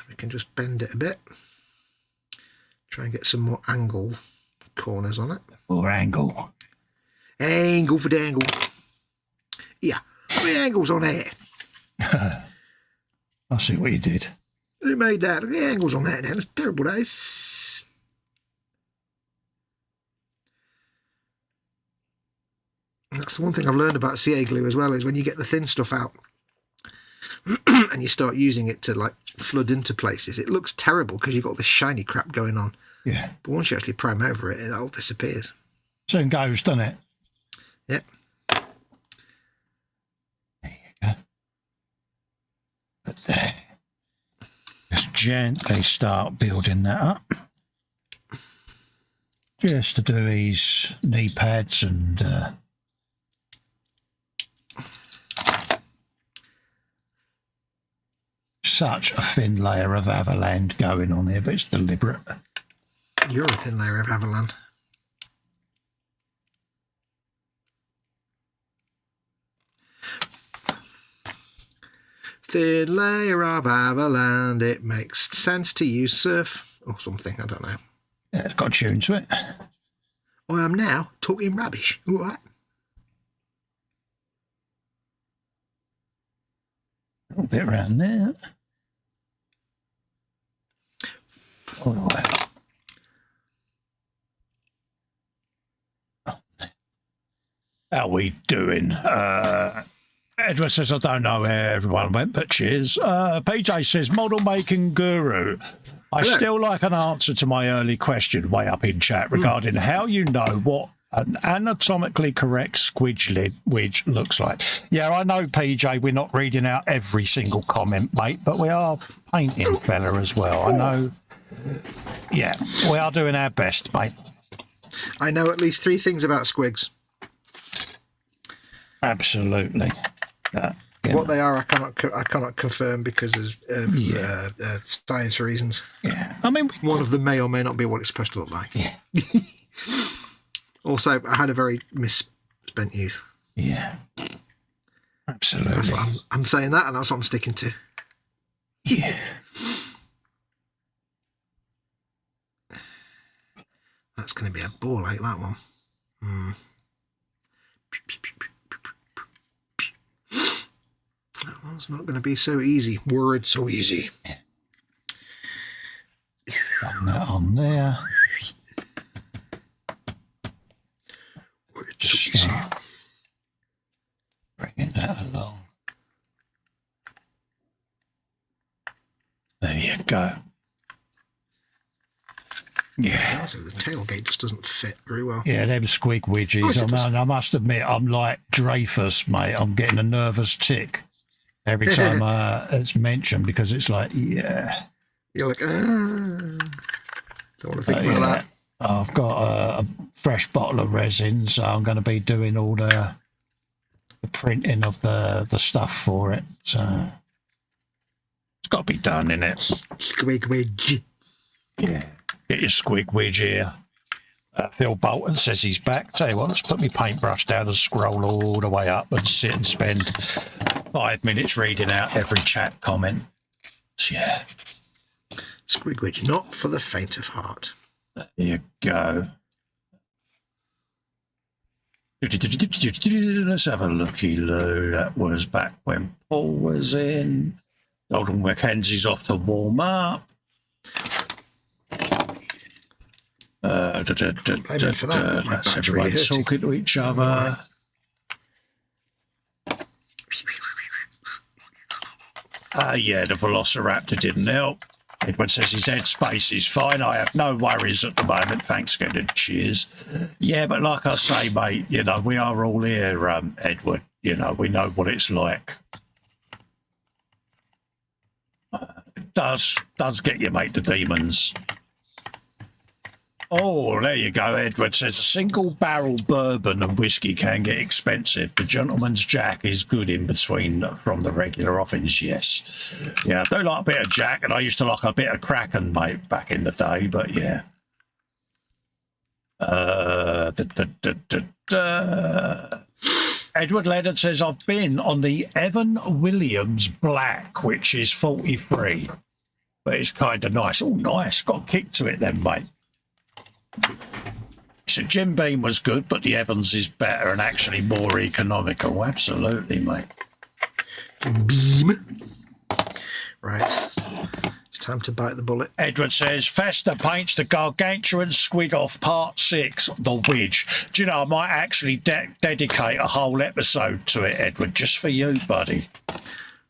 We can just bend it a bit. Try and get some more angle corners on it. Or angle. Angle for dangle. Yeah, how many angles on there? I see what you did. Who made that? The angles on that now. That's terrible, that is. And that's the one thing I've learned about CA glue as well, is when you get the thin stuff out and you start using it to like flood into places, it looks terrible because you've got this shiny crap going on. Yeah. But once you actually prime over it, it all disappears. Soon goes, doesn't it? Yep. There you go. But there. Just gently start building that up. Just to do his knee pads and such a thin layer of Avaland going on here, but it's deliberate. You're a thin layer of Avaland. Thin layer of Avaland, it makes sense to use surf or something, I don't know. Yeah, it's got a tune to it. I am now talking rubbish. What? A little bit around there. All the way up. How we doing? Edward says, I don't know where everyone went, but cheers. PJ says, model making guru. I still like an answer to my early question way up in chat regarding how you know what an anatomically correct squidge wedge looks like. Yeah, I know, PJ, we're not reading out every single comment, mate, but we are painting fella as well. I know. Yeah, we are doing our best, mate. I know at least 3 things about squigs. Absolutely. What they are, I cannot confirm because of science reasons. Yeah, I mean, one of them may or may not be what it's supposed to look like. Yeah. Also, I had a very misspent youth. Yeah, absolutely. That's what I'm saying that, and that's what I'm sticking to. Yeah. That's going to be a ball like that one. That one's not going to be so easy. Word so easy. Bang that on there. Word so easy. Bringing that along. There you go. Yeah. So the tailgate just doesn't fit very well. Yeah, them squig widgies. I must admit, I'm like Dreyfus, mate. I'm getting a nervous tick every time it's mentioned, because it's like, yeah. You're like, don't want to think about that. I've got a fresh bottle of resin, so I'm going to be doing all the printing of the stuff for it. So it's got to be done, innit? Squigwidge. Yeah. Get your squigwidge here. Phil Bolton says he's back. Tell you what, let's put my paintbrush down and scroll all the way up and sit and spend 5 minutes reading out every chat comment. So, yeah. Squigwidge, not for the faint of heart. There you go. Let's have a looky-loo. That was back when Paul was in. Dalton Mackenzie's off to warm up. That's everyone talking to each other. Yeah, the Velociraptor didn't help. Edward says his headspace is fine. I have no worries at the moment. Thanks, good and cheers. Yeah, but like I say, mate, you know, we are all here, Edward. You know, we know what it's like. It does get you, mate, the demons. Oh, there you go. Edward says a single barrel bourbon and whiskey can get expensive. The gentleman's jack is good in between from the regular offings, yes. Yeah, I do like a bit of jack, and I used to like a bit of Kraken, mate, back in the day, but yeah. Edward Leonard says, I've been on the Evan Williams Black, which is 43, but it's kind of nice. Oh, nice. Got a kick to it then, mate. So Jim Beam was good, but the Evans is better and actually more economical. Absolutely, mate. Beam. Right. It's time to bite the bullet. Edward says, Festa paints the gargantuan squid off part 6, the Widge. Do you know, I might actually dedicate a whole episode to it, Edward, just for you, buddy.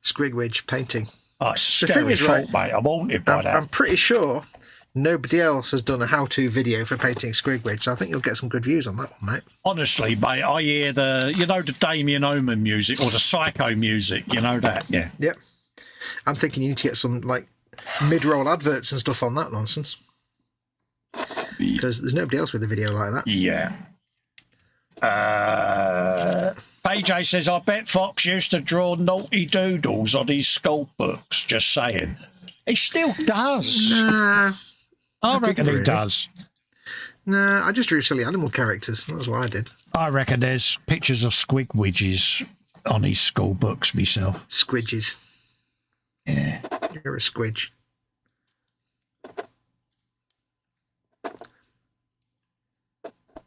Squigwidge painting. Oh, it's a scary thought, mate. I'm haunted by that. I'm pretty sure nobody else has done a how-to video for painting Squigwidge, so I think you'll get some good views on that one, mate. Honestly, mate, I hear the Damien Omen music or the Psycho music, you know that, yeah. Yep. I'm thinking you need to get some, like, mid-roll adverts and stuff on that nonsense. Because there's nobody else with a video like that. Yeah. AJ says, I bet Fox used to draw naughty doodles on his sculpt books, just saying. He still does. Nah. I reckon he does. Nah, I just drew silly animal characters. That was what I did. I reckon there's pictures of squigwidges on his school books myself. Squidges. Yeah. You're a squidge.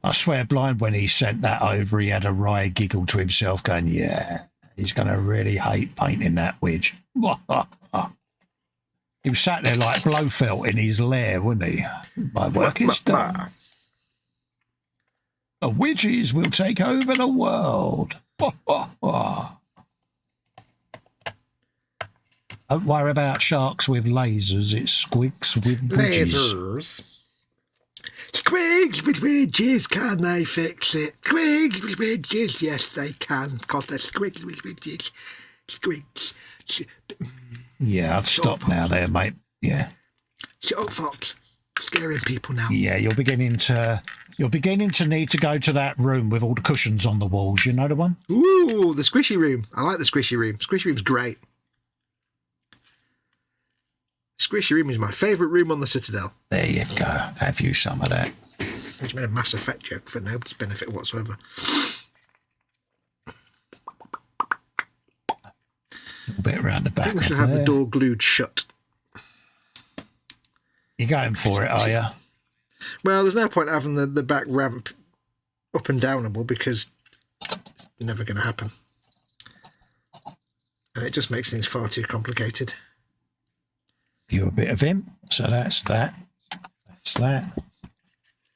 I swear blind when he sent that over, he had a wry giggle to himself going, yeah, he's going to really hate painting that widge. He was sat there like Blofeld in his lair, wasn't he? My work is done. The widges will take over the world. Don't worry about sharks with lasers. It's squigs with widges. Lasers. Squigs with widges, can they fix it? Squigs with widges, yes they can. God, they're squigs with widges. Squigs. Yeah, I'd stop now there, mate. Yeah. Shut up, Fox. Scaring people now. Yeah, you're beginning to need to go to that room with all the cushions on the walls. You know the one? Ooh, the squishy room. I like the squishy room. Squishy room's great. Squishy room is my favourite room on the Citadel. There you go. Have you some of that? I just made a Mass Effect joke for nobody's benefit whatsoever. A little bit around the back. I think we should have the door glued shut. You're going for it, are you? Well, there's no point having the back ramp up and downable because it's never going to happen. And it just makes things far too complicated. You a bit of him, so that's that. That's that.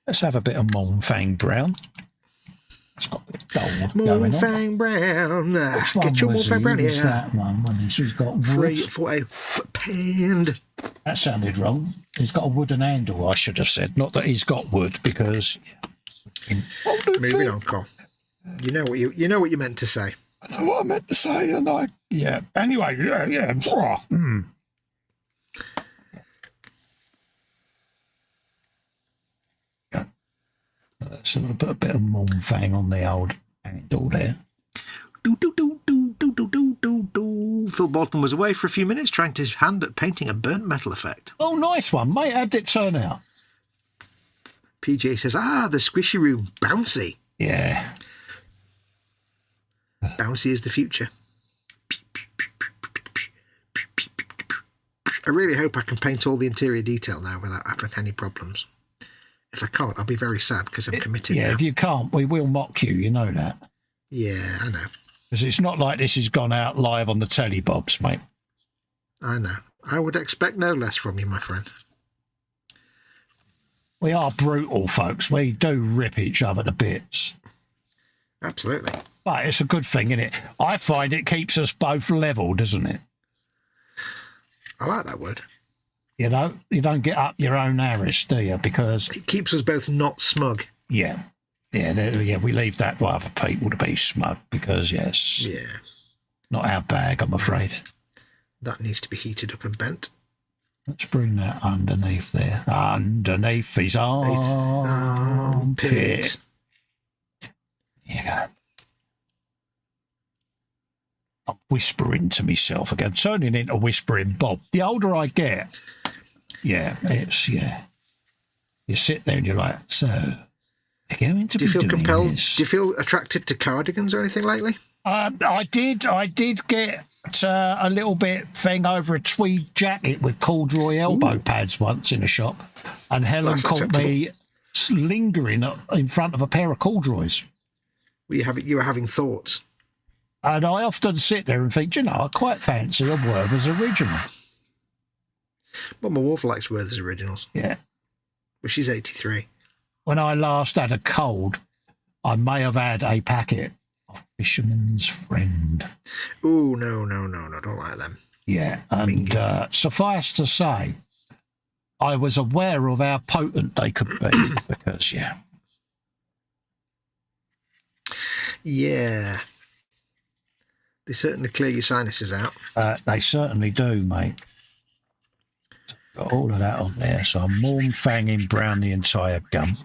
Let's have a bit of Moonfang Brown. It's got a bit of gold going on. Moonfang Brown. Which Get your Moonfang Brown here. That one, when he's got wood. 3 for a £1. That sounded wrong. He's got a wooden handle, I should have said. Not that he's got wood, because... Moving on, Cole. You know what you meant to say. I know what I meant to say, and yeah. Anyway, yeah. So I'll put a bit of Moonfang on the old handle there. Phil Bolton was away for a few minutes trying his hand at painting a burnt metal effect. Oh, nice one, mate. How did it turn out? PJ says, the squishy room, bouncy. Yeah. Bouncy is the future. I really hope I can paint all the interior detail now without having any problems. If I can't, I'll be very sad because I'm committed now. If you can't, we will mock you, you know that. Yeah, I know. Because it's not like this has gone out live on the telly, Bobs, mate. I know. I would expect no less from you, my friend. We are brutal, folks. We do rip each other to bits. Absolutely. But it's a good thing, isn't it? I find it keeps us both level, doesn't it? I like that word. You know, you don't get up your own arse, do you? Because it keeps us both not smug. Yeah. Yeah, we leave that to other people to be smug because, yes, not our bag, I'm afraid. That needs to be heated up and bent. Let's bring that underneath there. Underneath his armpit. There you go. I'm whispering to myself again, turning into whispering Bob. The older I get, you sit there and you're like, so... Do you feel compelled? This? Do you feel attracted to cardigans or anything lately? I did get a little bit thing over a tweed jacket with corduroy elbow pads once in a shop, and Helen caught me lingering in front of a pair of corduroys. You were having thoughts, and I often sit there and think, I quite fancy a Werther's original. Well, my wife likes Werther's originals. Yeah, but she's 83. When I last had a cold, I may have had a packet of Fisherman's Friend. Oh, no, don't like them. Yeah, and suffice to say, I was aware of how potent they could be because, Yeah. They certainly clear your sinuses out. They certainly do, mate. Got all of that on there, so I'm Moonfanging brown the entire gun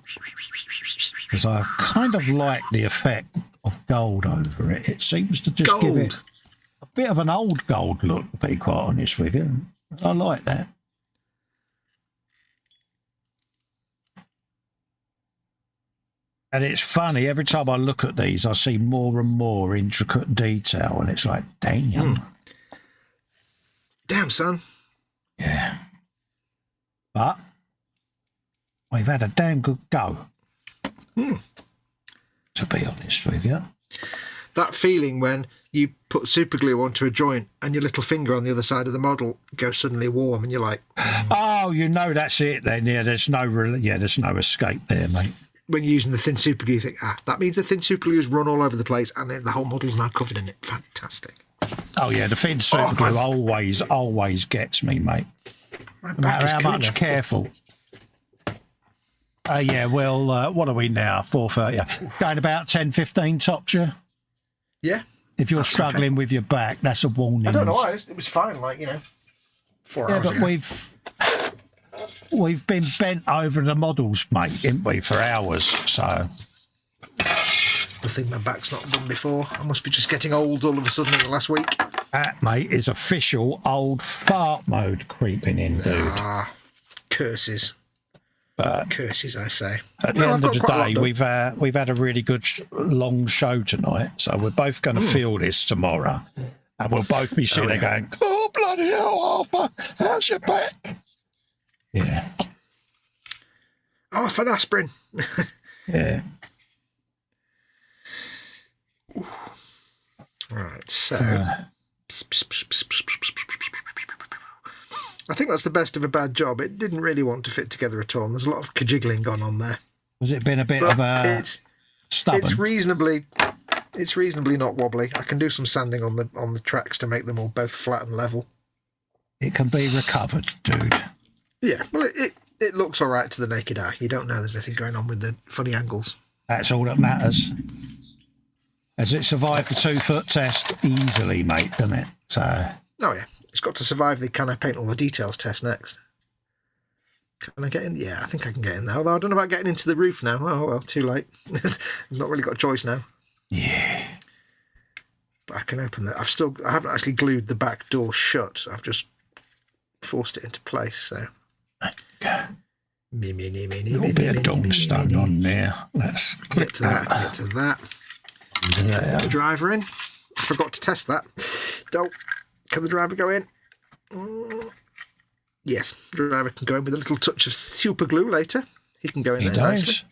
because I kind of like the effect of gold over it. It seems to just give it a bit of an old gold look, to be quite honest with you. I like that. And it's funny, every time I look at these, I see more and more intricate detail, and it's like, damn. Damn, son. Yeah. But we've had a damn good go, to be honest with you. That feeling when you put super glue onto a joint and your little finger on the other side of the model goes suddenly warm and you're like... Oh, that's it then. Yeah, there's no escape there, mate. When you're using the thin super glue, you think, that means the thin super glue is run all over the place and then the whole model's now covered in it. Fantastic. Oh, yeah, the thin super glue always gets me, mate. No matter how much careful. What are we now? 4:30. Going about 10:15 tops, yeah? Yeah. If you're struggling with your back, that's a warning. I don't know why. It was fine, 4 hours ago. But we've been bent over the models, mate, haven't we, for hours, so... I think my back's not done before. I must be just getting old all of a sudden in the last week. That, mate, is official old fart mode creeping in, dude. Curses. But curses, I say. At the end of the day, we've had a really good long show tonight, so we're both going to feel this tomorrow, and we'll both be sitting there going, "Oh bloody hell, Arthur, how's your back?" Yeah. Half an aspirin. Yeah. Right, so I think that's the best of a bad job. It didn't really want to fit together at all. And there's a lot of cajiggling gone on there. Was it been a bit of a stubborn? It's reasonably not wobbly. I can do some sanding on the tracks to make them all both flat and level. It can be recovered, dude. Yeah, well, it looks all right to the naked eye. You don't know there's anything going on with the funny angles. That's all that matters. Has it survived the 2-foot test easily, mate, doesn't it? So. Oh, yeah. It's got to survive the can I paint all the details test next. Can I get in? Yeah, I think I can get in there. Although I don't know about getting into the roof now. Oh, well, too late. I've not really got a choice now. Yeah. But I can open that. I haven't actually glued the back door shut. I've just forced it into place, so. Okay. A Me, little bit of dongstone on there. Let's get to that. Get to that. There. Get the driver in. I forgot to test that. Can the driver go in? Yes, the driver can go in with a little touch of super glue later. He can go in there nicely.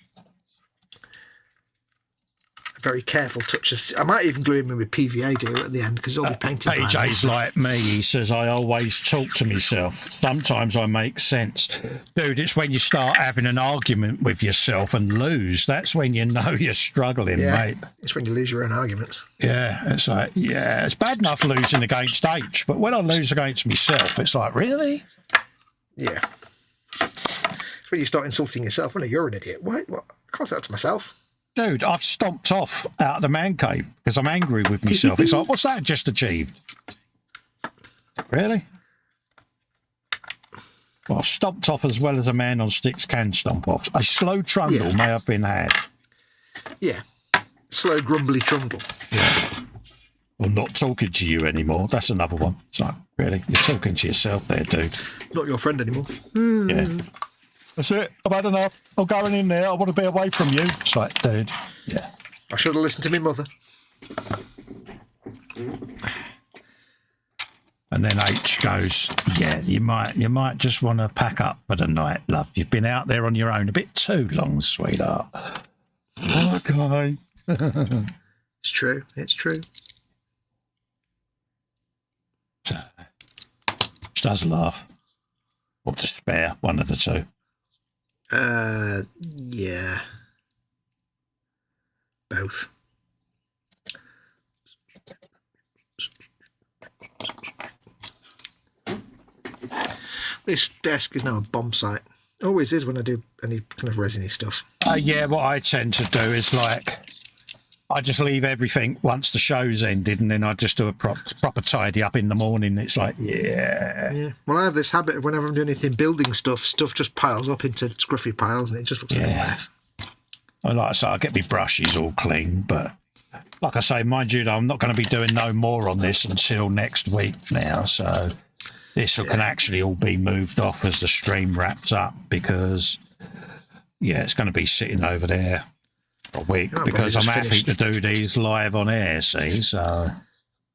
A very careful touch of... I might even glue him in with PVA glue at the end because it'll be painted by AJ's like me. He says, I always talk to myself. Sometimes I make sense. Dude, it's when you start having an argument with yourself and lose. That's when you know you're struggling, mate. It's when you lose your own arguments. Yeah, it's like, yeah, it's bad enough losing against H, but when I lose against myself, it's like, really? Yeah. It's when you start insulting yourself. Well, you're an idiot. What? I can't say that to myself. Dude, I've stomped off out of the man cave because I'm angry with myself. It's like, what's that just achieved? Really? Well, I've stomped off as well as a man on sticks can stomp off. A slow trundle may have been had. Yeah. Slow, grumbly trundle. Yeah. Well, not talking to you anymore. That's another one. It's like, really? You're talking to yourself there, dude. Not your friend anymore. Yeah. That's it. I've had enough. I'm going in there. I want to be away from you. It's like, dude. Yeah. I should have listened to my mother. And then H goes, yeah, you might just want to pack up for the night, love. You've been out there on your own a bit too long, sweetheart. Okay. It's true. It's true. So, she does laugh. Or despair, one of the two. Yeah. Both. This desk is now a bomb site. Always is when I do any kind of resiny stuff. Yeah, what I tend to do is like, I just leave everything once the show's ended, and then I just do a proper tidy up in the morning. It's like, yeah. Well, I have this habit of whenever I'm doing anything building stuff just piles up into scruffy piles, and it just looks like a mess. I like I say, I get my brushes all clean, but like I say, mind you, I'm not going to be doing no more on this until next week now, so this can actually all be moved off as the stream wraps up, because, it's going to be sitting over there a week because I'm happy to do these live on air, see, so...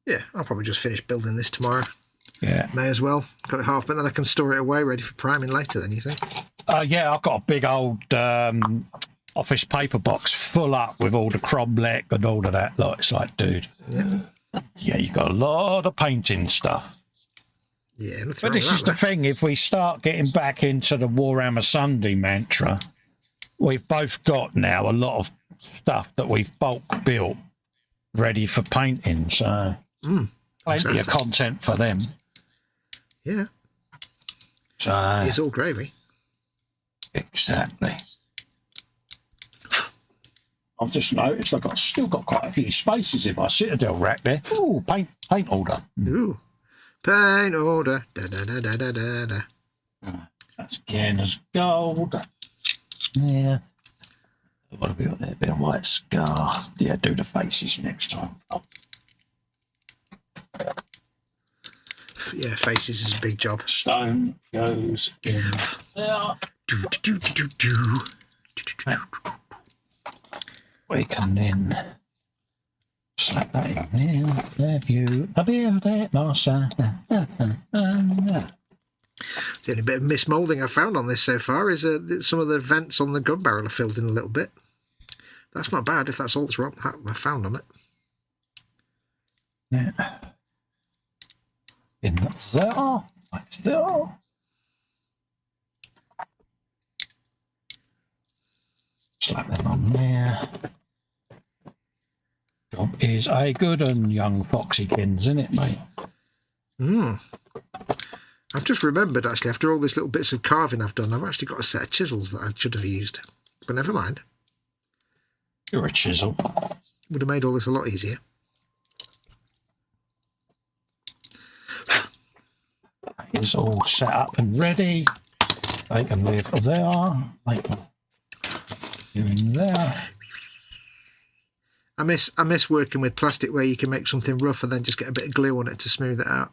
Yeah, I'll probably just finish building this tomorrow. Yeah. May as well. Got it half, but then I can store it away ready for priming later then, you think? Yeah, I've got a big old office paper box full up with all the cromlech and all of that. Like, it's like, dude, yeah, you've got a lot of painting stuff. Yeah, but this is the thing, if we start getting back into the Warhammer Sunday mantra, we've both got now a lot of stuff that we've bulk built ready for painting, so plenty of content for them. Yeah. So it's all gravy. Exactly. I've just noticed I've still got quite a few spaces in my Citadel rack there. Ooh, paint order. Ooh. Paint order. Da, da, da, da, da, da, da. That's Ganner's gold. Yeah. What have we got there? A bit of white scar. Yeah, do the faces next time. Oh. Yeah, faces is a big job. Stone goes in there. We can then slap that in there. Have you a build it, Marcia? The only bit of mismoulding I've found on this so far is some of the vents on the gun barrel are filled in a little bit. That's not bad if that's all that's wrong I found on it. Yeah. In there, like there. Slap them on there. Job is a good one, young Foxykins, isn't it, mate? I've just remembered, actually, after all these little bits of carving I've done, I've actually got a set of chisels that I should have used. But never mind. You're a chisel. would have made all this a lot easier. It's all set up and ready. They can live there. They can go in there. I miss working with plastic where you can make something rough and then just get a bit of glue on it to smooth it out.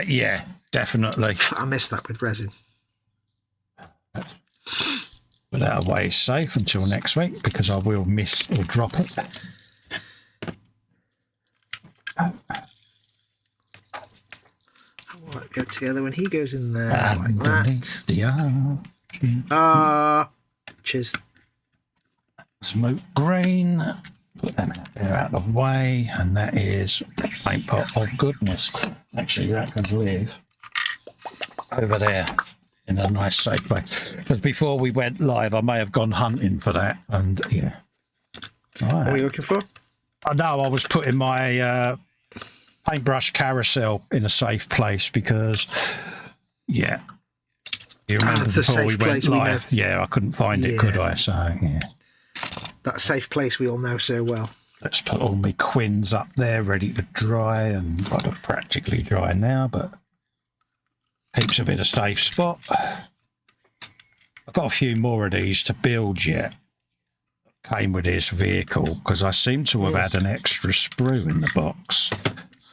Yeah, definitely. I miss that with resin. But that away is safe until next week because I will miss or drop it. Go together when he goes in there like that. Cheers. Smoke green. Put them out there out of the way, and that is paint pot of goodness. Actually, that can live over there in a nice safe place. Because before we went live, I may have gone hunting for that, and yeah. Right. What are you looking for? I know I was putting my paintbrush carousel in a safe place because, yeah. You remember before we went live? Yeah, I couldn't find it, could I? So, yeah. That safe place we all know so well. Let's put all my quins up there ready to dry, and well, they're practically dry now, but keeps a bit of safe spot. I've got a few more of these to build yet. Came with this vehicle because I seem to have had an extra sprue in the box,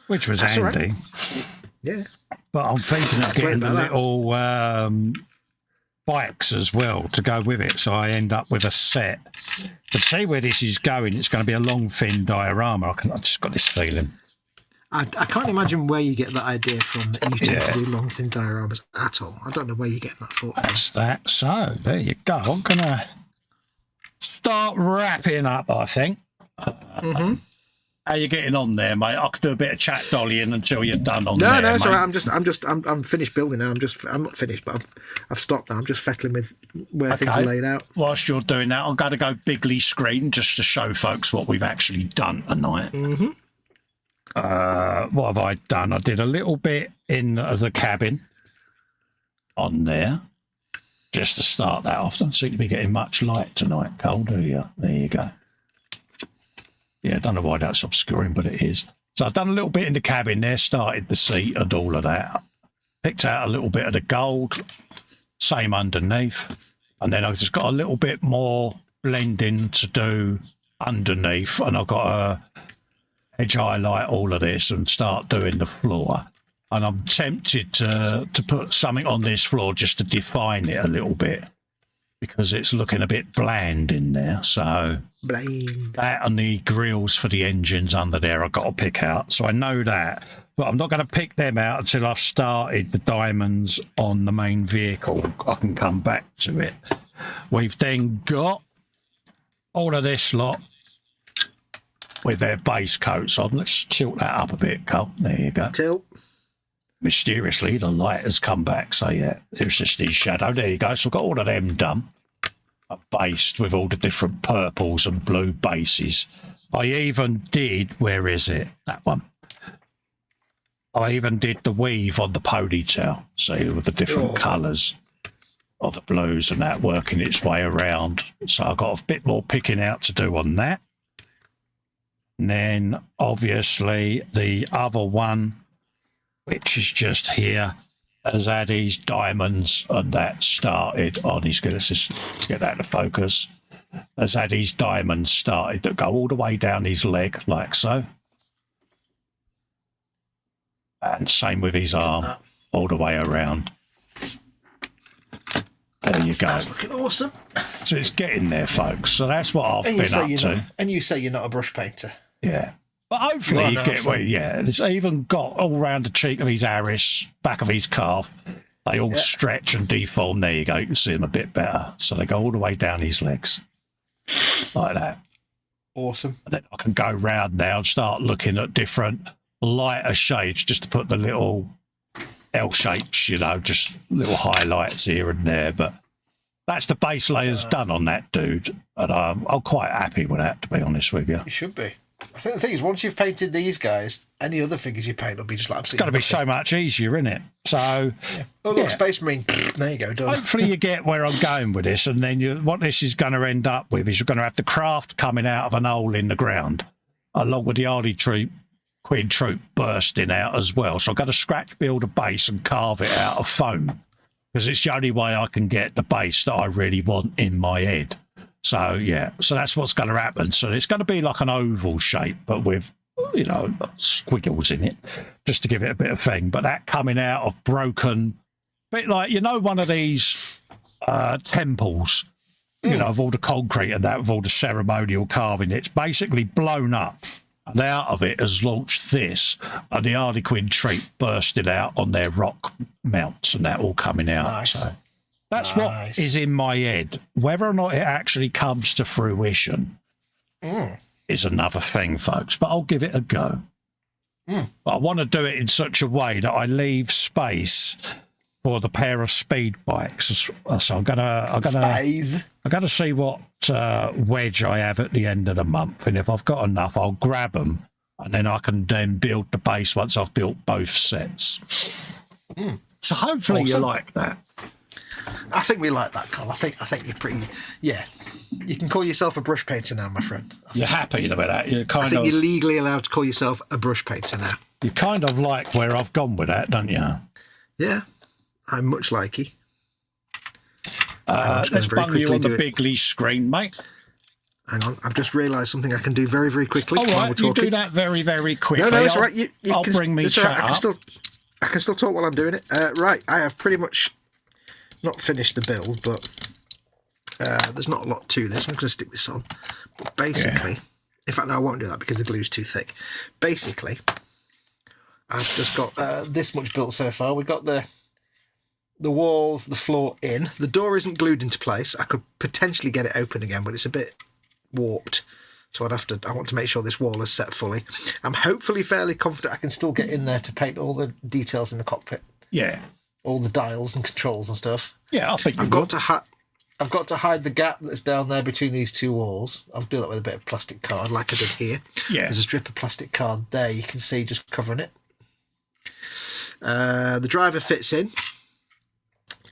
which was handy. Right. Yeah. But I'm thinking of getting the little bikes as well to go with it, so I end up with a set. To see where this is going, it's going to be a long, thin diorama. I've just got this feeling. I can't imagine where you get that idea from, that you tend to do long, thin dioramas at all. I don't know where you're getting that thought from. That's that. So, there you go. I'm going to start wrapping up, I think. How you getting on there, mate? I could do a bit of chat dollying until you're done on there. No, it's all right. I'm finished building now. I'm not finished, but I've stopped now. I'm just fettling with where things are laid out. Whilst you're doing that, I'm going to go bigly screen just to show folks what we've actually done tonight. What have I done? I did a little bit in the cabin on there just to start that off. Don't seem to be getting much light tonight, Cole, do you? There you go. Yeah, I don't know why that's obscuring, but it is. So I've done a little bit in the cabin there, started the seat and all of that. Picked out a little bit of the gold, same underneath. And then I've just got a little bit more blending to do underneath. And I've got to edge highlight all of this and start doing the floor. And I'm tempted to put something on this floor just to define it a little bit, because it's looking a bit bland in there. So that and the grills for the engines under there I've got to pick out. So I know that, but I'm not going to pick them out until I've started the diamonds on the main vehicle. I can come back to it. We've then got all of this lot with their base coats on. Let's tilt that up a bit, Cole. There you go. Tilt. Mysteriously, the light has come back. So, yeah, it was just his shadow. There you go. So I've got all of them done. I'm based with all the different purples and blue bases. I even did, where is it? That one. I even did the weave on the ponytail. See, with the different colours of the blues and that working its way around. So I've got a bit more picking out to do on that. And then, obviously, the other one, which is just here, has had his diamonds, and that started on his, let's just get that to focus, has had his diamonds started that go all the way down his leg, like so. And same with his arm, all the way around. There you go. That's looking awesome. So it's getting there, folks. So that's what I've been up to. And you say you're not a brush painter. Yeah. But hopefully you get where, yeah, it's even got all around the cheek of his Harris, back of his calf. They all stretch and deform. There you go. You can see them a bit better. So they go all the way down his legs. Like that. Awesome. And then I can go round now and start looking at different lighter shades just to put the little L shapes, you know, just little highlights here and there. But that's the base layers done on that dude. And I'm quite happy with that, to be honest with you. You should be. I think the thing is, once you've painted these guys, any other figures you paint will be just like absolutely. It's got to be so much easier, isn't it? So, oh look, Space Marine. There you go. Done. Hopefully, you get where I'm going with this, and then what this is going to end up with is you're going to have the craft coming out of an hole in the ground, along with the Harlequin troop bursting out as well. So I've got to scratch build a base and carve it out of foam, because it's the only way I can get the base that I really want in my head. So, yeah, so that's what's going to happen. So it's going to be like an oval shape, but with, you know, squiggles in it, just to give it a bit of thing. But that coming out of broken, bit like, you know, one of these temples, you know, of all the concrete and that, with all the ceremonial carving, it's basically blown up. And out of it has launched this, and the Harlequin troop bursted out on their rock mounts, and that all coming out. Nice. So that's what is in my head. Whether or not it actually comes to fruition is another thing, folks, but I'll give it a go. But I want to do it in such a way that I leave space for the pair of speed bikes. So I'm gonna see what wedge I have at the end of the month, and if I've got enough, I'll grab them, and then I can then build the base once I've built both sets. So hopefully you like that. I think we like that, Colin. I think you're pretty. Yeah, you can call yourself a brush painter now, my friend. You're happy about that. You're I think you're legally allowed to call yourself a brush painter now. You kind of like where I've gone with that, don't you? Yeah, I'm much likey. Let's bung you on the bigly screen, mate. Hang on, I've just realised something I can do very, very quickly. All right, you do that very, very quickly. No, it's all right. I'll bring me chat up. I can still talk while I'm doing it. Right, I have pretty much not finished the build, but there's not a lot to this. I'm going to stick this on. But basically, in fact, no, I won't do that because the glue's too thick. Basically, I've just got this much built so far. We've got the walls, the floor in. The door isn't glued into place. I could potentially get it open again, but it's a bit warped. So I want to make sure this wall is set fully. I'm hopefully fairly confident I can still get in there to paint all the details in the cockpit. Yeah. All the dials and controls and stuff. Yeah, I think I've got to hide the gap that's down there between these two walls. I'll do that with a bit of plastic card like I did here. Yeah. There's a strip of plastic card there you can see just covering it. The driver fits in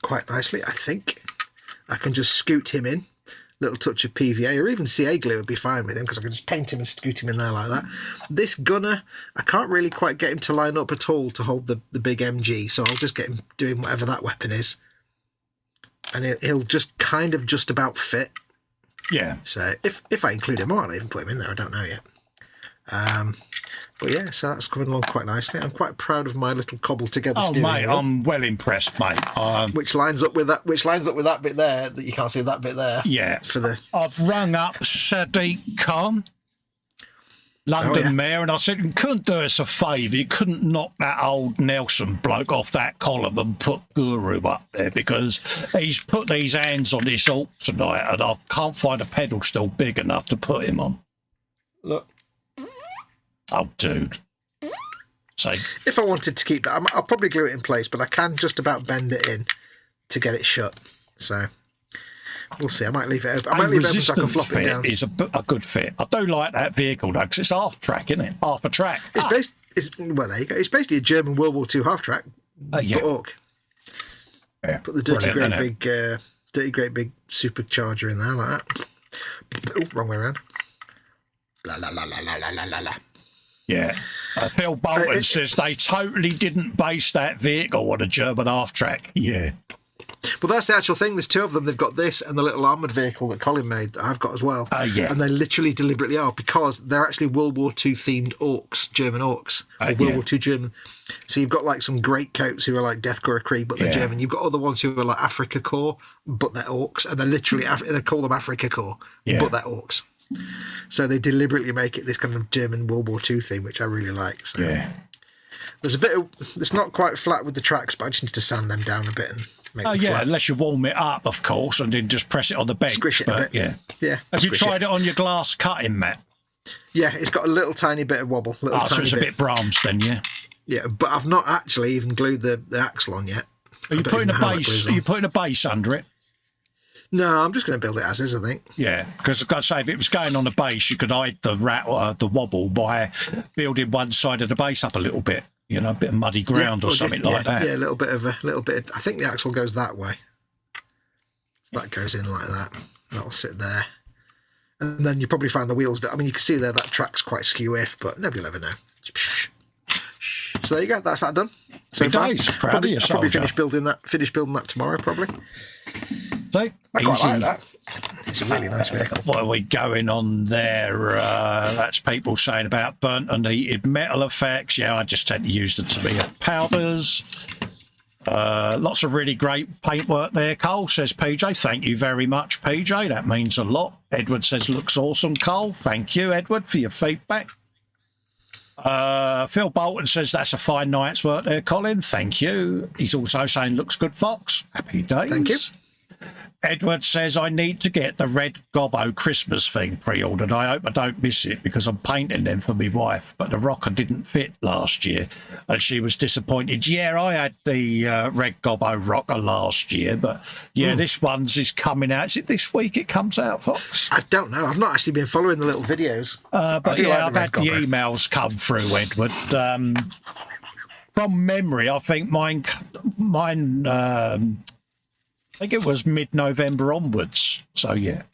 quite nicely, I think. I can just scoot him in. Little touch of PVA or even CA glue would be fine with him because I can just paint him and scoot him in there like that. This gunner, I can't really quite get him to line up at all to hold the big MG, so I'll just get him doing whatever that weapon is. And he'll just kind of just about fit. Yeah. So if I include him, I might even put him in there, I don't know yet. But yeah, so that's coming along quite nicely. I'm quite proud of my little cobbled together steering mate, wheel. I'm well impressed, mate. Which lines up with that bit there that you can't see that bit there. Yeah. For the I've rung up Sadiq Khan, London Mayor, and I said, you couldn't do us a favour. You couldn't knock that old Nelson bloke off that column and put Guru up there, because he's put these hands on this alt tonight and I can't find a pedal still big enough to put him on. Look. Oh, dude. So if I wanted to keep that, I'll probably glue it in place, but I can just about bend it in to get it shut. So we'll see. I might leave it open. I might leave it open so I can flop it down. Is a good fit. I do like that vehicle though, because it's half track, isn't it? Half a track. Well, there you go. It's basically a German World War II half track. Yeah. Orc. Yeah. Put the dirty great big supercharger in there like that. Oh, wrong way around. La la la la la la la la. Yeah. Phil Bolton says they totally didn't base that vehicle on a German half track. Yeah. Well, that's the actual thing. There's two of them. They've got this and the little armoured vehicle that Colin made that I've got as well. Yeah. And they literally deliberately are, because they're actually World War II themed orcs, German orcs. World War II German. So you've got like some great coats who are like Deathcore Cree, but they're German. You've got other ones who are like Africa Corps, but they're orcs. And they're literally, they call them Africa Corps, but they're orcs. So they deliberately make it this kind of German World War II theme, which I really like. So. Yeah. There's a bit of, it's not quite flat with the tracks, but I just need to sand them down a bit and make them flat. Unless you warm it up, of course, and then just press it on the bench. Squish it a bit. Yeah. Have you tried it on your glass cutting mat? Yeah, it's got a little tiny bit of wobble. So it's a bit Brahms then, yeah? Yeah, but I've not actually even glued the axle on yet. Are you putting a base under it? No, I'm just going to build it as is, I think. Yeah, because I've got to say, if it was going on the base, you could hide the wobble by building one side of the base up a little bit. You know, a bit of muddy ground or something like that. Yeah, a little bit of. I think the axle goes that way. That goes in like that. That'll sit there. And then you probably find the wheels. I mean, you can see there that track's quite skew-if, but nobody will ever know. So there you go. That's that done. So days. Proud of you, I'll probably soldier. finish building that tomorrow, probably. So, I quite like that. It's a really nice vehicle. What are we going on there? That's people saying about burnt and heated metal effects. Yeah, I just tend to use the Tamiya powders. Lots of really great paintwork there, Cole, says PJ. Thank you very much, PJ. That means a lot. Edward says, looks awesome, Cole. Thank you, Edward, for your feedback. Phil Bolton says, that's a fine night's work there, Colin. Thank you. He's also saying, looks good, Fox. Happy days. Thank you. Edward says, I need to get the red Gobbo Christmas thing pre-ordered. I hope I don't miss it because I'm painting them for my wife, but the rocker didn't fit last year and she was disappointed. Yeah, I had the red Gobbo rocker last year, but yeah, this one's is coming out. Is it this week it comes out, Fox? I don't know. I've not actually been following the little videos. But yeah, I've had the emails come through, Edward. From memory, I think mine I think it was mid-November onwards. So, yeah.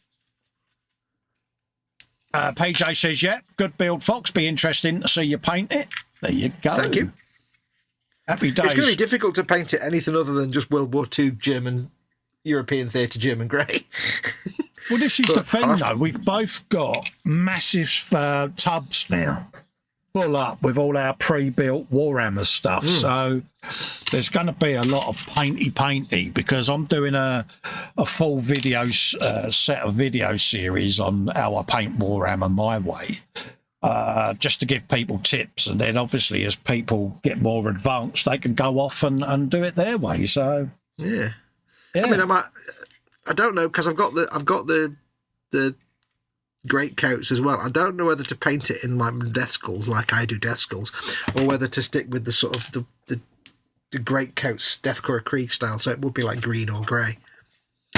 PJ says, yeah, good build, Fox. Be interesting to see you paint it. There you go. Thank you. Happy days. It's going to be difficult to paint it anything other than just World War II German, European theatre German grey. Well, this is the thing, though. We've both got massive tubs now, full up with all our pre-built Warhammer stuff. So there's going to be a lot of painty because I'm doing a full video set of video series on how I paint Warhammer my way, just to give people tips. And then obviously as people get more advanced, they can go off and do it their way. So yeah. I mean, I don't know, because I've got the great coats as well. I don't know whether to paint it in my death skulls like I do death skulls, or whether to stick with the sort of the great coats Deathcore Krieg style, so it would be like green or grey.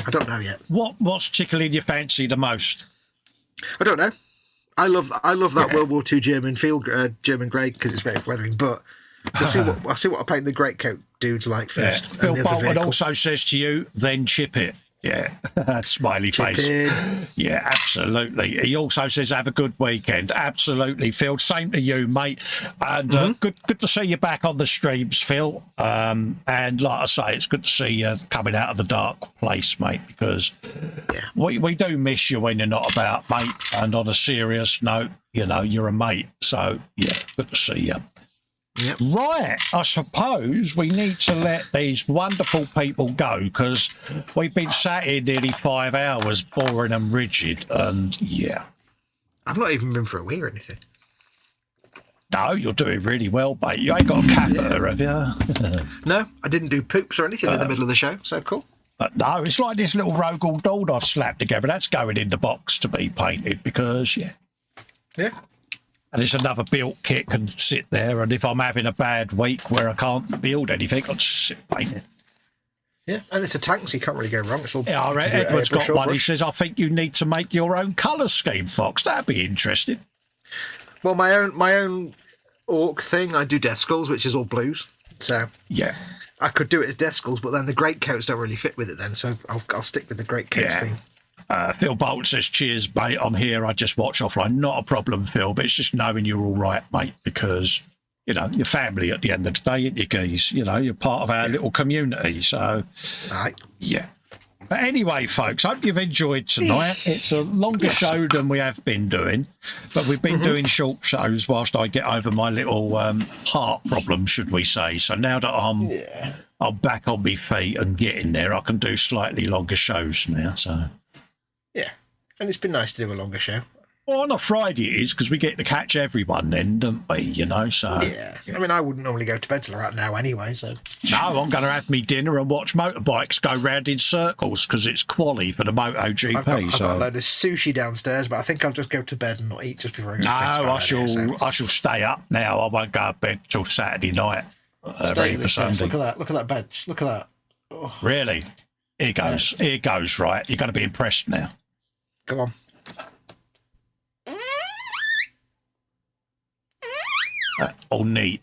I don't know yet. What's tickling your fancy the most? I don't know. I love that World War II German field German grey because it's great for weathering, but I'll see what I paint the great coat dudes like first. Phil Bolton also says to you, then chip it. Yeah, smiley face. Yeah, absolutely. He also says, have a good weekend. Absolutely, Phil. Same to you, mate. And good to see you back on the streams, Phil. And like I say, it's good to see you coming out of the dark place, mate, because we do miss you when you're not about, mate. And on a serious note, you know, you're a mate. So, yeah, good to see you. Yep. Right, I suppose we need to let these wonderful people go because we've been sat here nearly 5 hours, boring and rigid, and yeah. I've not even been for a wee or anything. No, you're doing really well, mate. You ain't got a catheter, have you? No, I didn't do poops or anything in the middle of the show, so cool. No, it's like this little Rogel doll I've slapped together. That's going in the box to be painted because, Yeah. And it's another built kit can sit there, and if I'm having a bad week where I can't build anything, I'll just sit painting. Yeah, and it's a tank, so you can't really go wrong. It's all, yeah, Edward's got one. He says, I think you need to make your own colour scheme, Fox. That'd be interesting. Well, my own orc thing, I do death skulls, which is all blues. So yeah, I could do it as death skulls, but then the great coats don't really fit with it then, so I'll stick with the great coats thing. Phil Bolt says, cheers, mate. I'm here. I just watch offline. Not a problem, Phil, but it's just knowing you're all right, mate, because, you know, your family at the end of the day, ain't you, geez? You know, you're part of our little community. So, yeah. But anyway, folks, hope you've enjoyed tonight. It's a longer show than we have been doing, but we've been doing short shows whilst I get over my little heart problem, should we say. So now that I'm back on my feet and getting there, I can do slightly longer shows now, so... Yeah, and it's been nice to do a longer show. Well, on a Friday it is, because we get to catch everyone then, don't we, you know, so... Yeah, I mean, I wouldn't normally go to bed till about now anyway, so... No, I'm going to have me dinner and watch motorbikes go round in circles, because it's quali for the MotoGP, I've got a load of sushi downstairs, but I think I'll just go to bed and not eat just before I go to bed. No, I shall stay up now. I won't go to bed till Saturday night, ready for Sunday. Look at that bench, look at that. Oh. Really? Here goes, right? You're going to be impressed now. Come on. All neat.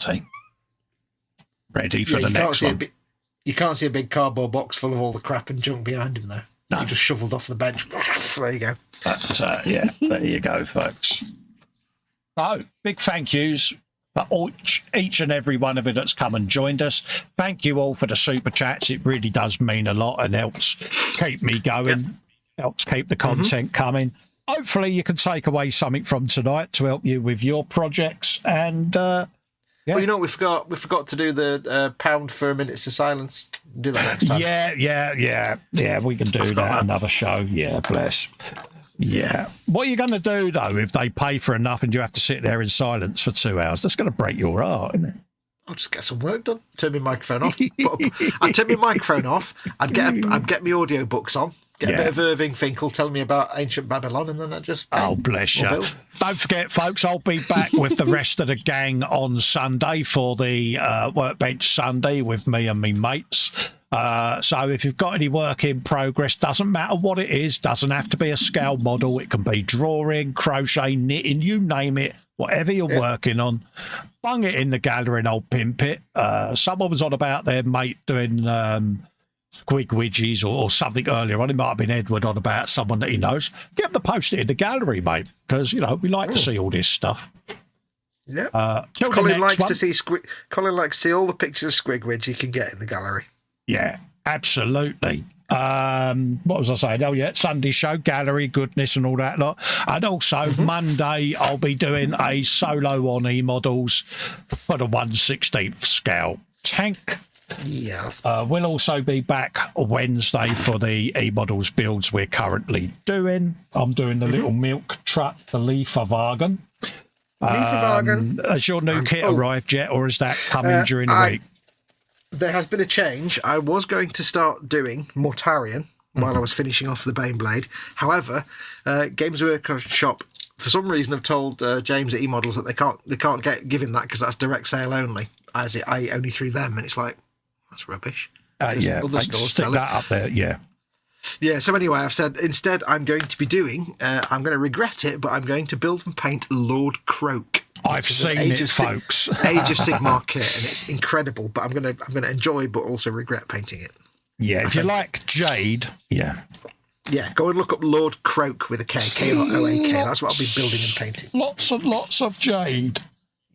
See? Ready for the next one. You can't see a big cardboard box full of all the crap and junk behind him, though. You just shoveled off the bench. There you go. But, yeah, there you go, folks. So, big thank yous for each and every one of you that's come and joined us. Thank you all for the super chats. It really does mean a lot and helps keep me going, helps keep the content coming. Hopefully you can take away something from tonight to help you with your projects. And well, you know what we forgot to do the pound for a minutes of silence. Do that next time. Yeah, we can do that another show. Yeah, bless. Yeah. What are you going to do, though, if they pay for enough and you have to sit there in silence for 2 hours? That's going to break your heart, isn't it? I'll just get some work done. Turn my microphone off. I'd turn my microphone off. I'd get my audio books on. Get a bit of Irving Finkel telling me about ancient Babylon, and then I just... Oh, bless you. Don't forget, folks, I'll be back with the rest of the gang on Sunday for the Workbench Sunday with me and me mates. So if you've got any work in progress, doesn't matter what it is, doesn't have to be a scale model. It can be drawing, crochet, knitting, you name it, whatever you're working on. Bung it in the gallery and I'll pimp it. Someone was on about their mate doing... squig widgies or something earlier on. It might have been Edward on about someone that he knows. Get them to post it in the gallery, mate, because, you know, we like to see all this stuff. Yeah. Colin likes to see all the pictures of Squigwidge he can get in the gallery. Yeah, absolutely. What was I saying? Oh, yeah, Sunday show, gallery, goodness and all that lot. And also Monday, I'll be doing a solo on E-Models for the 1/16th scale tank. Yes. We'll also be back Wednesday for the E-Models builds we're currently doing. I'm doing the little milk truck, the Lieferwagen. Has your new kit arrived yet, or is that coming during the week? There has been a change. I was going to start doing Mortarion while I was finishing off the Baneblade. However, Games Workshop, for some reason, have told James at E-Models that they can't give him that because that's direct sale only. I only through them, and it's like, that's rubbish. Yeah, other stores stick sell that up there. Yeah. Yeah, so anyway, I've said instead I'm going to be doing, I'm going to regret it, but I'm going to build and paint Lord Croak. I've seen it, folks. Age of Sigmar kit, and it's incredible, but I'm going to enjoy but also regret painting it. Yeah, if you like Jade, yeah. Yeah, go and look up Lord Croak with a K, K-R-O-A-K. That's what I'll be building and painting. Lots and lots of Jade.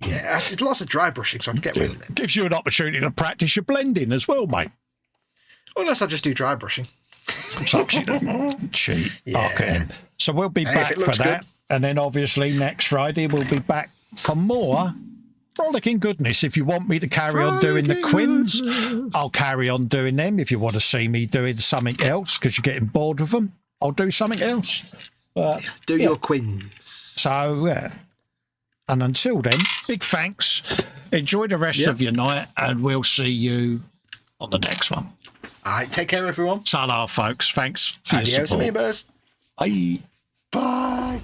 Yeah, there's lots of dry brushing, so I can get rid of it. Gives you an opportunity to practice your blending as well, mate. Unless I just do dry brushing. Cheat. Yeah. Okay. So we'll be back for that. Good. And then obviously next Friday we'll be back for more frolicking goodness. If you want me to carry on doing the Quins, I'll carry on doing them. If you want to see me doing something else because you're getting bored with them, I'll do something else. Do your Quins. So, yeah. And until then, big thanks. Enjoy the rest of your night, and we'll see you on the next one. All right, take care, everyone. Ta-ra, folks. Thanks for your support. Amigos. Bye. Bye.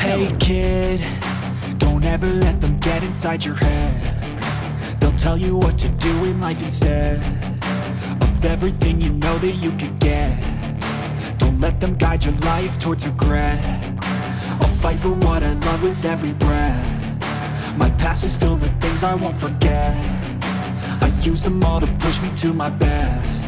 Hey kid, don't ever let them get inside your head. They'll tell you what to do in life instead of everything you know that you could get. Don't let them guide your life towards regret. I'll fight for what I love with every breath. My past is filled with things I won't forget. I use them all to push me to my best.